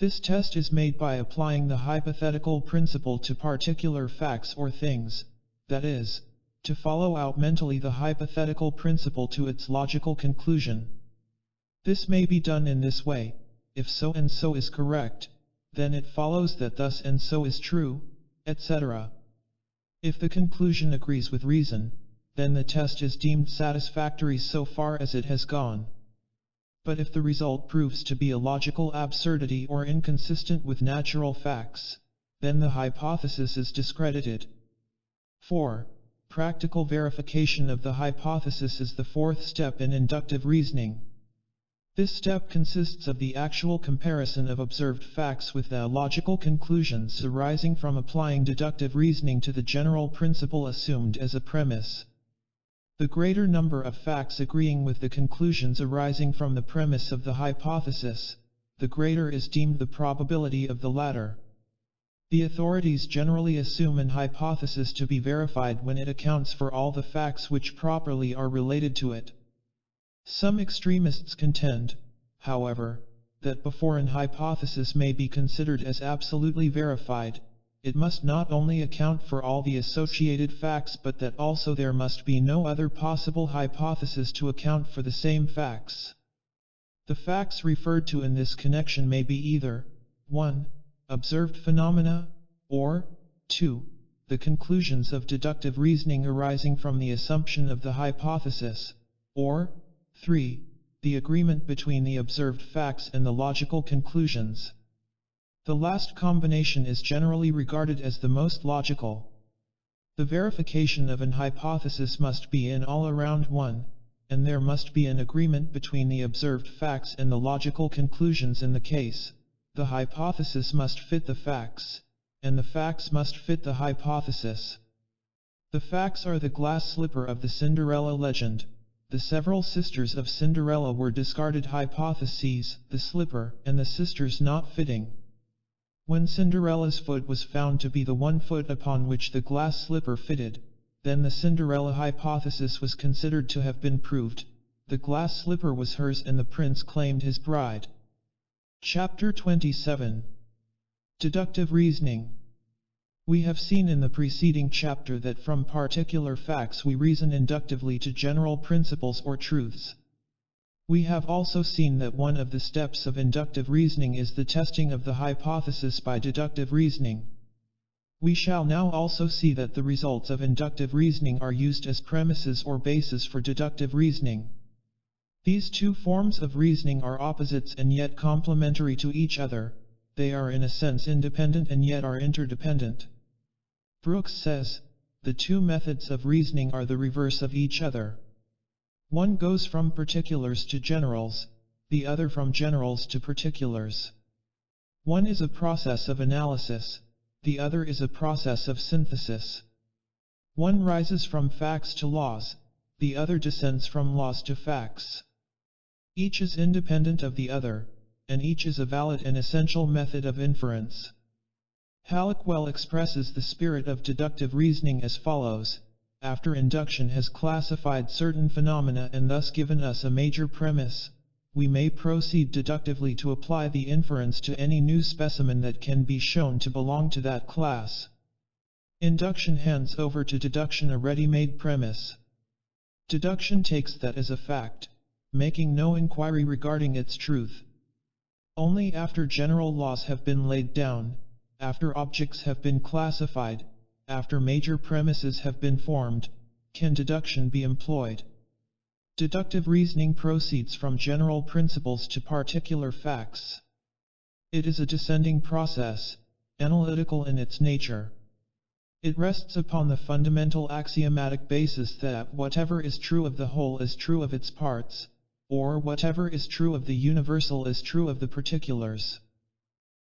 This test is made by applying the hypothetical principle to particular facts or things, that is, to follow out mentally the hypothetical principle to its logical conclusion. This may be done in this way: if so and so is correct, then it follows that thus and so is true, etc. If the conclusion agrees with reason, then the test is deemed satisfactory so far as it has gone. But if the result proves to be a logical absurdity or inconsistent with natural facts, then the hypothesis is discredited. 4. Practical verification of the hypothesis is the fourth step in inductive reasoning. This step consists of the actual comparison of observed facts with the logical conclusions arising from applying deductive reasoning to the general principle assumed as a premise. The greater number of facts agreeing with the conclusions arising from the premise of the hypothesis, the greater is deemed the probability of the latter. The authorities generally assume an hypothesis to be verified when it accounts for all the facts which properly are related to it. Some extremists contend, however, that before an hypothesis may be considered as absolutely verified, it must not only account for all the associated facts but that also there must be no other possible hypothesis to account for the same facts. The facts referred to in this connection may be either 1. Observed phenomena, or 2. The conclusions of deductive reasoning arising from the assumption of the hypothesis, or 3. The agreement between the observed facts and the logical conclusions. The last combination is generally regarded as the most logical. The verification of an hypothesis must be an all-around one, and there must be an agreement between the observed facts and the logical conclusions in the case. The hypothesis must fit the facts, and the facts must fit the hypothesis. The facts are the glass slipper of the Cinderella legend. The several sisters of Cinderella were discarded hypotheses, the slipper and the sisters not fitting. When Cinderella's foot was found to be the one foot upon which the glass slipper fitted, then the Cinderella hypothesis was considered to have been proved. The glass slipper was hers and the prince claimed his bride. Chapter 27. Deductive Reasoning. We have seen in the preceding chapter that from particular facts we reason inductively to general principles or truths. We have also seen that one of the steps of inductive reasoning is the testing of the hypothesis by deductive reasoning. We shall now also see that the results of inductive reasoning are used as premises or bases for deductive reasoning. These two forms of reasoning are opposites and yet complementary to each other. They are in a sense independent and yet are interdependent. Brooks says, the two methods of reasoning are the reverse of each other. One goes from particulars to generals, the other from generals to particulars. One is a process of analysis, the other is a process of synthesis. One rises from facts to laws, the other descends from laws to facts. Each is independent of the other, and each is a valid and essential method of inference. Halleck well expresses the spirit of deductive reasoning as follows: after induction has classified certain phenomena and thus given us a major premise, we may proceed deductively to apply the inference to any new specimen that can be shown to belong to that class. Induction hands over to deduction a ready-made premise. Deduction takes that as a fact, making no inquiry regarding its truth. Only after general laws have been laid down, after objects have been classified, after major premises have been formed, can deduction be employed. Deductive reasoning proceeds from general principles to particular facts. It is a descending process, analytical in its nature. It rests upon the fundamental axiomatic basis that whatever is true of the whole is true of its parts, or whatever is true of the universal is true of the particulars.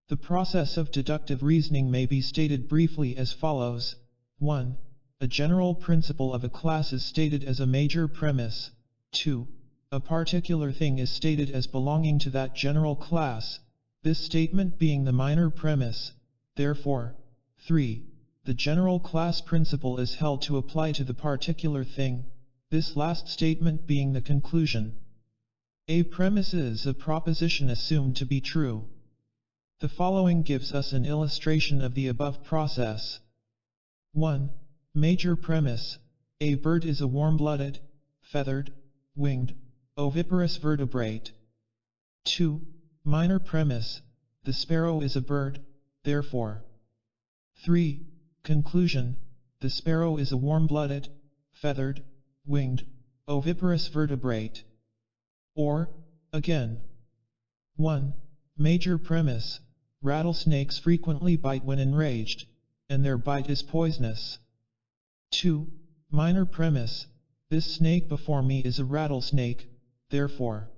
The process of deductive reasoning may be stated briefly as follows. 1. A general principle of a class is stated as a major premise. 2. A particular thing is stated as belonging to that general class, this statement being the minor premise. Therefore, 3. The general class principle is held to apply to the particular thing, this last statement being the conclusion. A premise is a proposition assumed to be true. The following gives us an illustration of the above process. 1. Major premise: a bird is a warm-blooded, feathered, winged, oviparous vertebrate. 2. Minor premise: the sparrow is a bird, therefore. 3. Conclusion: the sparrow is a warm-blooded, feathered, winged, oviparous vertebrate. Or, again. 1. Major premise: rattlesnakes frequently bite when enraged, and their bite is poisonous. 2. Minor premise: this snake before me is a rattlesnake, therefore.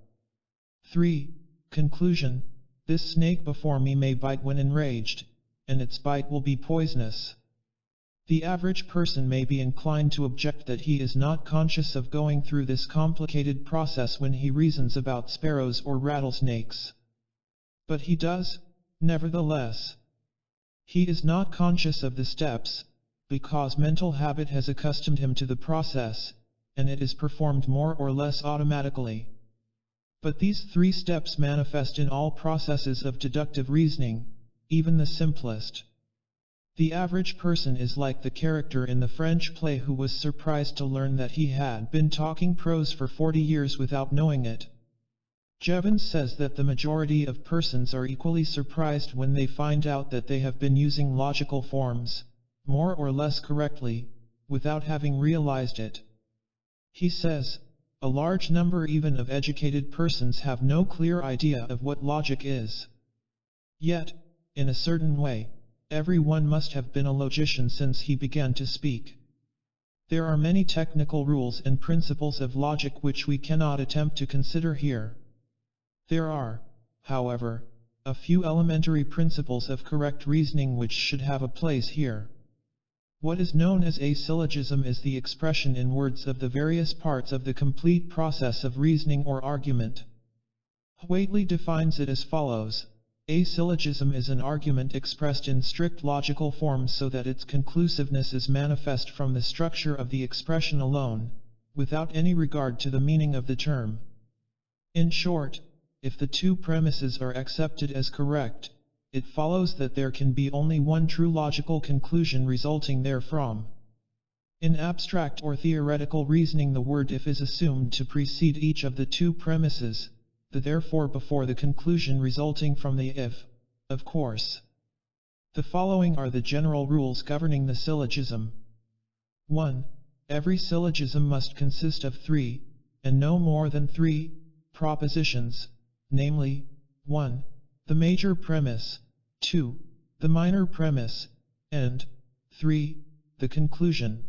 3. Conclusion: this snake before me may bite when enraged, and its bite will be poisonous. The average person may be inclined to object that he is not conscious of going through this complicated process when he reasons about sparrows or rattlesnakes. But he does, nevertheless. He is not conscious of the steps, because mental habit has accustomed him to the process, and it is performed more or less automatically. But these 3 steps manifest in all processes of deductive reasoning, even the simplest. The average person is like the character in the French play who was surprised to learn that he had been talking prose for 40 years without knowing it. Jevons says that the majority of persons are equally surprised when they find out that they have been using logical forms, more or less correctly, without having realized it. He says, a large number even of educated persons have no clear idea of what logic is. Yet, in a certain way, everyone must have been a logician since he began to speak. There are many technical rules and principles of logic which we cannot attempt to consider here. There are, however, a few elementary principles of correct reasoning which should have a place here. What is known as a syllogism is the expression in words of the various parts of the complete process of reasoning or argument. Whately defines it as follows: A syllogism is an argument expressed in strict logical form so that its conclusiveness is manifest from the structure of the expression alone, without any regard to the meaning of the term. In short, if the two premises are accepted as correct, it follows that there can be only one true logical conclusion resulting therefrom. In abstract or theoretical reasoning, the word if is assumed to precede each of the two premises, the therefore before the conclusion resulting from the if, of course. The following are the general rules governing the syllogism. 1. Every syllogism must consist of 3, and no more than 3, propositions, namely, 1. The major premise, 2. The minor premise, and 3. The conclusion.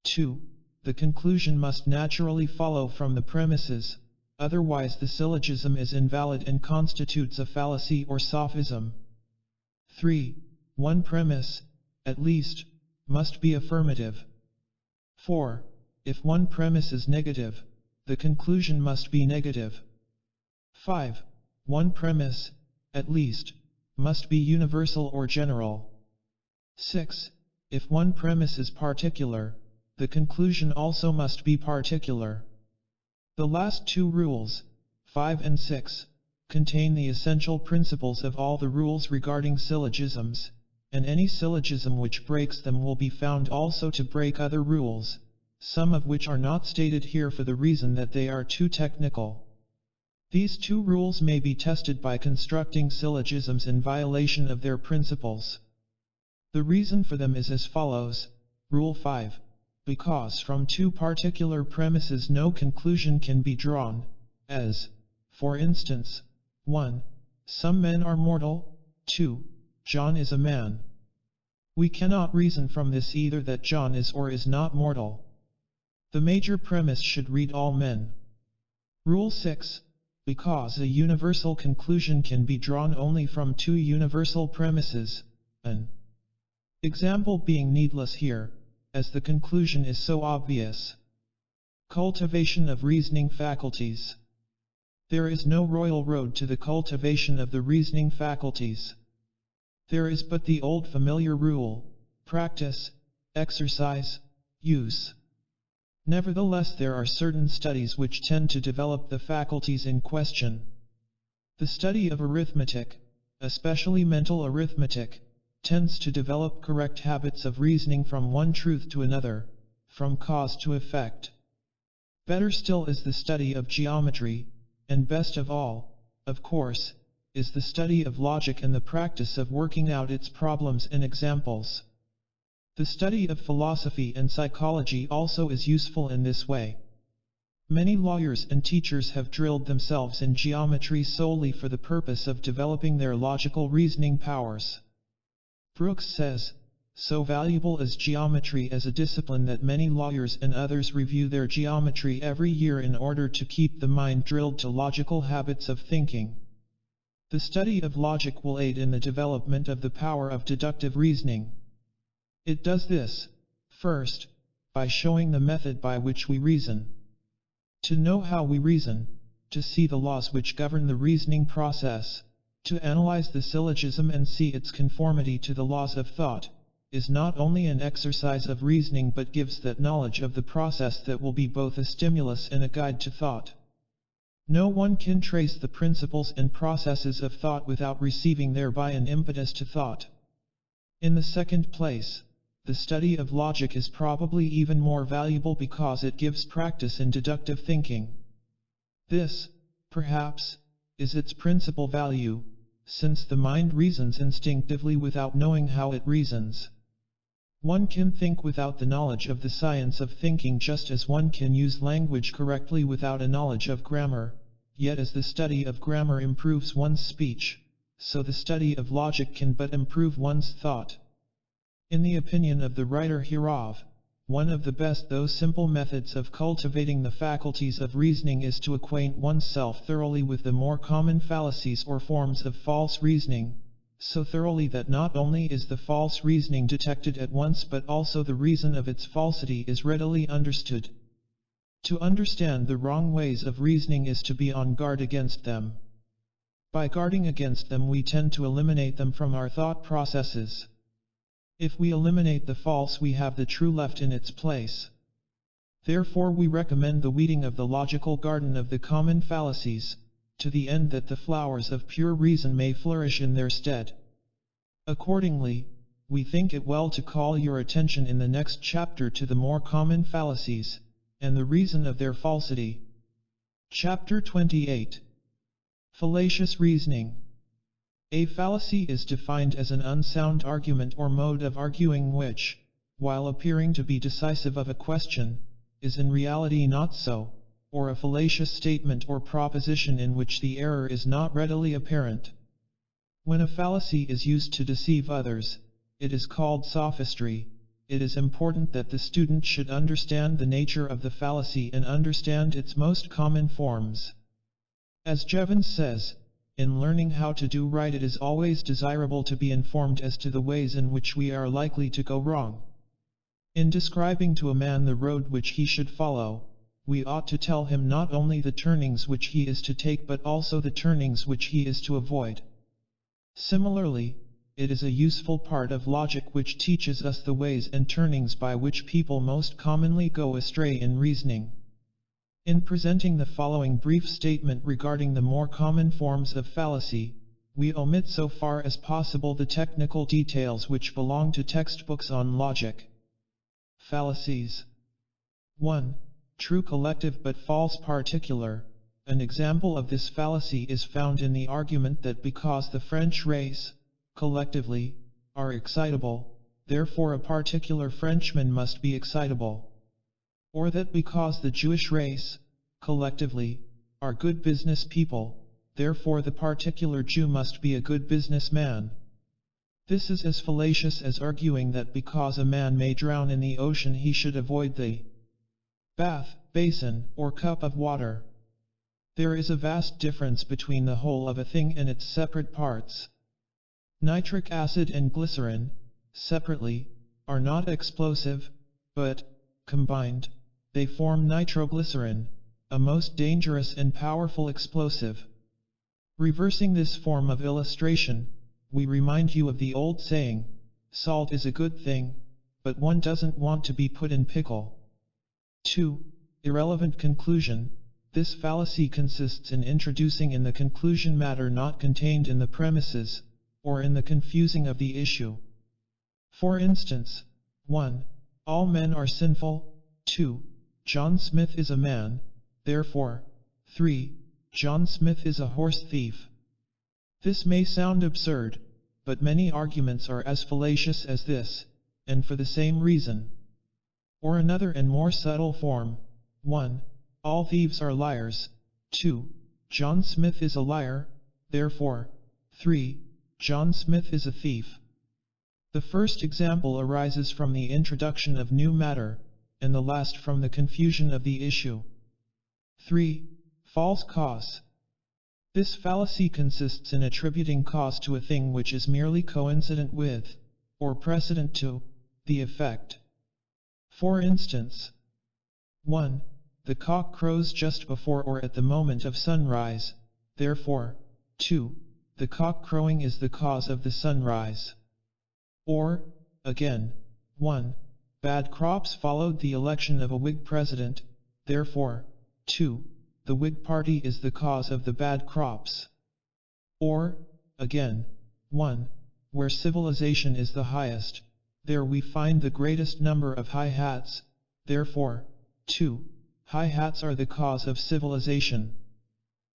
2. The conclusion must naturally follow from the premises, otherwise the syllogism is invalid and constitutes a fallacy or sophism. 3. One premise, at least, must be affirmative. 4. If one premise is negative, the conclusion must be negative. 5. One premise, at least, must be universal or general. 6. If one premise is particular, the conclusion also must be particular. The last two rules, 5 and 6, contain the essential principles of all the rules regarding syllogisms, and any syllogism which breaks them will be found also to break other rules, some of which are not stated here for the reason that they are too technical. These two rules may be tested by constructing syllogisms in violation of their principles. The reason for them is as follows. Rule 5. Because from two particular premises no conclusion can be drawn, as, for instance, 1. Some men are mortal, 2. John is a man. We cannot reason from this either that John is or is not mortal. The major premise should read all men. Rule 6. Because a universal conclusion can be drawn only from two universal premises, an example being needless here, as the conclusion is so obvious. Cultivation of reasoning faculties. There is no royal road to the cultivation of the reasoning faculties. There is but the old familiar rule, practice, exercise, use. Nevertheless, there are certain studies which tend to develop the faculties in question. The study of arithmetic, especially mental arithmetic, tends to develop correct habits of reasoning from one truth to another, from cause to effect. Better still is the study of geometry, and best of all, of course, is the study of logic and the practice of working out its problems and examples. The study of philosophy and psychology also is useful in this way. Many lawyers and teachers have drilled themselves in geometry solely for the purpose of developing their logical reasoning powers. Brooks says, so valuable is geometry as a discipline that many lawyers and others review their geometry every year in order to keep the mind drilled to logical habits of thinking. The study of logic will aid in the development of the power of deductive reasoning. It does this, first, by showing the method by which we reason. To know how we reason, to see the laws which govern the reasoning process, to analyze the syllogism and see its conformity to the laws of thought, is not only an exercise of reasoning but gives that knowledge of the process that will be both a stimulus and a guide to thought. No one can trace the principles and processes of thought without receiving thereby an impetus to thought. In the second place, the study of logic is probably even more valuable because it gives practice in deductive thinking. This, perhaps, is its principal value, since the mind reasons instinctively without knowing how it reasons. One can think without the knowledge of the science of thinking just as one can use language correctly without a knowledge of grammar, yet as the study of grammar improves one's speech, so the study of logic can but improve one's thought. In the opinion of the writer hereof, one of the best though simple methods of cultivating the faculties of reasoning is to acquaint oneself thoroughly with the more common fallacies or forms of false reasoning, so thoroughly that not only is the false reasoning detected at once but also the reason of its falsity is readily understood. To understand the wrong ways of reasoning is to be on guard against them. By guarding against them we tend to eliminate them from our thought processes. If we eliminate the false we have the true left in its place. Therefore we recommend the weeding of the logical garden of the common fallacies, to the end that the flowers of pure reason may flourish in their stead. Accordingly, we think it well to call your attention in the next chapter to the more common fallacies, and the reason of their falsity. Chapter 28. Fallacious reasoning. A fallacy is defined as an unsound argument or mode of arguing which, while appearing to be decisive of a question, is in reality not so, or a fallacious statement or proposition in which the error is not readily apparent. When a fallacy is used to deceive others, it is called sophistry. It is important that the student should understand the nature of the fallacy and understand its most common forms. As Jevons says, in learning how to do right it is always desirable to be informed as to the ways in which we are likely to go wrong. In describing to a man the road which he should follow, we ought to tell him not only the turnings which he is to take but also the turnings which he is to avoid. Similarly, it is a useful part of logic which teaches us the ways and turnings by which people most commonly go astray in reasoning. In presenting the following brief statement regarding the more common forms of fallacy, we omit so far as possible the technical details which belong to textbooks on logic. Fallacies. 1. True collective but false particular. An example of this fallacy is found in the argument that because the French race, collectively, are excitable, therefore a particular Frenchman must be excitable. Or that because the Jewish race, collectively, are good business people, therefore the particular Jew must be a good businessman. This is as fallacious as arguing that because a man may drown in the ocean he should avoid the bath, basin, or cup of water. There is a vast difference between the whole of a thing and its separate parts. Nitric acid and glycerin, separately, are not explosive, but, combined, they form nitroglycerin, a most dangerous and powerful explosive. Reversing this form of illustration, we remind you of the old saying, salt is a good thing, but one doesn't want to be put in pickle. 2. Irrelevant conclusion. This fallacy consists in introducing in the conclusion matter not contained in the premises, or in the confusing of the issue. For instance, 1. All men are sinful. 2. John Smith is a man, therefore. 3. John Smith is a horse thief. This may sound absurd, but many arguments are as fallacious as this, and for the same reason. Or another and more subtle form. 1. All thieves are liars. 2. John Smith is a liar, therefore. 3. John Smith is a thief. The first example arises from the introduction of new matter, and the last from the confusion of the issue. 3. False cause. This fallacy consists in attributing cause to a thing which is merely coincident with, or precedent to, the effect. For instance, 1. The cock crows just before or at the moment of sunrise, therefore. 2. The cock crowing is the cause of the sunrise. Or, again, 1. Bad crops followed the election of a Whig president, therefore. 2. The Whig party is the cause of the bad crops. Or, again, 1. Where civilization is the highest, there we find the greatest number of high hats, therefore. 2. High hats are the cause of civilization.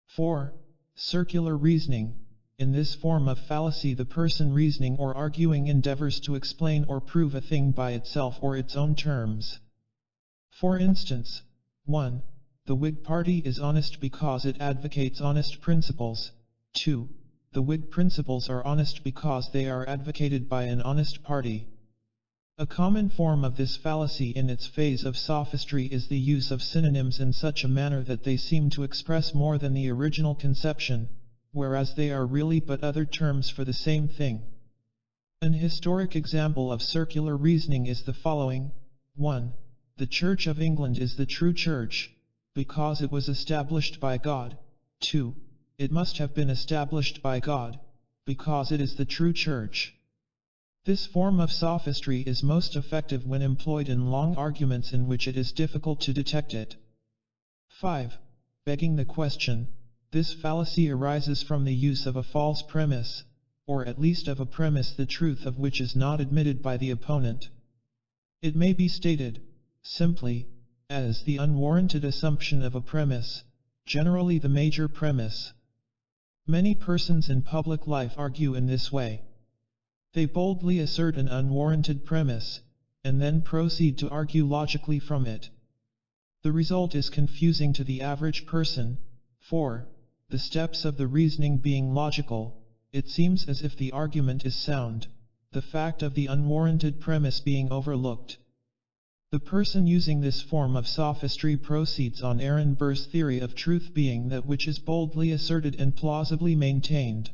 4. Circular reasoning. In this form of fallacy the person reasoning or arguing endeavors to explain or prove a thing by itself or its own terms. For instance, 1. The Whig party is honest because it advocates honest principles. 2. The Whig principles are honest because they are advocated by an honest party. A common form of this fallacy in its phase of sophistry is the use of synonyms in such a manner that they seem to express more than the original conception, whereas they are really but other terms for the same thing. An historic example of circular reasoning is the following. 1. The Church of England is the true church, because it was established by God. 2. it must have been established by God, because it is the true church. This form of sophistry is most effective when employed in long arguments in which it is difficult to detect it. 5. Begging the question. This fallacy arises from the use of a false premise, or at least of a premise the truth of which is not admitted by the opponent. It may be stated, simply, as the unwarranted assumption of a premise, generally the major premise. Many persons in public life argue in this way. They boldly assert an unwarranted premise, and then proceed to argue logically from it. The result is confusing to the average person, for, the steps of the reasoning being logical, it seems as if the argument is sound, the fact of the unwarranted premise being overlooked. The person using this form of sophistry proceeds on Aaron Burr's theory of truth being that which is boldly asserted and plausibly maintained.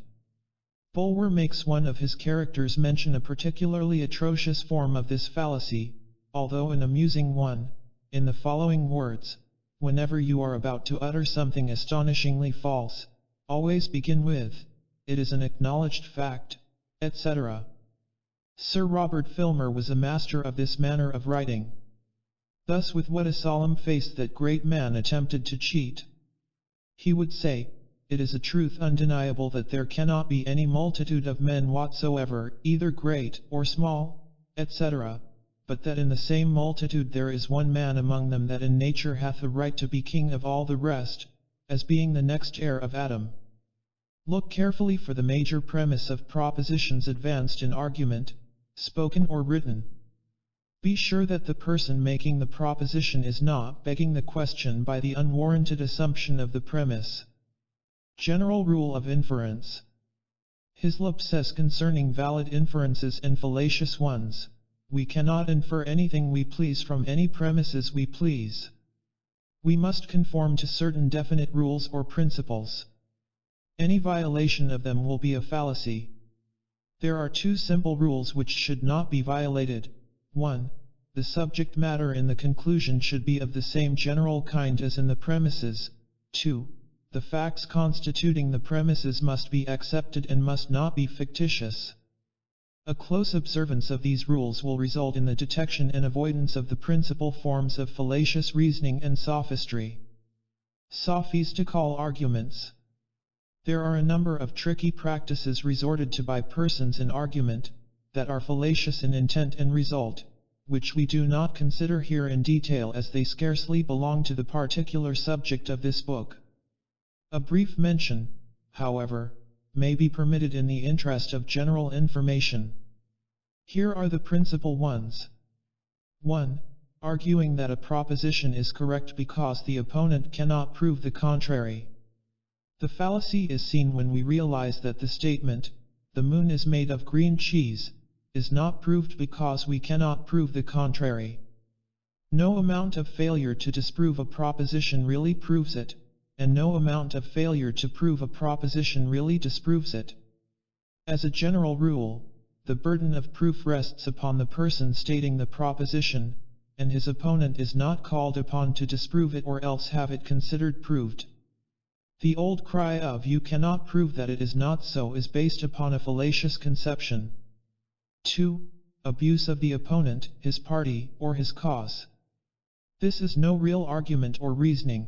Bulwer makes one of his characters mention a particularly atrocious form of this fallacy, although an amusing one, in the following words: "Whenever you are about to utter something astonishingly false, always begin with, 'It is an acknowledged fact,' etc." Sir Robert Filmer was a master of this manner of writing. Thus with what a solemn face that great man attempted to cheat. He would say, "It is a truth undeniable that there cannot be any multitude of men whatsoever, either great or small, etc., but that in the same multitude there is one man among them that in nature hath a right to be king of all the rest, as being the next heir of Adam." Look carefully for the major premise of propositions advanced in argument, spoken or written. Be sure that the person making the proposition is not begging the question by the unwarranted assumption of the premise. General rule of inference. Hislop says concerning valid inferences and fallacious ones, "We cannot infer anything we please from any premises we please. We must conform to certain definite rules or principles. Any violation of them will be a fallacy. There are two simple rules which should not be violated. 1. The subject matter in the conclusion should be of the same general kind as in the premises. 2. The facts constituting the premises must be accepted and must not be fictitious. A close observance of these rules will result in the detection and avoidance of the principal forms of fallacious reasoning and sophistry." Sophistical arguments. There are a number of tricky practices resorted to by persons in argument, that are fallacious in intent and result, which we do not consider here in detail as they scarcely belong to the particular subject of this book. A brief mention, however, may be permitted in the interest of general information. Here are the principal ones. 1. Arguing that a proposition is correct because the opponent cannot prove the contrary. The fallacy is seen when we realize that the statement, "The moon is made of green cheese," is not proved because we cannot prove the contrary. No amount of failure to disprove a proposition really proves it, and no amount of failure to prove a proposition really disproves it. As a general rule, the burden of proof rests upon the person stating the proposition, and his opponent is not called upon to disprove it or else have it considered proved. The old cry of "you cannot prove that it is not so" is based upon a fallacious conception. 2. Abuse of the opponent, his party, or his cause. This is no real argument or reasoning.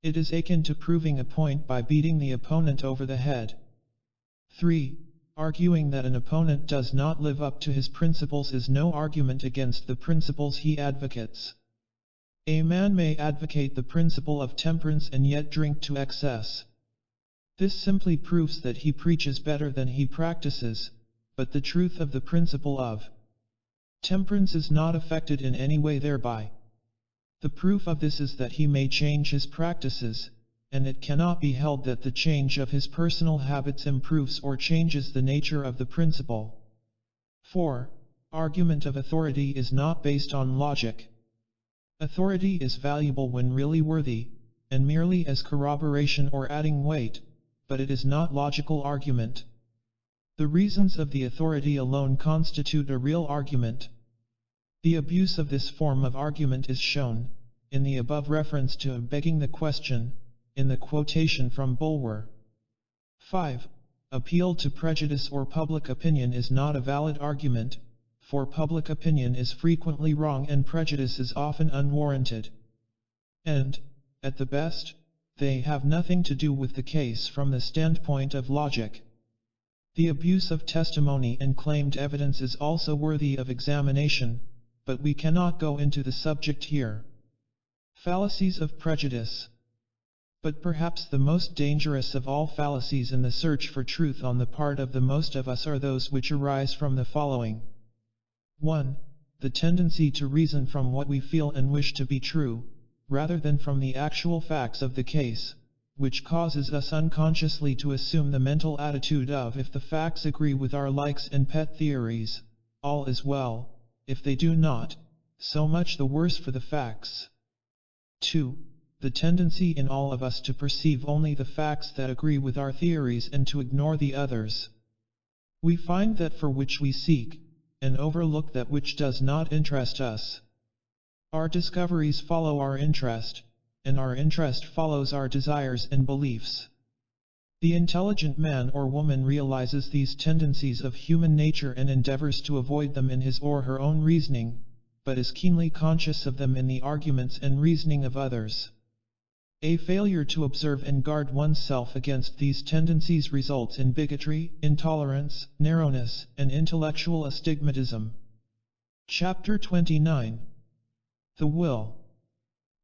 It is akin to proving a point by beating the opponent over the head. 3. Arguing that an opponent does not live up to his principles is no argument against the principles he advocates. A man may advocate the principle of temperance and yet drink to excess. This simply proves that he preaches better than he practices, but the truth of the principle of temperance is not affected in any way thereby. The proof of this is that he may change his practices, and it cannot be held that the change of his personal habits improves or changes the nature of the principle. 4. Argument of authority is not based on logic. Authority is valuable when really worthy, and merely as corroboration or adding weight, but it is not logical argument. The reasons of the authority alone constitute a real argument. The abuse of this form of argument is shown, in the above reference to begging the question, in the quotation from Bulwer. 5. Appeal to prejudice or public opinion is not a valid argument, for public opinion is frequently wrong and prejudice is often unwarranted. And, at the best, they have nothing to do with the case from the standpoint of logic. The abuse of testimony and claimed evidence is also worthy of examination, but we cannot go into the subject here. Fallacies of prejudice. But perhaps the most dangerous of all fallacies in the search for truth on the part of the most of us are those which arise from the following. 1. The tendency to reason from what we feel and wish to be true, rather than from the actual facts of the case, which causes us unconsciously to assume the mental attitude of if the facts agree with our likes and pet theories, all is well; if they do not, so much the worse for the facts. 2. The tendency in all of us to perceive only the facts that agree with our theories and to ignore the others. We find that for which we seek, and overlook that which does not interest us. Our discoveries follow our interest, and our interest follows our desires and beliefs. The intelligent man or woman realizes these tendencies of human nature and endeavors to avoid them in his or her own reasoning, but is keenly conscious of them in the arguments and reasoning of others. A failure to observe and guard oneself against these tendencies results in bigotry, intolerance, narrowness, and intellectual astigmatism. Chapter 29. The Will.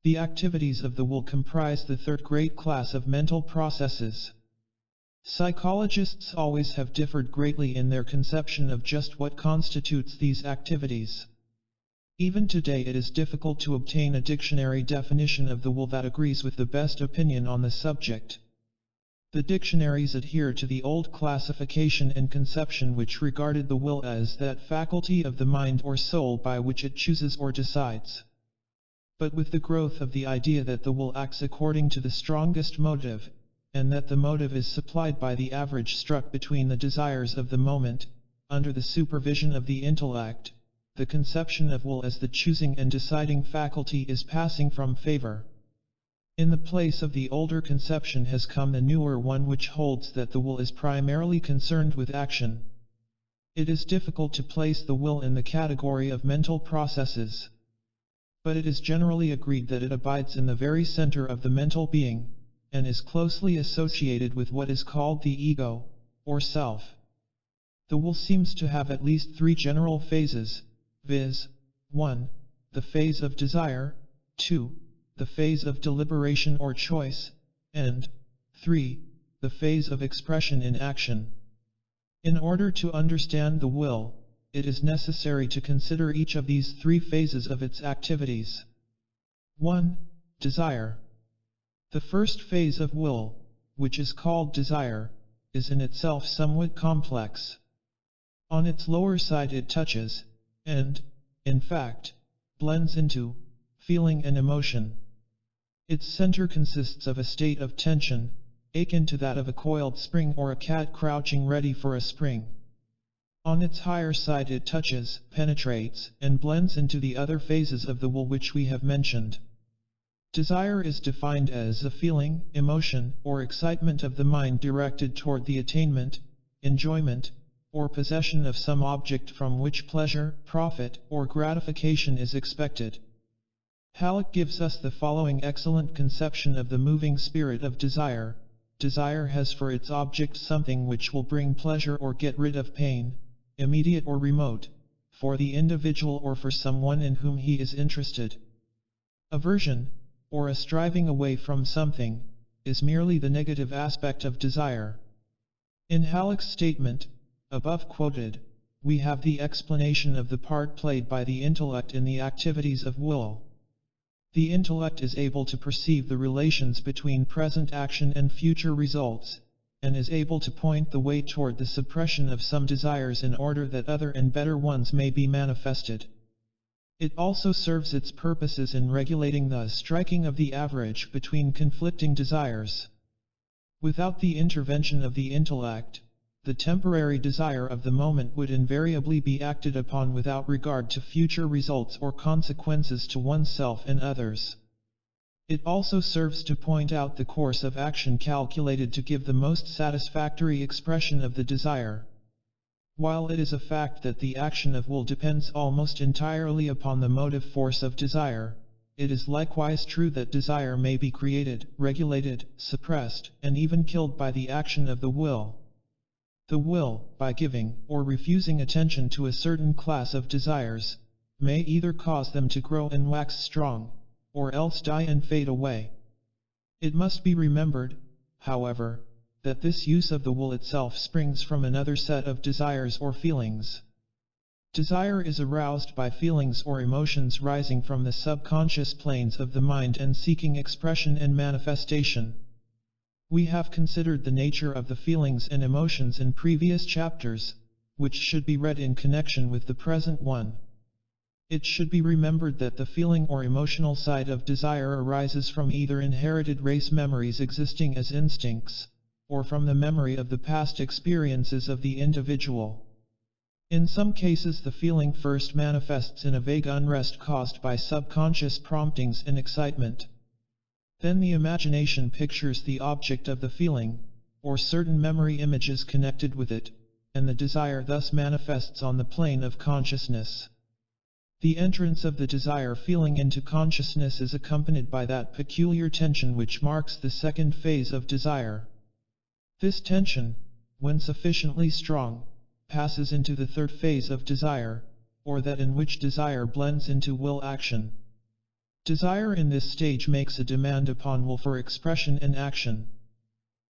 The activities of the will comprise the third great class of mental processes. Psychologists always have differed greatly in their conception of just what constitutes these activities. Even today it is difficult to obtain a dictionary definition of the will that agrees with the best opinion on the subject. The dictionaries adhere to the old classification and conception which regarded the will as that faculty of the mind or soul by which it chooses or decides. But with the growth of the idea that the will acts according to the strongest motive, and that the motive is supplied by the average struck between the desires of the moment, under the supervision of the intellect, the conception of will as the choosing and deciding faculty is passing from favor. In the place of the older conception has come the newer one which holds that the will is primarily concerned with action. It is difficult to place the will in the category of mental processes. But it is generally agreed that it abides in the very center of the mental being, and is closely associated with what is called the ego, or self. The will seems to have at least three general phases, viz. 1. The phase of desire, 2. The phase of deliberation or choice, and 3. The phase of expression in action. In order to understand the will, it is necessary to consider each of these three phases of its activities. 1. Desire. The first phase of will, which is called desire, is in itself somewhat complex. On its lower side it touches, and, in fact, blends into, feeling and emotion. Its center consists of a state of tension, akin to that of a coiled spring or a cat crouching ready for a spring. On its higher side it touches, penetrates, and blends into the other phases of the will which we have mentioned. Desire is defined as a feeling, emotion, or excitement of the mind directed toward the attainment, enjoyment, or possession of some object from which pleasure, profit, or gratification is expected. Halleck gives us the following excellent conception of the moving spirit of desire. Desire has for its object something which will bring pleasure or get rid of pain, immediate or remote, for the individual or for someone in whom he is interested. Aversion, or a striving away from something, is merely the negative aspect of desire. In Halleck's statement, above quoted, we have the explanation of the part played by the intellect in the activities of will. The intellect is able to perceive the relations between present action and future results, and is able to point the way toward the suppression of some desires in order that other and better ones may be manifested. It also serves its purposes in regulating the striking of the average between conflicting desires. Without the intervention of the intellect, the temporary desire of the moment would invariably be acted upon without regard to future results or consequences to oneself and others. It also serves to point out the course of action calculated to give the most satisfactory expression of the desire. While it is a fact that the action of will depends almost entirely upon the motive force of desire, it is likewise true that desire may be created, regulated, suppressed, and even killed by the action of the will. The will, by giving or refusing attention to a certain class of desires, may either cause them to grow and wax strong, or else die and fade away. It must be remembered, however, that this use of the will itself springs from another set of desires or feelings. Desire is aroused by feelings or emotions rising from the subconscious planes of the mind and seeking expression and manifestation. We have considered the nature of the feelings and emotions in previous chapters, which should be read in connection with the present one. It should be remembered that the feeling or emotional side of desire arises from either inherited race memories existing as instincts, or from the memory of the past experiences of the individual. In some cases, the feeling first manifests in a vague unrest caused by subconscious promptings and excitement. Then the imagination pictures the object of the feeling, or certain memory images connected with it, and the desire thus manifests on the plane of consciousness. The entrance of the desire feeling into consciousness is accompanied by that peculiar tension which marks the second phase of desire. This tension, when sufficiently strong, passes into the third phase of desire, or that in which desire blends into will action. Desire in this stage makes a demand upon will for expression and action.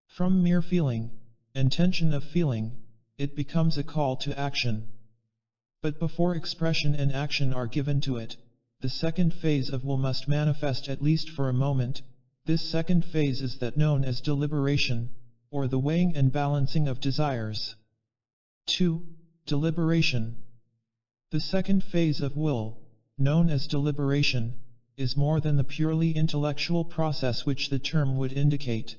From mere feeling, and tension of feeling, it becomes a call to action. But before expression and action are given to it, the second phase of will must manifest at least for a moment. This second phase is that known as deliberation, or the weighing and balancing of desires. 2. Deliberation. The second phase of will, known as deliberation, is more than the purely intellectual process which the term would indicate.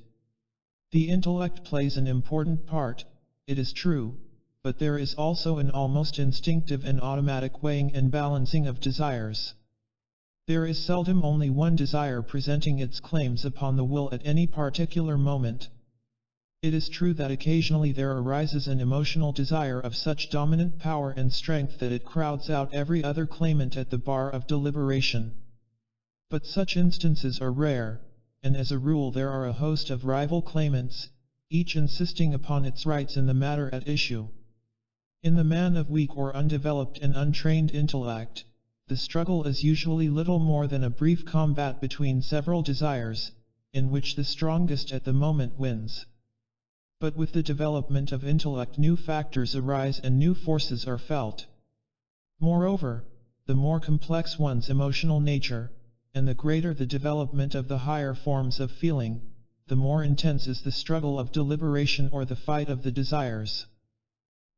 The intellect plays an important part, it is true, but there is also an almost instinctive and automatic weighing and balancing of desires. There is seldom only one desire presenting its claims upon the will at any particular moment. It is true that occasionally there arises an emotional desire of such dominant power and strength that it crowds out every other claimant at the bar of deliberation. But such instances are rare, and as a rule there are a host of rival claimants, each insisting upon its rights in the matter at issue. In the man of weak or undeveloped and untrained intellect, the struggle is usually little more than a brief combat between several desires, in which the strongest at the moment wins. But with the development of intellect, new factors arise and new forces are felt. Moreover, the more complex one's emotional nature, and the greater the development of the higher forms of feeling, the more intense is the struggle of deliberation or the fight of the desires.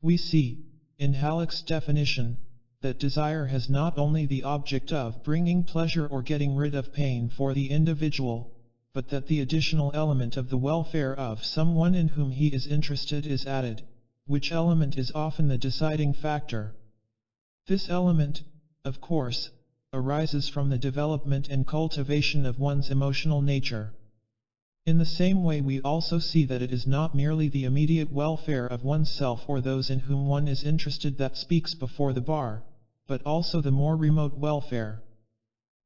We see, in Halleck's definition, that desire has not only the object of bringing pleasure or getting rid of pain for the individual, but that the additional element of the welfare of someone in whom he is interested is added, which element is often the deciding factor. This element, of course, arises from the development and cultivation of one's emotional nature. In the same way, we also see that it is not merely the immediate welfare of oneself or those in whom one is interested that speaks before the bar, but also the more remote welfare.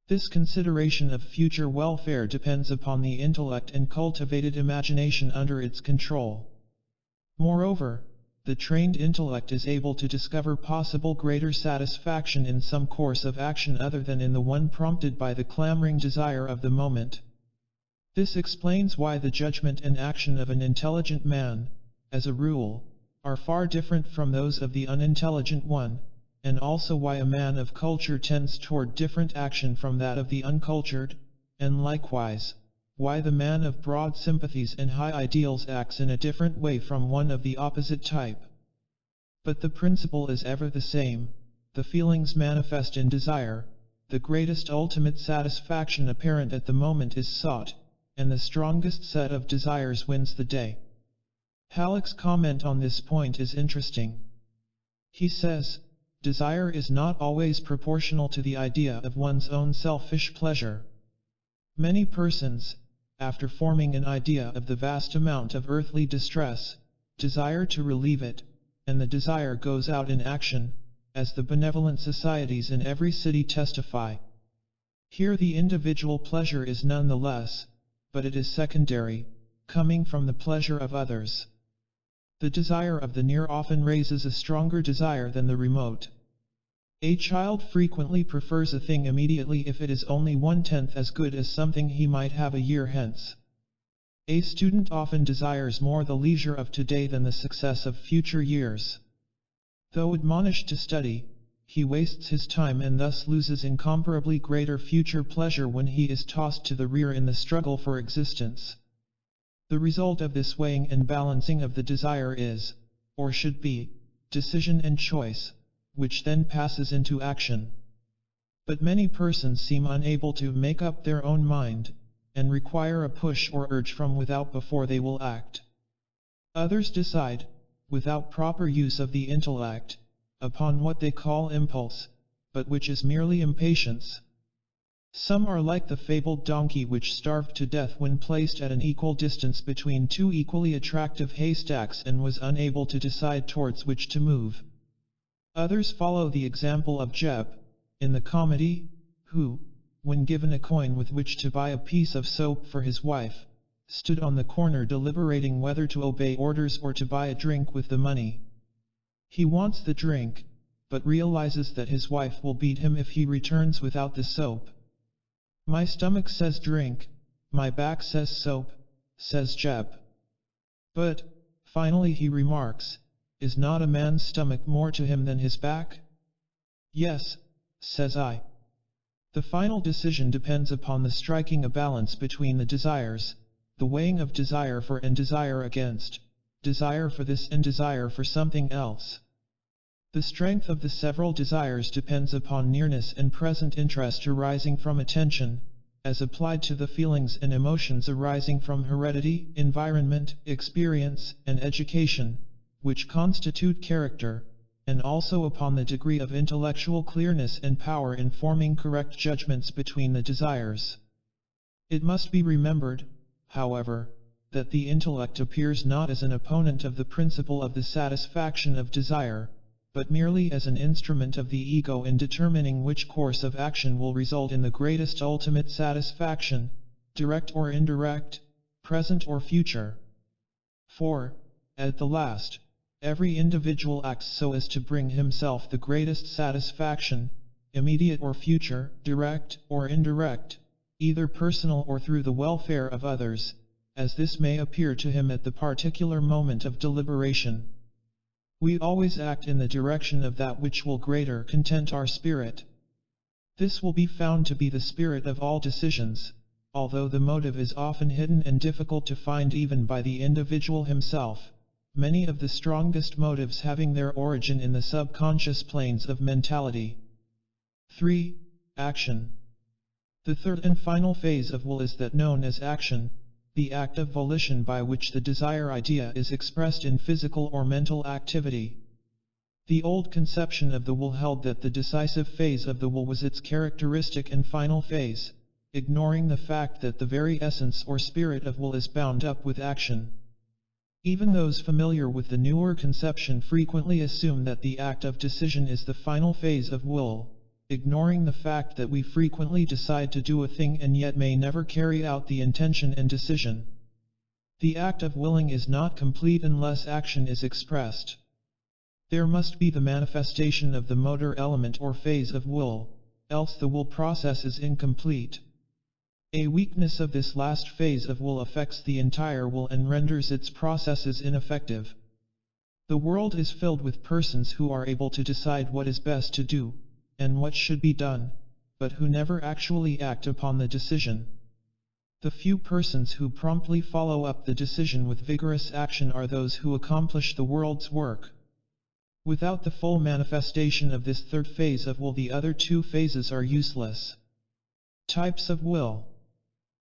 This consideration of future welfare depends upon the intellect and cultivated imagination under its control. Moreover, the trained intellect is able to discover possible greater satisfaction in some course of action other than in the one prompted by the clamoring desire of the moment. This explains why the judgment and action of an intelligent man, as a rule, are far different from those of the unintelligent one, and also why a man of culture tends toward different action from that of the uncultured, and likewise, why the man of broad sympathies and high ideals acts in a different way from one of the opposite type. But the principle is ever the same: the feelings manifest in desire, the greatest ultimate satisfaction apparent at the moment is sought, and the strongest set of desires wins the day. Halleck's comment on this point is interesting. He says, "Desire is not always proportional to the idea of one's own selfish pleasure. Many persons, after forming an idea of the vast amount of earthly distress, desire to relieve it, and the desire goes out in action, as the benevolent societies in every city testify. Here the individual pleasure is none the less, but it is secondary, coming from the pleasure of others. The desire of the near often raises a stronger desire than the remote. A child frequently prefers a thing immediately if it is only 1/10 as good as something he might have a year hence. A student often desires more the leisure of today than the success of future years. Though admonished to study, he wastes his time and thus loses incomparably greater future pleasure when he is tossed to the rear in the struggle for existence. The result of this weighing and balancing of the desire is, or should be, decision and choice, which then passes into action. But many persons seem unable to make up their own mind, and require a push or urge from without before they will act. Others decide, without proper use of the intellect, upon what they call impulse, but which is merely impatience. Some are like the fabled donkey which starved to death when placed at an equal distance between two equally attractive haystacks and was unable to decide towards which to move. Others follow the example of Jeb, in the comedy, who, when given a coin with which to buy a piece of soap for his wife, stood on the corner deliberating whether to obey orders or to buy a drink with the money. He wants the drink, but realizes that his wife will beat him if he returns without the soap. "My stomach says drink, my back says soap," says Jeb. But, finally he remarks, "Is not a man's stomach more to him than his back?" "Yes," says I. The final decision depends upon the striking a balance between the desires, the weighing of desire for and desire against, desire for this and desire for something else. The strength of the several desires depends upon nearness and present interest arising from attention, as applied to the feelings and emotions arising from heredity, environment, experience, and education, which constitute character, and also upon the degree of intellectual clearness and power in forming correct judgments between the desires. It must be remembered, however, that the intellect appears not as an opponent of the principle of the satisfaction of desire, but merely as an instrument of the ego in determining which course of action will result in the greatest ultimate satisfaction, direct or indirect, present or future. For, at the last, every individual acts so as to bring himself the greatest satisfaction, immediate or future, direct or indirect, either personal or through the welfare of others, as this may appear to him at the particular moment of deliberation. We always act in the direction of that which will greater content our spirit. This will be found to be the spirit of all decisions, although the motive is often hidden and difficult to find even by the individual himself, many of the strongest motives having their origin in the subconscious planes of mentality. 3. Action. The third and final phase of will is that known as action, the act of volition by which the desire idea is expressed in physical or mental activity. The old conception of the will held that the decisive phase of the will was its characteristic and final phase, ignoring the fact that the very essence or spirit of will is bound up with action. Even those familiar with the newer conception frequently assume that the act of decision is the final phase of will, ignoring the fact that we frequently decide to do a thing and yet may never carry out the intention and decision. The act of willing is not complete unless action is expressed. There must be the manifestation of the motor element or phase of will, else the will process is incomplete. A weakness of this last phase of will affects the entire will and renders its processes ineffective. The world is filled with persons who are able to decide what is best to do, and what should be done, but who never actually act upon the decision. The few persons who promptly follow up the decision with vigorous action are those who accomplish the world's work. Without the full manifestation of this third phase of will, the other two phases are useless. Types of will.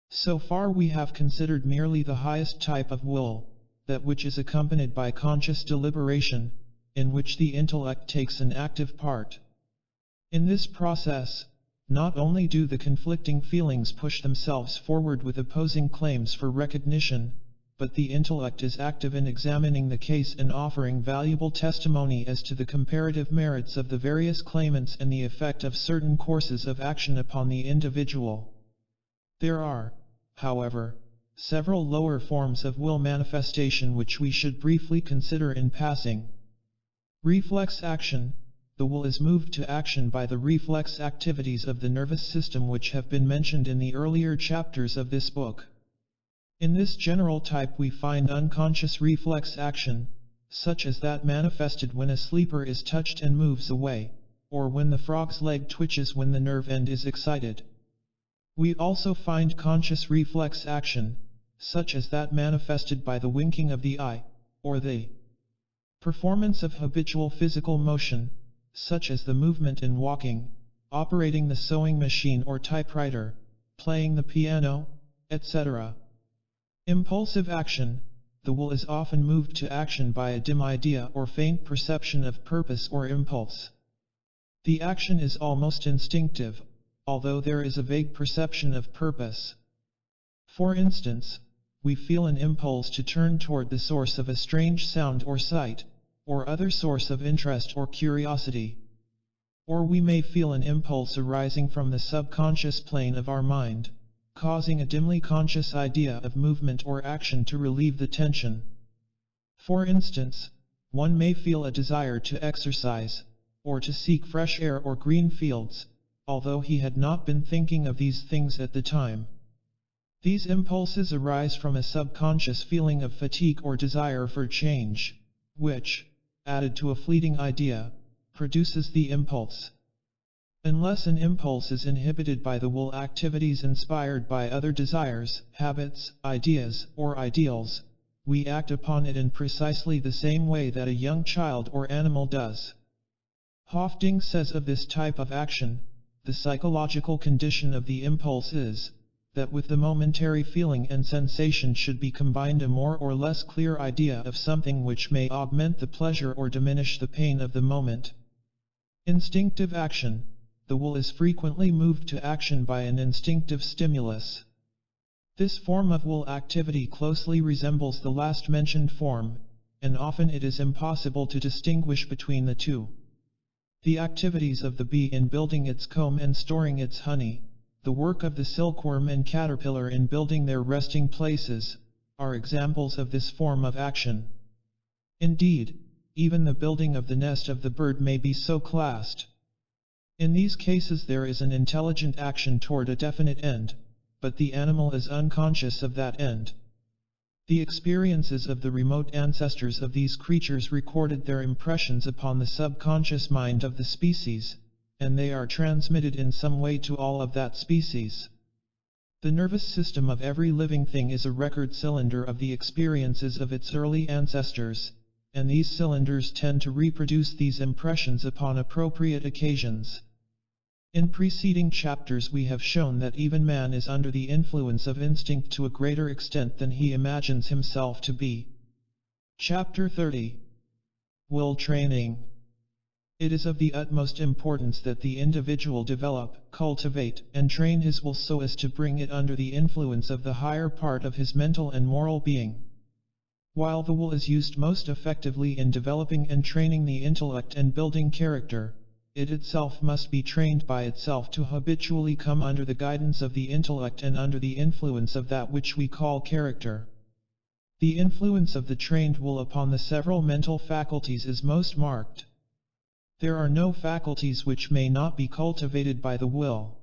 So far we have considered merely the highest type of will, that which is accompanied by conscious deliberation, in which the intellect takes an active part. In this process, not only do the conflicting feelings push themselves forward with opposing claims for recognition, but the intellect is active in examining the case and offering valuable testimony as to the comparative merits of the various claimants and the effect of certain courses of action upon the individual. There are, however, several lower forms of will manifestation which we should briefly consider in passing. Reflex action. The will is moved to action by the reflex activities of the nervous system which have been mentioned in the earlier chapters of this book. In this general type we find unconscious reflex action, such as that manifested when a sleeper is touched and moves away, or when the frog's leg twitches when the nerve end is excited. We also find conscious reflex action, such as that manifested by the winking of the eye, or the performance of habitual physical motion, such as the movement in walking, operating the sewing machine or typewriter, playing the piano, etc. Impulsive action. The will is often moved to action by a dim idea or faint perception of purpose or impulse. The action is almost instinctive, although there is a vague perception of purpose. For instance, we feel an impulse to turn toward the source of a strange sound or sight, or other source of interest or curiosity. Or we may feel an impulse arising from the subconscious plane of our mind, causing a dimly conscious idea of movement or action to relieve the tension. For instance, one may feel a desire to exercise, or to seek fresh air or green fields, although he had not been thinking of these things at the time. These impulses arise from a subconscious feeling of fatigue or desire for change, which, added to a fleeting idea, produces the impulse. Unless an impulse is inhibited by the will activities inspired by other desires, habits, ideas, or ideals, we act upon it in precisely the same way that a young child or animal does. Hofding says of this type of action, the psychological condition of the impulse is, that with the momentary feeling and sensation should be combined a more or less clear idea of something which may augment the pleasure or diminish the pain of the moment. Instinctive action. The will is frequently moved to action by an instinctive stimulus. This form of will activity closely resembles the last mentioned form, and often it is impossible to distinguish between the two. The activities of the bee in building its comb and storing its honey, the work of the silkworm and caterpillar in building their resting places, are examples of this form of action. Indeed, even the building of the nest of the bird may be so classed. In these cases there is an intelligent action toward a definite end, but the animal is unconscious of that end. The experiences of the remote ancestors of these creatures recorded their impressions upon the subconscious mind of the species, and they are transmitted in some way to all of that species. The nervous system of every living thing is a record cylinder of the experiences of its early ancestors, and these cylinders tend to reproduce these impressions upon appropriate occasions. In preceding chapters we have shown that even man is under the influence of instinct to a greater extent than he imagines himself to be. Chapter 30. Will training. It is of the utmost importance that the individual develop, cultivate, and train his will so as to bring it under the influence of the higher part of his mental and moral being. While the will is used most effectively in developing and training the intellect and building character, it itself must be trained by itself to habitually come under the guidance of the intellect and under the influence of that which we call character. The influence of the trained will upon the several mental faculties is most marked. There are no faculties which may not be cultivated by the will.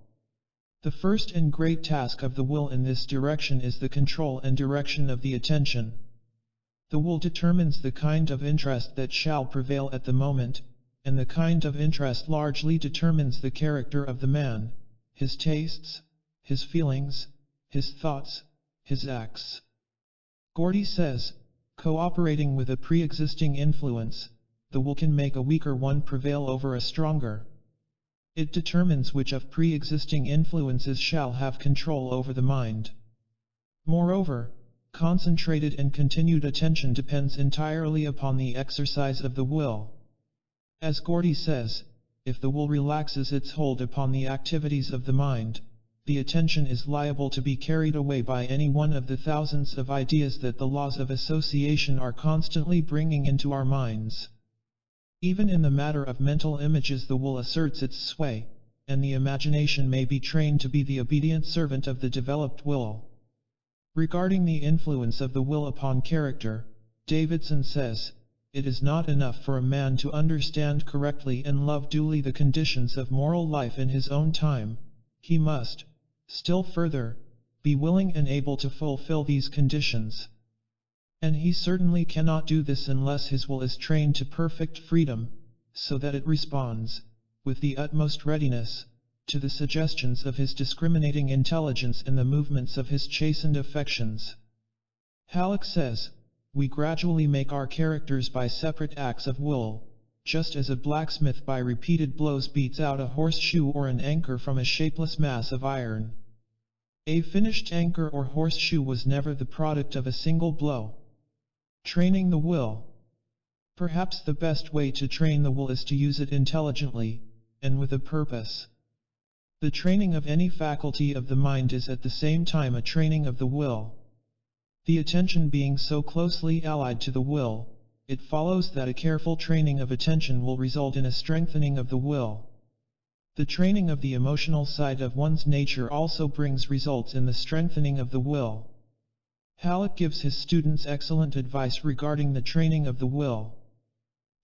The first and great task of the will in this direction is the control and direction of the attention. The will determines the kind of interest that shall prevail at the moment, and the kind of interest largely determines the character of the man, his tastes, his feelings, his thoughts, his acts. Gordy says, cooperating with a pre-existing influence, the will can make a weaker one prevail over a stronger. It determines which of pre-existing influences shall have control over the mind. Moreover, concentrated and continued attention depends entirely upon the exercise of the will. As Gordy says, if the will relaxes its hold upon the activities of the mind, the attention is liable to be carried away by any one of the thousands of ideas that the laws of association are constantly bringing into our minds. Even in the matter of mental images, the will asserts its sway, and the imagination may be trained to be the obedient servant of the developed will. Regarding the influence of the will upon character, Davidson says, "It is not enough for a man to understand correctly and love duly the conditions of moral life in his own time. He must, still further, be willing and able to fulfill these conditions. And he certainly cannot do this unless his will is trained to perfect freedom, so that it responds, with the utmost readiness, to the suggestions of his discriminating intelligence and the movements of his chastened affections." Halleck says, "We gradually make our characters by separate acts of will, just as a blacksmith by repeated blows beats out a horseshoe or an anchor from a shapeless mass of iron. A finished anchor or horseshoe was never the product of a single blow." Training the will. Perhaps the best way to train the will is to use it intelligently, and with a purpose. The training of any faculty of the mind is at the same time a training of the will. The attention being so closely allied to the will, it follows that a careful training of attention will result in a strengthening of the will. The training of the emotional side of one's nature also brings results in the strengthening of the will. Halleck gives his students excellent advice regarding the training of the will.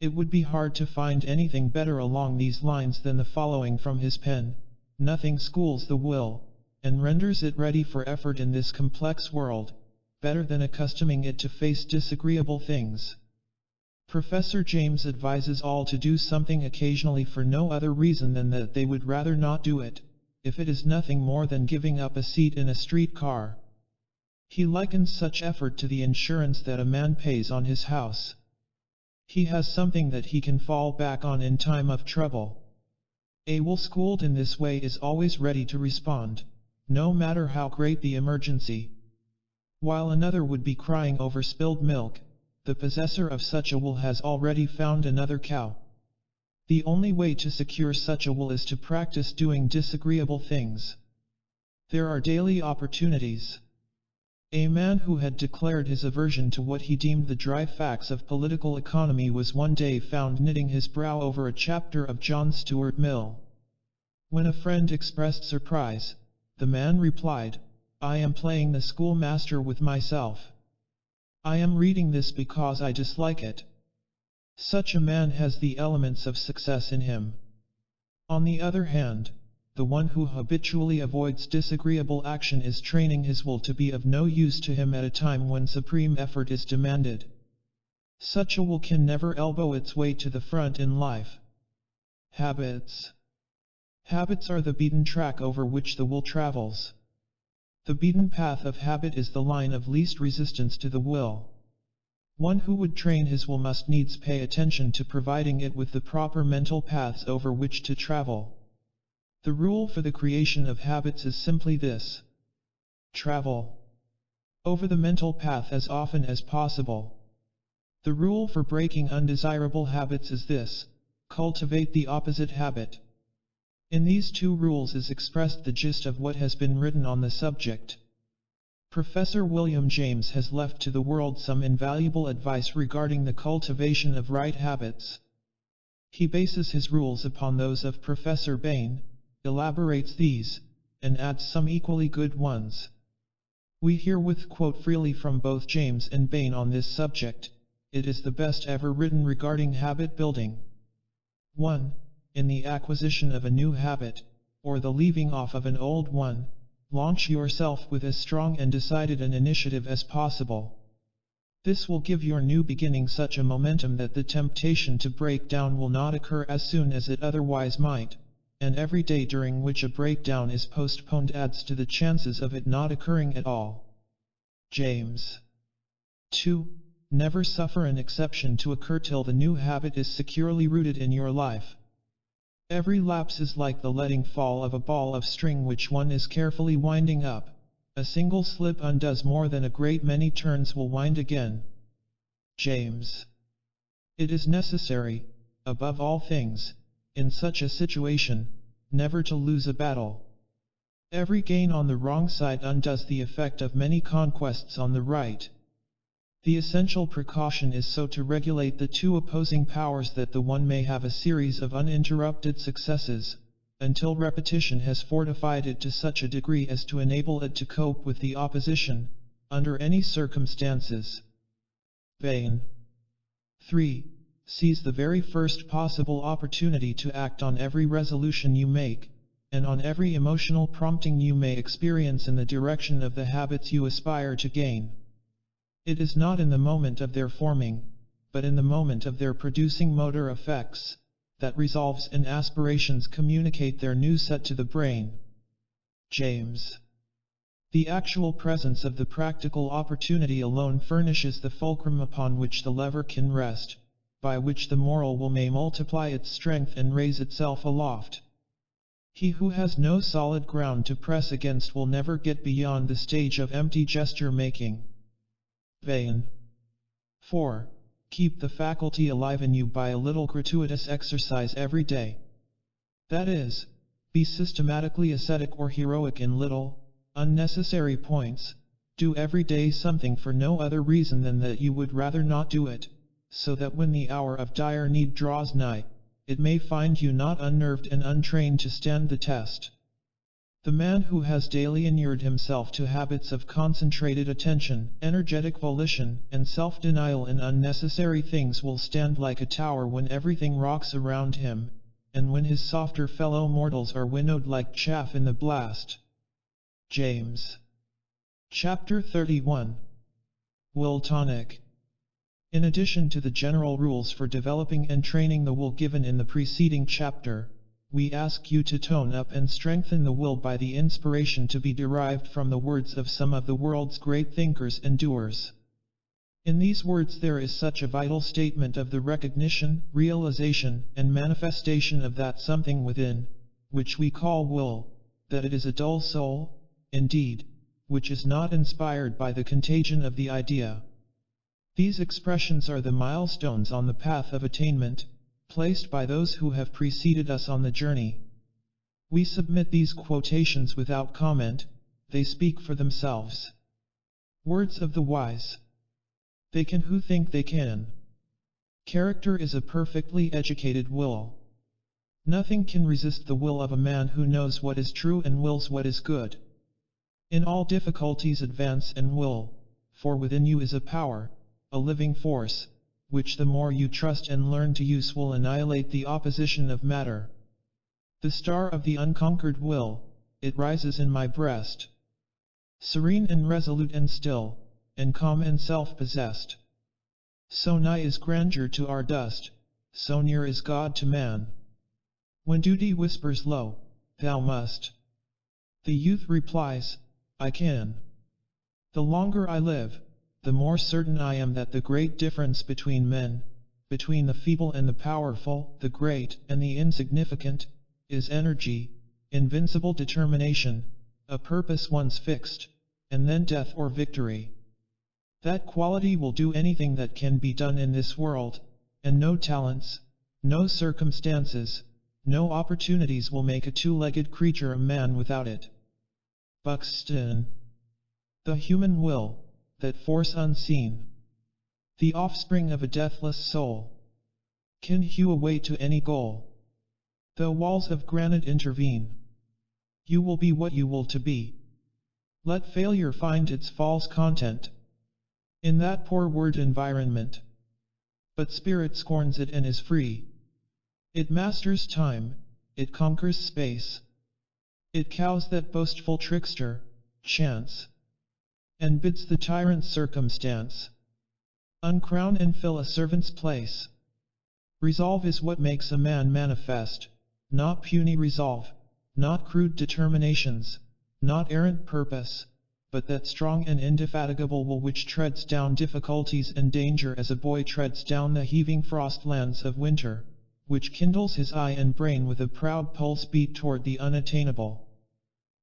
It would be hard to find anything better along these lines than the following from his pen: "Nothing schools the will, and renders it ready for effort in this complex world, better than accustoming it to face disagreeable things." Professor James advises all to do something occasionally for no other reason than that they would rather not do it, if it is nothing more than giving up a seat in a streetcar. He likens such effort to the insurance that a man pays on his house. He has something that he can fall back on in time of trouble. A will schooled in this way is always ready to respond, no matter how great the emergency. While another would be crying over spilled milk, the possessor of such a will has already found another cow. The only way to secure such a will is to practice doing disagreeable things. There are daily opportunities. A man who had declared his aversion to what he deemed the dry facts of political economy was one day found knitting his brow over a chapter of John Stuart Mill. When a friend expressed surprise, the man replied, "I am playing the schoolmaster with myself. I am reading this because I dislike it." Such a man has the elements of success in him. On the other hand, the one who habitually avoids disagreeable action is training his will to be of no use to him at a time when supreme effort is demanded. Such a will can never elbow its way to the front in life. Habits. Habits are the beaten track over which the will travels. The beaten path of habit is the line of least resistance to the will. One who would train his will must needs pay attention to providing it with the proper mental paths over which to travel. The rule for the creation of habits is simply this: travel over the mental path as often as possible. The rule for breaking undesirable habits is this: cultivate the opposite habit. In these two rules is expressed the gist of what has been written on the subject. Professor William James has left to the world some invaluable advice regarding the cultivation of right habits. He bases his rules upon those of Professor Bain, elaborates these, and adds some equally good ones. We herewith quote freely from both James and Bain on this subject. It is the best ever written regarding habit building. 1. In the acquisition of a new habit, or the leaving off of an old one, launch yourself with as strong and decided an initiative as possible. This will give your new beginning such a momentum that the temptation to break down will not occur as soon as it otherwise might, and every day during which a breakdown is postponed adds to the chances of it not occurring at all. James. 2. Never suffer an exception to occur till the new habit is securely rooted in your life. Every lapse is like the letting fall of a ball of string which one is carefully winding up. A single slip undoes more than a great many turns will wind again. James. It is necessary, above all things, in such a situation, never to lose a battle. Every gain on the wrong side undoes the effect of many conquests on the right. The essential precaution is so to regulate the two opposing powers that the one may have a series of uninterrupted successes, until repetition has fortified it to such a degree as to enable it to cope with the opposition, under any circumstances. Vain. 3. Seize the very first possible opportunity to act on every resolution you make, and on every emotional prompting you may experience in the direction of the habits you aspire to gain. It is not in the moment of their forming, but in the moment of their producing motor effects, that resolves and aspirations communicate their new set to the brain. James. The actual presence of the practical opportunity alone furnishes the fulcrum upon which the lever can rest, by which the moral will may multiply its strength and raise itself aloft. He who has no solid ground to press against will never get beyond the stage of empty gesture making. Vain. 4. Keep the faculty alive in you by a little gratuitous exercise every day. That is, be systematically ascetic or heroic in little, unnecessary points, do every day something for no other reason than that you would rather not do it, so that when the hour of dire need draws nigh, it may find you not unnerved and untrained to stand the test. The man who has daily inured himself to habits of concentrated attention, energetic volition, and self-denial in unnecessary things will stand like a tower when everything rocks around him, and when his softer fellow mortals are winnowed like chaff in the blast. James. Chapter 31. Will Tonic. In addition to the general rules for developing and training the will given in the preceding chapter, we ask you to tone up and strengthen the will by the inspiration to be derived from the words of some of the world's great thinkers and doers. In these words there is such a vital statement of the recognition, realization, and manifestation of that something within, which we call will, that it is a dull soul, indeed, which is not inspired by the contagion of the idea. These expressions are the milestones on the path of attainment, placed by those who have preceded us on the journey. We submit these quotations without comment, they speak for themselves. Words of the wise. They can who think they can. Character is a perfectly educated will. Nothing can resist the will of a man who knows what is true and wills what is good. In all difficulties advance and will, for within you is a power, a living force, which the more you trust and learn to use will annihilate the opposition of matter. The star of the unconquered will, it rises in my breast. Serene and resolute and still, and calm and self-possessed. So nigh is grandeur to our dust, so near is God to man. When duty whispers low, thou must, the youth replies, I can. The longer I live, the more certain I am that the great difference between men, between the feeble and the powerful, the great and the insignificant, is energy, invincible determination, a purpose once fixed, and then death or victory. That quality will do anything that can be done in this world, and no talents, no circumstances, no opportunities will make a two-legged creature a man without it. Buxton. The human will, that force unseen, the offspring of a deathless soul, can hew a way to any goal. Though walls of granite intervene, you will be what you will to be. Let failure find its false content in that poor word environment. But spirit scorns it and is free. It masters time, it conquers space. It cows that boastful trickster, chance, and bids the tyrant circumstance uncrown and fill a servant's place. Resolve is what makes a man manifest, not puny resolve, not crude determinations, not errant purpose, but that strong and indefatigable will which treads down difficulties and danger as a boy treads down the heaving frostlands of winter, which kindles his eye and brain with a proud pulse beat toward the unattainable.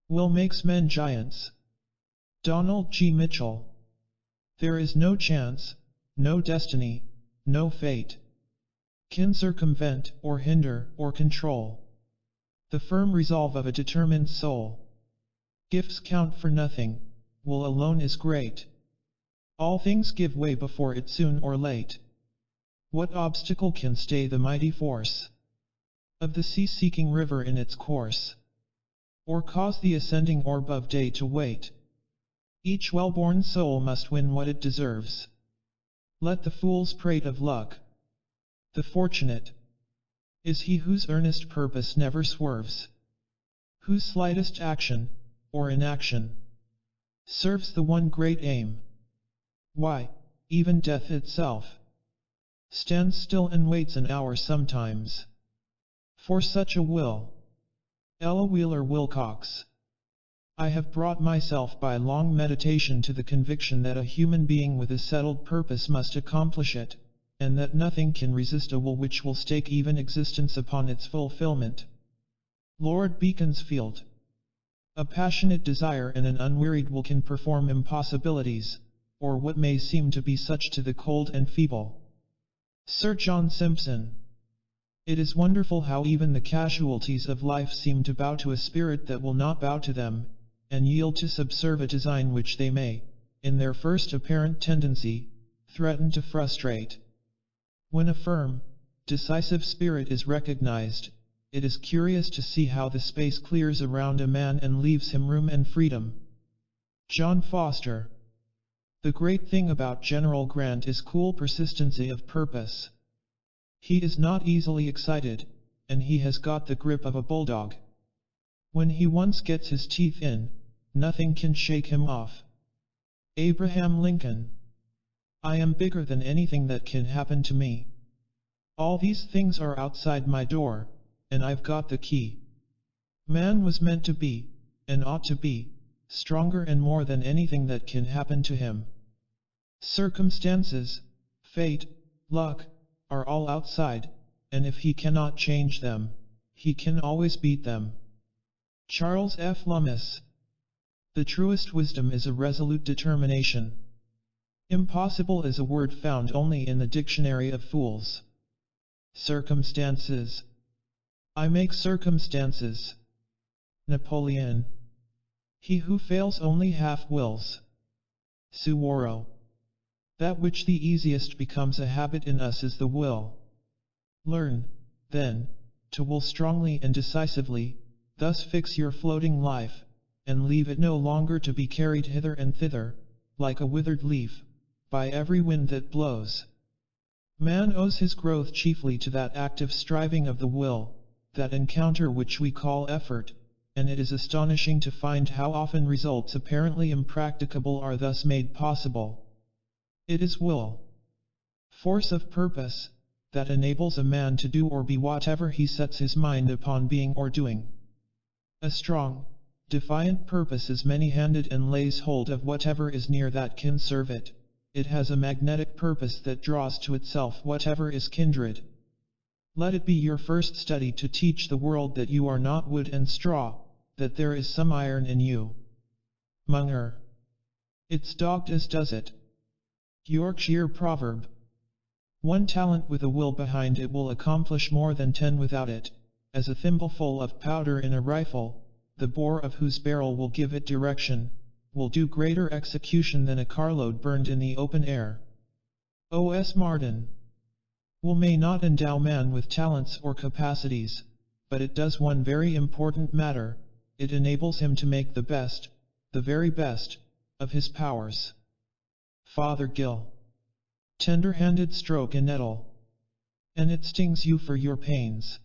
Will makes men giants. Donald G. Mitchell. There is no chance, no destiny, no fate. can circumvent, or hinder, or control. The firm resolve of a determined soul. Gifts count for nothing, will alone is great. All things give way before it soon or late. What obstacle can stay the mighty force of the sea-seeking river in its course, or cause the ascending orb of day to wait? Each well-born soul must win what it deserves. Let the fools prate of luck. The fortunate is he whose earnest purpose never swerves, whose slightest action, or inaction, serves the one great aim. Why, even death itself stands still and waits an hour sometimes for such a will. Ella Wheeler Wilcox. I have brought myself by long meditation to the conviction that a human being with a settled purpose must accomplish it, and that nothing can resist a will which will stake even existence upon its fulfillment. Lord Beaconsfield. A passionate desire and an unwearied will can perform impossibilities, or what may seem to be such to the cold and feeble. Sir John Simpson. It is wonderful how even the casualties of life seem to bow to a spirit that will not bow to them, and yield to subserve design which they may, in their first apparent tendency, threaten to frustrate. When a firm, decisive spirit is recognized, it is curious to see how the space clears around a man and leaves him room and freedom. John Foster. The great thing about General Grant is cool persistency of purpose. He is not easily excited, and he has got the grip of a bulldog. When he once gets his teeth in, nothing can shake him off. Abraham Lincoln. I am bigger than anything that can happen to me. All these things are outside my door, and I've got the key. Man was meant to be, and ought to be, stronger and more than anything that can happen to him. Circumstances, fate, luck, are all outside, and if he cannot change them, he can always beat them. Charles F. Lummis. The truest wisdom is a resolute determination. Impossible is a word found only in the dictionary of fools. Circumstances. I make circumstances. Napoleon. He who fails only half wills. Suwarrow. That which the easiest becomes a habit in us is the will. Learn, then, to will strongly and decisively, thus fix your floating life, and leave it no longer to be carried hither and thither, like a withered leaf, by every wind that blows. Man owes his growth chiefly to that active striving of the will, that encounter which we call effort, and it is astonishing to find how often results apparently impracticable are thus made possible. It is will, force of purpose, that enables a man to do or be whatever he sets his mind upon being or doing. A strong, defiant purpose is many-handed and lays hold of whatever is near that can serve it. It has a magnetic purpose that draws to itself whatever is kindred. Let it be your first study to teach the world that you are not wood and straw, that there is some iron in you. Munger. It's dogged as does it. Yorkshire proverb. One talent with a will behind it will accomplish more than 10 without it, as a thimbleful of powder in a rifle, the bore of whose barrel will give it direction, will do greater execution than a carload burned in the open air. O. S. Martin. Will may not endow man with talents or capacities, but it does one very important matter, it enables him to make the best, the very best, of his powers. Father Gill. Tender-handed stroke a nettle, and it stings you for your pains.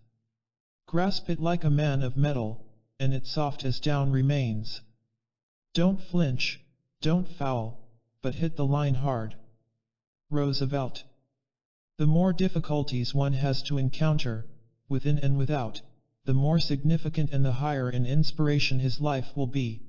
Grasp it like a man of metal, and it soft as down remains. Don't flinch, don't foul, but hit the line hard. Roosevelt. The more difficulties one has to encounter, within and without, the more significant and the higher in inspiration his life will be.